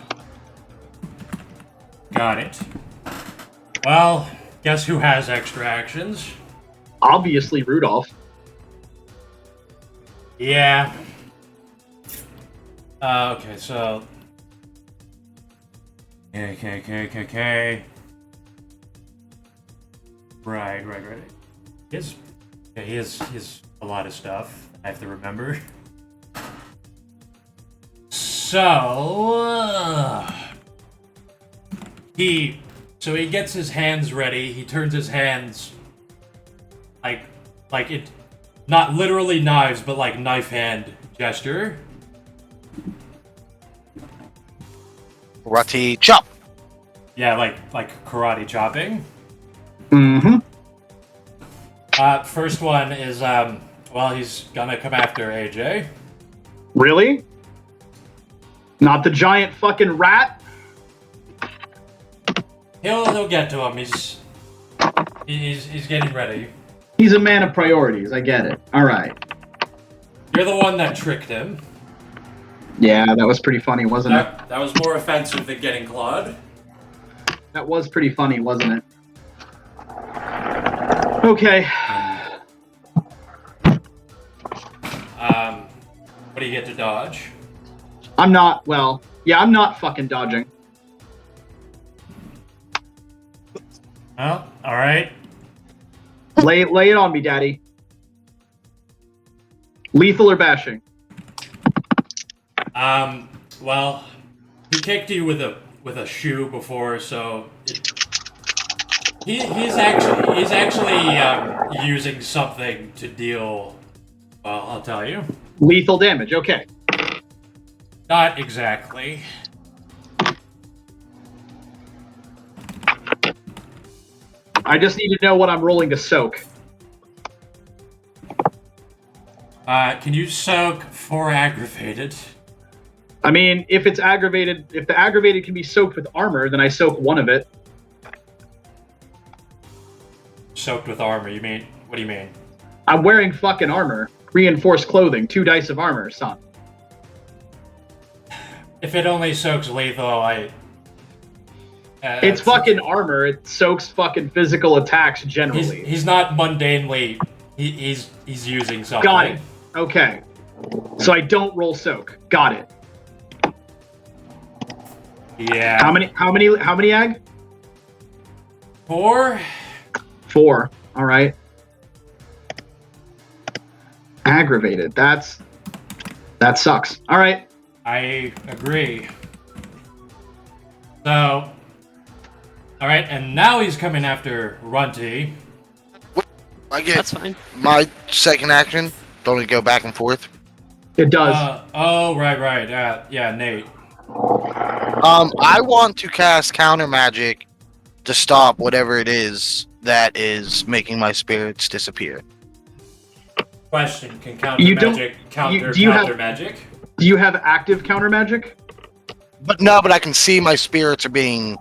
Got it. Well, guess who has extra actions? Obviously, Rudolph. Yeah. Okay, so. Okay. Right. He has a lot of stuff I have to remember. So he gets his hands ready. He turns his hands like it, not literally knives, but like knife hand gesture. Karate chop. Yeah, like karate chopping. Mm-hmm. First one is well, he's gonna come after AJ. Really? Not the giant fucking rat? He'll get to him. He's getting ready. He's a man of priorities. I get it. All right. You're the one that tricked him. Yeah, that was pretty funny, wasn't it? That was more offensive than getting clawed. That was pretty funny, wasn't it? Okay. What do you get to dodge? I'm not fucking dodging. Well, all right. Lay it on me, daddy. Lethal or bashing? Well, he kicked you with a shoe before, so he's actually using something to deal. Well, I'll tell you. Lethal damage, okay. Not exactly. I just need to know what I'm rolling to soak. Can you soak for aggravated? I mean, if the aggravated can be soaked with armor, then I soak one of it. Soaked with armor, you mean? What do you mean? I'm wearing fucking armor. Reinforced clothing, 2 dice of armor, son. If it only soaks lethal, It's fucking armor. It soaks fucking physical attacks generally. He's not mundanely. He's using something. Got it. Okay. So I don't roll soak. Got it. Yeah. How many ag? 4? 4. All right. Aggravated. That sucks. All right. I agree. So, all right, and now he's coming after Runty. I get That's fine. my second action. Don't it go back and forth? It does. Right. Yeah, Nate. I want to cast counter magic to stop whatever it is that is making my spirits disappear. Question: can counter You don't- magic counter do you counter have- magic? Do you have active counter magic? But no, but I can see my spirits are being.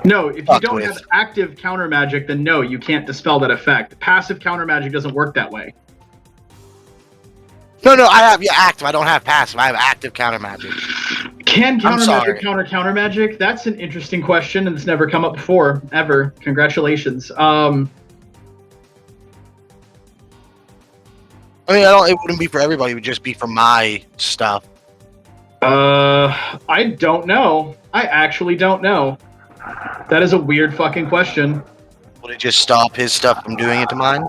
No, if you Fucked don't with. have active counter magic, then no, you can't dispel that effect. Passive counter magic doesn't work that way. No, I have active. I don't have passive. I have active counter magic. Can counter sorry. magic counter magic? That's an interesting question, and it's never come up before, ever. Congratulations. I mean, it wouldn't be for everybody. It would just be for my stuff. I don't know. I actually don't know. That is a weird fucking question. Would it just stop his stuff from doing it to mine?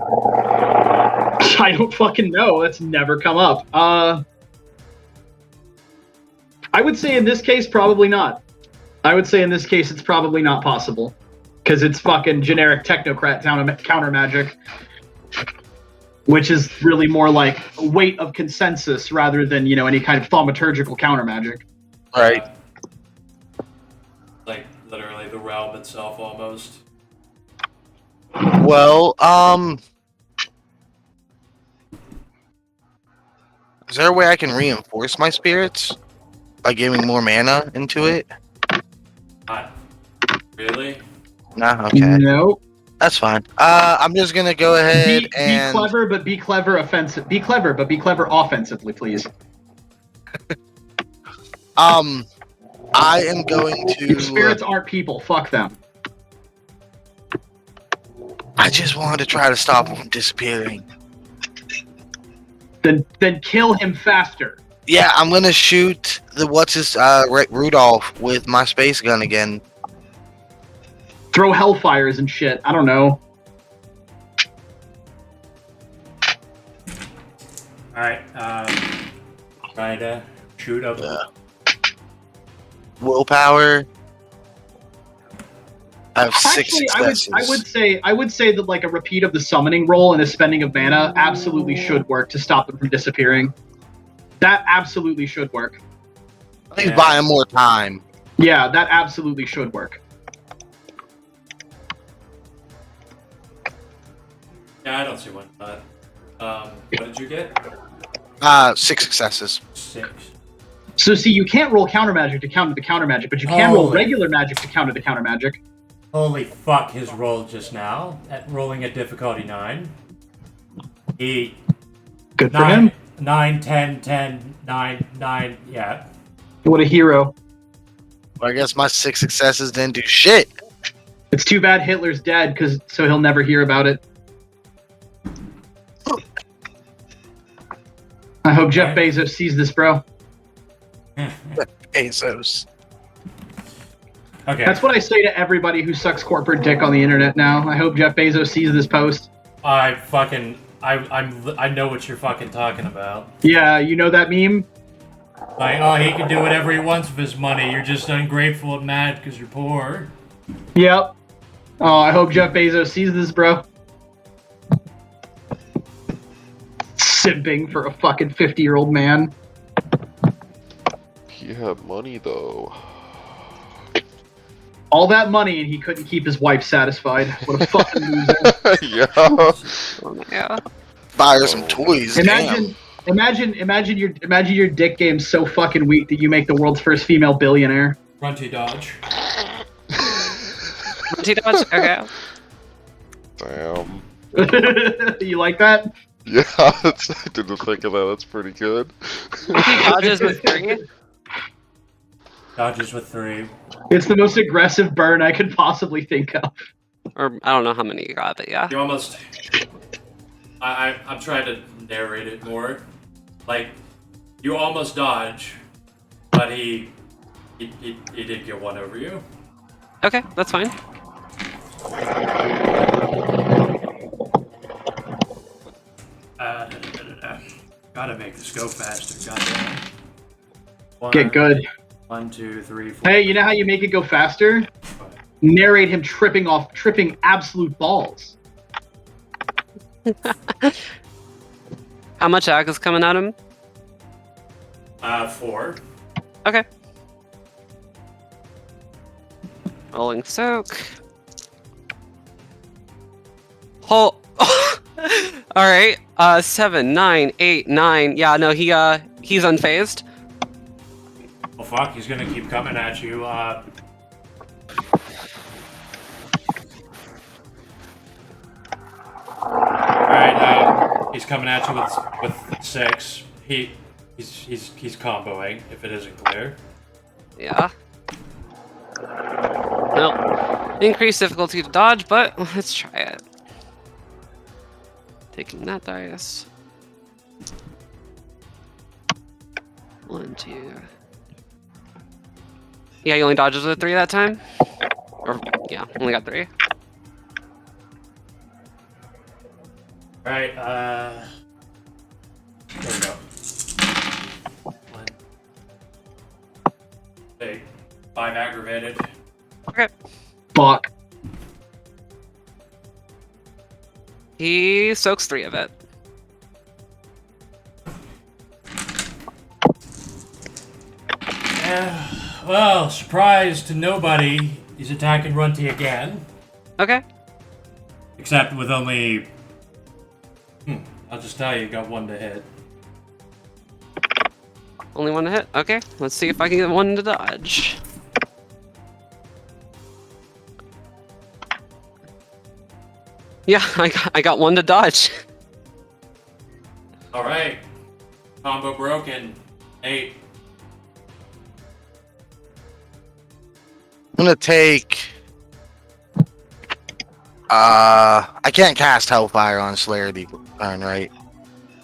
I don't fucking know. That's never come up. I would say in this case, probably not. I would say in this case, it's probably not possible. Because it's fucking generic technocrat counter magic. Which is really more like weight of consensus rather than, any kind of thaumaturgical counter magic. Right. Like literally the realm itself, almost. Well, is there a way I can reinforce my spirits by giving more mana into it? Not really. Nah, okay. No. That's fine. I'm just gonna go ahead Be and clever, but be clever offensive. Be clever, but be clever offensively, please. I am going Your to. spirits aren't people. Fuck them. I just wanted to try to stop him from disappearing. Then kill him faster. Yeah, I'm gonna shoot the Rudolph with my space gun again. Throw hellfires and shit. I don't know. Alright, try to shoot up. Willpower. I have six Actually, successes. I would say that like a repeat of the summoning roll and a spending of mana absolutely should work to stop them from disappearing. That absolutely should work. Please buy him more time. Yeah, that absolutely should work. Yeah, I don't see why not. What did you get? 6 successes. 6. So see, you can't roll counter magic to counter the counter magic, but you can roll Holy. regular magic to counter the counter magic. Holy fuck, his roll just now, at rolling at difficulty 9. He... Good for him. 9, 10, 10, 9, 9, yeah. What a hero. Well, I guess my 6 successes didn't do shit. It's too bad Hitler's dead, so he'll never hear about it. I hope Jeff Bezos sees this, bro. Bezos. Okay. That's what I say to everybody who sucks corporate dick on the internet now. I hope Jeff Bezos sees this post. I know what you're fucking talking about. Yeah, you know that meme? Like, oh, he can do whatever he wants with his money. You're just ungrateful and mad because you're poor. Yep. Oh, I hope Jeff Bezos sees this, bro. Simping for a fucking 50-year-old man. He had money though. All that money and he couldn't keep his wife satisfied. What a fucking loser. Yeah. Oh my god. Buy her some toys. Damn. Imagine your dick game's so fucking weak that you make the world's first female billionaire. Runty dodge. Too much? Okay. Damn. You like that? Yeah, I didn't think of that. That's pretty good. Dodges with 3. Dodges with 3. It's the most aggressive burn I could possibly think of. Or I don't know how many you got, but yeah. You almost. I'm trying to narrate it more. Like, you almost dodge, but he did get one over you. Okay, that's fine. Gotta make this go faster. Goddamn. Get good. 1, 2, 3, 4. Hey, you know how you make it go faster? Narrate him tripping absolute balls. How much ag is coming at him? 4. Okay. Rolling soak. Oh. All right. 7, 9, 8, 9. Yeah, no, he's unfazed. Oh fuck, he's gonna keep coming at you. Alright, he's coming at you with 6. He's comboing, if it isn't clear. Yeah. Nope. Increased difficulty to dodge, but let's try it. Taking that dice. 1, 2. Yeah, he only dodges with 3 that time. Or yeah, only got 3. Alright, there we go. 1. 8. 5 aggravated. Okay. Fuck. He soaks 3 of it. Well, surprise to nobody, he's attacking Runty again. Okay. Except with only... I'll just tell you, got 1 to hit. Only 1 to hit. Okay. Let's see if I can get 1 to dodge. Yeah, I got 1 to dodge. Alright. Combo broken. 8. I'm gonna take. I can't cast Hellfire on Slayer the turn, right?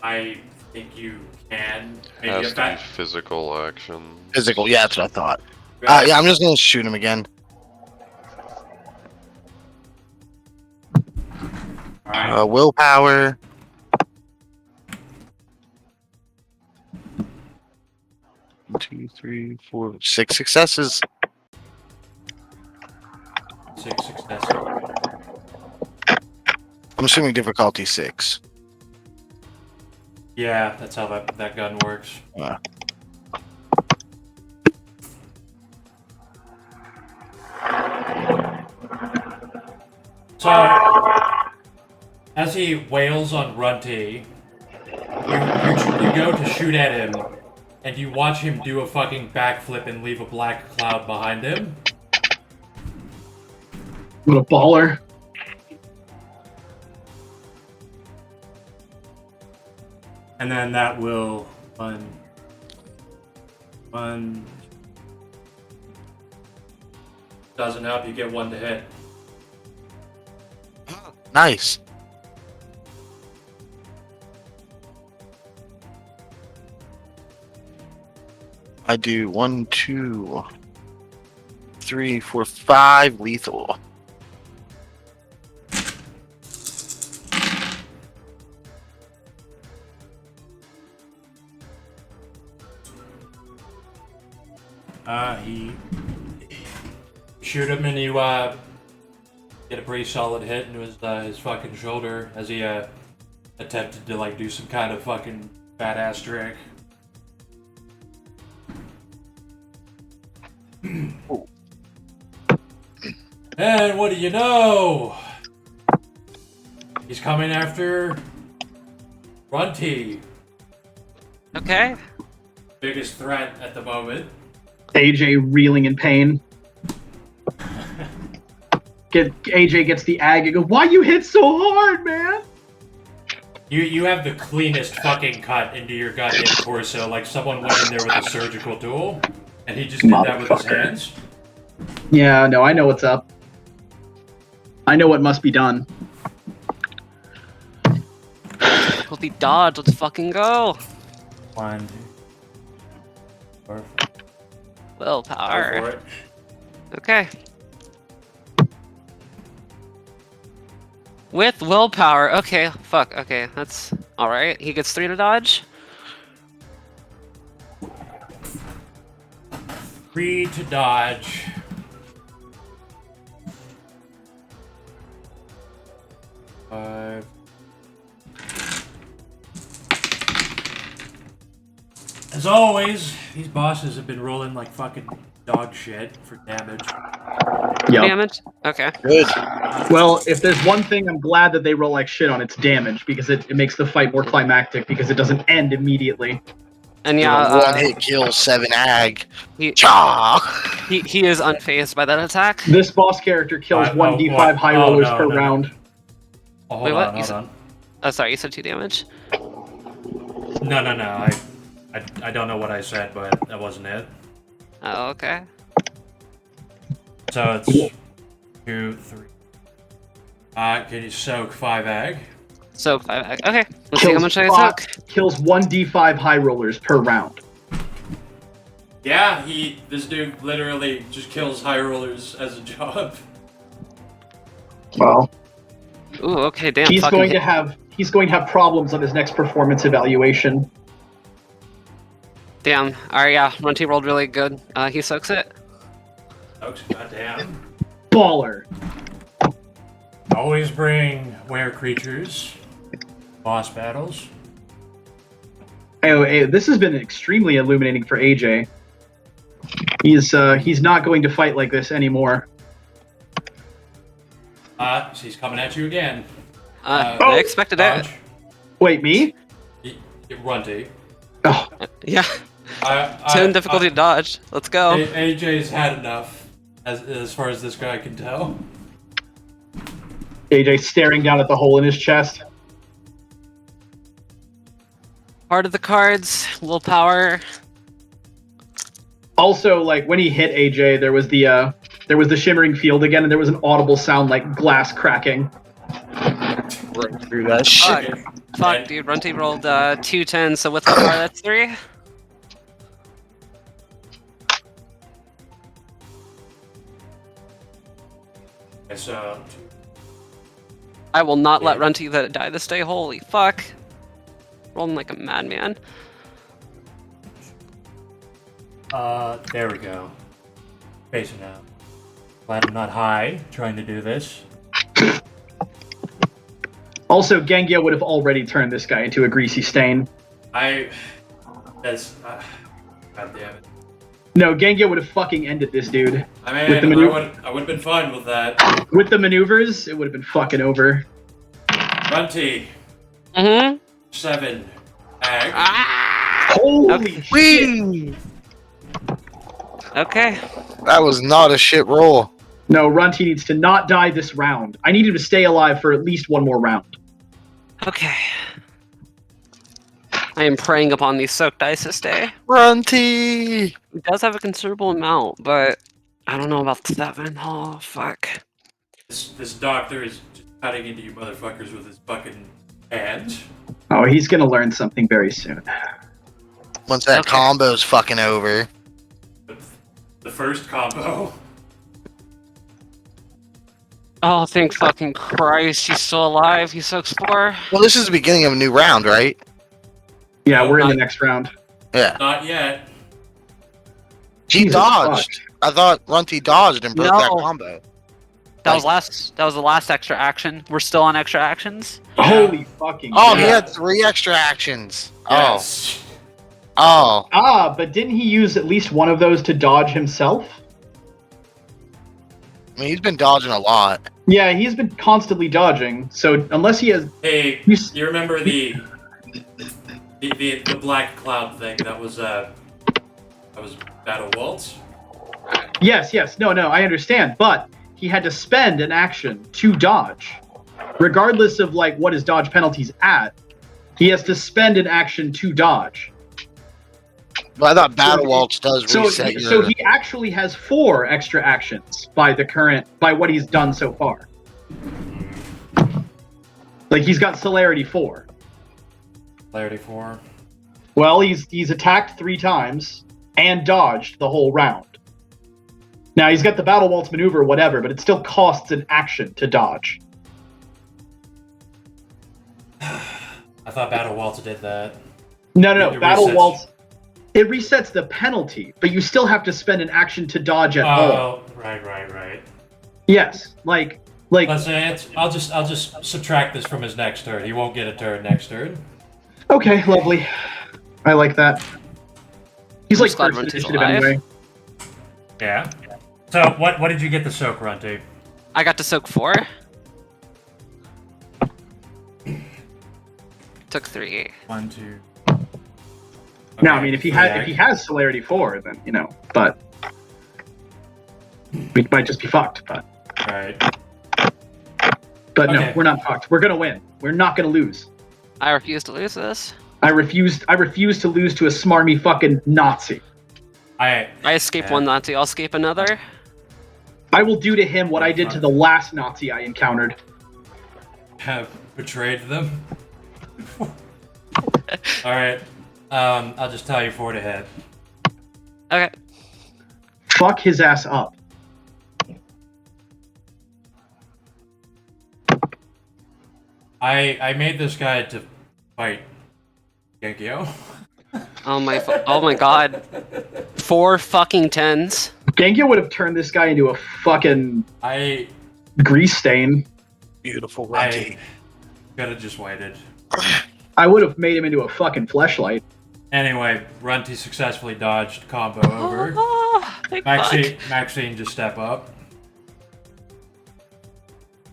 I think you can. Maybe Has if to be that. physical action. Physical, yeah, that's what I thought. Yeah. Yeah, I'm just gonna shoot him again. Alright. Willpower. One, 2, 3, 4, 6 successes. 6 successes. I'm assuming difficulty 6. Yeah, that's how that gun works. So, as he wails on Runty, you go to shoot at him, and you watch him do a fucking backflip and leave a black cloud behind him. What a baller. And then that will one. Doesn't help, you get 1 to hit. Nice. I do 1, 2, 3, 4, 5 lethal. He shoot him and you get a pretty solid hit into his fucking shoulder as he attempted to like do some kind of fucking badass trick. And what do you know? He's coming after Runty. Okay. Biggest threat at the moment. AJ reeling in pain. AJ gets the ag and goes, "Why you hit so hard, man?" You have the cleanest fucking cut into your goddamn torso, like someone went in there with a surgical tool, and he just did that with his hands. Yeah, no, I know what's up. I know what must be done. Difficulty dodge. Let's fucking go. 1, 2, 4, 5. Go Willpower. for it. Okay. With willpower. Okay, fuck. Okay, that's alright. He gets 3 to dodge. 3 to dodge. Five. As always, these bosses have been rolling like fucking dog shit for damage. Yep. Damage. Okay. Good. Well, if there's one thing I'm glad that they roll like shit on, it's damage, because it makes the fight more climactic, because it doesn't end immediately. And Give a yeah, one-hit kill, 7 ag. he, Cha! he is unfazed by that attack. This boss character kills 1d5 what? high Oh, rollers no, per no, no. round. Oh, Wait, hold what? on, You hold said- on. Oh, sorry, you said 2 damage. No. I don't know what I said, but that wasn't it. Oh, okay. So it's 2, 3. Can you soak 5 egg? Soak 5. Okay, let's see how much I soak. Kills 1d5 high rollers per round. Yeah, this dude literally just kills high rollers as a job. Well, Ooh, okay, damn. he's fucking going to hit. have problems on his next performance evaluation. Damn. Alright, yeah, Runty rolled really good. He soaks it. Oh, goddamn. Baller. Always bring were creatures. Boss battles. Hey, this has been extremely illuminating for AJ. He's not going to fight like this anymore. She's coming at you again. I expected Dodge. it. Wait, me? Runty. Oh, Yeah. 10 difficulty to dodge. Let's go. AJ's had enough, as far as this guy can tell. AJ staring down at the hole in his chest. Part of the cards, willpower. Also, like when he hit AJ, there was the shimmering field again, and there was an audible sound like glass cracking. Right through that shit. Fuck, dude. Runty rolled 2 10s, so with the car, that's 3. So I will not let Runty die this day. Holy fuck. Rolling like a madman. there we go. Facing out. Glad I'm not high trying to do this. Also, Gengia would have already turned this guy into a greasy stain. That's God damn it. No, Gengia would have fucking ended this dude. I mean, With the maneuver- I would have been fine with that. With the maneuvers, it would have been fucking over. Runty, Mm-hmm. 7. Ag. Holy Okay. shit! Whee! Okay. That was not a shit roll. No, Runty needs to not die this round. I need him to stay alive for at least one more round. Okay. I am preying upon these soaked dice this day. Runty! It does have a considerable amount, but I don't know about 7. Oh, fuck. This doctor is just cutting into you motherfuckers with his fucking hand. Oh, he's gonna learn something very soon. Once that Okay. combo's fucking over. The first combo. Oh, thank fucking Christ, he's still alive. He soaks 4. Well, this is the beginning of a new round, right? Yeah, No, we're in the not- next round. Yeah. Not yet. He Jesus dodged. I thought Runty dodged and broke that No. combo. That was the last extra action. We're still on extra actions. Holy fucking Oh, shit. he had 3 extra actions. Yes. Oh. Ah, but didn't he use at least one of those to dodge himself? I mean, he's been dodging a lot. Yeah, he's been constantly dodging. So unless he has, Hey, You s- you remember the black cloud thing? That was Battle Waltz. yes, no, I understand, but he had to spend an action to dodge, regardless of like what his dodge penalty's at. He has to spend an action to dodge. But I thought Battle Waltz does So, reset he, your... so he actually has 4 extra actions by what he's done so far. Like he's got celerity 4. Clarity 4. Well, he's attacked 3 times and dodged the whole round. Now he's got the battle waltz maneuver, whatever, but it still costs an action to dodge. I thought Battle Waltz did that. No, It battle resets. waltz. It resets the penalty, but you still have to spend an action to dodge at all. Oh, right. Yes, like Let's say I'll just subtract this from his next turn. He won't get a turn next turn. okay, lovely. I like that. He's I'm like just glad first Runty's initiative alive. anyway. Yeah. So what did you get the soak, Runty? I got to soak 4. Took 3. 1, 2. No, Okay, I mean if he 3 has celerity 4, then but we might just be fucked. Right. But no, Okay. we're not fucked. We're gonna win. We're not gonna lose. I refuse to lose this. I refuse to lose to a smarmy fucking Nazi. I escaped one Nazi. I'll escape another. I will do to him what I did to the last Nazi I encountered. Have betrayed them. All right. I'll just tell you 4 to hit. Okay. Fuck his ass up. I made this guy to fight Genkyo. Oh my god. 4 fucking 10s. Genghio would have turned this guy into a fucking I grease stain. Beautiful Runty. could have just waited. I would have made him into a fucking fleshlight. Anyway, Runty successfully dodged combo over. Oh, big fuck. Maxine, just step up.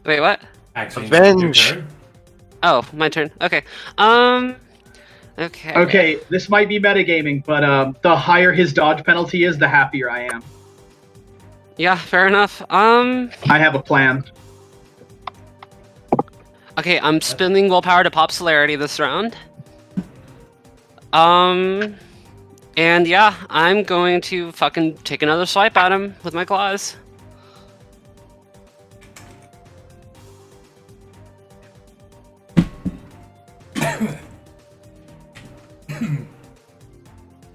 Wait, what? Maxine, Avenge. your turn. Oh, my turn. Okay. Okay. Okay, this might be metagaming, but the higher his dodge penalty is, the happier I am. Yeah, fair enough. I have a plan. Okay, I'm spending willpower to pop celerity this round. And yeah, I'm going to fucking take another swipe at him with my claws.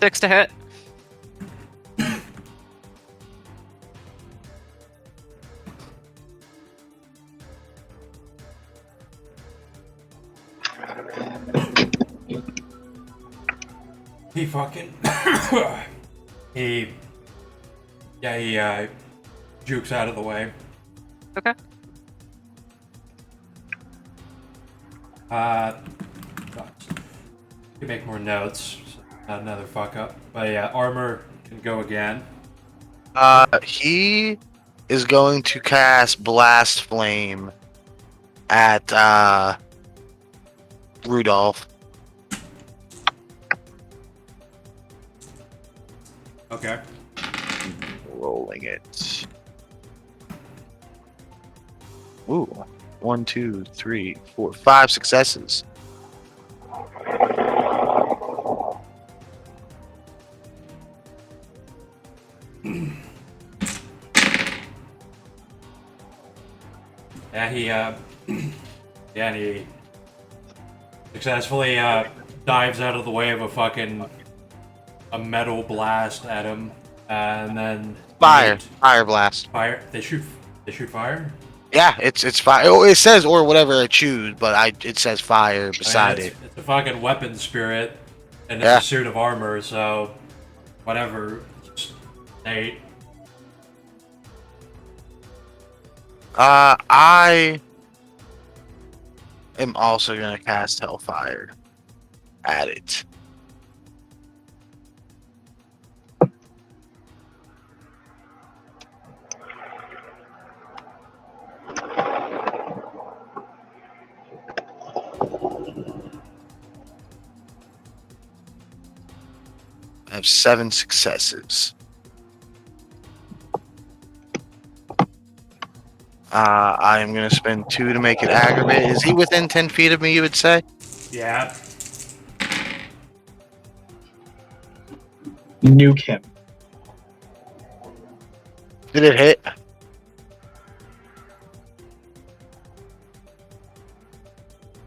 Six to hit. He fucking he jukes out of the way. Okay. You make more notes, so not another fuck up. But yeah, armor can go again. He is going to cast Blast Flame at Rudolph. Okay. Rolling it. Ooh. 1, 2, 3, 4, 5 successes. Yeah, he successfully dives out of the way of a metal blast at him, and then Fire blast. Fire. They shoot fire. Yeah, it's fire. Oh, it says or whatever I choose, but it says fire beside it. It's a fucking weapon spirit, and it's Yeah. a suit of armor, so whatever. Nate. I am also gonna cast Hellfire at it. I have 7 successes. I am going to spend 2 to make it aggravate. Is he within 10 feet of me, you would say? Yeah. Nuke him. Did it hit?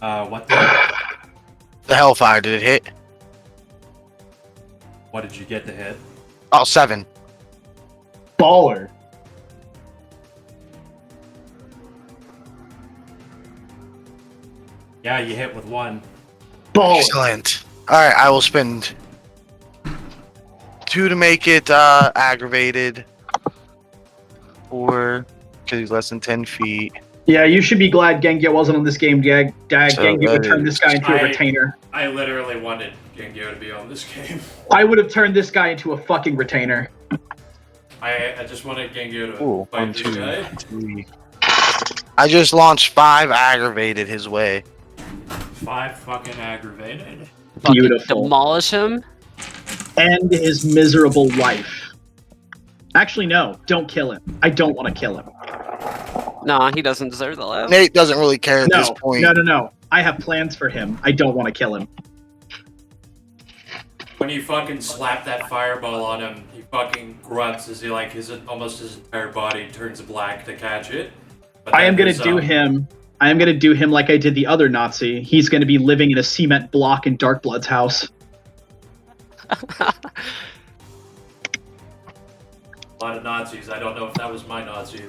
What the? The Hellfire, did it hit? What did you get to hit? Oh, 7. Baller. Yeah, you hit with 1. Baller. Excellent. Alright, I will spend 2 to make it aggravated. 4, because he's less than 10 feet. Yeah, you should be glad Genghio wasn't on this game, Genghio would turn this guy into a retainer. I literally wanted Genghio to be on this game. I would have turned this guy into a fucking retainer. I just wanted Genghio to Ooh, fight 1, this 2, guy. 3, I just launched 5 aggravated his way. 5 fucking aggravated. Fucking Beautiful. demolish him. End his miserable life. Actually, no. Don't kill him. I don't want to kill him. Nah, he doesn't deserve the life. Nate doesn't really care at this No, point. no. I have plans for him. I don't want to kill him. When you fucking slap that fireball on him, he fucking grunts as he like almost his entire body turns black to catch it. But I am then gonna do him. I am gonna do him like I did the other Nazi. He's gonna be living in a cement block in Darkblood's house. A lot of Nazis. I don't know if that was my Nazi.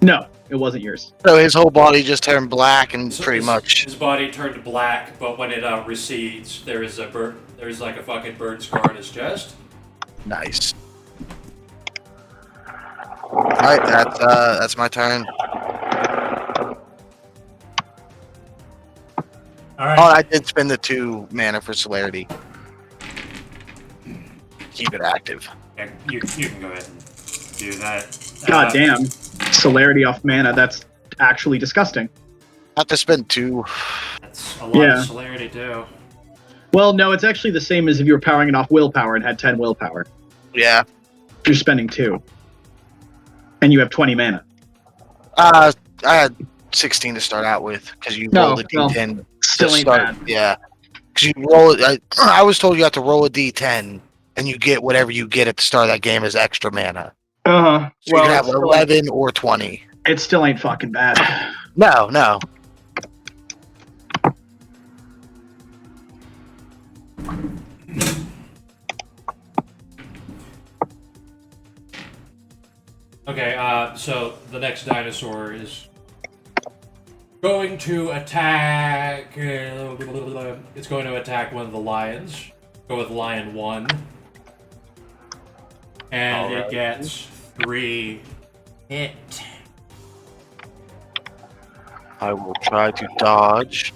No, it wasn't yours. So his whole body just turned black and So pretty his, much. his body turned black, but when it recedes, there's like a fucking burn scar on his chest. Nice. Alright, that's my turn. All right. Oh, I did spend the 2 mana for celerity. Keep it active. Yeah, you can go ahead and do that. God damn. Celerity off mana, that's actually disgusting. I have to spend 2. That's a lot Yeah. of celerity too. Well, no, it's actually the same as if you were powering it off willpower and had 10 willpower. Yeah. You're spending 2. And you have 20 mana. I had 16 to start out with because you No, roll the well, D10 to Still ain't start. bad. Yeah. Because you roll it. I was told you have to roll a D10 and you get whatever you get at the start of that game as extra mana. Uh-huh. So you can have 11 or 20. It still ain't fucking bad. No. Okay, so the next dinosaur is going to attack. It's going to attack one of the lions. Go with lion 1. And it gets 3 hit. I will try to dodge.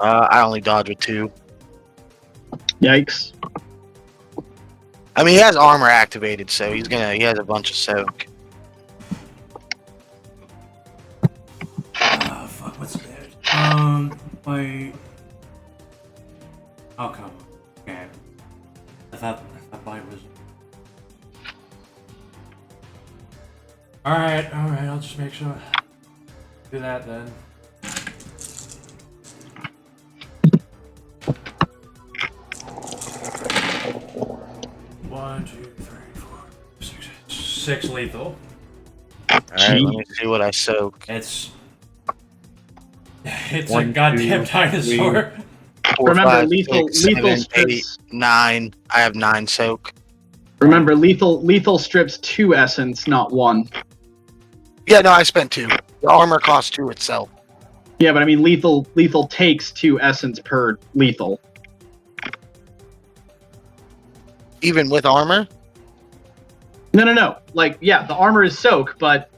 I only dodge with 2. Yikes. I mean, he has armor activated, so he has a bunch of soak. Fuck, what's that? Wait. Oh, come on. Okay. I thought mine was. Alright, I'll just make sure. Do that then. One, two, three, four, 6 lethal. Alright, let me see what I soak. It's a 1, goddamn 2, dinosaur. 4, Remember, 5, lethal 6, 7, 8, strips. 9. I have 9 soak. Remember, lethal strips 2 essence, not 1. Yeah, no, I spent 2. The armor costs 2 itself. Yeah, but I mean, lethal takes 2 essence per lethal. Even with armor? No. Like, yeah, the armor is soak, but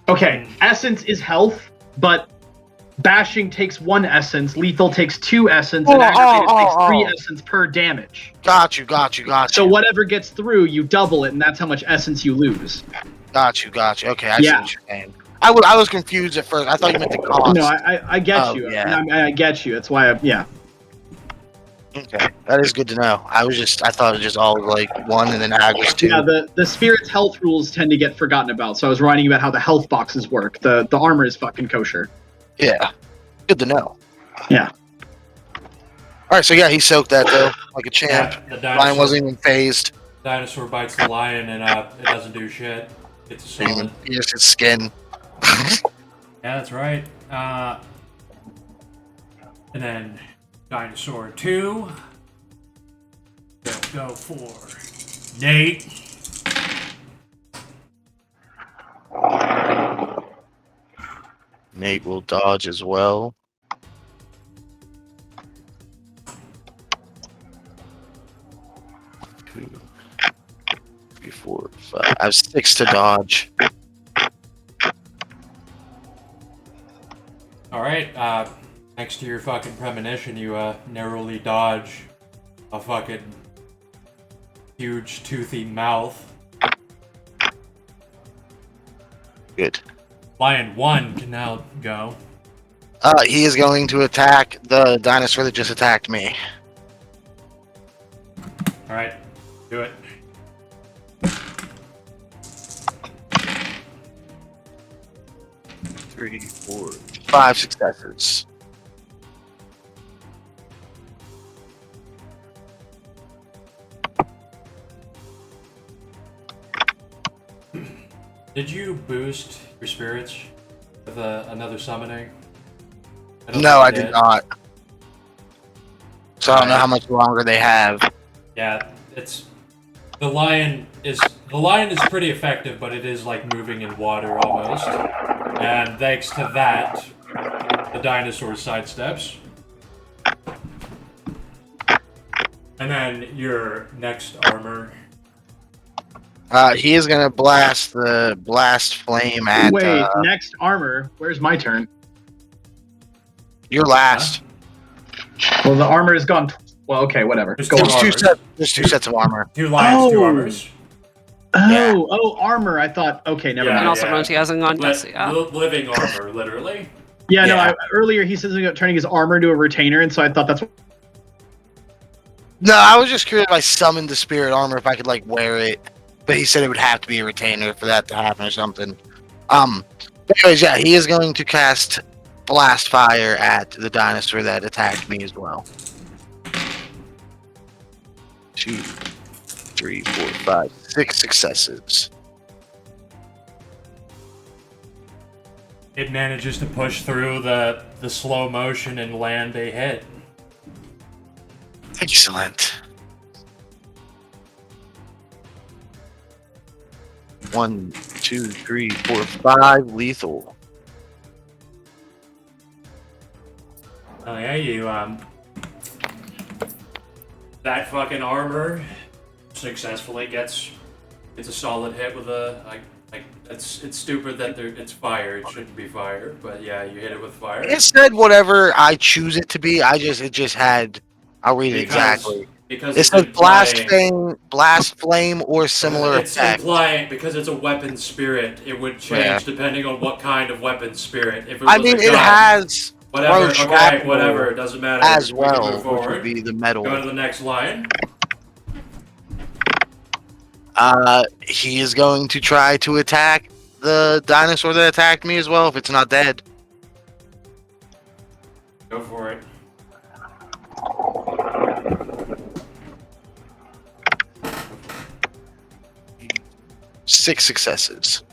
okay, essence is health, but bashing takes 1 essence, lethal takes 2 essence, and aggravated takes 3 essence per damage. Got you. So whatever gets through, you double it, and that's how much essence you lose. Got you. Okay, I see what you're saying. I was confused at first. I thought you meant the cost. No, I get Oh, you. yeah. I get you. That's why yeah. Okay, that is good to know. I thought it was just all like 1 and then ag was 2. Yeah, the spirit's health rules tend to get forgotten about, so I was writing about how the health boxes work. The armor is fucking kosher. Yeah, good to know. Yeah. All right, so yeah, he soaked that though, like a champ. The Lion wasn't even phased. Dinosaur bites the lion and it doesn't do shit. It's a solid. Pierce his skin. Yeah, that's right. And then dinosaur 2. Go for Nate. Nate will dodge as well. 2, 3, 4, 5. I have 6 to dodge. Alright, thanks to your fucking premonition, you narrowly dodge a fucking huge toothy mouth. Lion 1 can now go. He is going to attack the dinosaur that just attacked me. Alright, do it. Three, 4, 5 successes. Did you boost your spirits with another summoning? No, I did not. So I don't know Alright. how much longer they have. Yeah, it's the lion is pretty effective, but it is like moving in water almost. And thanks to that, the dinosaur sidesteps. And then your next armor. He is gonna blast the blast flame at. Wait, next armor. Where's my turn? You're last. Well, the armor is gone. Well, okay, whatever. There's Go two on. There's two sets of armor. 2 lions, 2 Oh. armors. Oh, armor. I thought. Okay, never Yeah. And mind. also Runty hasn't gone yet, yeah. Living armor, literally. Yeah, no. Yeah. Earlier he said something about turning his armor into a retainer, and so I thought that's. No, I was just curious if I summoned the spirit armor if I could like wear it, but he said it would have to be a retainer for that to happen or something. Anyways, yeah, he is going to cast blast fire at the dinosaur that attacked me as well. 2, 3, 4, 5, 6 successes. It manages to push through the slow motion and land a hit. Excellent. 1, 2, 3, 4, 5 lethal. Oh yeah, you that fucking armor successfully gets a solid hit with a it's stupid that it's fire. It shouldn't be fire, but yeah, you hit it with fire. It said whatever I choose it to be. It just had. I'll read it exactly. Because It it's says implying, blast flame, or similar it's effect. implying because it's a weapon spirit, it would change Yeah. depending on what kind of weapon spirit. If it was I mean, a it gun, has whatever. throw Okay, shrapnel whatever. It doesn't matter. as We can well, move which forward. would be the metal. Go to the next line. He is going to try to attack the dinosaur that attacked me as well, if it's not dead. Go for it. Six successes.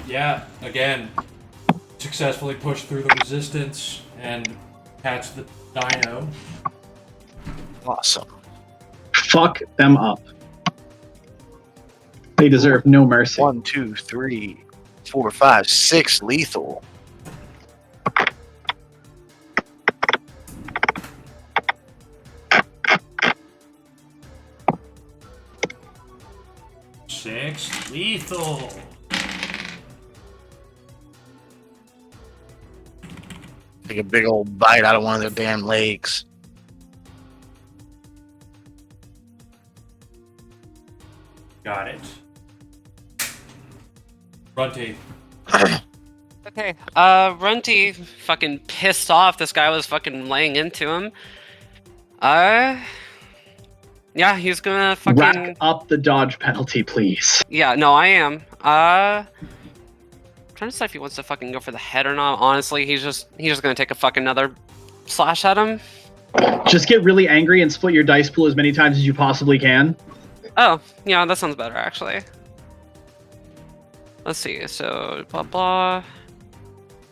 Yeah, again, successfully pushed through the resistance and catch the dino. Awesome. Fuck them up. They deserve no mercy. 1, 2, 3, 4, 5, 6 lethal. Six lethal. Take a big old bite out of one of their damn legs. Got it. Runty. Okay, Runty fucking pissed off. This guy was fucking laying into him. Yeah, he's gonna fucking... Rack up the dodge penalty, please. Yeah, no, I am. I'm trying to decide if he wants to fucking go for the head or not. Honestly, he's just gonna take a fucking another slash at him. Just get really angry and split your dice pool as many times as you possibly can. Oh, yeah, that sounds better, actually. Let's see, so, blah, blah.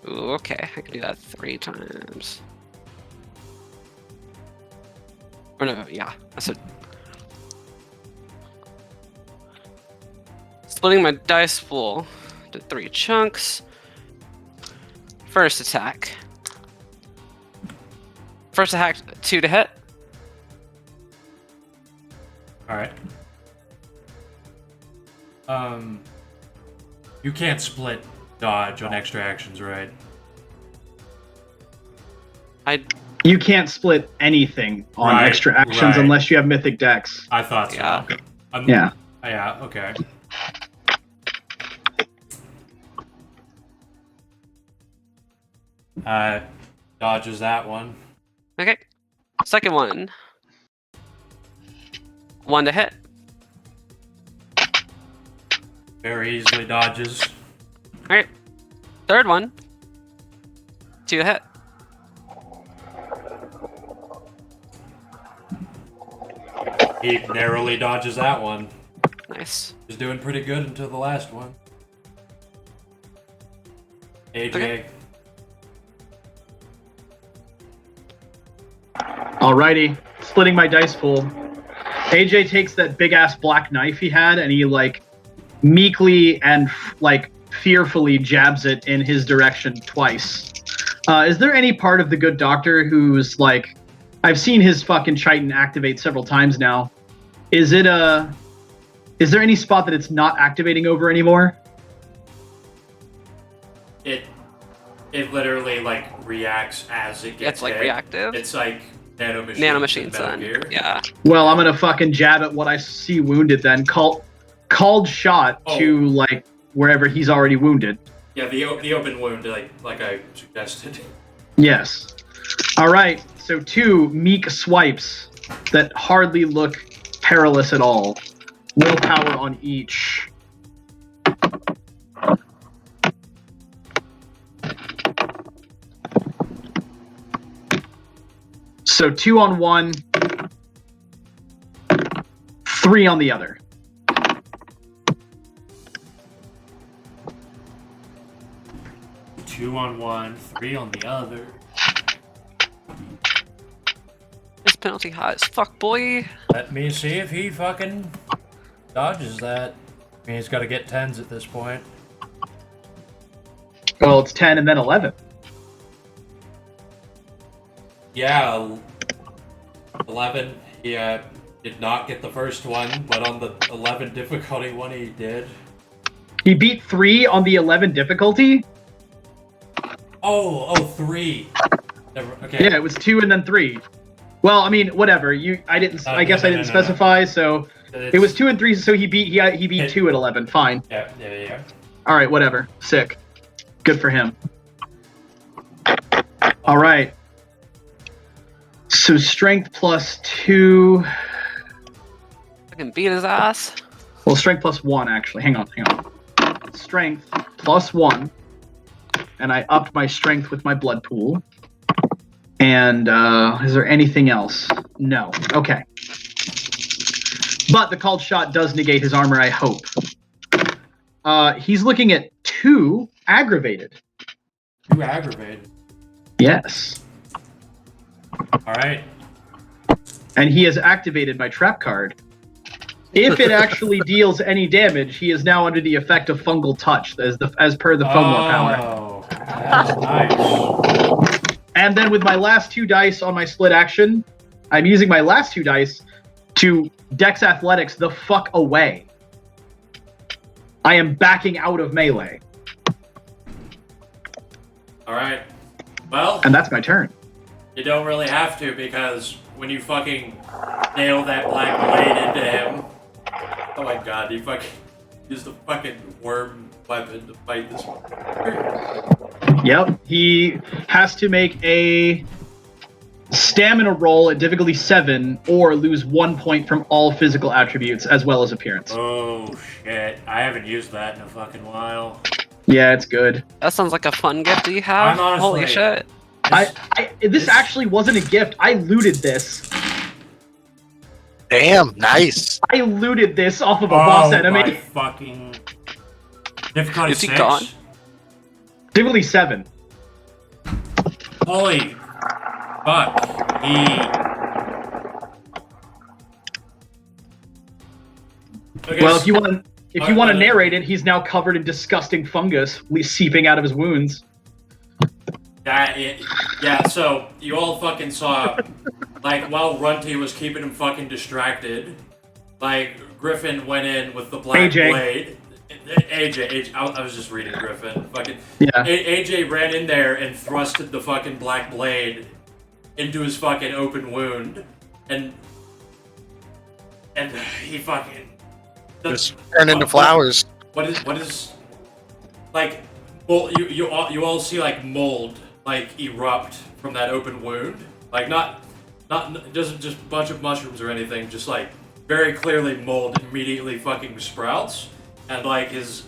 Ooh, okay, I can do that 3 times. Or no, yeah, I said... Splitting my dice pool to 3 chunks. First attack. First attack, 2 to hit. Alright. You can't split dodge on extra actions, right? You can't split anything on Right, extra actions right. unless you have Mythic Dex. I thought so. Yeah. Yeah. Yeah, okay. Dodges that one. Okay. Second one. 1 to hit. Very easily dodges. Alright. Third one. 2 to hit. He narrowly dodges that one. Nice. He's doing pretty good until the last one. AJ. Okay. Alrighty, splitting my dice pool. AJ takes that big ass black knife he had and he like meekly and like fearfully jabs it in his direction twice. Is there any part of the good doctor who's like, I've seen his fucking chitin activate several times now. Is there any spot that it's not activating over anymore? It literally like reacts as it gets It's like hit. reactive. It's like nanomachines. Nanomachines in Metal then. Gear. Yeah. Well, I'm gonna fucking jab at what I see wounded then. Called shot to like wherever he's already wounded. Yeah, the open wound, like I suggested. Yes. All right. So 2 meek swipes that hardly look perilous at all. Willpower on each. So 2 on one, 3 on the other. Two on one, 3 on the other. This penalty high as fuck, boy. Let me see if he fucking dodges that. I mean, he's got to get 10s at this point. Well, it's 10 and then 11. Yeah, 11. He did not get the first one, but on the 11 difficulty one, he did. He beat 3 on the 11 difficulty? Oh, 3. Okay. Yeah, it was 2 and then 3. Well, I mean, whatever. I didn't. I guess I didn't specify. So it was 2 and 3. So he beat 2 at 11. Fine. Yeah. All right, whatever. Sick. Good for him. All right. So strength plus 2. Fucking beat his ass. Well, strength plus 1 actually. Hang on. Strength plus 1, and I upped my strength with my blood pool. And is there anything else? No. Okay. But the called shot does negate his armor, I hope. He's looking at 2 aggravated. 2 aggravated. Yes. Alright. And he has activated my trap card. If it actually deals any damage, he is now under the effect of fungal touch, as per the Fomor power. Oh, that's nice. And then with my last 2 dice on my split action, I'm using my last 2 dice to Dex Athletics the fuck away. I am backing out of melee. Alright. Well, And that's my turn. you don't really have to, because when you fucking nail that black blade into him. Oh my god, he fucking used a fucking worm weapon to fight this one. Yep. He has to make a stamina roll at difficulty 7 or lose 1 point from all physical attributes as well as appearance. Oh shit. I haven't used that in a fucking while. Yeah, it's good. That sounds like a fun gift that you have. I'm honestly- Holy shit. This actually wasn't a gift. I looted this. Damn, nice. I looted this off of a boss my enemy. fucking... Difficulty Is he 6? gone? Difficulty 7. Holy fuck. Okay, Well, if you want to then- narrate it, he's now covered in disgusting fungus seeping out of his wounds. Yeah, so you all fucking saw, like, while Runty was keeping him fucking distracted, like, Griffin went in with the black AJ. blade. AJ, I was just reading Griffin. Fucking Yeah. AJ ran in there and thrusted the fucking black blade into his fucking open wound, and he fucking Just turn into flowers. What is like? Well, you all see like mold like erupt from that open wound. Like not it doesn't just a bunch of mushrooms or anything. Just like very clearly mold immediately fucking sprouts, and like his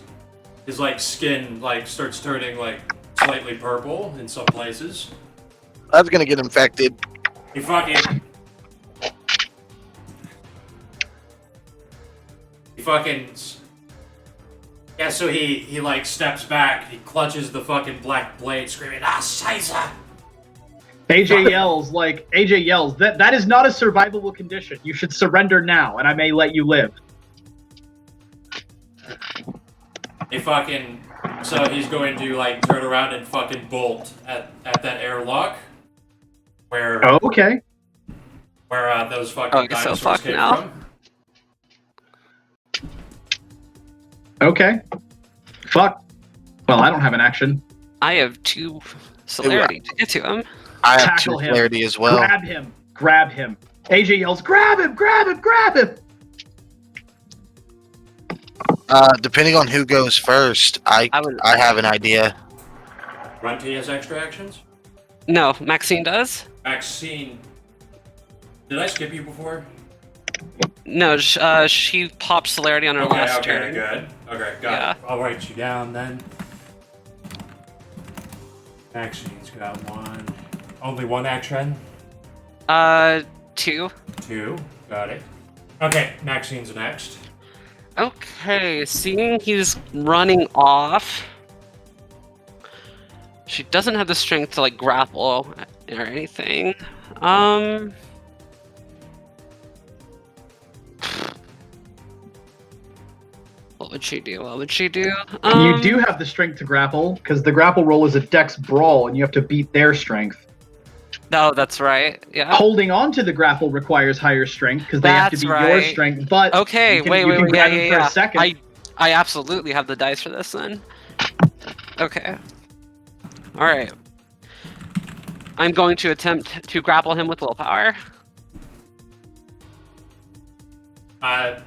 like skin like starts turning like slightly purple in some places. I was gonna get infected. He fucking yeah. So he like steps back. He clutches the fucking black blade, screaming, "Ah, Scheiße!" AJ yells, that is not a survivable condition. You should surrender now, and I may let you live. So he's going to like turn around and fucking bolt at that airlock where Oh, okay. where those fucking you're so dinosaurs fucked came now. from. Okay. Fuck. Well, I don't have an action. I have 2 celerity to get to him. I have Tackle 2 him. clarity as well. Grab him. AJ yells, grab him! Depending on who goes first, I have an idea. Runty has extra actions. No, Maxine does. Maxine, did I skip you before? No, she popped celerity on her last turn. Good. Okay, got Yeah. it. I'll write you down then. Maxine's got only one action. 2. 2. Got it. Okay, Maxine's next. Okay, seeing he's running off, she doesn't have the strength to like grapple or anything. What would she do? You do have the strength to grapple, because the grapple roll is a dex brawl, and you have to beat their strength. No, that's right. Yeah. Holding on to the grapple requires higher strength, because they have to That's be your right. strength, but Okay, you can, wait, you can grab yeah, him for a second. I absolutely have the dice for this then. Okay. Alright. I'm going to attempt to grapple him with willpower. Are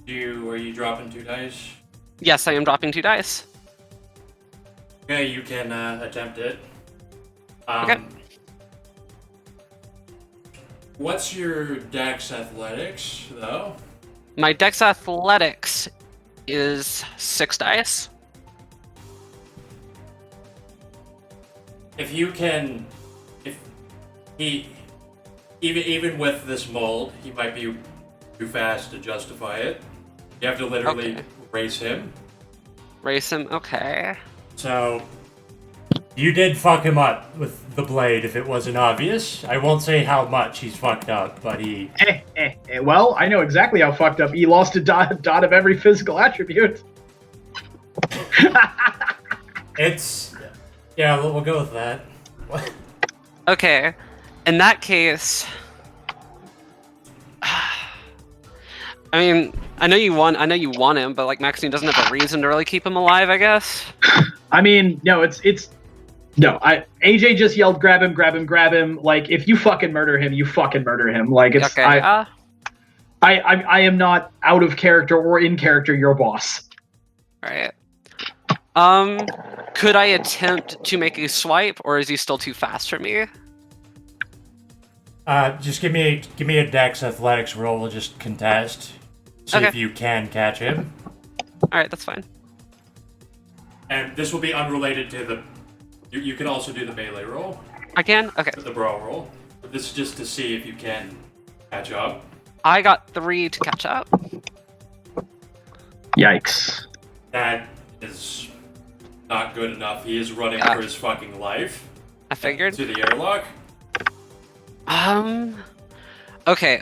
you dropping 2 dice? Yes, I am dropping 2 dice. Okay, you can attempt it. Okay. What's your dex athletics, though? My dex athletics is 6 dice. If even with this mold, he might be too fast to justify it. You have to literally Okay. race him. Race him, okay. So, you did fuck him up with the blade if it wasn't obvious. I won't say how much he's fucked up, but he... Well, I know exactly how fucked up. He lost a dot of every physical attribute. It's... Yeah, we'll go with that. Okay. In that case... I mean, I know you want him, but like Maxine doesn't have a reason to really keep him alive, I guess. I mean, no, AJ just yelled, grab him. Like, if you fucking murder him, you fucking murder him. Like, it's, Okay. I am not out of character or in character your boss. Alright. Could I attempt to make a swipe, or is he still too fast for me? Just give me a dex athletics roll. We'll just contest. See Okay. if you can catch him. Alright, that's fine. And this will be unrelated to the... You can also do the melee roll, I can? Okay. the brawl roll. But this is just to see if you can catch up. I got 3 to catch up. Yikes. That is not good enough. He is running Yeah. for his fucking life I figured. to the airlock. Okay.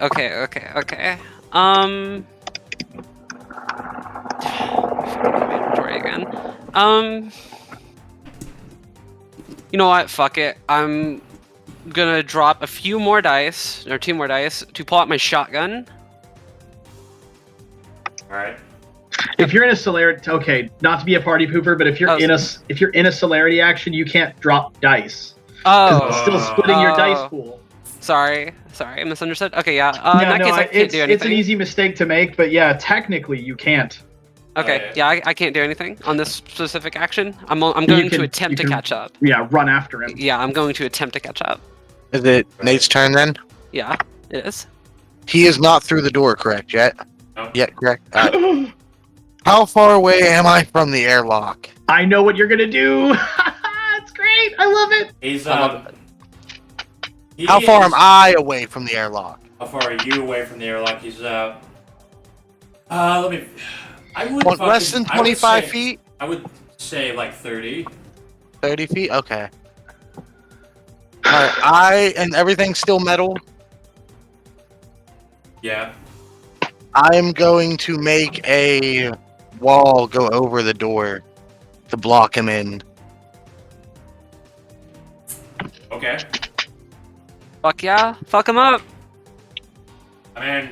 Inventory again. You know what? Fuck it. I'm gonna drop a few more dice, or 2 more dice, to pull out my shotgun. All right. If you're in a celerity, okay, not to be a party pooper, but if you're in a celerity action, you can't drop dice. Oh, It's still splitting your dice Oh. pool. Sorry, I misunderstood. Okay, yeah. In that case, I can't it's do anything. it's an easy mistake to make, but yeah, technically you can't. Okay, yeah, I can't do anything on this specific action. I'm You going to can- attempt you to can- catch up. Yeah, run after him. Yeah, I'm going to attempt to catch up. Is it Nate's turn then? Yeah, it is. He is not through the door, correct yet? No. Yet, correct. How far away am I from the airlock? I know what you're gonna do. It's great. I love it. He's love How far am I away from the airlock? How far are you away from the airlock? He's let me. I would What, less than I would 25 say- feet? I would say like 30. 30 feet? Okay. Alright, and everything's still metal. Yeah. I am going to make a wall go over the door to block him in. Okay. Fuck yeah, fuck him up. I mean,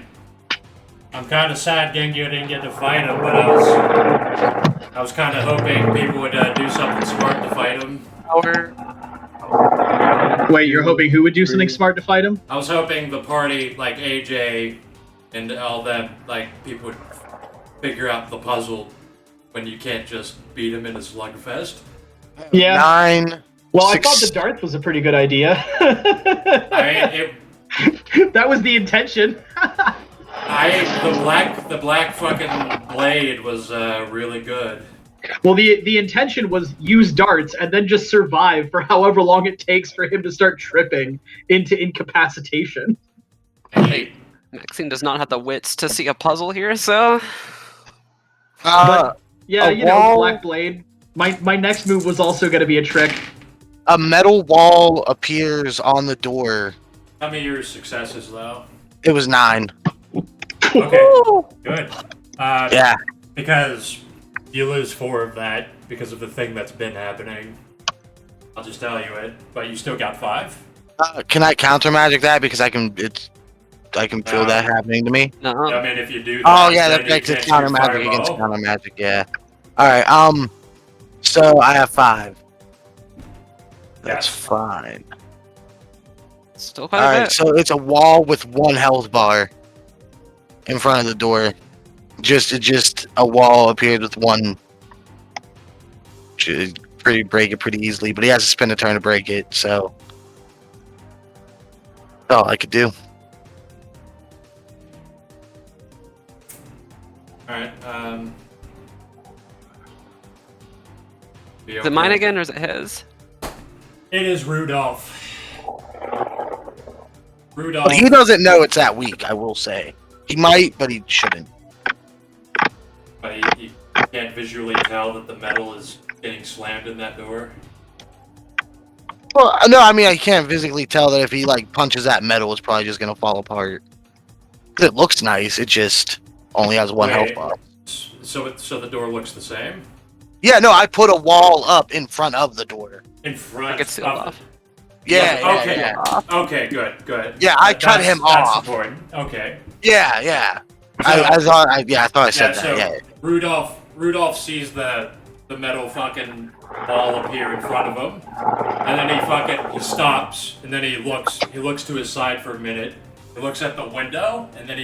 I'm kind of sad Genghio didn't get to fight him, but I was kind of hoping people would do something smart to fight him. Wait, you're hoping who would do something smart to fight him? I was hoping the party, like AJ and all them, like people would figure out the puzzle when you can't just beat him in a slugfest. Yeah. 9. Well, Six- I thought the darts was a pretty good idea. I mean, That was the intention. the black fucking blade was really good. Well, the intention was use darts and then just survive for however long it takes for him to start tripping into incapacitation. Hey, Maxine does not have the wits to see a puzzle here, so Yeah, A you know, wall- Black Blade. My next move was also going to be a trick. a metal wall appears on the door. How many of your successes though? It was 9. Okay, good. Yeah. Because you lose 4 of that because of the thing that's been happening. I'll just tell you it, but you still got 5. Can I counter magic that because I can feel that happening to me? no. Uh-huh. I mean, if you do that, Oh yeah, then that you makes it can't counter use magic against Fireball. counter magic. Yeah. All right. So I have 5. That's Yes. fine. Still quite All a right. bit. So it's a wall with 1 health bar in front of the door. Just a wall appeared with 1. Should break it pretty easily, but he has to spend a turn to break it. So that's all I could do. Alright, Is it mine again or is it his? It is Rudolph. Rudolph. But he doesn't know it's that weak. I will say he might, but he shouldn't. But you can't visually tell that the metal is getting slammed in that door. Well, no, I mean I can't physically tell that if he like punches that metal, it's probably just gonna fall apart. 'Cause it looks nice. It just only has 1 health Wait. bar. So the door looks the same? Yeah, no, I put a wall up in front of the door. In front Like it's sealed of... off. Yeah, yeah, okay. yeah. Okay, good. Yeah, I cut him That's off. important. Okay. Yeah. So- I thought I said Yeah, that. so Yeah. Rudolph sees the metal fucking ball appear in front of him, and then he stops, and then he looks to his side for a minute. He looks at the window, and then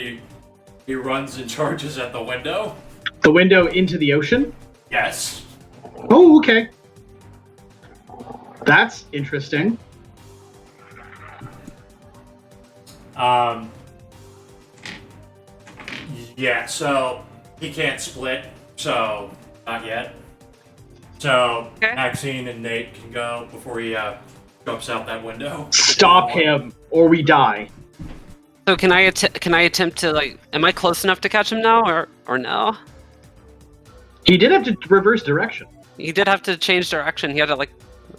he runs and charges at the window. The window into the ocean? Yes. Oh, okay. That's interesting. Yeah, so he can't split, so not yet. So Okay. Maxine and Nate can go before he jumps out that window. Stop him, or we die. So can I attempt to like? Am I close enough to catch him now, or no? He did have to reverse direction. He did have to change direction. He had to like.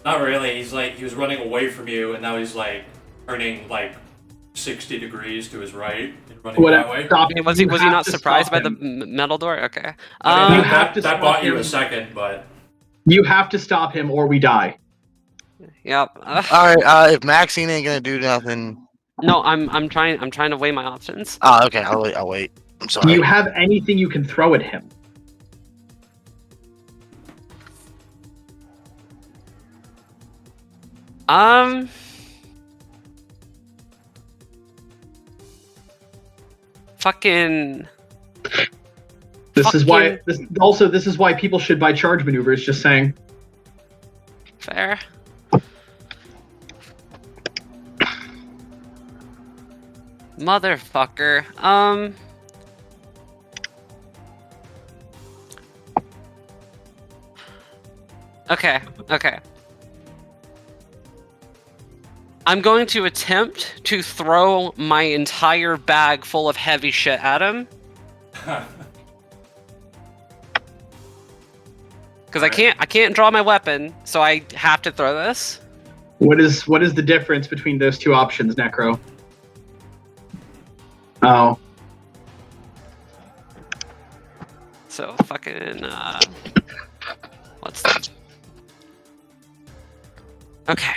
Not really. He was running away from you, and now he's like turning like 60 degrees to his right and running that way. Stop him. Was he You was he have not to surprised stop by the him. metal door? Okay. I mean, You have to that stop bought you him. a second, but You have to stop him, or we die. Yep. All right. If Maxine ain't gonna do nothing, No, I'm trying to weigh my options. oh, okay. I'll wait. I'm sorry. Do you have anything you can throw at him? Fucking. This is why. This is why people should buy charge maneuvers. Just saying. Fair. Motherfucker. Okay. I'm going to attempt to throw my entire bag full of heavy shit at him. Because I can't draw my weapon, so I have to throw this. What is the difference between those two options, Necro? Oh. So fucking what's that? Okay.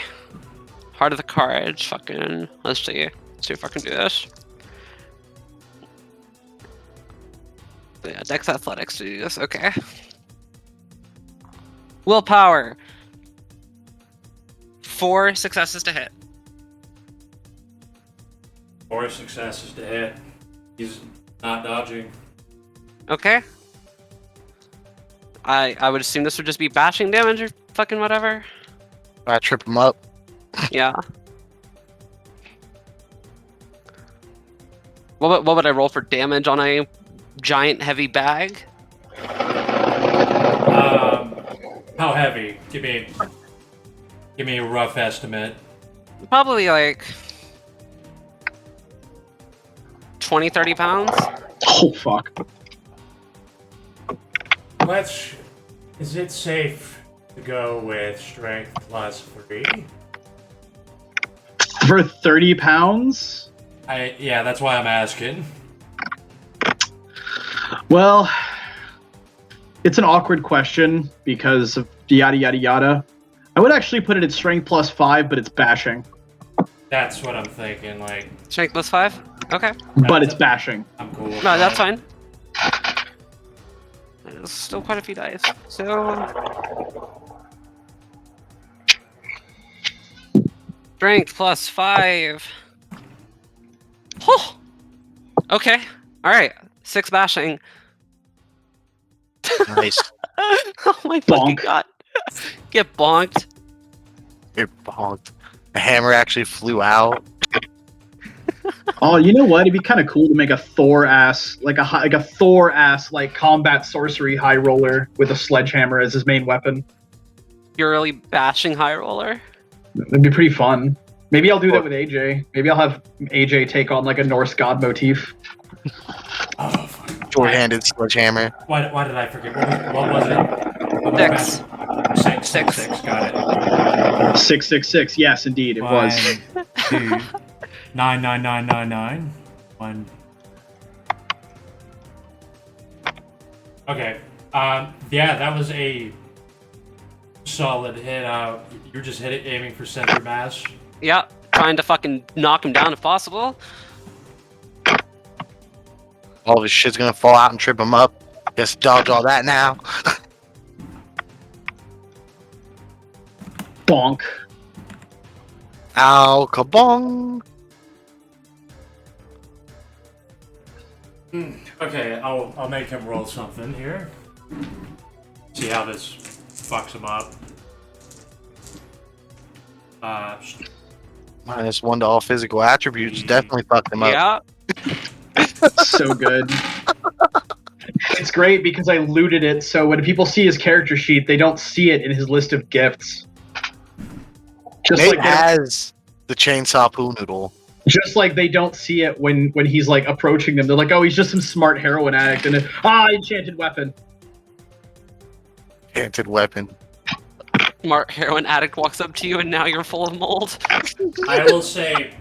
Heart of the Courage, fucking let's see if I can do this. Yeah, Dex Athletics to do this, okay. Willpower. 4 successes to hit. 4 successes to hit. He's not dodging. Okay. I would assume this would just be bashing damage or fucking whatever. I trip him up. Yeah. What would I roll for damage on a giant heavy bag? How heavy? Give me a rough estimate. Probably like 20, 30 pounds. Oh fuck. Is it safe to go with strength plus 3? For 30 pounds? Yeah, that's why I'm asking. Well, it's an awkward question because of yada yada yada. I would actually put it at strength plus 5, but it's bashing. That's what I'm thinking. Like Strength plus 5? Okay. But it's bashing. I'm cool. With No, that's that. fine. There's still quite a few dice. So strength plus 5. Oh! Okay. Alright. 6 bashing. Nice. Oh my fucking god. Get bonked. You're bonked. The hammer actually flew out. Oh, you know what? It'd be kind of cool to make a Thor ass, like a Thor ass, like combat sorcery high roller with a sledgehammer as his main weapon. Purely bashing high roller. That'd be pretty fun. Maybe I'll do that with AJ. Maybe I'll have AJ take on like a Norse god motif. Oh, fuck. Short-handed sledgehammer. Why did I forget? What was it? 6. 6. Got it. 666. Yes, indeed, it was. 1, 2, 9, 9, 9, 9, 9. 1. Okay. Yeah, that was a solid hit. You're just aiming for center mass. Yep. Trying to fucking knock him down if possible. All of his shit's gonna fall out and trip him up. Guess dodge all that now. Bonk. Ow, kabong. Okay, I'll make him roll something here. See how this fucks him up. -1 to all physical attributes definitely fucked him up. Yeah. So good. It's great because I looted it, so when people see his character sheet, they don't see it in his list of gifts. Just Nate like has the chainsaw poo noodle. just like they don't see it when he's like approaching them. They're like, oh, he's just some smart heroin addict, and enchanted weapon. Enchanted weapon. Smart heroin addict walks up to you and now you're full of mold. I will say,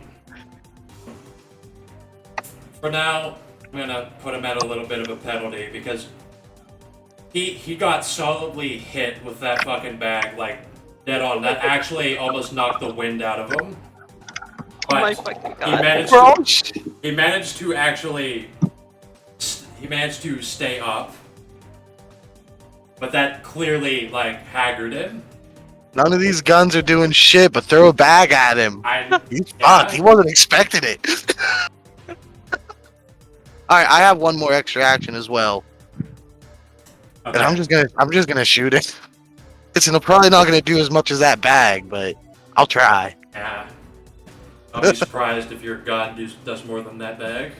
for now, I'm gonna put him at a little bit of a penalty because he got solidly hit with that fucking bag, like dead on. That actually almost knocked the wind out of him. Oh my But fucking he god. managed he managed to actually he managed to stay up, but that clearly like haggard him. None of these guns are doing shit, but throw a bag at him. He's fucked. He wasn't expecting it. Alright, I have one more extra action as well. Okay. And I'm just gonna shoot it. It's probably not gonna do as much as that bag, but I'll try. Yeah. I'll be surprised if your gun does more than that bag.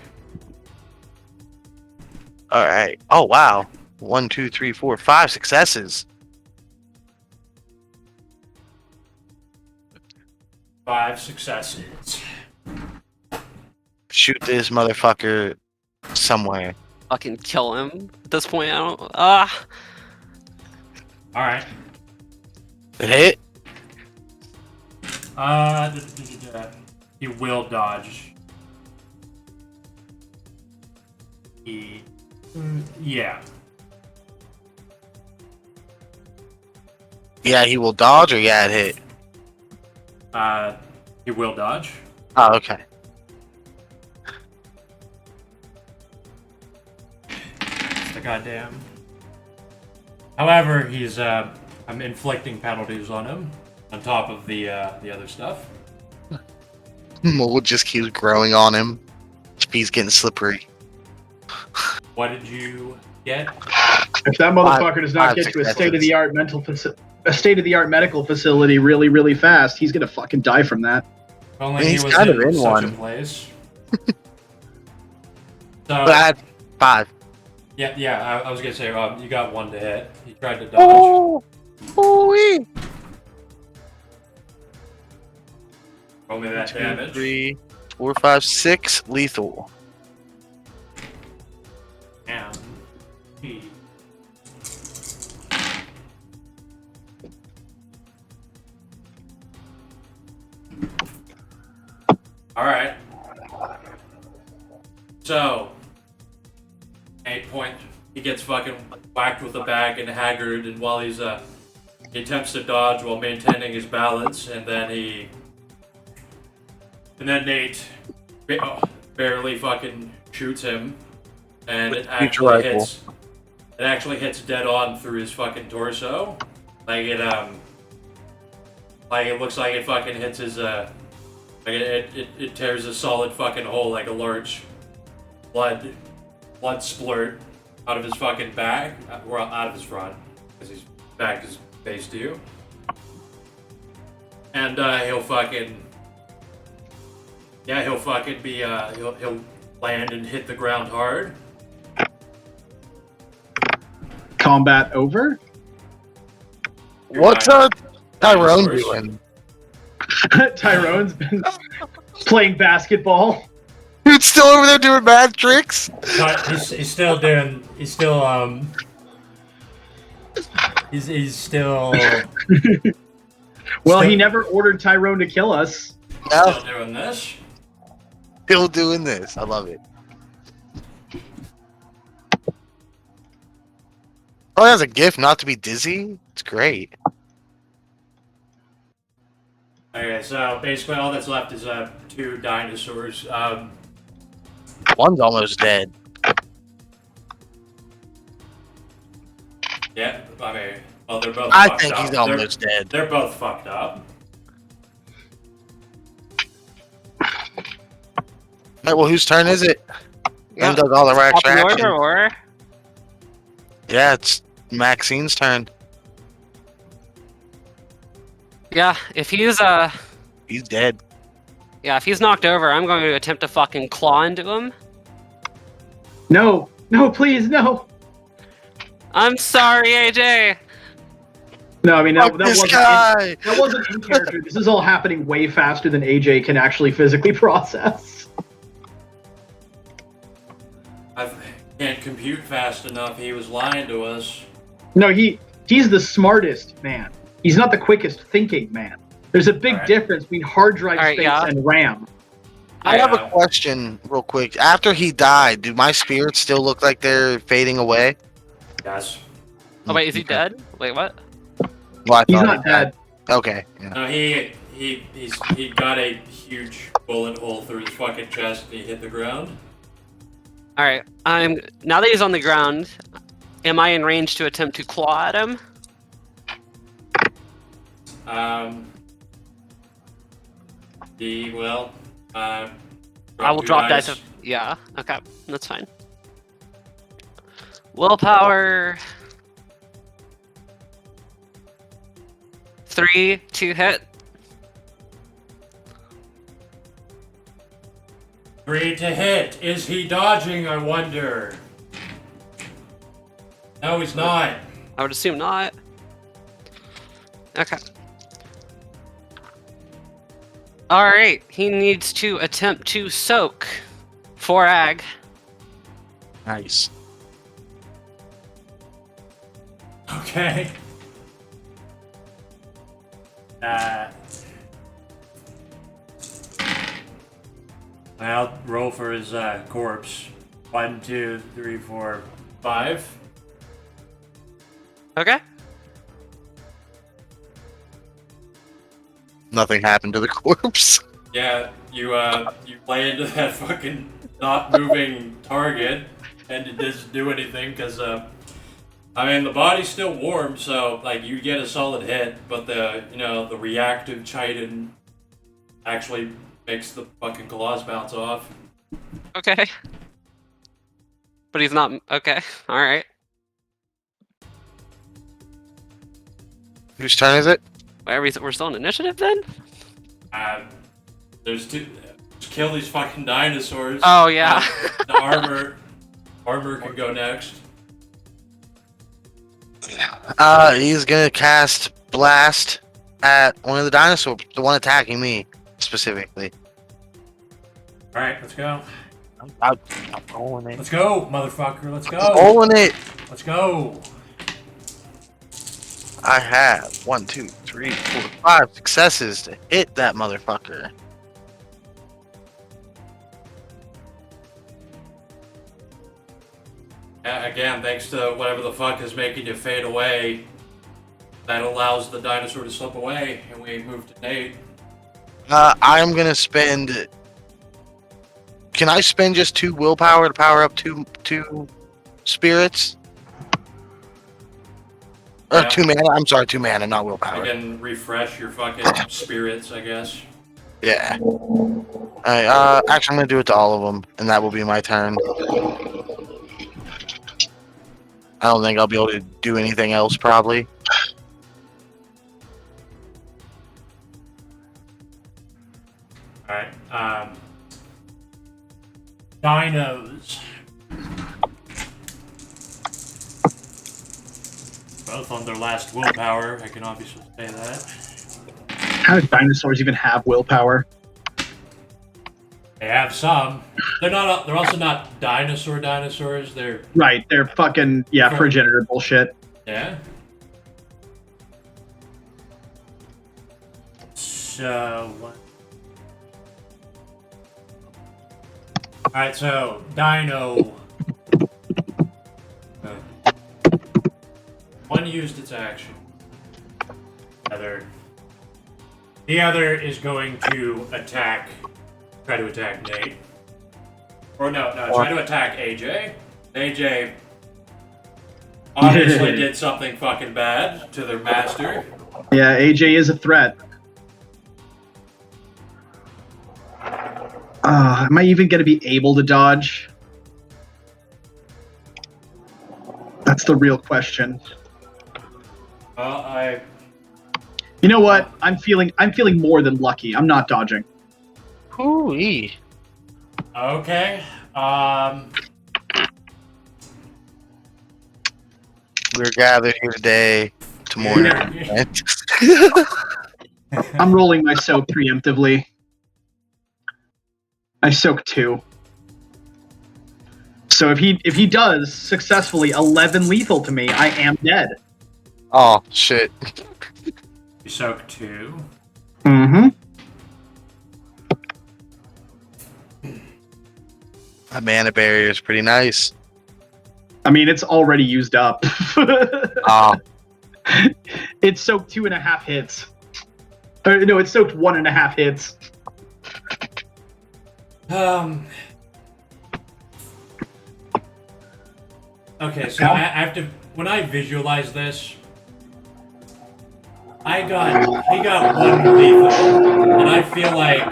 Alright. Oh wow. 1, 2, 3, 4, 5 successes. 5 successes. Shoot this motherfucker somewhere. Fucking kill him. At this point, I don't. All right. It hit? He will dodge. Yeah. Yeah, he will dodge, or yeah, it hit. He will dodge. Oh, okay. The goddamn. However, I'm inflicting penalties on him on top of the other stuff. Mold just keeps growing on him. He's getting slippery. What did you get? If that motherfucker does not Five get to a successes. state-of-the-art mental facility really, really fast, he's gonna fucking die from that. If only He's he was kind of in in such one. a place. But I had 5. Yeah. I was gonna say, you got 1 to hit. He tried to dodge. Oh! Ooh-wee! Roll me that 2, damage. 3, 4, 5, 6 lethal. And he. All right. So, 8 point. He gets fucking whacked with a bag and haggard, and while he attempts to dodge while maintaining his balance, and then Nate barely fucking shoots him, and it actually hits dead on through his fucking torso. Like it looks like it fucking hits his it tears a solid fucking hole, like a large blood splurt out of his fucking back, or out of his front, because his back is faced to you. And he'll land and hit the ground hard. Combat over? What's Tyrone doing? Tyrone's been playing basketball. Dude's still over there doing bad tricks? But he's still Well, he never ordered Tyrone to kill us. No, Still doing this. still doing this. I love it. Oh, that's a gift not to be dizzy? It's great. Okay, so basically all that's left is 2 dinosaurs. One's almost dead. Yeah, I mean, well, they're both. I fucked think up. he's almost dead. They're both fucked up. Alright, well, whose turn is it? Em does all the right Top in action. order, or Yeah, it's Maxine's turn. yeah, if he's He's dead. if he's knocked over, I'm going to attempt to fucking claw into him. No, please, no. I'm sorry, AJ. No, I mean, Fuck this guy! that wasn't in character. This is all happening way faster than AJ can actually physically process. I can't compute fast enough. He was lying to us. No, he's the smartest man. He's not the quickest thinking man. There's a big Alright. difference between hard drive Alright, space yeah. and RAM. I have Yeah. a question real quick. After he died, do my spirits still look like they're fading away? Yes. Oh wait, is he Okay. dead? Wait, what? Well, I He's thought not he died. dead. Okay. Yeah. No, he got a huge bullet hole through his fucking chest and he hit the ground. All right. Now that he's on the ground. Am I in range to attempt to claw at him? I will drop dice. Yeah. Okay. That's fine. Willpower. 3 to hit. 3 to hit. Is he dodging, I wonder? No, he's not. I would assume not. Okay. Alright, he needs to attempt to soak 4 ag. Nice. Okay. I'll roll for his corpse. 1, 2, 3, 4, 5. Okay. Nothing happened to the corpse. Yeah, you play into that fucking not moving target, and it doesn't do anything because the body's still warm, so like you get a solid hit, but the reactive chitin actually makes the fucking claws bounce off. Okay. But he's not. Okay. Alright. Whose turn is it? We're still in initiative then? There's two. Just kill these fucking dinosaurs. Oh, yeah. The armor can go next. He's gonna cast Blast at one of the dinosaurs, the one attacking me specifically. Alright, let's go. I'm rolling it. Let's go, motherfucker. Let's go. Rolling it. Let's go. I have 1, 2, 3, 4, 5 successes to hit that motherfucker. Again, thanks to whatever the fuck is making you fade away, that allows the dinosaur to slip away, and we move to Nate. I'm gonna spend. Can I spend just 2 willpower to power up two spirits? Or Yeah. 2 mana. I'm sorry, 2 mana, not I willpower. can refresh your fucking spirits, I guess. Yeah. Alright, actually, I'm gonna do it to all of them, and that will be my turn. I don't think I'll be able to do anything else, probably. Alright, dinos. Both on their last willpower, I can obviously say that. How do dinosaurs even have willpower? They have some. They're not. They're also not dinosaurs. They're Right, they're fucking progenitor bullshit. yeah. So what? All right. So Dino. One used its action. The other is going to try to attack Nate. Or no, try to attack AJ. AJ obviously did something fucking bad to their master. Yeah, AJ is a threat. Am I even going to be able to dodge? That's the real question. Well, You know what? I'm feeling more than lucky. I'm not dodging. Hoo-wee. Okay. We're gathered here today to mourn. I'm rolling my soak preemptively. I soak 2. So if he does successfully 11 lethal to me, I am dead. Oh, shit. You soak 2. Mm-hmm. That mana barrier is pretty nice. I mean, it's already used up. Oh, It soaked 2.5 hits. No, it soaked 1.5 hits. Okay, so I have to. When I visualize this, he got one lethal, and I feel like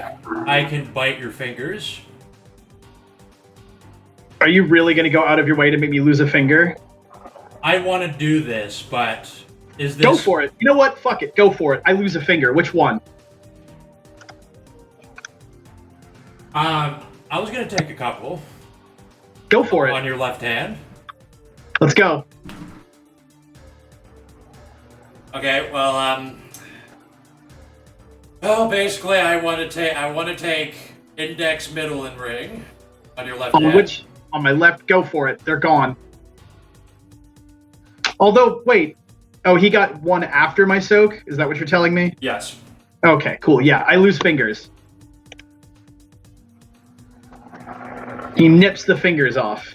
I can bite your fingers. Are you really going to go out of your way to make me lose a finger? I want to do this, but is this? Go for it. You know what? Fuck it. Go for it. I lose a finger. Which one? I was gonna take a couple. Go for it. On your left hand. Let's go. Okay, well, basically, I want to take index, middle, and ring on your left hand. Which? On my left. Go for it. They're gone. Although, wait. Oh, he got one after my soak? Is that what you're telling me? Yes. Okay, cool. Yeah, I lose fingers. He nips the fingers off.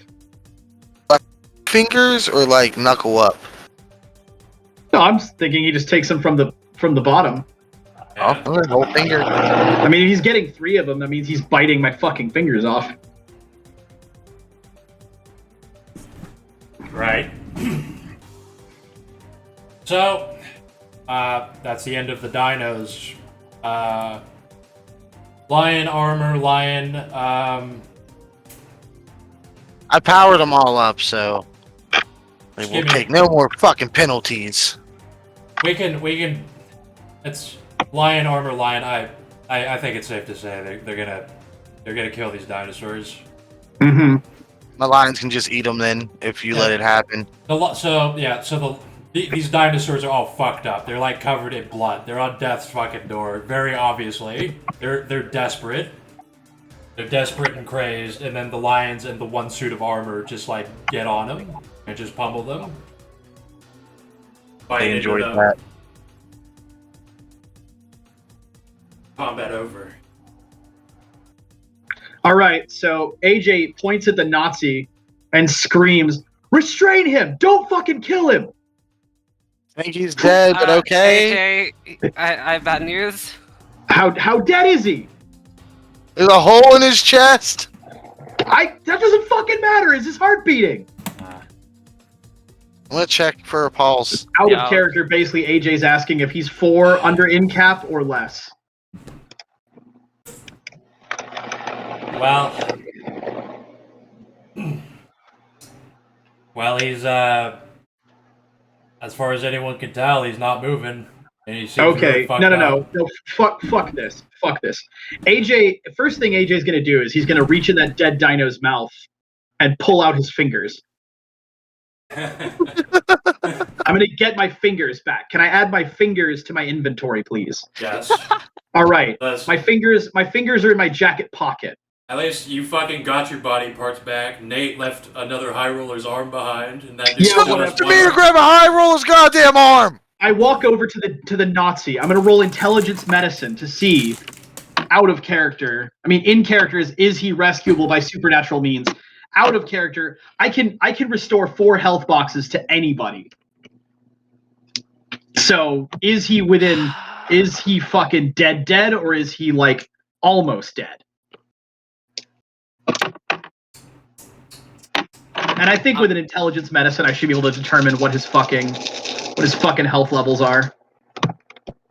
Fingers or like knuckle up? No, I'm thinking he just takes them from the bottom. Oh, whole finger. I mean, if he's getting 3 of them, that means he's biting my fucking fingers off. Right. So, that's the end of the dinos. Lion armor, lion. I powered them all up, so they will take no more fucking penalties. We can. It's lion armor, lion. I think it's safe to say they're gonna kill these dinosaurs. Mm-hmm. My lions can just eat them then if you let it happen. These dinosaurs are all fucked up. They're like covered in blood. They're on death's fucking door. Very obviously, they're desperate. They're desperate and crazed, and then the lions and the one suit of armor just like get on them and just pummel them. I enjoyed that. Combat over. All right, so AJ points at the Nazi and screams, "Restrain him! Don't fucking kill him!" I think he's dead, but okay. AJ, I have bad news. How dead is he? There's a hole in his chest. That doesn't fucking matter. Is his heart beating? I'm gonna check for a pulse. Out of character, basically, AJ's asking if he's 4 under in cap or less. Well, he's as far as anyone can tell, he's not moving. And he seems really fucked up. No. Fuck this. AJ, first thing AJ's gonna do is he's gonna reach in that dead dino's mouth and pull out his fingers. I'm gonna get my fingers back. Can I add my fingers to my inventory, please? Yes. All right. My fingers are in my jacket pocket. At least you fucking got your body parts back. Nate left another High Roller's arm behind, and that It's up to me to grab a High Roller's goddamn arm. I walk over to the Nazi. I'm gonna roll intelligence medicine to see, out of character. I mean, in character is he rescuable by supernatural means? Out of character, I can restore 4 health boxes to anybody. So is he fucking dead, or is he like almost dead? And I think with an intelligence medicine, I should be able to determine what his fucking health levels are.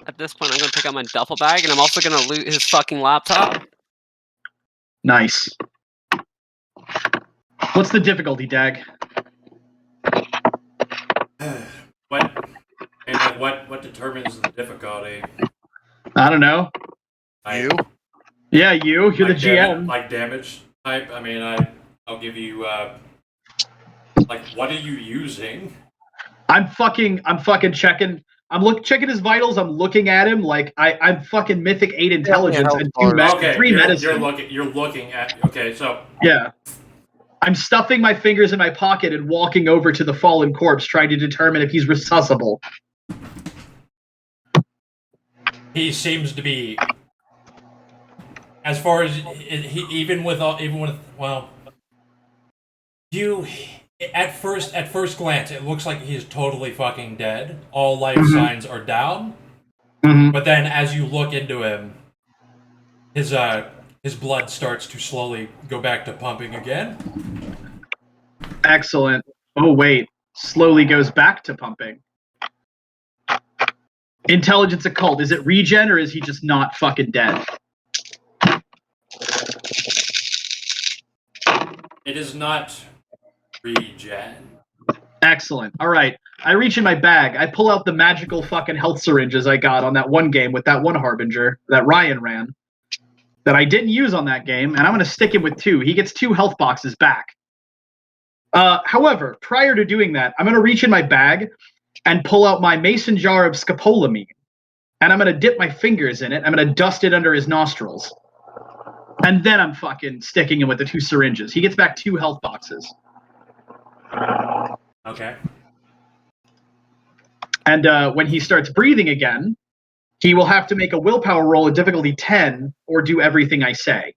At this point, I'm gonna pick out my duffel bag, and I'm also gonna loot his fucking laptop. Nice. What's the difficulty, Dag? What determines the difficulty? I don't know. You? Yeah, you. You're the GM. Like damage type. I mean, I'll give you. Like, what are you using? I'm fucking checking. Checking his vitals. I'm looking at him like I'm fucking mythic 8 intelligence and 3 medicine. You're looking at. Okay, so. Yeah. I'm stuffing my fingers in my pocket and walking over to the fallen corpse, trying to determine if he's resuscitable. He seems to be, as far as even with you. At first glance, it looks like he's totally fucking dead. All life signs are down. But then, as you look into him, his blood starts to slowly go back to pumping again. Excellent. Oh wait, slowly goes back to pumping. Intelligence occult. Is it regen or is he just not fucking dead? It is not regen. Excellent. All right. I reach in my bag. I pull out the magical fucking health syringes I got on that one game with that one Harbinger that Ryan ran that I didn't use on that game, and I'm going to stick him with 2. He gets 2 health boxes back. However, prior to doing that, I'm going to reach in my bag and pull out my mason jar of scopolamine, and I'm going to dip my fingers in it. I'm going to dust it under his nostrils. And then I'm fucking sticking him with the 2 syringes. He gets back 2 health boxes. Okay. And when he starts breathing again, he will have to make a willpower roll at difficulty 10 or do everything I say.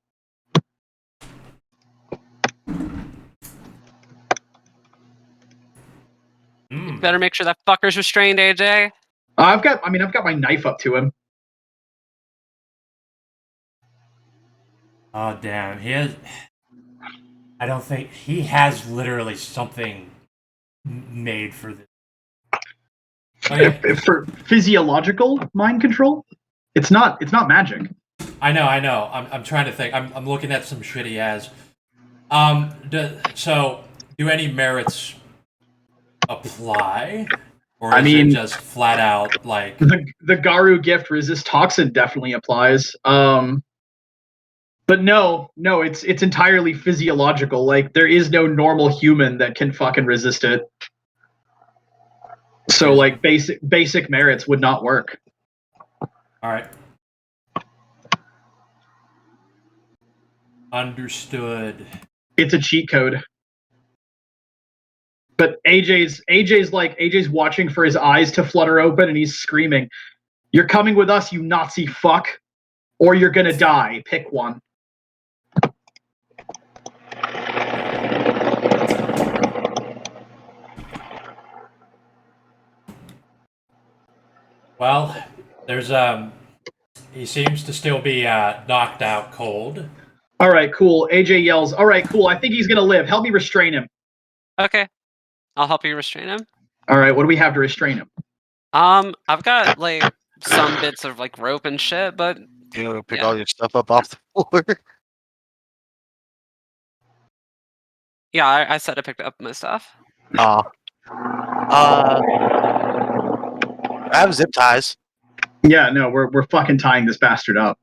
Better make sure that fucker's restrained, AJ. I've got my knife up to him. Oh damn, he has. I don't think he has literally something made for this. Okay. For physiological mind control, it's not magic. I know. I'm trying to think. I'm looking at some shit he has. So do any merits apply, or is it just flat out like the Garu gift resist toxin definitely applies. But no, it's entirely physiological. Like there is no normal human that can fucking resist it. So like basic merits would not work. All right. Understood. It's a cheat code. But AJ's watching for his eyes to flutter open and he's screaming, "You're coming with us, you Nazi fuck, or you're gonna die. Pick one." Well, there's he seems to still be knocked out cold. All right, cool. AJ yells, "All right, cool. I think he's gonna live. Help me restrain him." Okay. I'll help you restrain him. All right, what do we have to restrain him? I've got like some bits of like rope and shit, but You know, pick all your stuff up off the floor. yeah, I said I picked up my stuff. I have zip ties. Yeah, no, we're fucking tying this bastard up.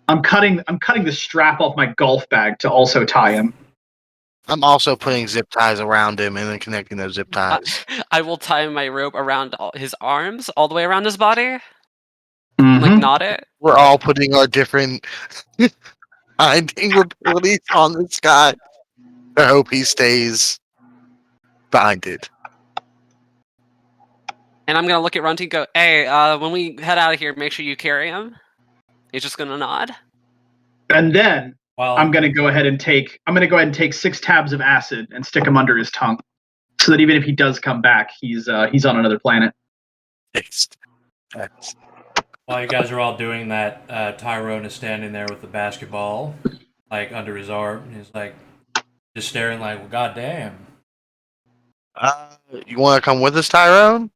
I'm cutting the strap off my golf bag to also tie him. I'm also putting zip ties around him and then connecting those zip ties. I will tie my rope around his arms, all the way around his body, Mhm. like knot it. We're all putting our different binding abilities on this guy. I hope he stays binded. And I'm gonna look at Runty and go, "Hey, when we head out of here, make sure you carry him." He's just gonna nod. And then Well, I'm gonna go ahead and take 6 tabs of acid and stick him under his tongue, so that even if he does come back, he's on another planet. while you guys are all doing that, Tyrone is standing there with the basketball, like under his arm, and he's like just staring, like, "Well, goddamn." You want to come with us, Tyrone?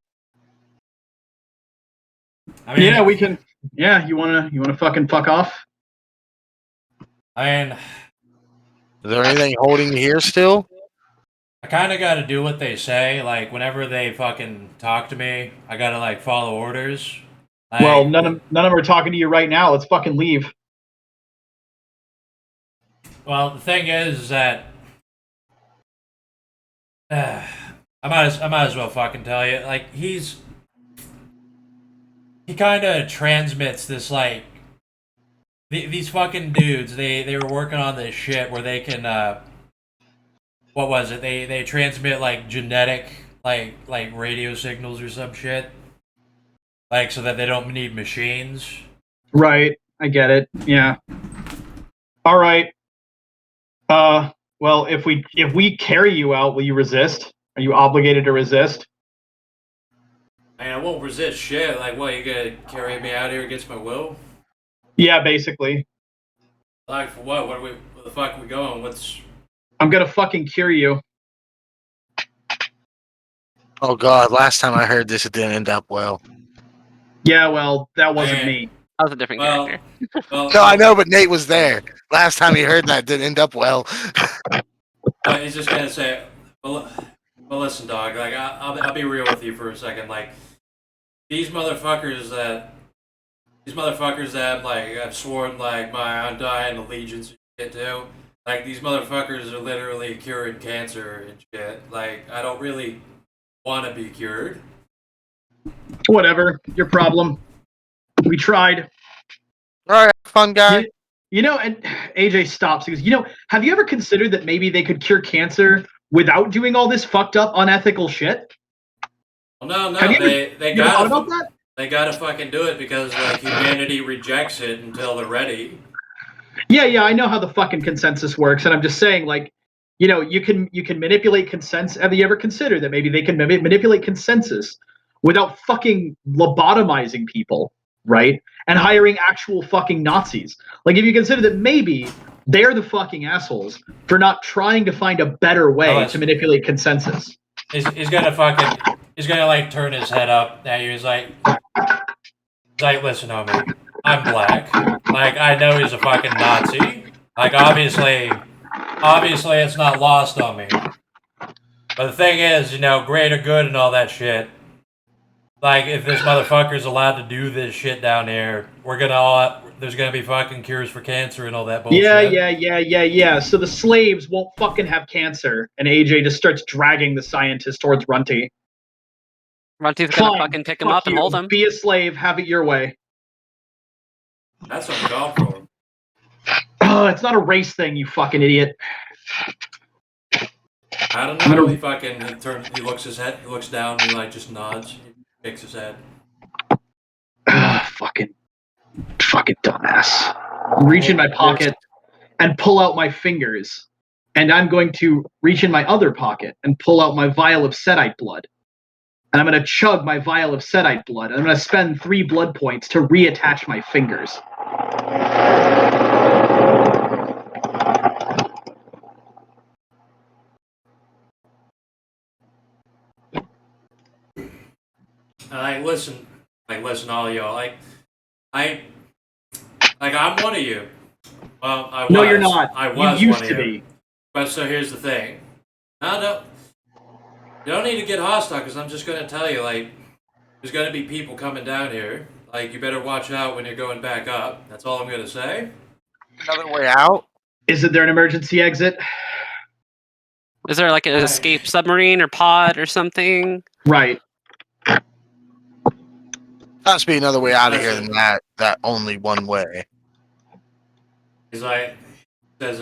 I mean, Yeah, we can. Yeah, you wanna fucking fuck off? I mean, Is there anything holding you here still? I kind of got to do what they say. Like, whenever they fucking talk to me, I gotta like follow orders. Like, Well, none of them are talking to you right now. Let's fucking leave. Well, the thing is that I might as well fucking tell you. Like, he kind of transmits this like these fucking dudes. They were working on this shit where they can what was it? They transmit like genetic like radio signals or some shit. Like, so that they don't need machines. Right, I get it. Yeah. All right. Well, if we carry you out, will you resist? Are you obligated to resist? Man, I won't resist shit. Like, what, you gonna carry me out here against my will? Yeah, basically. Like for what? Where the fuck are we going? What's? I'm gonna fucking cure you. Oh God! Last time I heard this, it didn't end up well. Yeah, well, that wasn't Man. me. That was a different character. No, I know, but Nate was there. Last time he heard that, it didn't end up well. He's just gonna say, well, listen, dog. Like, I'll be real with you for a second. Like, these motherfuckers that like I've sworn like my undying allegiance to. Like, these motherfuckers are literally curing cancer and shit. Like, I don't really want to be cured. Whatever, your problem. We tried. All right, fun guy. You know, and AJ stops. He goes, have you ever considered that maybe they could cure cancer without doing all this fucked up, unethical shit? Well, no, Have you they ever thought gotta about that? they gotta fucking do it because like humanity rejects it until they're ready. Yeah, I know how the fucking consensus works, and I'm just saying, like, you can manipulate consensus. Have you ever considered that maybe they can manipulate consensus without fucking lobotomizing people, right? And hiring actual fucking Nazis. Like, if you consider that maybe they're the fucking assholes for not trying to find a better way to manipulate consensus. He's gonna like turn his head up at you. He's like, listen, homie, I'm black. Like, I know he's a fucking Nazi. Like, obviously it's not lost on me. But the thing is, greater good and all that shit. Like, if this motherfucker's allowed to do this shit down here, there's gonna be fucking cures for cancer and all that bullshit. Yeah. So the slaves won't fucking have cancer, and AJ just starts dragging the scientist towards Runty. Runty's gonna fucking pick him up and hold him. Be a slave, have it your way. That's uncalled for. Oh, it's not a race thing, you fucking idiot. I don't know. He looks down, and he like just nods, he shakes his head. Fucking dumbass. Reach in my pocket and pull out my fingers, and I'm going to reach in my other pocket and pull out my vial of Setite blood. And I'm going to chug my vial of Setite blood, and I'm going to spend 3 blood points to reattach my fingers. Listen, all y'all. I'm one of you. Well, I was. No, you're not. I was you used one to of you. be. But so here's the thing. No, you don't need to get hostile because I'm just gonna tell you, like, there's gonna be people coming down here. Like, you better watch out when you're going back up. That's all I'm gonna say. Another way out? Isn't there an emergency exit? Is there like an escape submarine or pod or something? Right. Must be another way out of here than that only one way. He's like, says,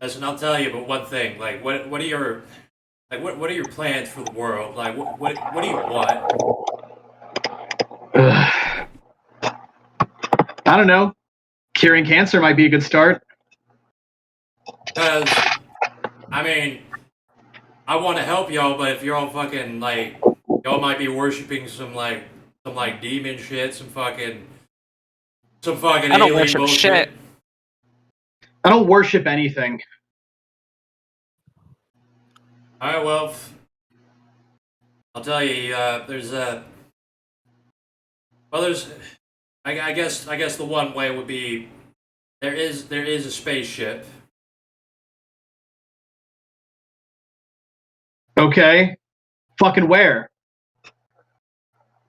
listen, I'll tell you, but one thing, like, what are your plans for the world? Like, what do you want? I don't know. Curing cancer might be a good start. Because, I mean, I want to help y'all, but if you're all fucking, like, y'all might be worshipping some demon shit, some fucking I don't alien worship bullshit. shit. I don't worship anything. Alright, well, I'll tell you, I guess the one way would be, there is a spaceship. Okay. Fucking where?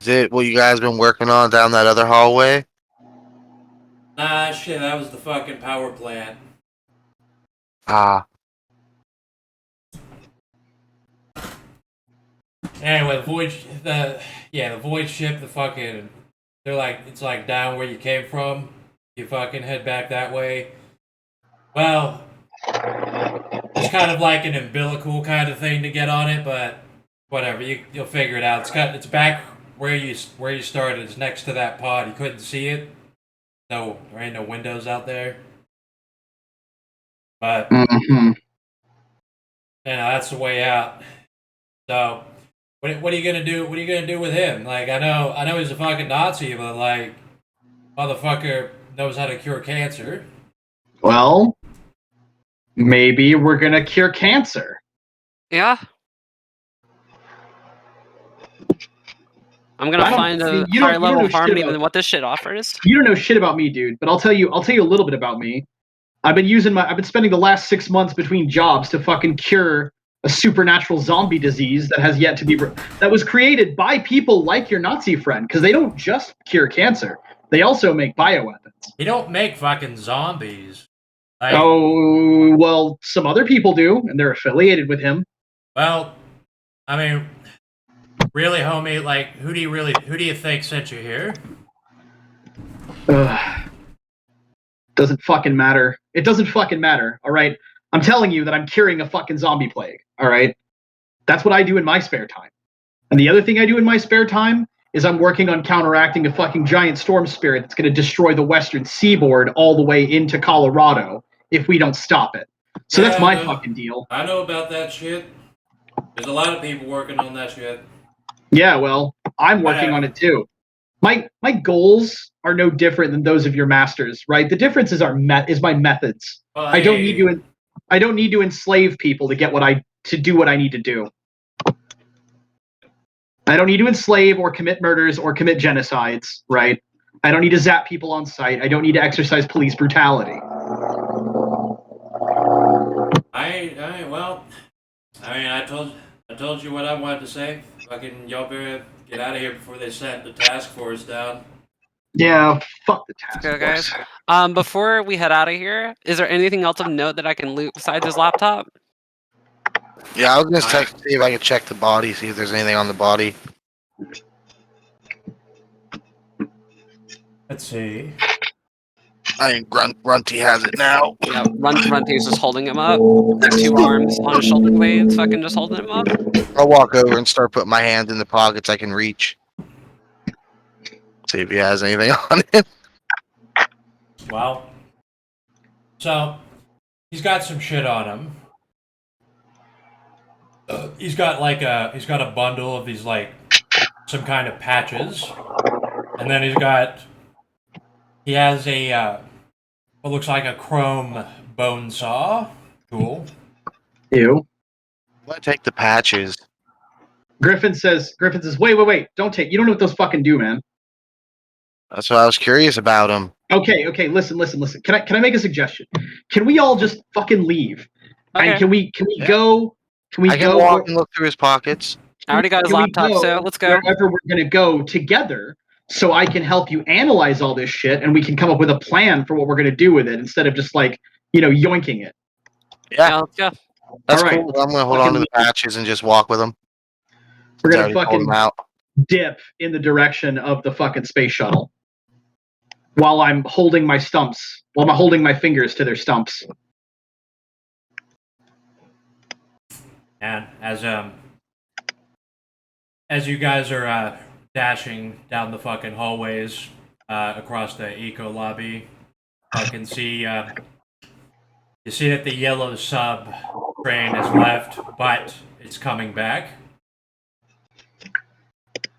Is it what you guys been working on down that other hallway? Nah, shit, that was the fucking power plant. Ah. Anyway, the void ship, they're like, it's like down where you came from. You fucking head back that way. Well, it's kind of like an umbilical kind of thing to get on it, but whatever, you'll figure it out. It's back where you started. It's next to that pod. You couldn't see it. No, there ain't no windows out there. But that's the way out. So, what are you gonna do? What are you gonna do with him? Like, I know he's a fucking Nazi, but like, motherfucker knows how to cure cancer. Well, maybe we're gonna cure cancer. Yeah. I'm gonna find a you higher don't level know shit harmony about- than what this shit offers. You don't know shit about me, dude. But I'll tell you a little bit about me. I've been spending the last 6 months between jobs to fucking cure a supernatural zombie disease that has yet to be that was created by people like your Nazi friend, because they don't just cure cancer, they also make bioweapons. You don't make fucking zombies. Oh well, some other people do, and they're affiliated with him. Well, I mean, really, homie, like, who do you think sent you here? Doesn't fucking matter. It doesn't fucking matter. All right, I'm telling you that I'm curing a fucking zombie plague. All right, that's what I do in my spare time. And the other thing I do in my spare time is I'm working on counteracting a fucking giant storm spirit that's going to destroy the western seaboard all the way into Colorado if we don't stop it. So that's my fucking deal. I know about that shit. There's a lot of people working on that shit. Yeah, well, I'm working on it too. My goals are no different than those of your masters, right? The difference is my methods. Well, I don't need to enslave people to do what I need to do. I don't need to enslave or commit murders or commit genocides, right? I don't need to zap people on sight. I don't need to exercise police brutality. I told you what I wanted to say. Fucking y'all better get out of here before they send the task force down. Yeah, fuck the task Go, force. guys. Before we head out of here, is there anything else of note that I can loot besides his laptop? Yeah, I was gonna check see if I could check the body, see if there's anything on the body. Let's see. I think Runty has it now. Yeah, Runty's just holding him up. Like 2 arms on his shoulder blades, fucking just holding him up. I'll walk over and start putting my hands in the pockets I can reach. See if he has anything on him. Well, so he's got some shit on him. He's got a bundle of these like some kind of patches, and then he has a what looks like a chrome bone saw. Cool. Ew. I'm gonna take the patches. Griffin says, wait, don't take. You don't know what those fucking do, man. That's what I was curious about him. Okay, listen. Can I make a suggestion? Can we all just fucking leave? Okay. And can we Yeah. go? Can we I can go? walk and look through his pockets. I already got his Can we laptop, go so let's go. wherever we're gonna go together, so I can help you analyze all this shit, and we can come up with a plan for what we're gonna do with it instead of just like yoinking it. Yeah, let's go. that's all right. cool. I'm gonna hold on to the patches and just walk with them. We're gonna Already pulled fucking them out. dip in the direction of the fucking space shuttle while I'm holding my stumps, while I'm holding my fingers to their stumps. And as you guys are dashing down the fucking hallways across the eco lobby, I can see you see that the yellow sub train has left, but it's coming back.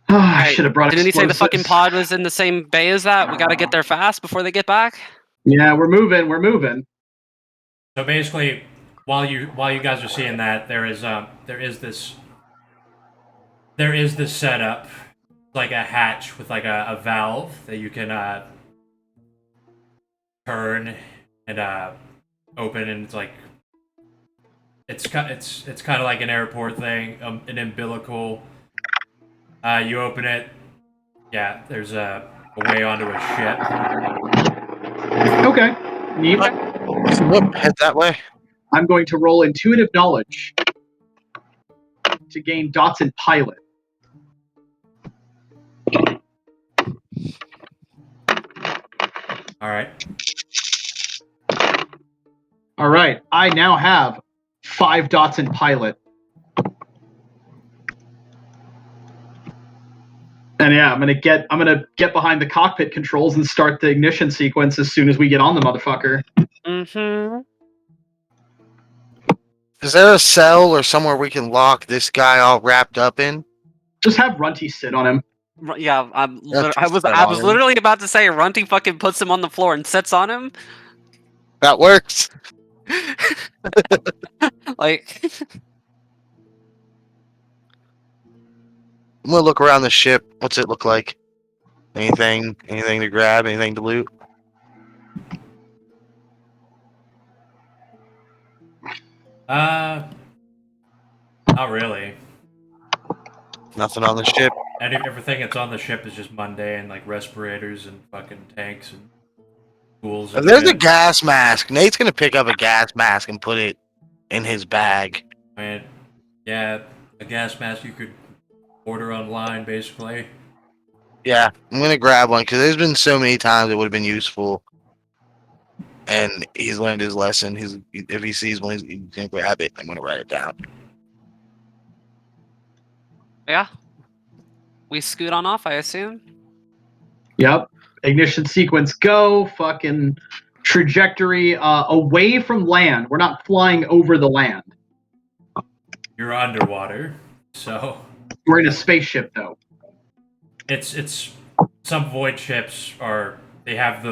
I should have brought. Didn't he say the fucking explosives. pod was in the same bay as that? We gotta get there fast before they get back. Yeah, we're moving. So basically, while you guys are seeing that, there is this setup, like a hatch with like a valve that you can turn and open, and it's kind of like an airport thing, an umbilical. You open it, yeah. There's a way onto a ship. Okay. Neat. Whoop, head that way. I'm going to roll intuitive knowledge to gain dots in pilot. All right. All right. I now have 5 dots in pilot. And yeah, I'm gonna get behind the cockpit controls and start the ignition sequence as soon as we get on the motherfucker. Mm-hmm. Is there a cell or somewhere we can lock this guy all wrapped up in? Just have Runty sit on him. Yeah, I was sit on him. literally about to say Runty fucking puts him on the floor and sits on him. That works. Like, I'm gonna look around the ship. What's it look like? Anything to grab? Anything to loot? Not really. Nothing on the ship. And everything that's on the ship is just mundane, like respirators and fucking tanks and tools. If And there's a shit. gas mask, Nate's gonna pick up a gas mask and put it in his bag. I mean, yeah, a gas mask you could order online, basically. Yeah, I'm gonna grab one because there's been so many times it would have been useful, and he's learned his lesson. If he sees one, he's gonna grab it. I'm gonna write it down. yeah. We scoot on off, I assume. Yep. Ignition sequence go. Fucking trajectory away from land. We're not flying over the land. You're underwater, so We're in a spaceship though. it's some void ships they have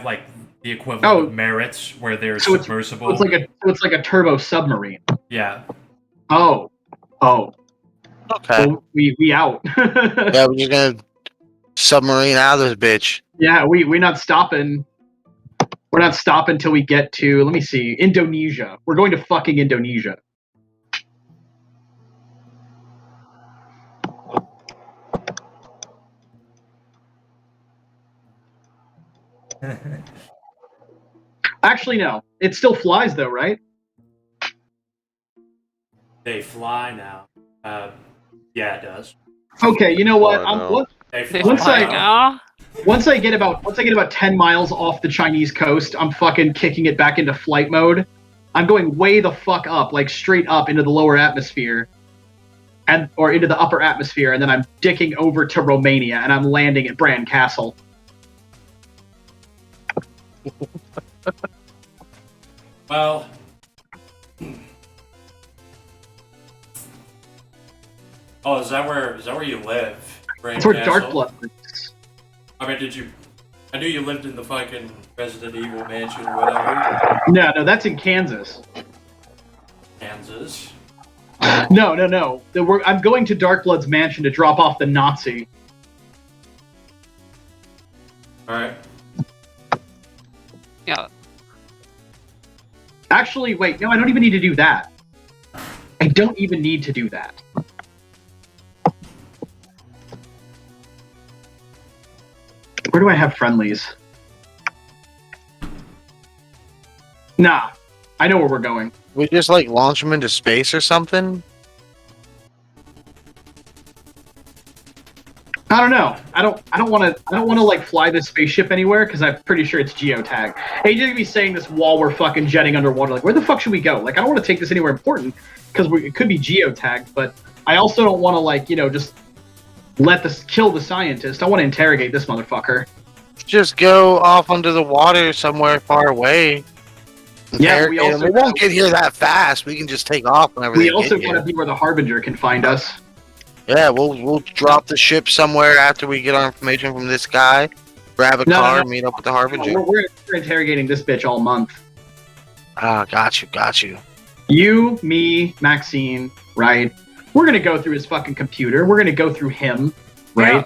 like the equivalent Oh. of merits where they're So it's- submersible. It's like a turbo submarine. Yeah. Oh. Okay. Well, we out. Yeah, we're just gonna submarine out of this bitch. Yeah, we're not stopping. We're not stopping until we get to, let me see, Indonesia. We're going to fucking Indonesia. Actually, no. It still flies though, right? They fly now. Yeah, it does. Okay, you know what? Fly now. They They fly Once fly I- now. Once I get about 10 miles off the Chinese coast, I'm fucking kicking it back into flight mode. I'm going way the fuck up, like straight up into the lower atmosphere. Or into the upper atmosphere, and then I'm dicking over to Romania and I'm landing at Bran Castle. Well, oh, is that where you live? Brain That's where Castle? Darkblood lives. I mean, I knew you lived in the fucking Resident Evil mansion or whatever. No, that's in Kansas. Kansas. No. I'm going to Darkblood's mansion to drop off the Nazi. Alright. Yeah. Actually, wait, no, I don't even need to do that. I don't even need to do that. Where do I have friendlies? Nah, I know where we're going. We just like launch them into space or something. I don't know. I don't want to like fly this spaceship anywhere because I'm pretty sure it's geotag. Hey, you're gonna be saying this while we're fucking jetting underwater. Like, where the fuck should we go? Like, I don't want to take this anywhere important because it could be geotagged, but I also don't want to like just kill the scientist. I want to interrogate this motherfucker. Just go off under the water somewhere far away. Yeah, we Interrogate 'em. also- We won't get here that fast. We can just take off whenever We they also get want to here. be where the Harbinger can find us. Yeah, we'll drop the ship somewhere after we get our information from this guy. Grab a No, car, no. meet up with the Harbinger. We're interrogating this bitch all month. Ah, got you. You, me, Maxine, right? We're gonna go through his fucking computer. We're gonna go through him, right? Yeah.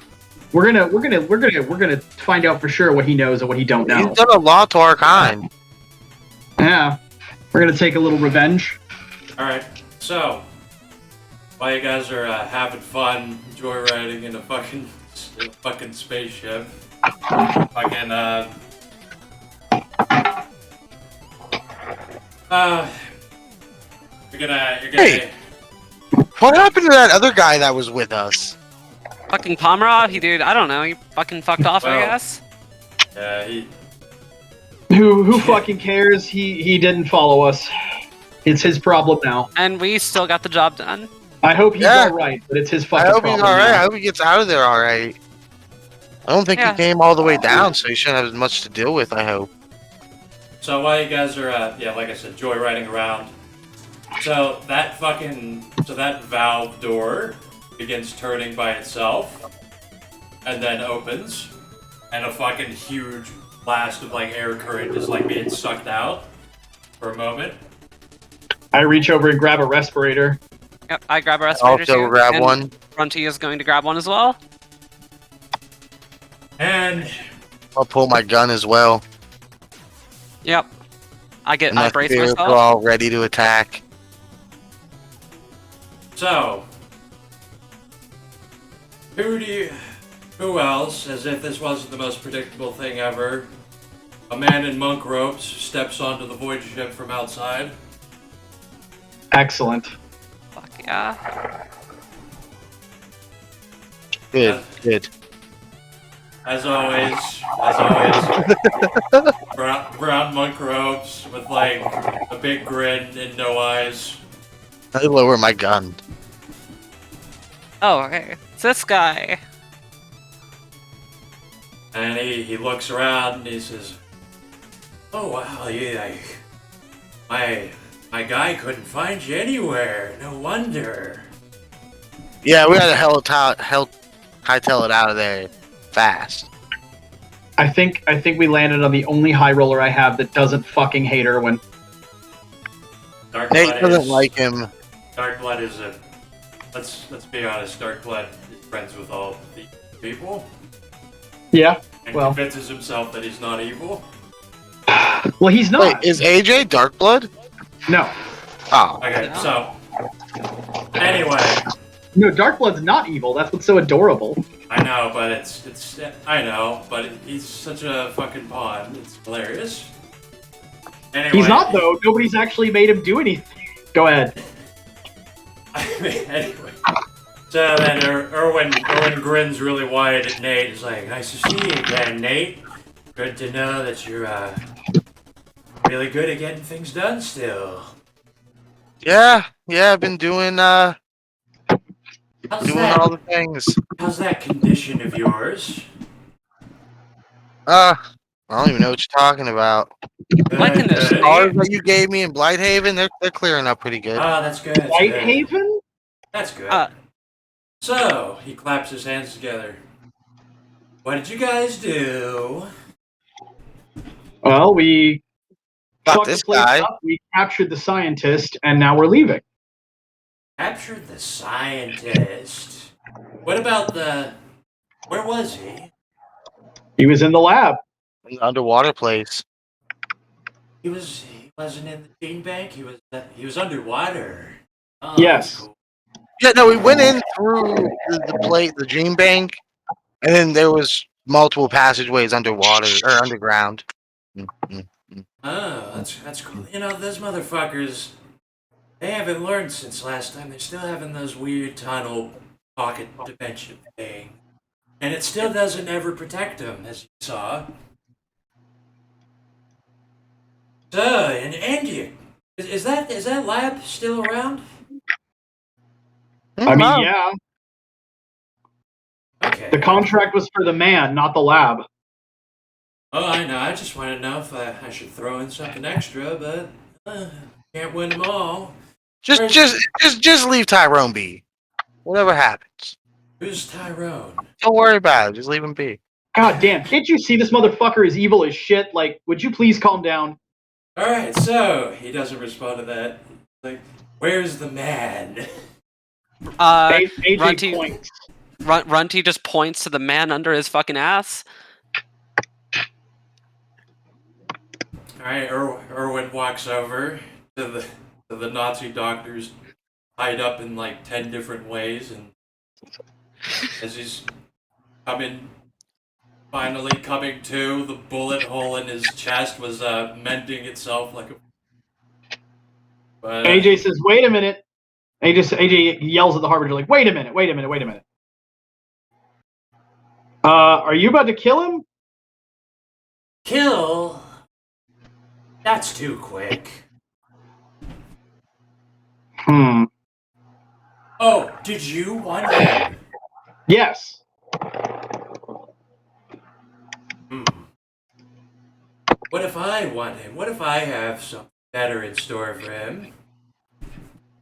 We're gonna find out for sure what he knows and what he don't know. He's done a lot to our kind. Yeah, we're gonna take a little revenge. Alright, so, while you guys are having fun joyriding in a fucking spaceship, fucking, you're gonna, Hey. What happened to that other guy that was with us? Fucking Pomerov, dude, I don't know. He fucking fucked off, I Well. guess. Who fucking cares? He didn't follow us. It's his problem now. And we still got the job done. I hope he's Yeah. alright, but it's his I fucking hope problem. he's alright. I now. hope he gets out of there alright. I don't think Yeah. he came all the way down, so he shouldn't have as much to deal with, I hope. So while you guys are, like I said, joyriding around, so that valve door begins turning by itself, and then opens, and a fucking huge blast of like air current is like being sucked out for a moment. I reach over and grab a respirator. Yep, I grab a respirator Also too. grab and one. Runty is going to grab one as well. And I'll pull my gun as well. Yep. I And brace we're myself. all ready to attack. so, who else, as if this wasn't the most predictable thing ever, a man in monk robes steps onto the void ship from outside. Excellent. Fuck yeah. Good. As always, brown monk robes with like a big grin and no eyes. I lower my gun. Oh, okay. It's this guy. And he looks around and he says, "Oh wow, yeah, my guy couldn't find you anywhere. No wonder." Yeah, we gotta hightail it out of there fast. I think we landed on the only high roller I have that doesn't fucking hate Erwin. Nate doesn't like him. Darkblood is a. Let's be honest. Darkblood is friends with all the people Yeah. and Well. convinces himself that he's not evil. Well, he's not. Wait, is AJ Darkblood? No. Oh. Okay, so anyway, No, Darkblood's not evil. That's what's so adorable. I know, but I know, but he's such a fucking pawn. It's hilarious. Anyway, He's not, though. Nobody's actually made him do anything. Go ahead. Anyway, so then Erwin grins really wide at Nate. He's like, "Nice to see you again, Nate. Good to know that you're really good at getting things done still." Yeah, I've been doing How's all the things. How's that condition of yours? I don't even know what you're talking about. My condition. Scars that you gave me in Blighthaven, they're clearing up pretty good. Ah, that's good. That's good. Whitehaven? That's good. So he claps his hands together. What did you guys do? Well, we Got fucked this the place guy. up, we captured the scientist, and now we're leaving. Captured the scientist. What about where was he? He was in the lab. An underwater place. He wasn't in the gene bank. He was underwater. Oh, Yes. that's cool. Yeah, no, we went in through the dream bank, and then there was multiple passageways underwater or underground. Oh, that's cool. You know, those motherfuckers, they haven't learned since last time. They're still having those weird tunnel pocket dimension thing. And it still doesn't ever protect them, as you saw. So, and Andy, is that lab still around? I mean, yeah. Okay. The contract was for the man, not the lab. Oh, I know. I just want to know if I should throw in something extra, but can't win them all. Just leave Tyrone be. Whatever happens. Who's Tyrone? Don't worry about it. Just leave him be. God damn, can't you see this motherfucker is evil as shit? Like, would you please calm down? Alright, so he doesn't respond to that. Like, where's the man? AJ Runty, points. Runty just points to the man under his fucking ass. Alright, Erwin walks over to the Nazi doctors tied up in like 10 different ways, and as he's finally coming to, the bullet hole in his chest was mending itself like a... But, AJ says, wait a minute. AJ yells at the Harbinger, like, wait a minute. Are you about to kill him? Kill? That's too quick. Oh, did you want him? Yes. What if I want him? What if I have something better in store for him?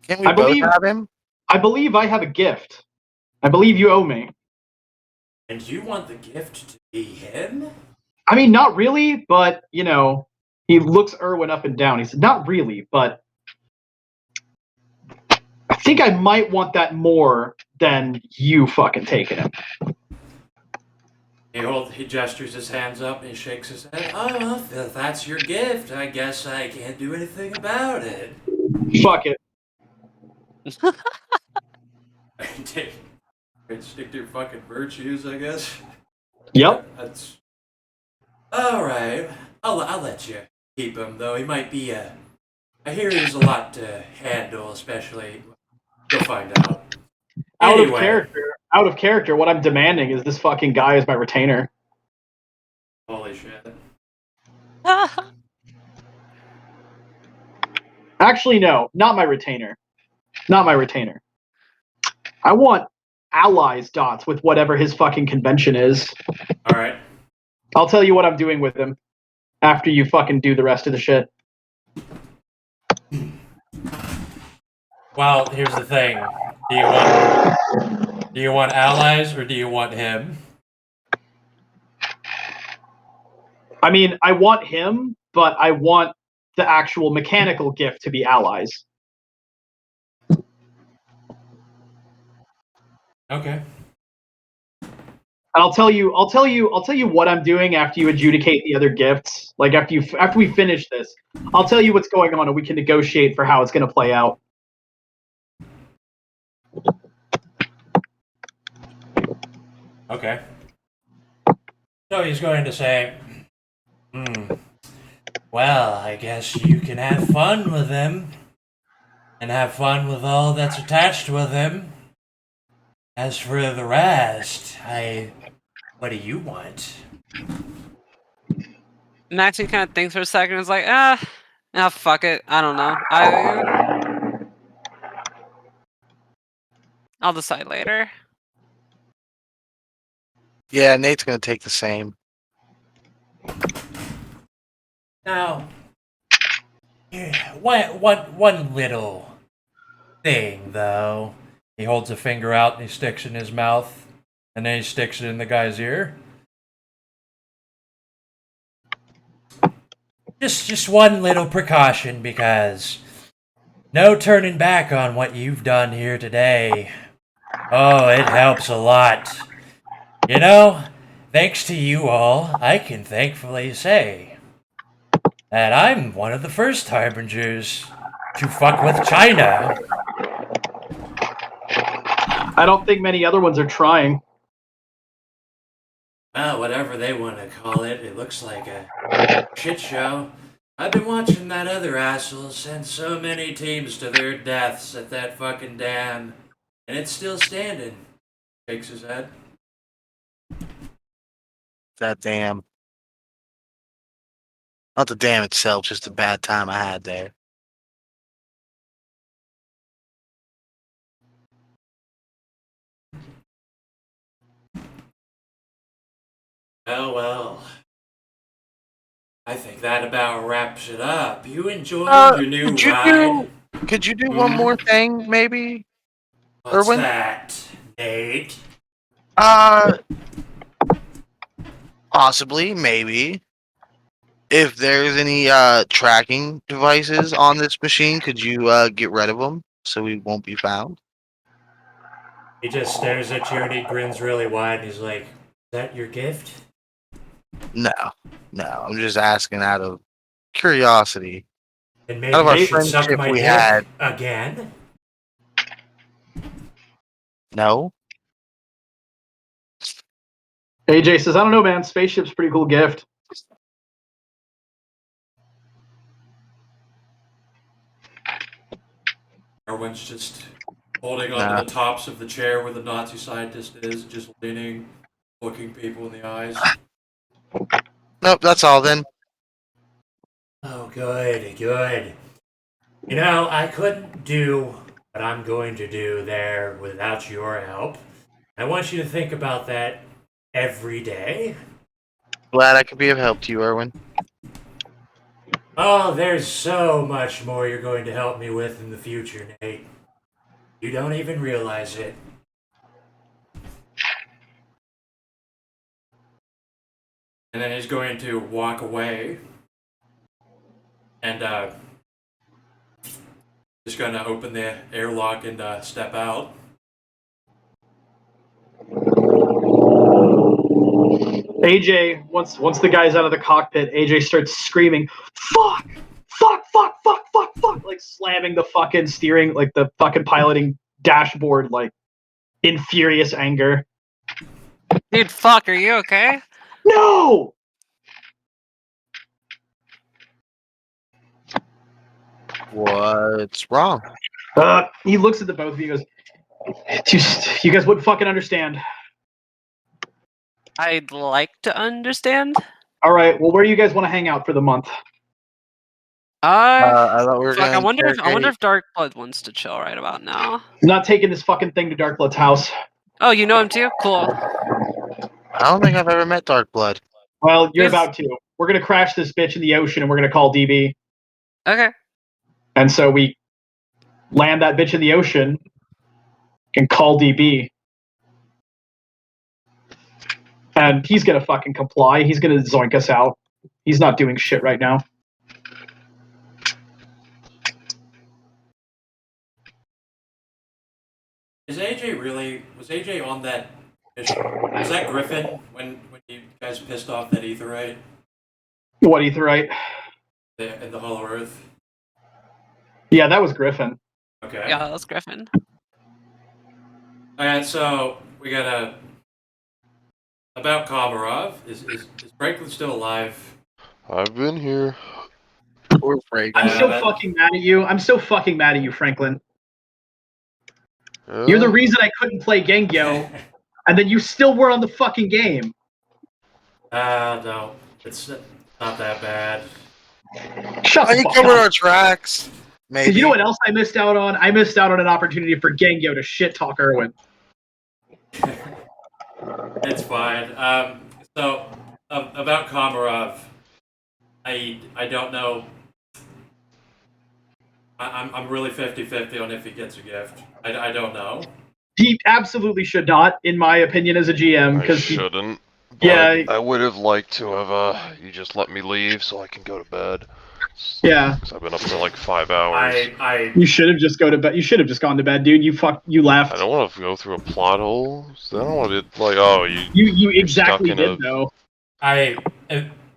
Can't we both have him? I believe I have a gift. I believe you owe me. And you want the gift to be him? I mean, not really, but you know, he looks Irwin up and down. He said, "Not really, but I think I might want that more than you fucking taking him." He gestures his hands up and he shakes his head. Oh, well, if that's your gift, I guess I can't do anything about it. Fuck it. Stick to your fucking virtues, I guess. Yep. That's all right. I'll let you keep him, though. He might be I hear he's a lot to handle, especially. You'll find out. Out of Anyway. character. Out of character. What I'm demanding is this fucking guy as my retainer. Holy shit. Actually, no, not my retainer. Not my retainer. I want allies dots with whatever his fucking convention is. All right. I'll tell you what I'm doing with him after you fucking do the rest of the shit. Well, here's the thing. Do you want allies or do you want him? I mean, I want him, but I want the actual mechanical gift to be allies. Okay. And I'll tell you what I'm doing after you adjudicate the other gifts. Like after we finish this, I'll tell you what's going on, and we can negotiate for how it's going to play out. Okay. So he's going to say, well, I guess you can have fun with him. And have fun with all that's attached with him. As for the rest, what do you want? Maxie kind of thinks for a second and is like, fuck it. I don't know. I'll decide later. Yeah, Nate's gonna take the same. Now, one little thing, though. He holds a finger out and he sticks it in his mouth, and then he sticks it in the guy's ear. Just one little precaution, because no turning back on what you've done here today. Oh, it helps a lot. You know, thanks to you all, I can thankfully say that I'm one of the first harbingers to fuck with China. I don't think many other ones are trying. Well, whatever they want to call it, it looks like a shit show. I've been watching that other asshole send so many teams to their deaths at that fucking dam, and it's still standing. Shakes his head. That dam. Not the dam itself, just the bad time I had there. Oh well. I think that about wraps it up. You enjoyed your new ride? Could you do one more thing, maybe? What's Erwin? that, Nate? Possibly, maybe. If there's any tracking devices on this machine, could you get rid of them so we won't be found? He just stares at you and he grins really wide and he's like, is that your gift? No, I'm just asking out of curiosity. And maybe Out of our you should suck friendship my we dick had. again? No. AJ says, I don't know, man. Spaceship's a pretty cool gift. Erwin's just holding onto the tops of the chair where the Nazi scientist is, just leaning, looking people in the eyes. Nope, that's all then. Oh, good. You know, I couldn't do what I'm going to do there without your help. I want you to think about that every day. Glad I could be of help to you, Erwin. Oh, there's so much more you're going to help me with in the future, Nate. You don't even realize it. And then he's going to walk away. And just going to open the airlock and step out. AJ, once the guy's out of the cockpit, AJ starts screaming, "Fuck! Fuck! Fuck! Fuck! Fuck! Fuck!" Like slamming the fucking steering, like the fucking piloting dashboard, like in furious anger. Dude, fuck, are you okay? No! What's wrong? He looks at the both of you and goes, "You guys wouldn't fucking understand." I'd like to understand. All right, well, where do you guys want to hang out for the month? I thought we were Fuck, gonna I wonder interrogate- if Dark Blood wants to chill right about now. I'm not taking this fucking thing to Darkblood's house. Oh, you know him too? Cool. I don't think I've ever met Darkblood. Well, you're He's- about to. We're gonna crash this bitch in the ocean, and we're gonna call DB. Okay. And so we land that bitch in the ocean and call DB. And he's gonna fucking comply. He's gonna zoink us out. He's not doing shit right now. Was AJ on that mission? Was that Griffin when you guys pissed off that Aetherite What, Aetherite? in the Hollow Earth? Yeah, that was Griffin. Okay. Yeah, that's Griffin. Alright, so we got about Komarov. Is Franklin still alive? I've been here. Poor Frank. I'm so but- fucking mad at you. I'm so fucking mad at you, Franklin. Yeah. You're the reason I couldn't play Gengyo, and then you still were on the fucking game. No. It's not that bad. Shut I the can fuck cover up. our tracks. 'Cause Maybe. you know what else I missed out on? I missed out on an opportunity for Gengyo to shit talk Irwin. It's fine. So about Komarov, I don't know. I'm really 50-50 on if he gets a gift. I don't know. He absolutely should not, in my opinion, as a GM. I Because shouldn't. But Yeah. I would have liked to have you just let me leave so I can go to bed. Yeah. Because I've been up for like 5 hours. You should have just go to bed. You should have just gone to bed, dude. You left. I don't want to go through a plot hole. I don't want to like you. You You're exactly stuck in did a- though.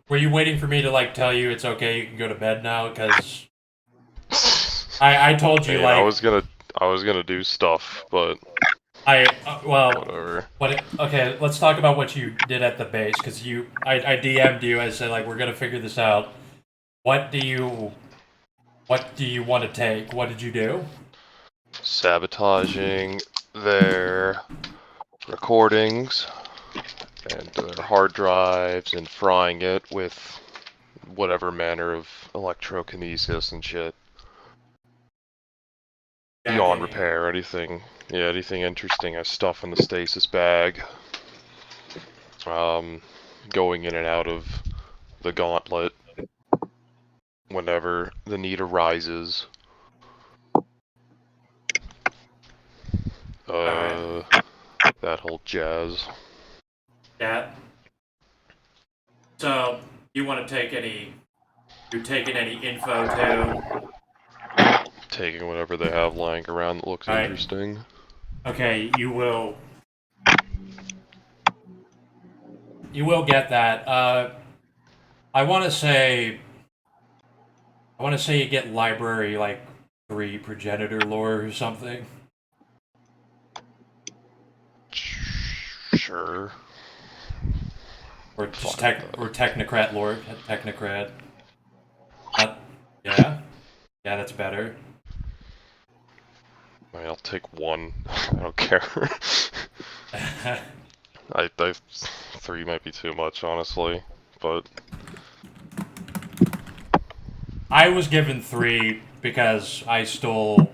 Were you waiting for me to like tell you it's okay, you can go to bed now? Because I told you Man, like I was gonna do stuff, but well, whatever. okay, let's talk about what you did at the base because I DM'd you. I said like we're gonna figure this out. What do you want to take? What did you do? Sabotaging their recordings and their hard drives and frying it with whatever manner of electrokinesis and shit. Beyond repair, anything interesting I stuff in the stasis bag. Going in and out of the gauntlet whenever the need arises. That whole jazz. Yeah. So you want to take any? You're taking any info too? Taking whatever they have lying around that looks Alright. interesting. Okay, you will get that. I want to say you get library like 3 progenitor lore or something. Sure. Or just Fine. or technocrat lore. Technocrat. Yeah, that's better. I mean, I'll take one. I don't care. I 3 might be too much, honestly, but I was given 3 because I stole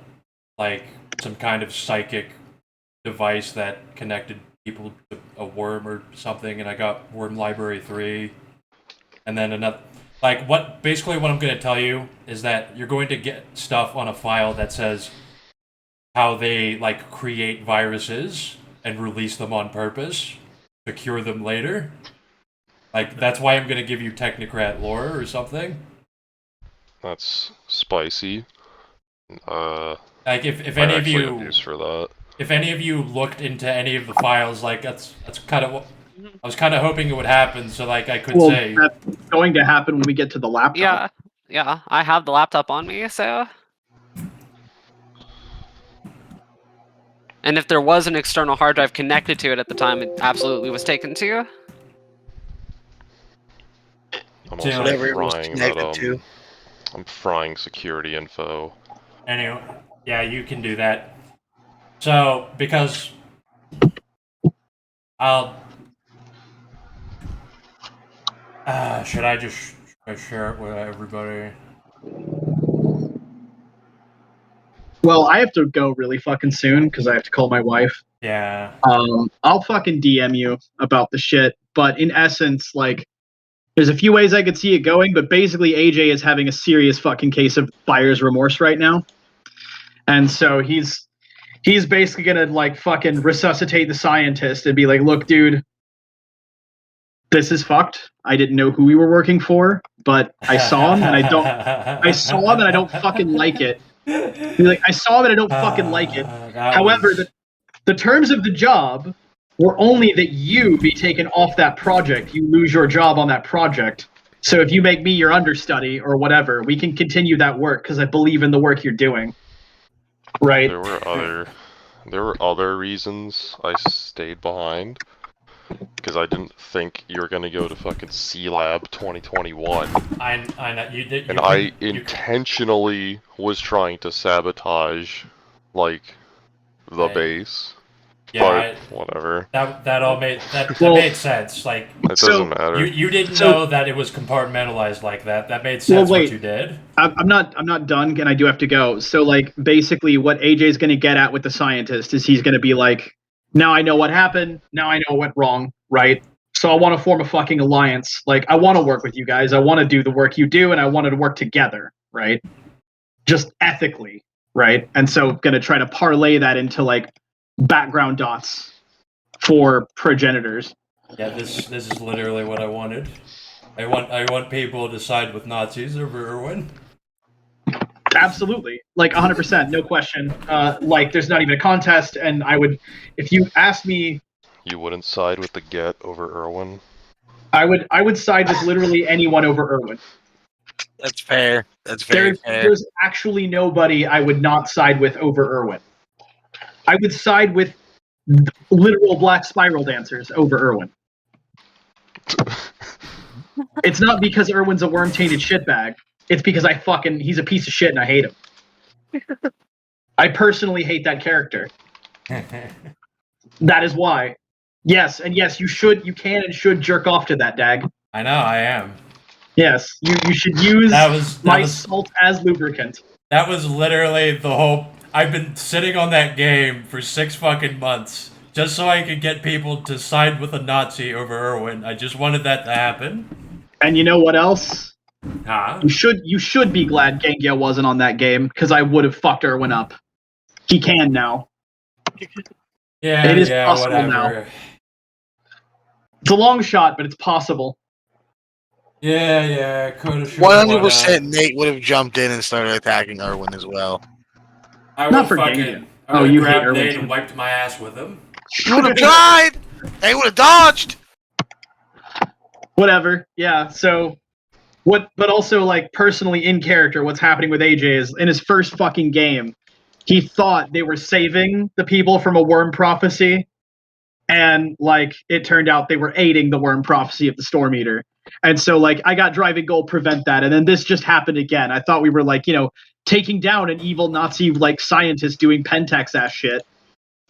like some kind of psychic device that connected people to a worm or something, and I got worm library 3. And then another, like basically what I'm going to tell you is that you're going to get stuff on a file that says how they like create viruses and release them on purpose to cure them later. Like, that's why I'm gonna give you technocrat lore or something. That's spicy. Like, if Might any of actually have you use for that. if any of you looked into any of the files, like that's kind of what I was kind of hoping it would happen, so like I could Well, say, that's going to happen when we get to the laptop. Yeah, yeah. I have the laptop on me, so. And if there was an external hard drive connected to it at the time, it absolutely was taken to. I'm So, also Whatever it was frying connected that to. I'm frying security info. anyway, yeah, you can do that. So because I'll, should I share it with everybody? Well, I have to go really fucking soon because I have to call my wife. Yeah. I'll fucking DM you about the shit, but in essence, like, there's a few ways I could see it going, but basically AJ is having a serious fucking case of buyer's remorse right now. And so he's basically gonna like fucking resuscitate the scientist and be like, look, dude, this is fucked. I didn't know who we were working for, but I saw him and I saw him and I don't fucking like it. Like, I saw him and I don't fucking like it. However, the terms of the job were only that you be taken off that project. You lose your job on that project. So if you make me your understudy or whatever, we can continue that work because I believe in the work you're doing. Right? There were other reasons I stayed behind. Because I didn't think you were gonna go to fucking C Lab 2021. I know you did. And I intentionally was trying to sabotage, like, the base. Yeah, but whatever. That all made that Well, made sense. Like It doesn't matter. you didn't know that it was compartmentalized like that. That made sense Well, wait. what you did. I'm not done, and I do have to go. So, like, basically, what AJ's going to get at with the scientist is he's going to be like, now I know what happened. Now I know what went wrong, right? So I want to form a fucking alliance. Like, I want to work with you guys. I want to do the work you do, and I want to work together, right? Just ethically, right? And so, going to try to parlay that into like background dots for progenitors. Yeah, this is literally what I wanted. I want people to side with Nazis over Irwin. Absolutely, like 100%, no question. Like, there's not even a contest, and I would, if you asked me, You wouldn't side with the Get over Irwin? I would side with literally anyone over Irwin. That's fair. That's very fair. There's actually nobody I would not side with over Irwin. I would side with literal black spiral dancers over Irwin. It's not because Irwin's a worm-tainted shitbag. It's because he's a piece of shit and I hate him. I personally hate that character. That is why. Yes, and yes, you can and should jerk off to that, Dag. I know, I am. Yes, you should use my salt as lubricant. That was literally the whole. I've been sitting on that game for 6 fucking months just so I could get people to side with a Nazi over Irwin. I just wanted that to happen. And you know what else? Huh? You should be glad Gengia wasn't on that game because I would have fucked Irwin up. He can now. Yeah, it is possible whatever. now. It's a long shot, but it's possible. Yeah, coulda, shoulda, 100% Nate would have jumped in and started attacking Irwin as well. I Not would for fucking. Genghis. I would you grab hate Irwin Nate too. and wiped my ass with him. You would have died! They would have dodged! Whatever. Yeah. So, but also, like, personally in character, what's happening with AJ is in his first fucking game, he thought they were saving the people from a worm prophecy, and like it turned out they were aiding the worm prophecy of the Storm Eater. And so, like, I got driving goal prevent that, and then this just happened again. I thought we were like, taking down an evil Nazi like scientist doing Pentax ass shit,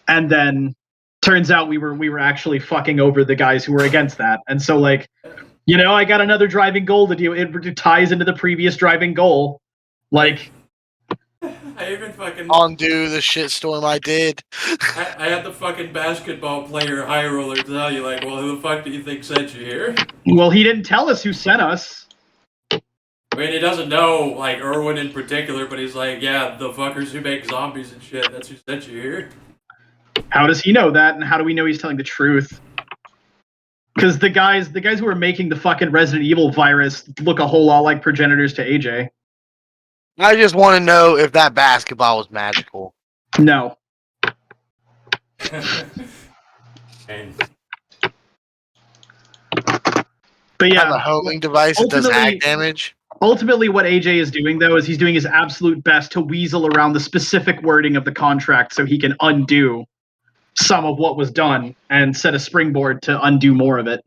and then turns out we were actually fucking over the guys who were against that. And so, like, I got another driving goal to do. It ties into the previous driving goal. Like, I even fucking undo the shitstorm I did. I had the fucking basketball player high roller tell you, like, well, who the fuck do you think sent you here? Well, he didn't tell us who sent us. I mean, he doesn't know, like, Irwin in particular, but he's like, yeah, the fuckers who make zombies and shit, that's who sent you here. How does he know that, and how do we know he's telling the truth? Because the guys who are making the fucking Resident Evil virus look a whole lot like progenitors to AJ. I just want to know if that basketball was magical. No. And But Have yeah, a homing device that does ultimately- hack damage. ultimately what AJ is doing though is he's doing his absolute best to weasel around the specific wording of the contract so he can undo some of what was done and set a springboard to undo more of it.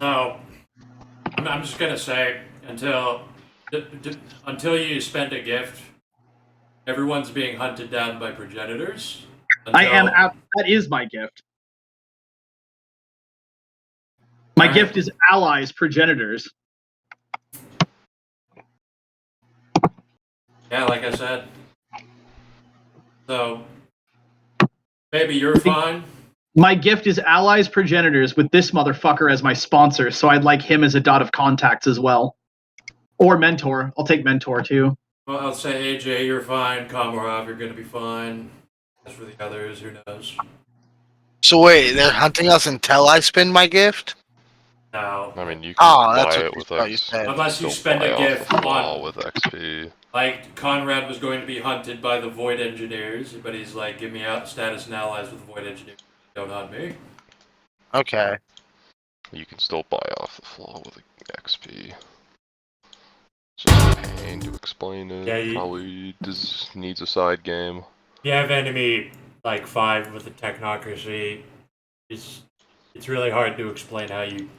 so, I'm just gonna say until you spend a gift, everyone's being hunted down by progenitors. That is my gift. My Alright. gift is allies, progenitors. Yeah, like I said. So maybe you're fine. My gift is allies, progenitors with this motherfucker as my sponsor, so I'd like him as a dot of contacts as well. Or mentor. I'll take mentor too. Well, I'll say AJ, you're fine. Komarov, you're gonna be fine. As for the others, who knows? So wait, they're hunting us until I spend my gift? No. I mean, you can Oh, that's buy what it with you X. said. Unless you Still spend buy a off gift the flaw on, with XP. like, Conrad was going to be hunted by the Void Engineers, but he's like, give me out status and allies with the Void Engineers. Don't hunt me. Okay. You can still buy off the flaw with XP. It's just a pain to explain it. Yeah, Probably needs a side game. You have enemy like 5 with the technocracy. It's really hard to explain how you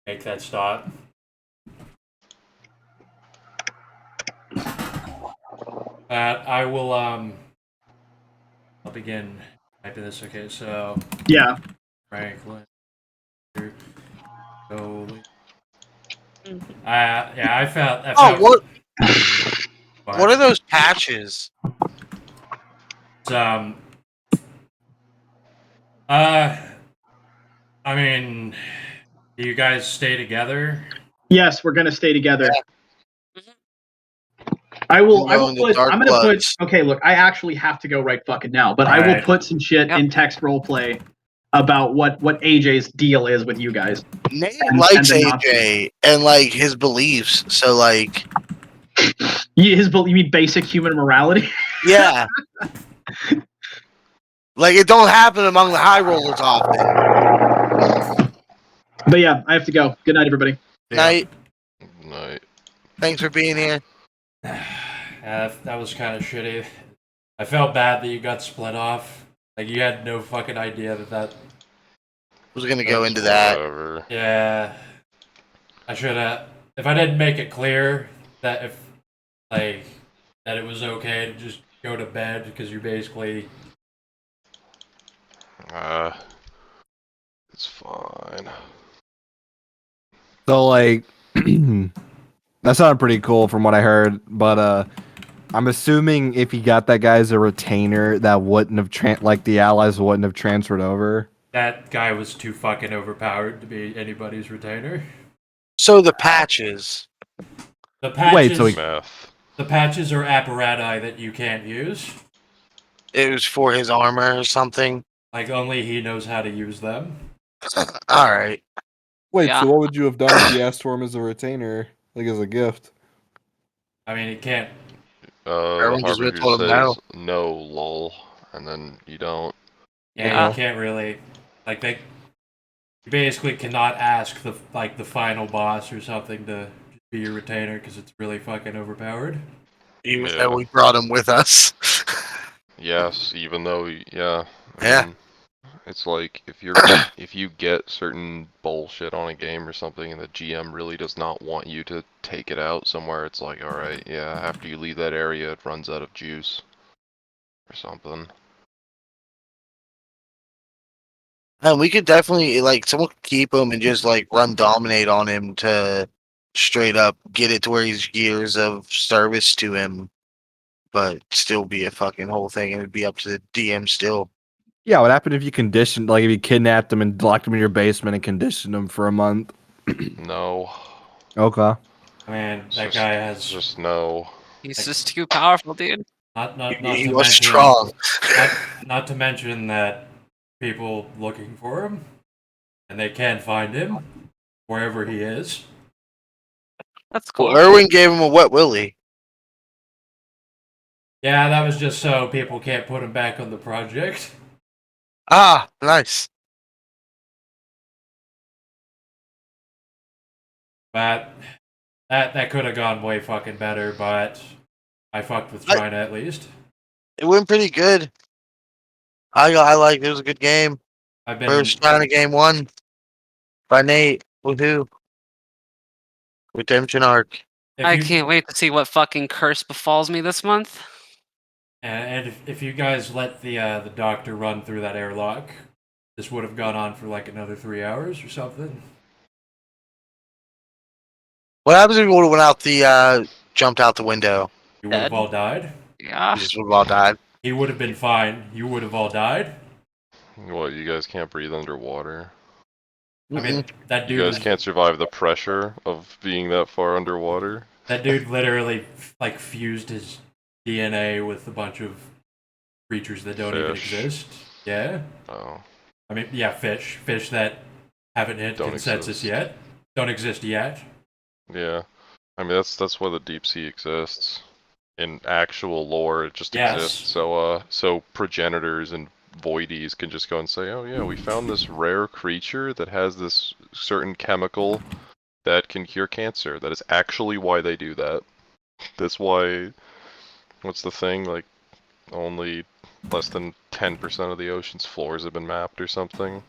make that stop. I will I'll begin typing this. Okay, so Yeah. Franklin. Go. Yeah, I felt. Oh, what are those patches? Um. I mean, do you guys stay together? Yes, we're gonna stay together. Yeah. I will Going to put Dark I'm gonna Bloods. put okay, look, I actually have to go right fucking now, but I will Alright. put some shit Yep. in text roleplay about what AJ's deal is with you guys. Nate And likes the Nazis. AJ and like his beliefs, so like You mean basic human morality? yeah. Like it don't happen among the high rollers often. But yeah, I have to go. Good night, everybody. Night. Night. Thanks for being here. Yeah, that was kind of shitty. I felt bad that you got split off. Like you had no fucking idea that. Was gonna go into that. Whatever. Yeah. I should have. If I didn't make it clear that that it was okay to just go to bed because you're basically. It's fine. So like that sounded pretty cool from what I heard, but I'm assuming if he got that guy as a retainer, that wouldn't have like the allies wouldn't have transferred over. That guy was too fucking overpowered to be anybody's retainer. So the patches. The patches. Wait, so he- Meth. The patches are apparati that you can't use. It was for his armor or something. Like only he knows how to use them. Alright. Wait, Yeah. so what would you have done if you asked for him as a retainer, like as a gift? I mean, he can't. The Everyone just Harbinger told him says no, lol, and then you don't. Yeah, Yeah. you can't really. Like they. You basically cannot ask the final boss or something to be your retainer because it's really fucking overpowered. Even Yeah. though we brought him with us. Yes, even though, yeah. I Yeah. mean, it's like if you get certain bullshit on a game or something, and the GM really does not want you to take it out somewhere, it's like, all right, yeah. After you leave that area, it runs out of juice or something. And we could definitely like someone could keep him and just like run dominate on him to straight up get it to where he's years of service to him, but still be a fucking whole thing and it'd be up to the DM still. Yeah, what happened if you conditioned, like if you kidnapped him and locked him in your basement and conditioned him for a month? No. Okay. I mean, that Just- guy has Just no. He's just too powerful, dude. not He to was mention strong. not to mention that people looking for him, and they can find him wherever he is. That's cool. Well, Irwin gave him a wet willy. Yeah, that was just so people can't put him back on the project. Ah, nice. But that could have gone way fucking better, but I fucked with China at least. It went pretty good. I like. It was a good game. I've been First China game won by Nate. Woohoo! Redemption arc. if I you can't wait to see what fucking curse befalls me this month. and if you guys let the doctor run through that airlock, this would have gone on for like another 3 hours or something. What happens if we would have went out the jumped out the window? You would have Dead. all died. Yeah. We just would have all died. He would have been fine. You would have all died. What, you guys can't breathe underwater? I mean, that You dude guys was, can't survive the pressure of being that far underwater? that dude literally like fused his DNA with a bunch of creatures that don't even Fish. exist. Yeah. Oh. I mean, yeah, fish that haven't hit Don't consensus exist. yet, don't exist yet. Yeah. I mean, that's why the deep sea exists. In actual lore, it just Yes. exists. So progenitors and voidies can just go and say, oh yeah, we found this rare creature that has this certain chemical that can cure cancer. That is actually why they do that. That's why, what's the thing, like, only less than 10% of the ocean's floors have been mapped or something.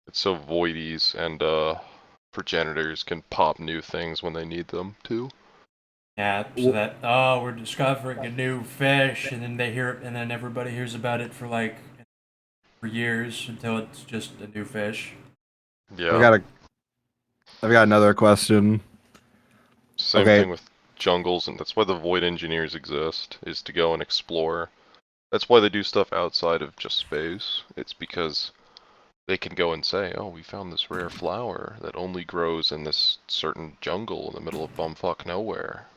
It's so voidies and progenitors can pop new things when they need them to. Yeah, so that we're discovering a new fish, and then they hear it, and then everybody hears about it for like for years until it's just a new fish. Yeah. I've got another question. Same Okay. thing with jungles, and that's why the void engineers exist, is to go and explore. That's why they do stuff outside of just space. It's because they can go and say, oh, we found this rare flower that only grows in this certain jungle in the middle of bumfuck nowhere.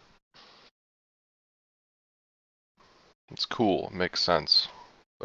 It's cool, it makes sense.